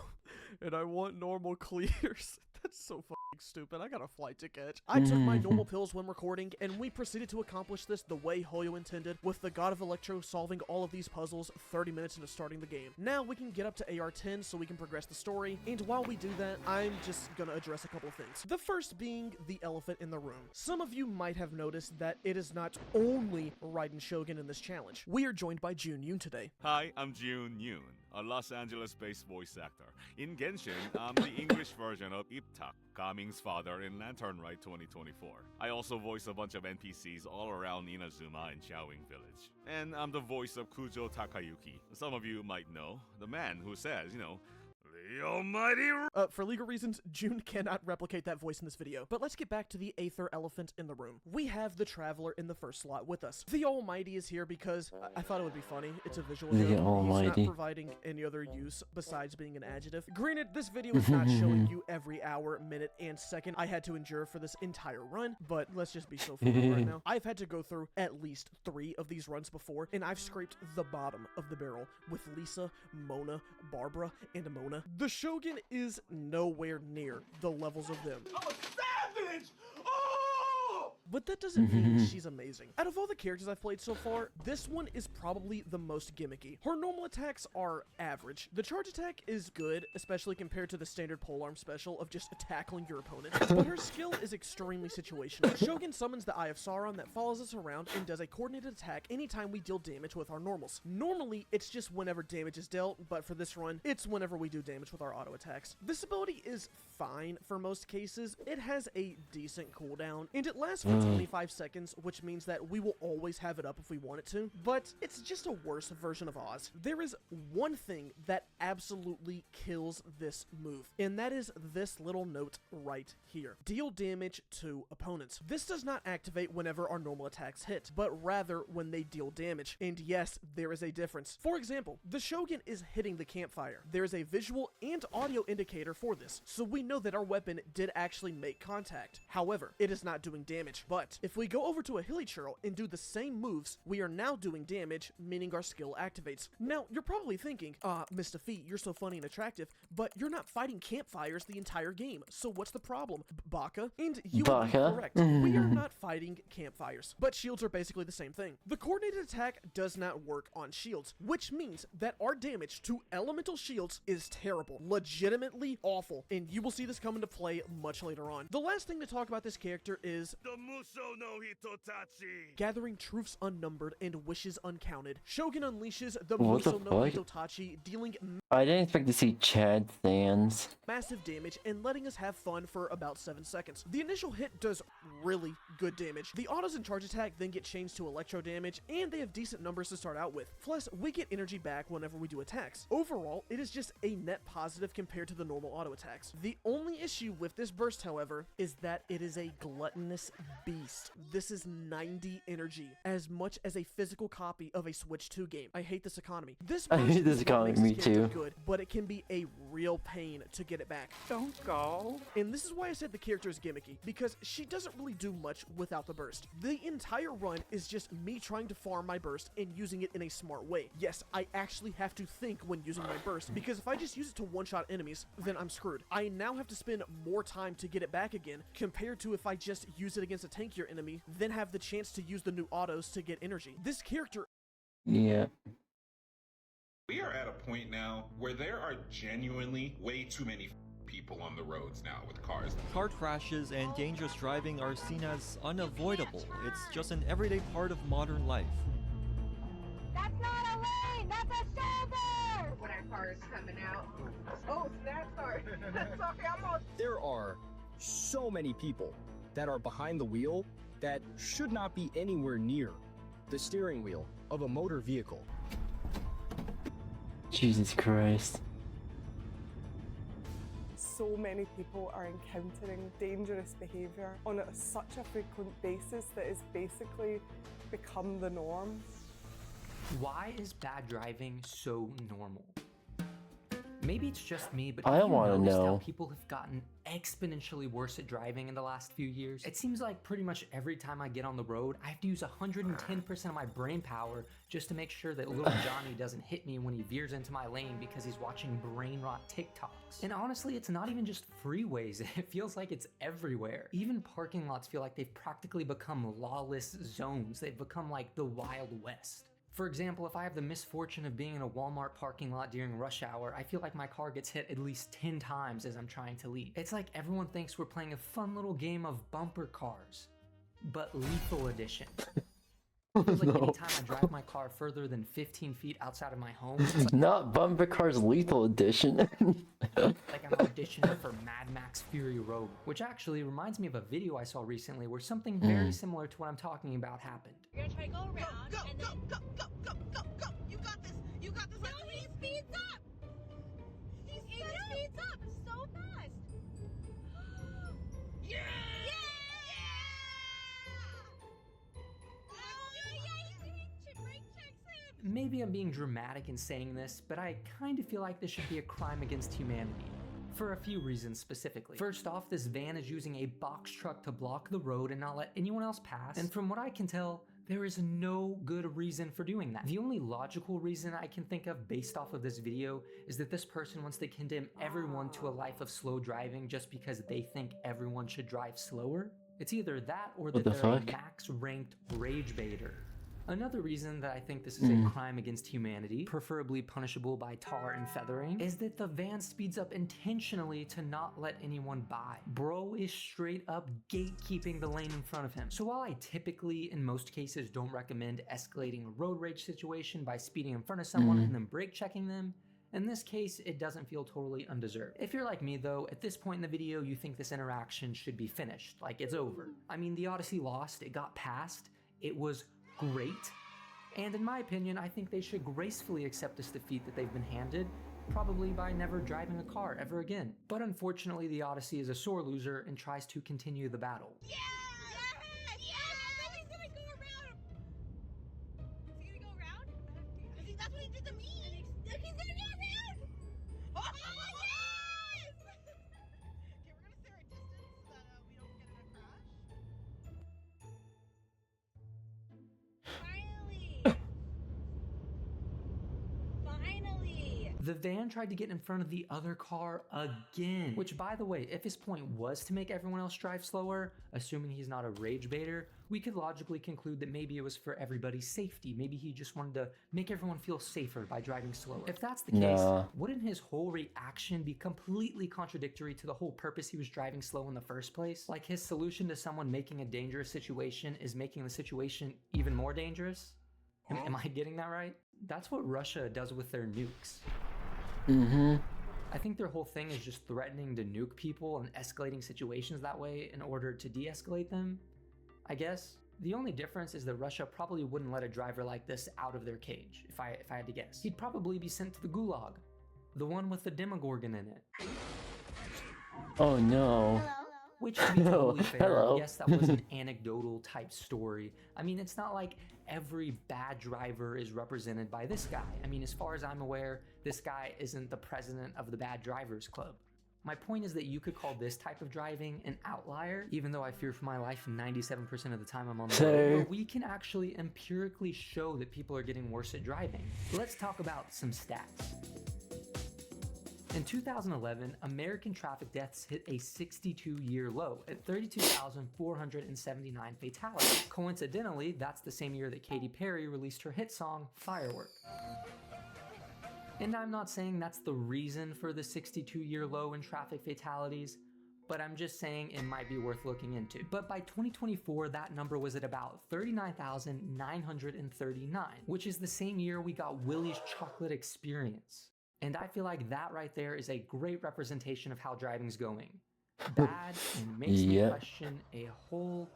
and I want normal clears. That's so fucking stupid. I got a flight to catch. I took my normal pills when recording, and we proceeded to accomplish this the way Hoyo intended, with the God of Electro solving all of these puzzles 30 minutes into starting the game. Now we can get up to AR10 so we can progress the story, and while we do that, I'm just gonna address a couple of things. The first being the elephant in the room. Some of you might have noticed that it is not only Raiden Shogun in this challenge. We are joined by Jun today. Hi, I'm Jun Yoon, a Los Angeles-based voice actor. In Genshin, I'm the English version of 𝙂𝙚, Kaming's father in Lantern Rite 2024. I also voice a bunch of NPCs all around Inazuma and Xiaowing Village. And I'm the voice of Kujo Takayuki. Some of you might know, the man who says, The almighty... For legal reasons, June cannot replicate that voice in this video. But let's get back to the Aether elephant in the room. We have the Traveler in the first slot with us. The Almighty is here because I thought it would be funny. It's a visual The joke. Almighty. He's not providing any other use besides being an adjective. Granted, this video is not showing you every hour, minute, and second I had to endure for this entire run, but let's just be so full right now. I've had to go through at least 3 of these runs before, and I've scraped the bottom of the barrel with Lisa, Mona, Barbara, and Mona. The Shogun is nowhere near the levels of them. I'm a savage! Oh! But that doesn't mean she's amazing. Out of all the characters I've played so far, this one is probably the most gimmicky. Her normal attacks are average. The charge attack is good, especially compared to the standard polearm special of just tackling your opponent, but her skill is extremely situational. Shogun summons the Eye of Sauron that follows us around and does a coordinated attack anytime we deal damage with our normals. Normally, it's just whenever damage is dealt, but for this run, it's whenever we do damage with our auto attacks. This ability is fine for most cases. It has a decent cooldown, and it lasts for 25 seconds, which means that we will always have it up if we want it to, but it's just a worse version of Oz. There is one thing that absolutely kills this move, and that is this little note right here. Deal damage to opponents. This does not activate whenever our normal attacks hit, but rather when they deal damage, and yes, there is a difference. For example, the Shogun is hitting the campfire. There is a visual and audio indicator for this, so we know that our weapon did actually make contact. However, it is not doing damage. But if we go over to a 𝙂𝙀𝙧𝙀𝙀 and do the same moves, we are now doing damage, meaning our skill activates. Now, you're probably thinking, Mr. Feet, you're so funny and attractive, but you're not fighting campfires the entire game, so what's the problem, Baka? And you would be correct. We are not fighting campfires, but shields are basically the same thing. The coordinated attack does not work on shields, which means that our damage to elemental shields is terrible, legitimately awful, and you will see this come into play much later on. The last thing to talk about this character is The Muso no Hitotachi! gathering truths unnumbered and wishes uncounted. Shogun unleashes the What the Muso no fuck? Hitotachi, dealing I didn't expect to see Chad Sands. massive damage and letting us have fun for about 7 seconds. The initial hit does really good damage. The autos and charge attack then get changed to electro damage, and they have decent numbers to start out with. Plus, we get energy back whenever we do attacks. Overall, it is just a net positive compared to the normal auto attacks. The only issue with this burst, however, is that it is a gluttonous beast. This is 90 energy, as much as a physical copy of a Switch 2 game. I hate this economy. This I burst hate this is what economy, makes me this character too. good, but it can be a real pain to get it back. Don't go. And this is why I said the character is gimmicky, because she doesn't really do much without the burst. The entire run is just me trying to farm my burst and using it in a smart way. Yes, I actually have to think when using my burst, because if I just use it to one-shot enemies, then I'm screwed. I now have to spend more time to get it back again, compared to if I just use it against a tankier enemy, then have the chance to use the new autos to get energy. This character... Yeah. We are at a point now where there are genuinely way too many people on the roads now with cars. Car crashes and dangerous driving are seen as unavoidable. It's just an everyday part of modern life. That's not a lane! That's a shoulder! When our car is coming out. Oh, snap, sorry. Sorry, I'm on. There are so many people that are behind the wheel that should not be anywhere near the steering wheel of a motor vehicle. Jesus Christ. So many people are encountering dangerous behaviour on such a frequent basis that it's basically become the norm. Why is bad driving so normal? Maybe it's just me, but I have you wanna noticed know. how people have gotten exponentially worse at driving in the last few years? It seems like pretty much every time I get on the road, I have to use 110% of my brain power just to make sure that little Johnny doesn't hit me when he veers into my lane because he's watching brain rot TikToks. And honestly, it's not even just freeways, it feels like it's everywhere. Even parking lots feel like they've practically become lawless zones. They've become like the Wild West. For example, if I have the misfortune of being in a Walmart parking lot during rush hour, I feel like my car gets hit at least 10 times as I'm trying to leave. It's like everyone thinks we're playing a fun little game of bumper cars, but lethal edition. It feels like anytime I drive my car further than 15 feet outside of my home, it's like Not Bumper Cars Lethal Edition. like I'm auditioning for Mad Max Fury Road, which actually reminds me of a video I saw recently where something very similar to what I'm talking about happened. You're gonna try to go around and then go. You got this. You got this. No, he speeds up. He speeds Maybe I'm being dramatic in saying this, but I kind of feel like this should be a crime against humanity. For a few reasons specifically. First off, this van is using a box truck to block the road and not let anyone else pass, and from what I can tell, there is no good reason for doing that. The only logical reason I can think of based off of this video is that this person wants to condemn everyone to a life of slow driving just because they think everyone should drive slower. It's either that or that they're a max-ranked rage baiter. Another reason that I think this is a crime against humanity, preferably punishable by tar and feathering, is that the van speeds up intentionally to not let anyone by. Bro is straight up gatekeeping the lane in front of him. So while I typically, in most cases, don't recommend escalating a road rage situation by speeding in front of someone and then brake checking them, in this case, it doesn't feel totally undeserved. If you're like me though, at this point in the video, you think this interaction should be finished, like it's over. I mean, the Odyssey lost, it got passed, it was great, and in my opinion, I think they should gracefully accept this defeat that they've been handed, probably by never driving a car ever again. But unfortunately, the Odyssey is a sore loser and tries to continue the battle. Yeah! He's gonna go around! Is he gonna go around? I think that's what he did to me! He's gonna go around! Oh, yes! Okay, we're gonna stay our distance so that we don't get in a crash. Finally! The van tried to get in front of the other car again. Which, by the way, if his point was to make everyone else drive slower, assuming he's not a rage baiter, we could logically conclude that maybe it was for everybody's safety. Maybe he just wanted to make everyone feel safer by driving slower. If that's the case, wouldn't his whole reaction be completely contradictory to the whole purpose he was driving slow in the first place? Like his solution to someone making a dangerous situation is making the situation even more dangerous? Am I getting that right? That's what Russia does with their nukes. I think their whole thing is just threatening to nuke people and escalating situations that way in order to de-escalate them, I guess. The only difference is that Russia probably wouldn't let a driver like this out of their cage, if I had to guess. He'd probably be sent to the gulag, the one with the Demogorgon in it. Oh no. Which, to be totally fair, yes, that was an anecdotal type story. I mean, it's not like every bad driver is represented by this guy. I mean, as far as I'm aware, this guy isn't the president of the Bad Drivers Club. My point is that you could call this type of driving an outlier, even though I fear for my life 97% of the time I'm on the road. But we can actually empirically show that people are getting worse at driving. Let's talk about some stats. In 2011, American traffic deaths hit a 62-year low at 32,479 fatalities. Coincidentally, that's the same year that Katy Perry released her hit song, Firework. And I'm not saying that's the reason for the 62-year low in traffic fatalities, but I'm just saying it might be worth looking into. But by 2024, that number was at about 39,939, which is the same year we got Willy's Chocolate Experience. And I feel like that right there is a great representation of how driving's going. Bad and makes me question a whole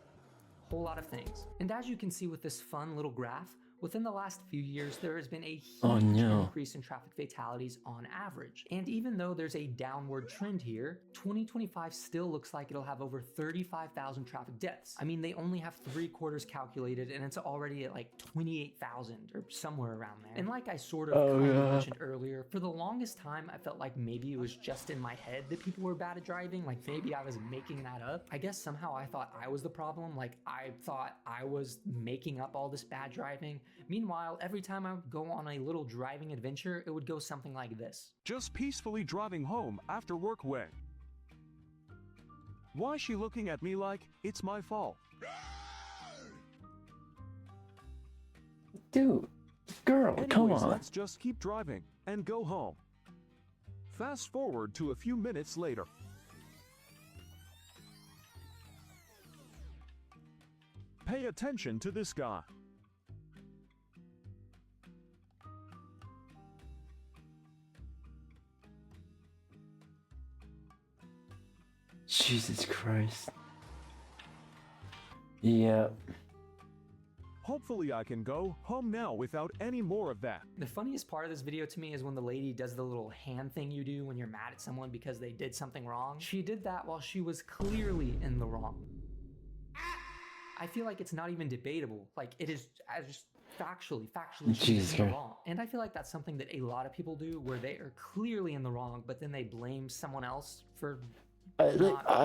lot of things. And as you can see with this fun little graph, within the last few years, there has been a huge increase in traffic fatalities on average. And even though there's a downward trend here, 2025 still looks like it'll have over 35,000 traffic deaths. I mean, they only have 3 quarters calculated and it's already at like 28,000 or somewhere around there. And like I sort of mentioned earlier, for the longest time, I felt like maybe it was just in my head that people were bad at driving. Like maybe I was making that up. I guess somehow I thought I was the problem. Like I thought I was making up all this bad driving. Meanwhile, every time I would go on a little driving adventure, it would go something like this. Just peacefully driving home after work when? Why is she looking at me like it's my fault? Dude, girl, come on. Let's just keep driving and go home. Fast forward to a few minutes later. Pay attention to this guy. Jesus Christ. Yeah. Hopefully I can go home now without any more of that. The funniest part of this video to me is when the lady does the little hand thing you do when you're mad at someone because they did something wrong. She did that while she was clearly in the wrong. I feel like it's not even debatable. Like it is, factually Jesus in the Christ. wrong. And I feel like that's something that a lot of people do, where they are clearly in the wrong, but then they blame someone else for not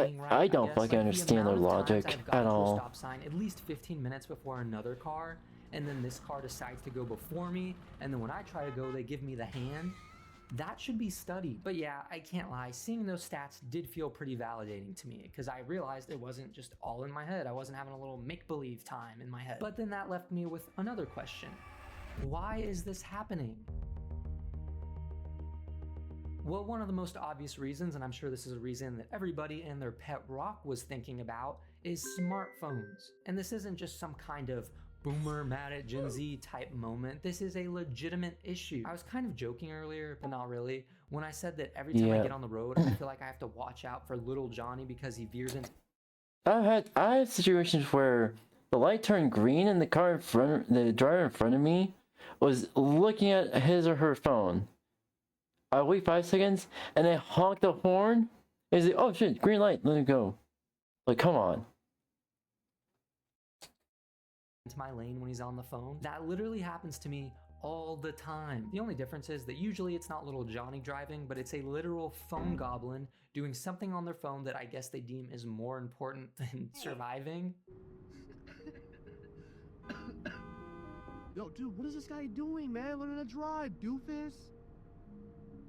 being right. I don't guess. fucking Like, the understand their amount of times logic I've gotten at to a all. stop sign at least 15 minutes before another car, and then this car decides to go before me, and then when I try to go, they give me the hand. That should be studied. But yeah, I can't lie, seeing those stats did feel pretty validating to me, because I realized it wasn't just all in my head. I wasn't having a little make-believe time in my head. But then that left me with another question. Why is this happening? Well, one of the most obvious reasons, and I'm sure this is a reason that everybody and their pet rock was thinking about, is smartphones. And this isn't just some kind of boomer mad at Gen Z type moment. This is a legitimate issue. I was kind of joking earlier, but not really, when I said that every time I get on the road, I feel like I have to watch out for little Johnny because he veers into... I had situations where the light turned green and the driver in front of me was looking at his or her phone. I wait 5 seconds and they honk the horn. Is it, oh shit, green light, let me go. Like, come on. into my lane when he's on the phone. That literally happens to me all the time. The only difference is that usually it's not little Johnny driving, but it's a literal phone goblin doing something on their phone that I guess they deem is more important than surviving. Yo, dude, what is this guy doing, man? Learning to drive, doofus.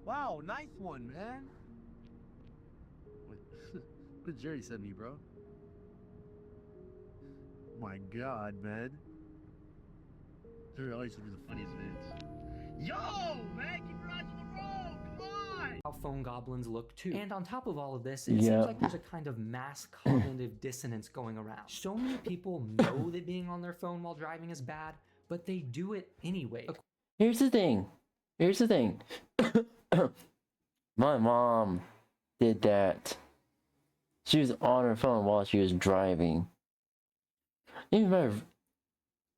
Wow, nice one, man. Wait, what did Jerry send me, bro? My God, man. Jerry always would be the funniest vids. Yo, man, keep your eyes on the road. Come on. How phone goblins look too. And on top of all of this, it seems like there's a kind of mass cognitive dissonance going around. So many people know that being on their phone while driving is bad, but they do it anyway. Here's the thing. My mom did that. She was on her phone while she was driving. Even my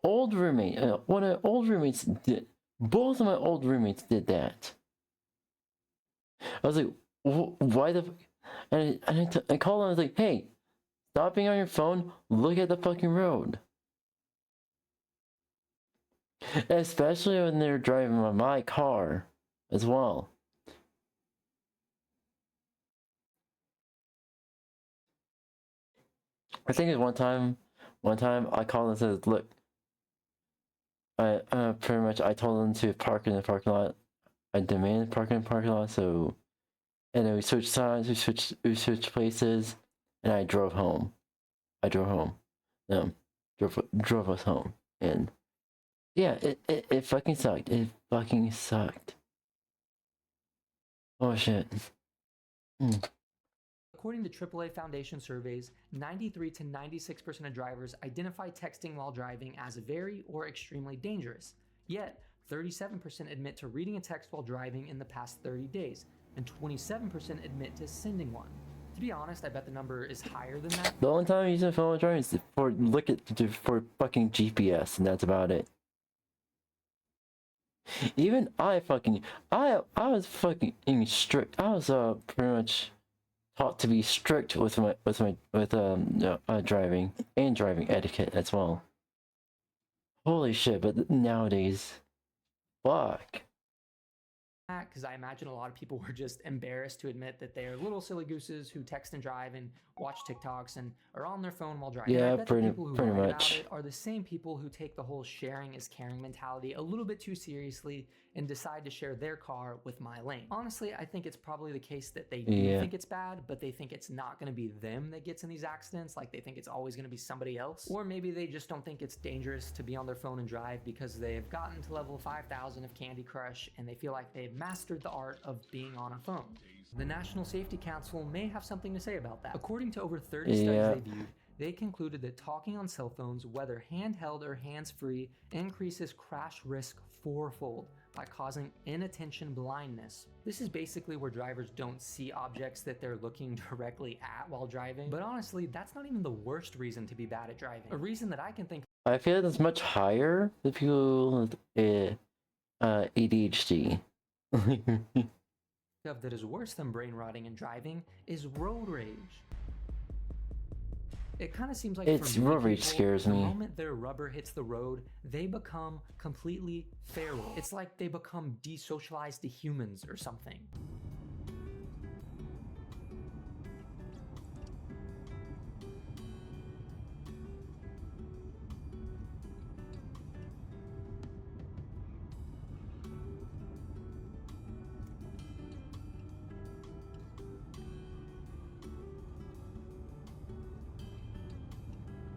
old roommate, one of my old roommates did. Both of my old roommates did that. I was like, why the? And I called them. I was like, hey, stop being on your phone. Look at the fucking road. Especially when they're driving my car as well. I think it one time I called and said, look, I pretty much I told them to park in the parking lot. I demanded parking in the parking lot, so, and then we switched sides, we switched places, and I drove home. Drove us home, and yeah, it fucking sucked. It fucking sucked. Oh shit. According to AAA Foundation surveys, 93 to 96% of drivers identify texting while driving as very or extremely dangerous. Yet, 37% admit to reading a text while driving in the past 30 days, and 27% admit to sending one. To be honest, I bet the number is higher than that. The only time I use my phone while driving is for fucking GPS, and that's about it. Even I was fucking strict. I was pretty much taught to be strict with driving and driving etiquette as well. Holy shit! But nowadays, fuck. Because I imagine a lot of people were just embarrassed to admit that they're little silly gooses who text and drive and watch TikToks and are on their phone while driving. Yeah, I bet pretty the people who much. write about it are the same people who take the whole sharing is caring mentality a little bit too seriously and decide to share their car with my lane. Honestly, I think it's probably the case that they do think it's bad, but they think it's not going to be them that gets in these accidents, like they think it's always going to be somebody else. Or maybe they just don't think it's dangerous to be on their phone and drive because they've gotten to level 5,000 of Candy Crush and they feel like they've mastered the art of being on a phone. The National Safety Council may have something to say about that. According to over 30 studies they viewed, they concluded that talking on cell phones, whether handheld or hands-free, increases crash risk fourfold by causing inattention blindness. This is basically where drivers don't see objects that they're looking directly at while driving. But honestly, that's not even the worst reason to be bad at driving. A reason that I can think I feel like it's much higher with people with ADHD. of that is worse than brain rotting and driving is road rage. It kind of seems like It's for many road rage people, scares the me. moment their rubber hits the road, they become completely feral. It's like they become desocialized to humans or something.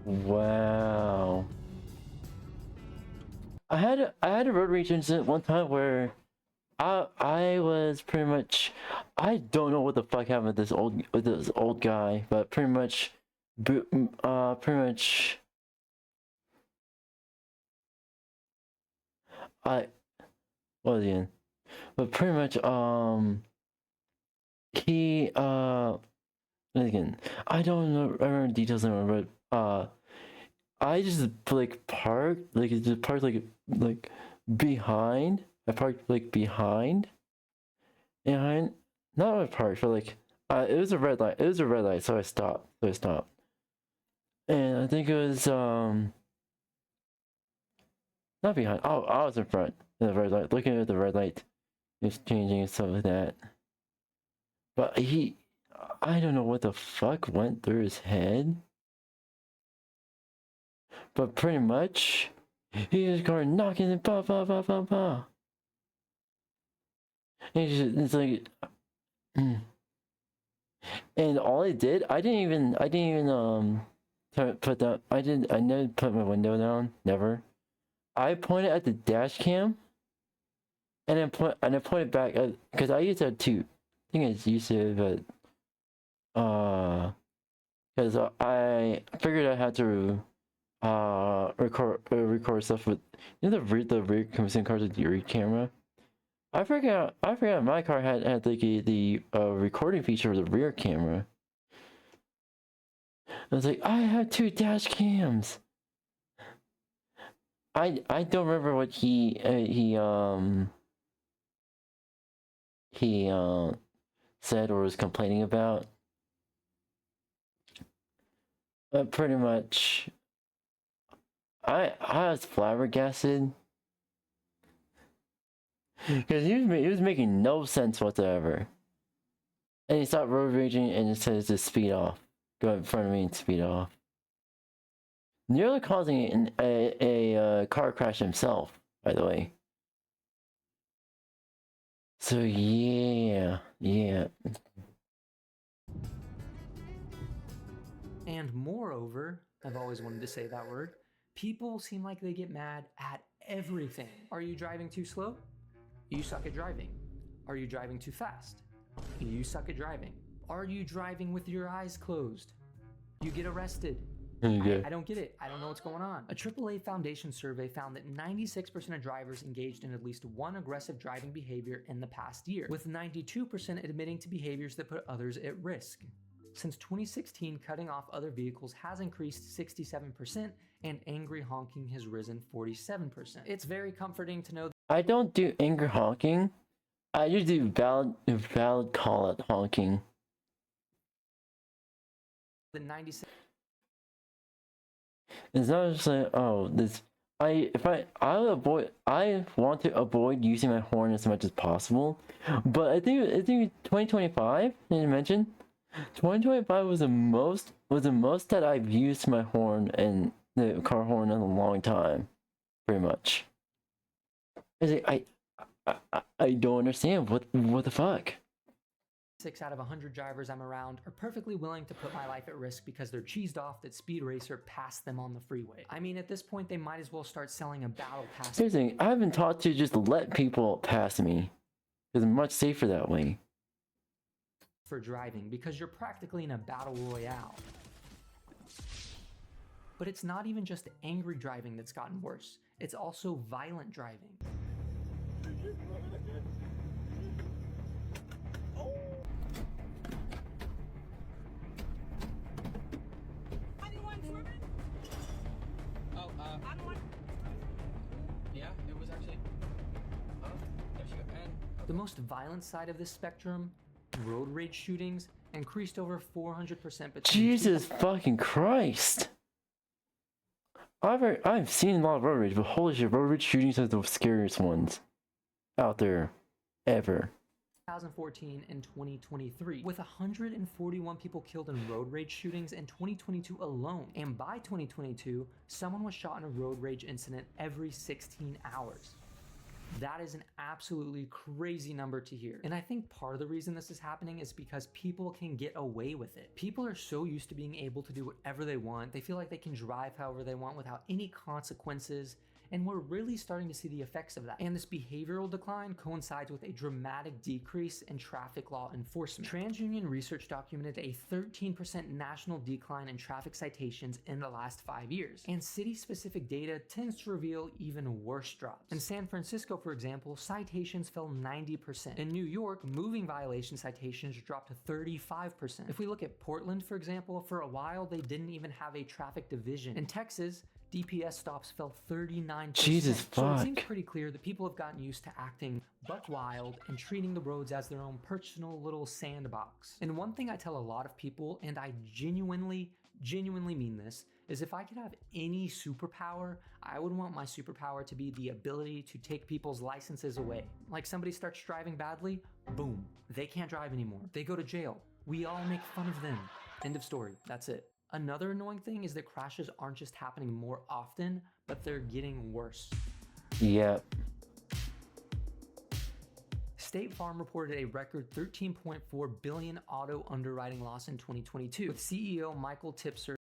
Wow. I had a road rage incident one time where I was pretty much, I don't know what the fuck happened with this old guy, but pretty much I what was he in? But pretty much he again, I don't know, I remember details anymore, but I just like parked, like just parked like behind. I parked like behind, not my park, but like it was a red light. It was a red light, so I stopped. And I think it was not behind. Oh, I was in front of the red light, looking at the red light, just changing and stuff like that. But I don't know what the fuck went through his head. But pretty much, he just started knocking and pa pa pa pa pa. And it's like, and all I did, I didn't even put that. I never put my window down. Never. I pointed at the dash cam, and I pointed back because I used that too. I think it's used to, but because I figured I had to record stuff with, you know, the rear convincing cars with the rear camera. I forgot my car had like the recording feature of the rear camera. I was like, I have 2 dash cams. I don't remember what he said or was complaining about. But pretty much, I was flabbergasted. Because he was making no sense whatsoever. And he stopped road raging and it says to speed off. Go in front of me and speed off. Nearly causing a car crash himself, by the way. So yeah. And moreover, I've always wanted to say that word, people seem like they get mad at everything. Are you driving too slow? You suck at driving. Are you driving too fast? You suck at driving. Are you driving with your eyes closed? You get arrested. I don't get it. I don't know what's going on. A AAA Foundation survey found that 96% of drivers engaged in at least one aggressive driving behavior in the past year, with 92% admitting to behaviors that put others at risk. Since 2016, cutting off other vehicles has increased 67%, and angry honking has risen 47%. It's very comforting to know that I don't do anger honking. I just do valid call it honking. the 96. It's not just like, oh, this. I want to avoid using my horn as much as possible, but I think 2025. Did you mention? 2025 was the most that I've used my horn and the car horn in a long time, pretty much. I don't understand what the fuck. 6 out of 100 drivers I'm around are perfectly willing to put my life at risk because they're cheesed off that Speed Racer passed them on the freeway. I mean, at this point, they might as well start selling a battle pass. Here's the thing, I've been taught to just let people pass me. It's much safer that way. For driving, because you're practically in a battle royale. But it's not even just angry driving that's gotten worse. It's also violent driving. Yeah, it was actually. Oh, there she go. And The most violent side of this spectrum, road rage shootings, increased over 400% between Jesus fucking Christ. I've seen a lot of road rage, but holy shit, road rage shootings are the scariest ones out there ever. 2014 and 2023, with 141 people killed in road rage shootings in 2022 alone. And by 2022, someone was shot in a road rage incident every 16 hours. That is an absolutely crazy number to hear. And I think part of the reason this is happening is because people can get away with it. People are so used to being able to do whatever they want. They feel like they can drive however they want without any consequences. And we're really starting to see the effects of that. And this behavioral decline coincides with a dramatic decrease in traffic law enforcement. TransUnion research documented a 13% national decline in traffic citations in the last 5 years. And city-specific data tends to reveal even worse drops. In San Francisco, for example, citations fell 90%. In New York, moving violation citations dropped to 35%. If we look at Portland, for example, for a while they didn't even have a traffic division. In Texas, DPS stops fell 39%. Jesus So it fuck. seems pretty clear that people have gotten used to acting buck wild and treating the roads as their own personal little sandbox. And one thing I tell a lot of people, and I genuinely mean this, is if I could have any superpower, I would want my superpower to be the ability to take people's licenses away. Like somebody starts driving badly, boom, they can't drive anymore. They go to jail. We all make fun of them. End of story. That's it. Another annoying thing is that crashes aren't just happening more often, but they're getting worse. Yep. State Farm reported a record $13.4 billion auto underwriting loss in 2022, with CEO Michael Tipser.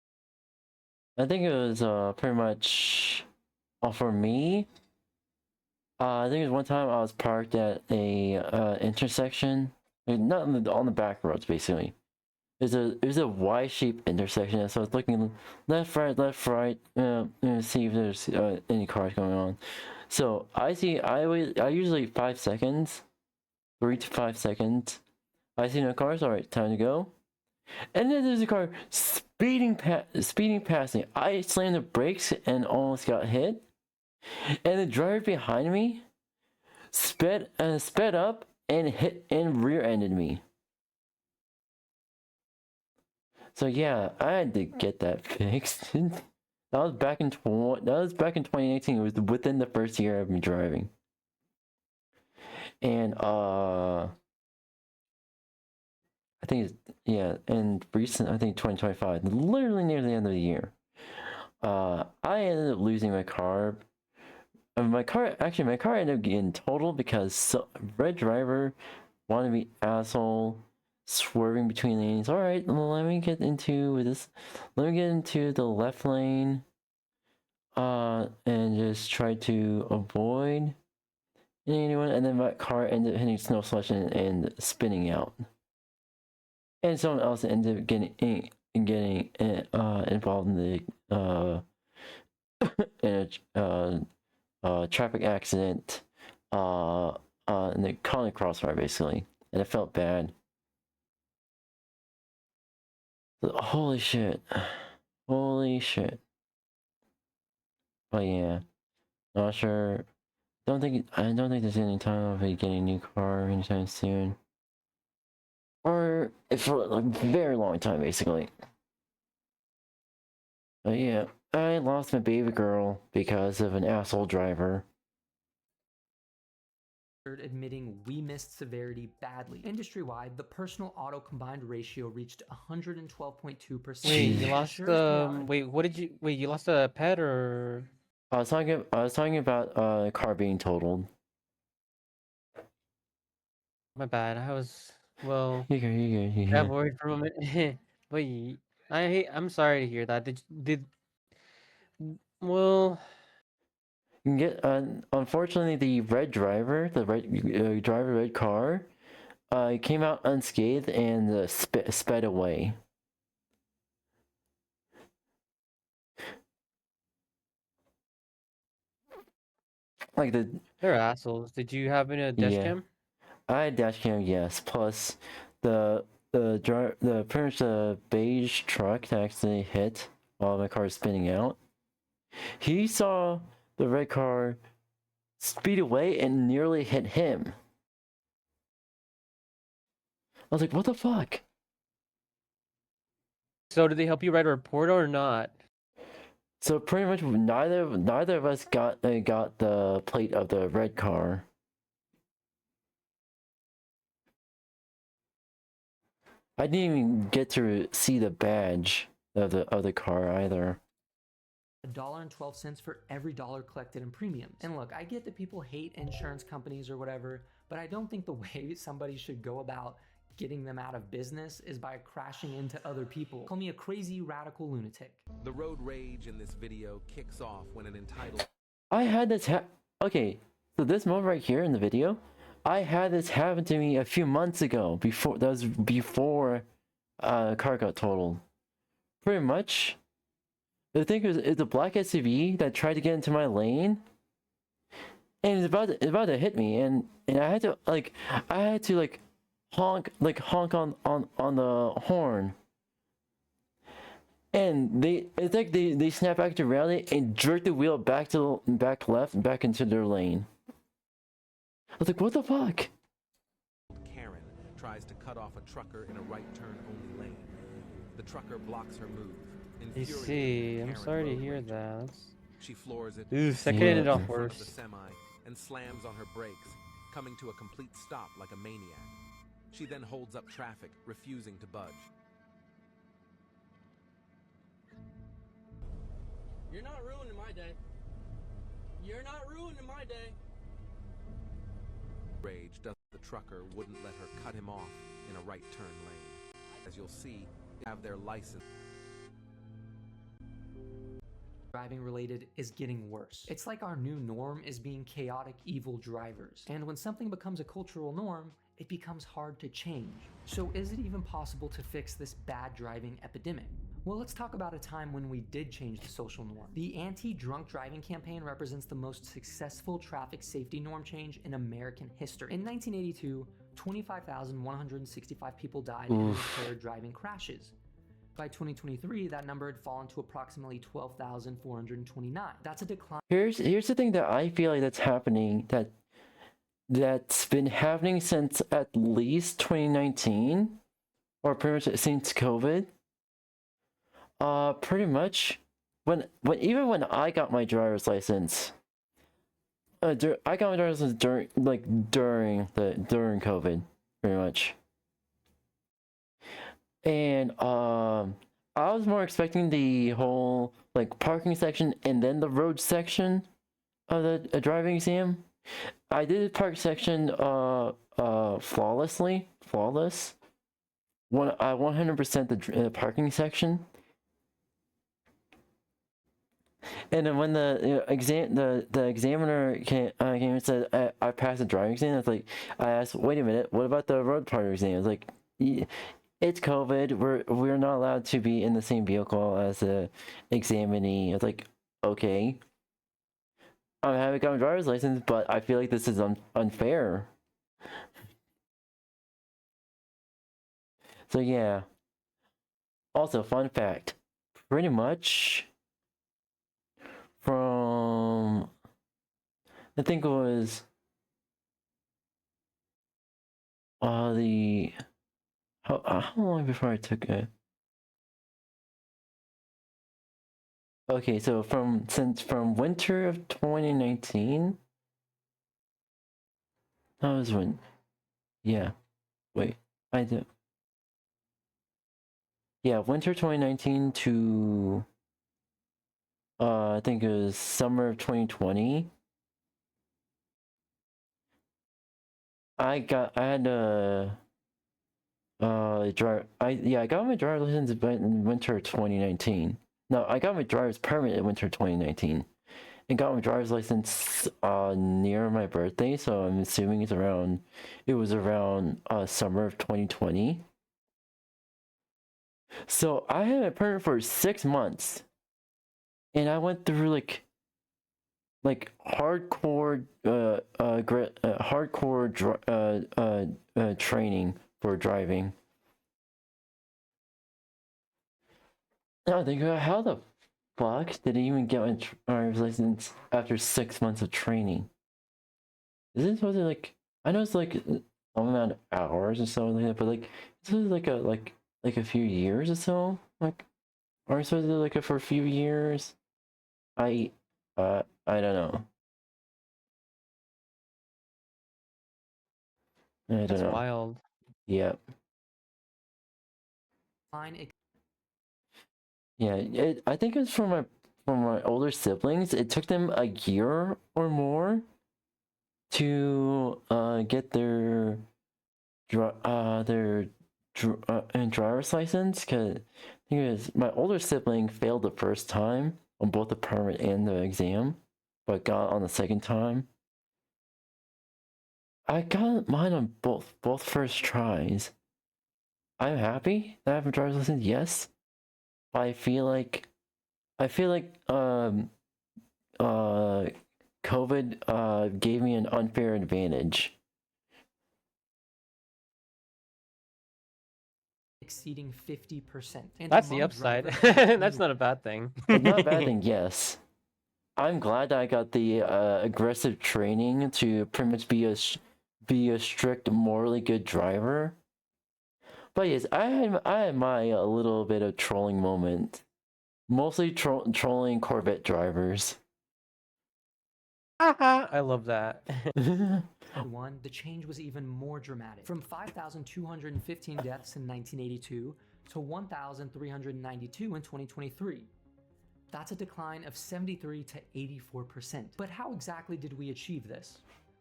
I think it was pretty much for me. I think it was one time I was parked at a intersection, not on the back roads basically. It was a Y-shaped intersection, so I was looking left, right, see if there's any cars going on. So I usually 5 seconds, 3 to 5 seconds. I see no cars. All right, time to go. And then there's a car speeding past me. I slammed the brakes and almost got hit. And the driver behind me sped up and rear-ended me. So yeah, I had to get that fixed. That was back in 2018. It was within the first year of me driving. And I think and recent, I think 2025, literally near the end of the year, I ended up losing my car. My car ended up getting totaled because red driver wanted to be asshole, swerving between lanes. All right, let me get into this. Let me get into the left lane, and just try to avoid anyone. And then my car ended up hitting snow slush and spinning out. And someone else ended up getting involved in the in a traffic accident, in the Conley crossfire basically, and it felt bad. Holy shit. Holy shit. But yeah. Not sure. I don't think there's any time of me getting a new car anytime soon. Or for a very long time basically. But yeah. I lost my baby girl because of an asshole driver. Admitting we missed severity badly. Industry-wide, the personal auto combined ratio reached 112.2%. Wait, you lost you lost a pet or? I was talking about a car being totaled. My bad. I was You go. got worried for a moment. Wait, I'm sorry to hear that. Well, You can get unfortunately the red car came out unscathed and sped away. Like they're assholes. Did you have a dash cam? I had dash cam, yes. Plus the beige truck that actually hit while my car was spinning out. He saw the red car speed away and nearly hit him. I was like, what the fuck? So did they help you write a report or not? So pretty much neither of us got the plate of the red car. I didn't even get to see the badge of the car either. $1.12 for every dollar collected in premiums. And look, I get that people hate insurance companies or whatever, but I don't think the way somebody should go about getting them out of business is by crashing into other people. Call me a crazy radical lunatic. The road rage in this video kicks off when an entitled... I had this okay, so this moment right here in the video, I had this happen to me a few months ago, before car got totaled. Pretty much, the thing is, it's a black SUV that tried to get into my lane, and it's about to hit me, and I had to honk on the horn, and it's like they snap back to reality and jerk the wheel back left and back into their lane. I was like, what the fuck? Karen tries to cut off a trucker in a right turn only lane. The trucker blocks her move. I see. I'm sorry to hear that. She floors it. Ooh, second ended off in front of worse. the semi and slams on her brakes, coming to a complete stop like a maniac. She then holds up traffic, refusing to budge. You're not ruining my day. You're not ruining my day. Rage does the trucker wouldn't let her cut him off in a right turn lane. As you'll see, they have their license. Driving related is getting worse. It's like our new norm is being chaotic, evil drivers. And when something becomes a cultural norm, it becomes hard to change. So is it even possible to fix this bad driving epidemic? Well, let's talk about a time when we did change the social norm. The anti-drunk driving campaign represents the most successful traffic safety norm change in American history. In 1982, 25,165 people died in impaired driving crashes. By 2023, that number had fallen to approximately 12,429. That's a decline. Here's the thing that I feel like that's happening, that's been happening since at least 2019, or pretty much since COVID. Pretty much, even when I got my driver's license, I got my driver's license during COVID, pretty much. And I was more expecting the whole parking section and then the road section of the driving exam. I did the park section flawless. 100% the parking section. And then when the examiner came and said I passed the driving exam, I asked, wait a minute, what about the road part exam? I was like, it's COVID. We're not allowed to be in the same vehicle as the examinee. I was like, okay. I haven't got my driver's license, but I feel like this is unfair. So yeah. Also, fun fact. Pretty much from, I think it was how long before I took it? Okay, so from winter of 2019, that was when, yeah, wait, winter 2019 to I think it was summer of 2020. I got my driver's license in winter of 2019. No, I got my driver's permit in winter 2019, and got my driver's license near my birthday. So I'm assuming it was around summer of 2020. So I had my permit for 6 months, and I went through hardcore training for driving. I think, how the fuck did I even get my driver's license after 6 months of training? Is it supposed to I know it's some amount of hours or so like that, but this is like a few years or so, Like, are we supposed to look it for a few years? I don't know. I don't That's know. wild. Yep. Yeah, I think it's from my older siblings. It took them a year or more to get their driver's license. Cause I think it was my older sibling failed the first time on both the permit and the exam, but got on the second time. I got mine on both first tries. I'm happy that I have a driver's license, yes. But I feel like COVID gave me an unfair advantage. Exceeding 50%. That's the upside. That's not a bad thing. It's not a bad thing, yes. I'm glad that I got the aggressive training to pretty much be a strict, morally good driver. But yes, I had my little bit of trolling moment. Mostly trolling Corvette drivers. I love that. The change was even more dramatic. From 5,215 deaths in 1982 to 1,392 in 2023. That's a decline of 73 to 84%. But how exactly did we achieve this?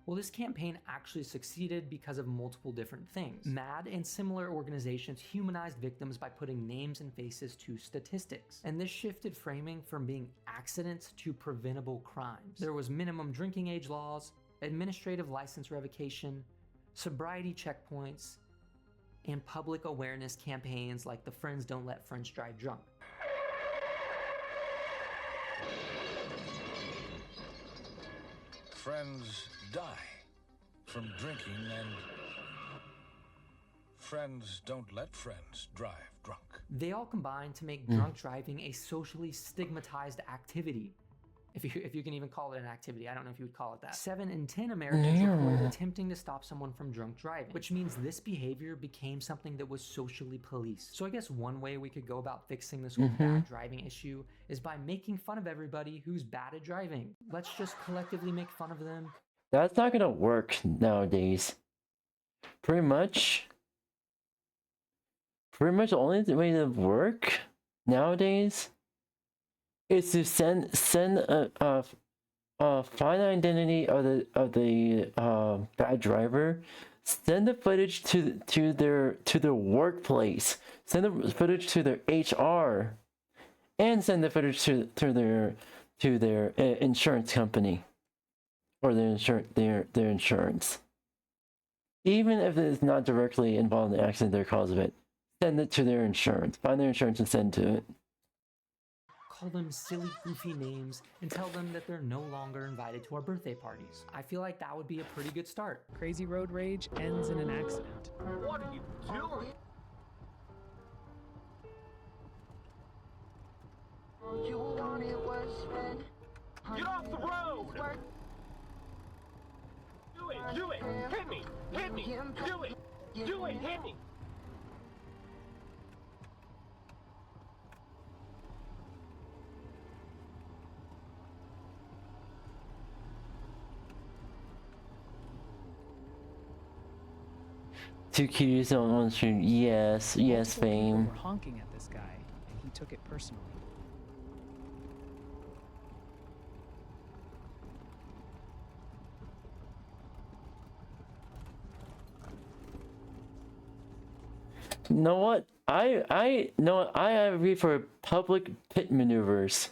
Well, this campaign actually succeeded because of multiple different things. MAD and similar organizations humanized victims by putting names and faces to statistics. And this shifted framing from being accidents to preventable crimes. There was minimum drinking age laws, administrative license revocation, sobriety checkpoints, and public awareness campaigns like the Friends Don't Let Friends Drive Drunk. Friends die from drinking, and friends don't let friends drive drunk. They all combine to make drunk driving a socially stigmatized activity. If you can even call it an activity, I don't know if you would call it that. 7 in 10 Americans reported attempting to stop someone from drunk driving, which means this behavior became something that was socially policed. So I guess one way we could go about fixing this whole bad driving issue is by making fun of everybody who's bad at driving. Let's just collectively make fun of them. That's not gonna work nowadays. Pretty much the only way to work nowadays is to send a find identity of the bad driver, send the footage to their workplace, send the footage to their HR, and send the footage to their insurance company or their insurance. Even if it is not directly involved in the accident or cause of it, send it to their insurance. Find their insurance and send to it. Call them silly, goofy names, and tell them that they're no longer invited to our birthday parties. I feel like that would be a pretty good start. Crazy road rage ends in an accident. What are you doing? Get off the road! Do it! Hit me! Do it! Hit me! Two cuties on one stream. Yes, fame. We're honking at this guy, and he took it personally. You know what? I agree for public pit maneuvers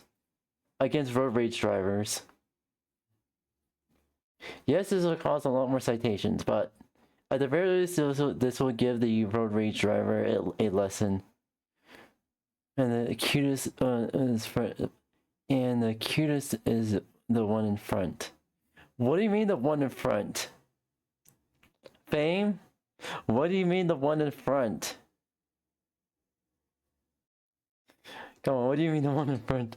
against road rage drivers. Yes, this will cause a lot more citations, but at the very least, this will give the road rage driver a lesson. And the cutest is the one in front. What do you mean the one in front? Fame? What do you mean the one in front? Come on, what do you mean the one in front?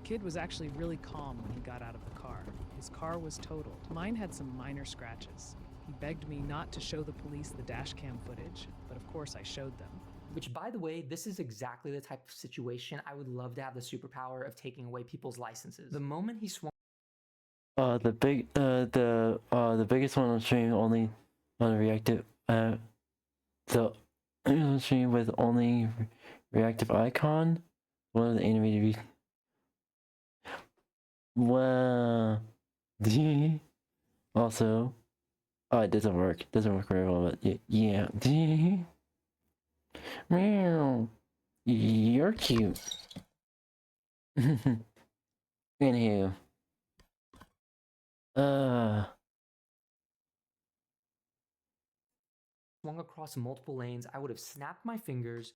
kid was actually really calm when he got out of the car. His car was totaled. Mine had some minor scratches. He begged me not to show the police the dash cam footage, but of course I showed them. Which, by the way, this is exactly the type of situation I would love to have the superpower of taking away people's licenses. The moment he swung The biggest one on stream only on a reactive the stream with only reactive icon. One of the animated wow. Also, it doesn't work. Doesn't work very well, but yeah. Meow. You're cute. Anywho. Swung across multiple lanes, I would have snapped my fingers,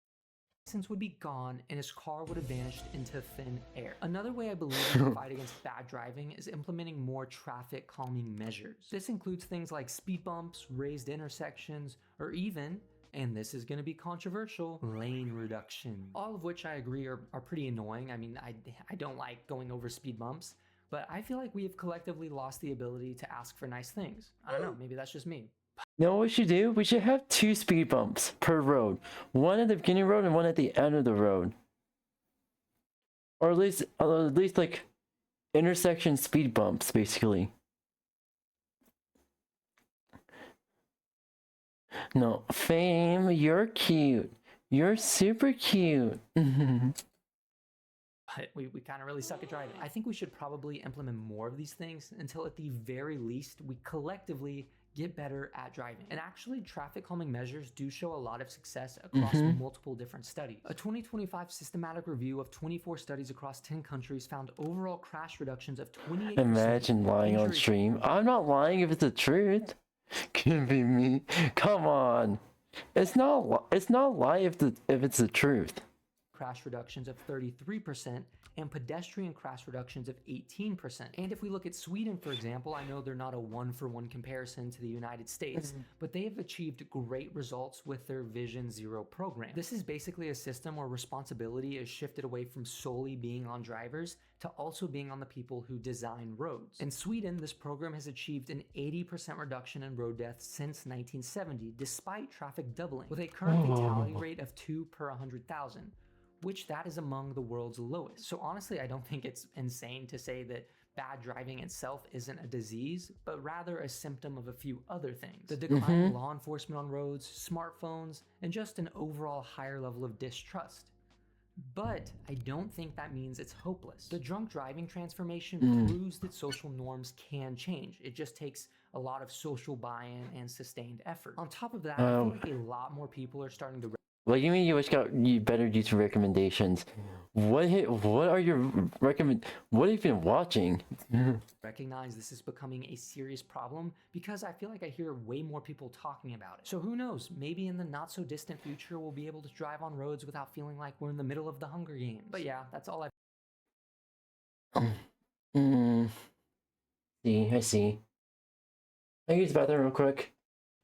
license would be gone, and his car would have vanished into thin air. Another way I believe in the fight against bad driving is implementing more traffic calming measures. This includes things like speed bumps, raised intersections, or even, and this is going to be controversial, lane reduction. All of which I agree are pretty annoying. I mean, I don't like going over speed bumps, but I feel like we have collectively lost the ability to ask for nice things. I don't know, maybe that's just me. You know what we should do? We should have 2 speed bumps per road. One at the beginning of the road and one at the end of the road. Or at least like intersection speed bumps, basically. No, Fame, you're cute. You're super cute. But we kind of really suck at driving. I think we should probably implement more of these things until at the very least we collectively get better at driving. And actually, traffic calming measures do show a lot of success across multiple different studies. A 2025 systematic review of 24 studies across 10 countries found overall crash reductions of 28%. Imagine lying on stream. I'm not lying if it's the truth. Can be me. Come on. It's not lie if it's the truth. Crash reductions of 33% and pedestrian crash reductions of 18%. And if we look at Sweden, for example, I know they're not a one-for-one comparison to the United States, but they have achieved great results with their Vision Zero program. This is basically a system where responsibility is shifted away from solely being on drivers to also being on the people who design roads. In Sweden, this program has achieved an 80% reduction in road deaths since 1970, despite traffic doubling, with a current fatality rate of 2 per 100,000. Which that is among the world's lowest. So honestly, I don't think it's insane to say that bad driving itself isn't a disease, but rather a symptom of a few other things. The decline in law enforcement on roads, smartphones, and just an overall higher level of distrust. But I don't think that means it's hopeless. The drunk driving transformation proves that social norms can change. It just takes a lot of social buy-in and sustained effort. On top of that, I feel like a lot more people are starting to What do you mean you better do some recommendations? What are your what have you been watching? recognize this is becoming a serious problem because I feel like I hear way more people talking about it. So who knows, maybe in the not so distant future we'll be able to drive on roads without feeling like we're in the middle of the Hunger Games. But yeah, that's all I I see. I use the bathroom real quick.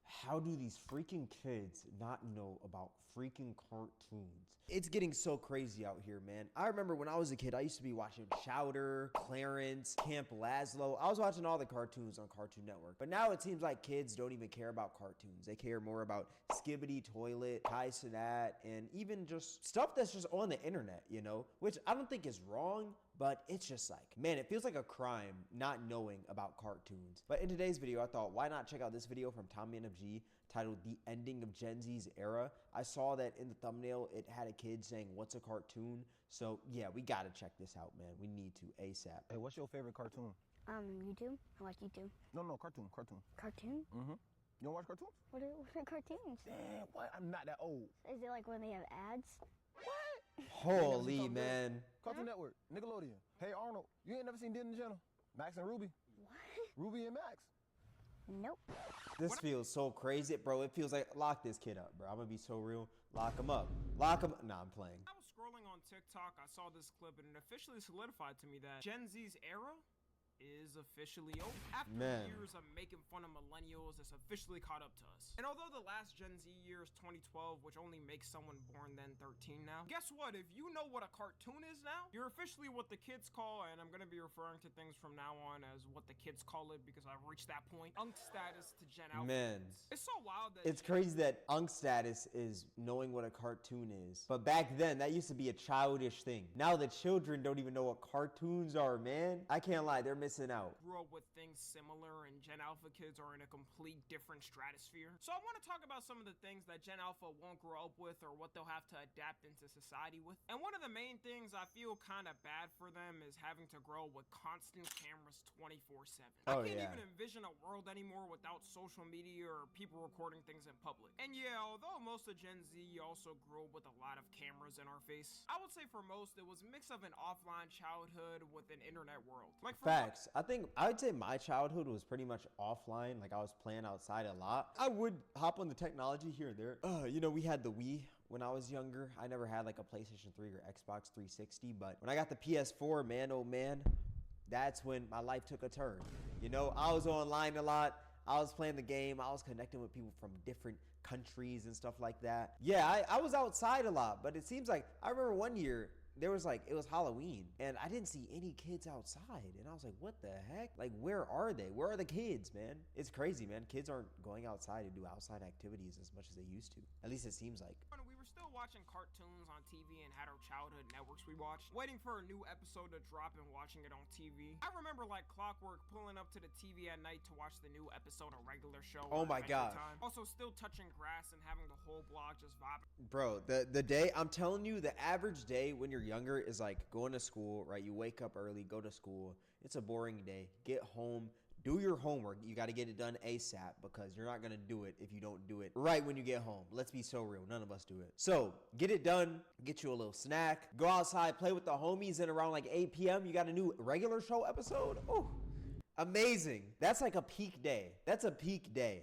How do these freaking kids not know about freaking cartoons? It's getting so crazy out here, man. I remember when I was a kid, I used to be watching Chowder, Clarence, Camp Lazlo. I was watching all the cartoons on Cartoon Network. But now it seems like kids don't even care about cartoons. They care more about Skibbity Toilet, 𝙂𝙚𝙣𝙚𝙧, and even just stuff that's just on the internet, you know? Which I don't think is wrong, but it's just like, man, it feels like a crime not knowing about cartoons. But in today's video, I thought, why not check out this video from 𝙂𝙗𝙗 titled The Ending of Gen Z's Era. I saw that in the thumbnail, it had a kid saying, what's a cartoon? So yeah, we gotta check this out, man. We need to ASAP. Hey, what's your favorite cartoon? YouTube. I watch YouTube. No, cartoon. Cartoon? Mm-hmm. You don't watch cartoons? What are cartoons? Damn, what? I'm not that old. Is it like when they have ads? Holy man. Cartoon Network, Nickelodeon. Hey Arnold, you ain't never seen Disney Channel? Max and Ruby. What? Ruby and Max. Nope. This feels so crazy, bro. It feels like, lock this kid up, bro. I'm gonna be so real. Lock him up. Lock him. Nah, I'm playing. I was scrolling on TikTok. I saw this clip and it officially solidified to me that Gen Z's era is officially over. After Man. years of making fun of millennials, it's officially caught up to us. And although the last Gen Z year is 2012, which only makes someone born then 13 now, guess what? If you know what a cartoon is now, you're officially what the kids call, and I'm gonna be referring to things from now on as what the kids call it because I've reached that point, unk status to Gen Alpha. Man. It's so wild that It's crazy that unk status is knowing what a cartoon is. But back then, that used to be a childish thing. Now the children don't even know what cartoons are, man. I can't lie, they're missing out. grew up with things similar, and Gen Alpha kids are in a complete different stratosphere. So I want to talk about some of the things that Gen Alpha won't grow up with or what they'll have to adapt into society with. And one of the main things I feel kind of bad for them is having to grow with constant cameras 24/7. I can't even envision a world anymore without social media or people recording things in public. And yeah, although most of Gen Z also grew up with a lot of cameras in our face, I would say for most it was a mix of an offline childhood with an internet world. Like for Facts. I'd say my childhood was pretty much offline. Like I was playing outside a lot. I would hop on the technology here and there. You know, we had the Wii when I was younger. I never had like a PlayStation 3 or Xbox 360, but when I got the PS4, man, oh man, that's when my life took a turn. You know, I was online a lot. I was playing the game. I was connecting with people from different countries and stuff like that. Yeah, I was outside a lot, but it seems like I remember one year there was like, it was Halloween and I didn't see any kids outside. And I was like, what the heck? Like, where are they? Where are the kids, man? It's crazy, man. Kids aren't going outside to do outside activities as much as they used to. At least it seems like. We were still watching cartoons on TV and had our childhood networks we watched, waiting for a new episode to drop and watching it on TV. I remember like clockwork pulling up to the TV at night to watch the new episode of regular show. Oh my gosh. Also still touching grass and having the whole block just vibing. Bro, the day, I'm telling you, the average day when you're younger is like going to school, right? You wake up early, go to school. It's a boring day. Get home, do your homework. You got to get it done ASAP because you're not going to do it if you don't do it right when you get home. Let's be so real. None of us do it. So get it done, get you a little snack, go outside, play with the homies, and around like 8 p.m. you got a new regular show episode. Oh, amazing. That's like a peak day. That's a peak day.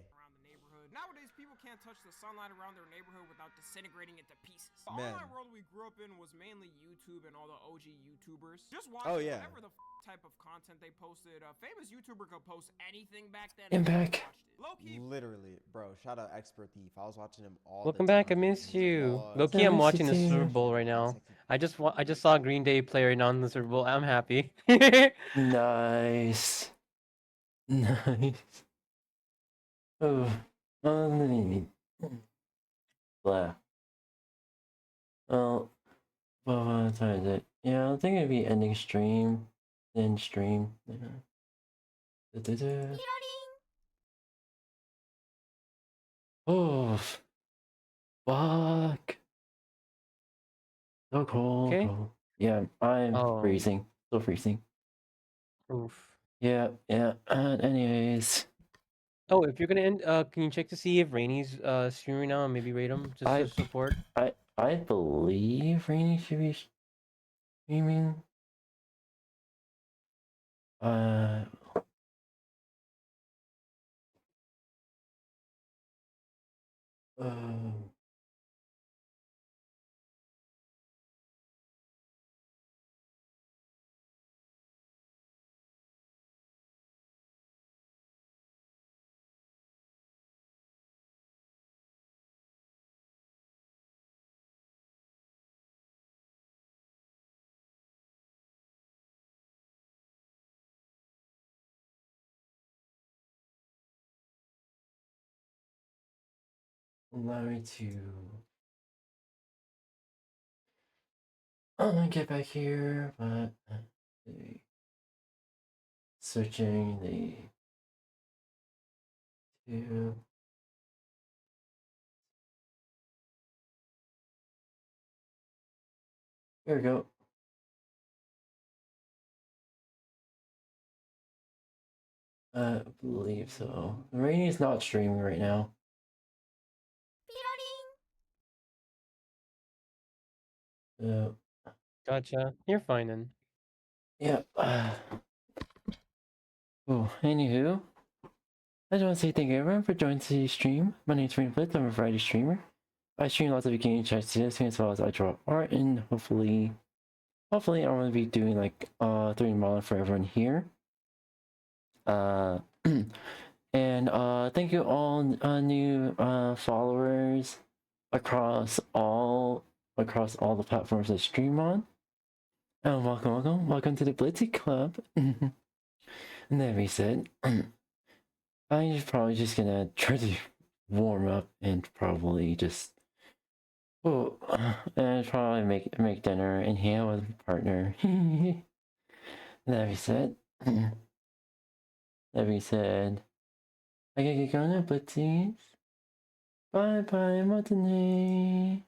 Nowadays, people can't touch the sunlight around their neighborhood without disintegrating into pieces. The Man. online world we grew up in was mainly YouTube and all the OG YouTubers. Just watching whatever the type of content they posted. A famous YouTuber could post anything back then. Back. Literally, bro. Shout out Expert Thief. I was watching him all Welcome the time. back. I miss you. Low-key, I'm watching the Super Bowl right now. I just saw Green Day play right now in the Super Bowl. I'm happy. Nice. Nice. Oh. Blah. Well, what time is it? Yeah, I think it'd be ending stream. Then stream. Oh, fuck. So cold. Okay. Cold. Yeah, I'm freezing. Still freezing. Oof. Yeah. Anyways. Oh, if you're gonna end, can you check to see if Rainy's streaming now and maybe rate him just to support? I believe Rainy should be streaming. Allow me to get back here, but searching the two. Here we go. I believe so. Rainy's not streaming right now. Gotcha. You're fine then. Yeah. Oh, anywho, I just want to say thank you everyone for joining today's stream. My name is Rain Blitz. I'm a variety streamer. I stream lots of beginning chats as well as I draw art, and hopefully I'm going to be doing like 3D modeling for everyone here. And thank you all new followers across all the platforms I stream on. And welcome to the Blitzy Club. And that being said, I'm probably just gonna try to warm up and probably just and probably make dinner and hang out with my partner. That being said, I gotta get going now, Blitzies. Bye bye, matinee.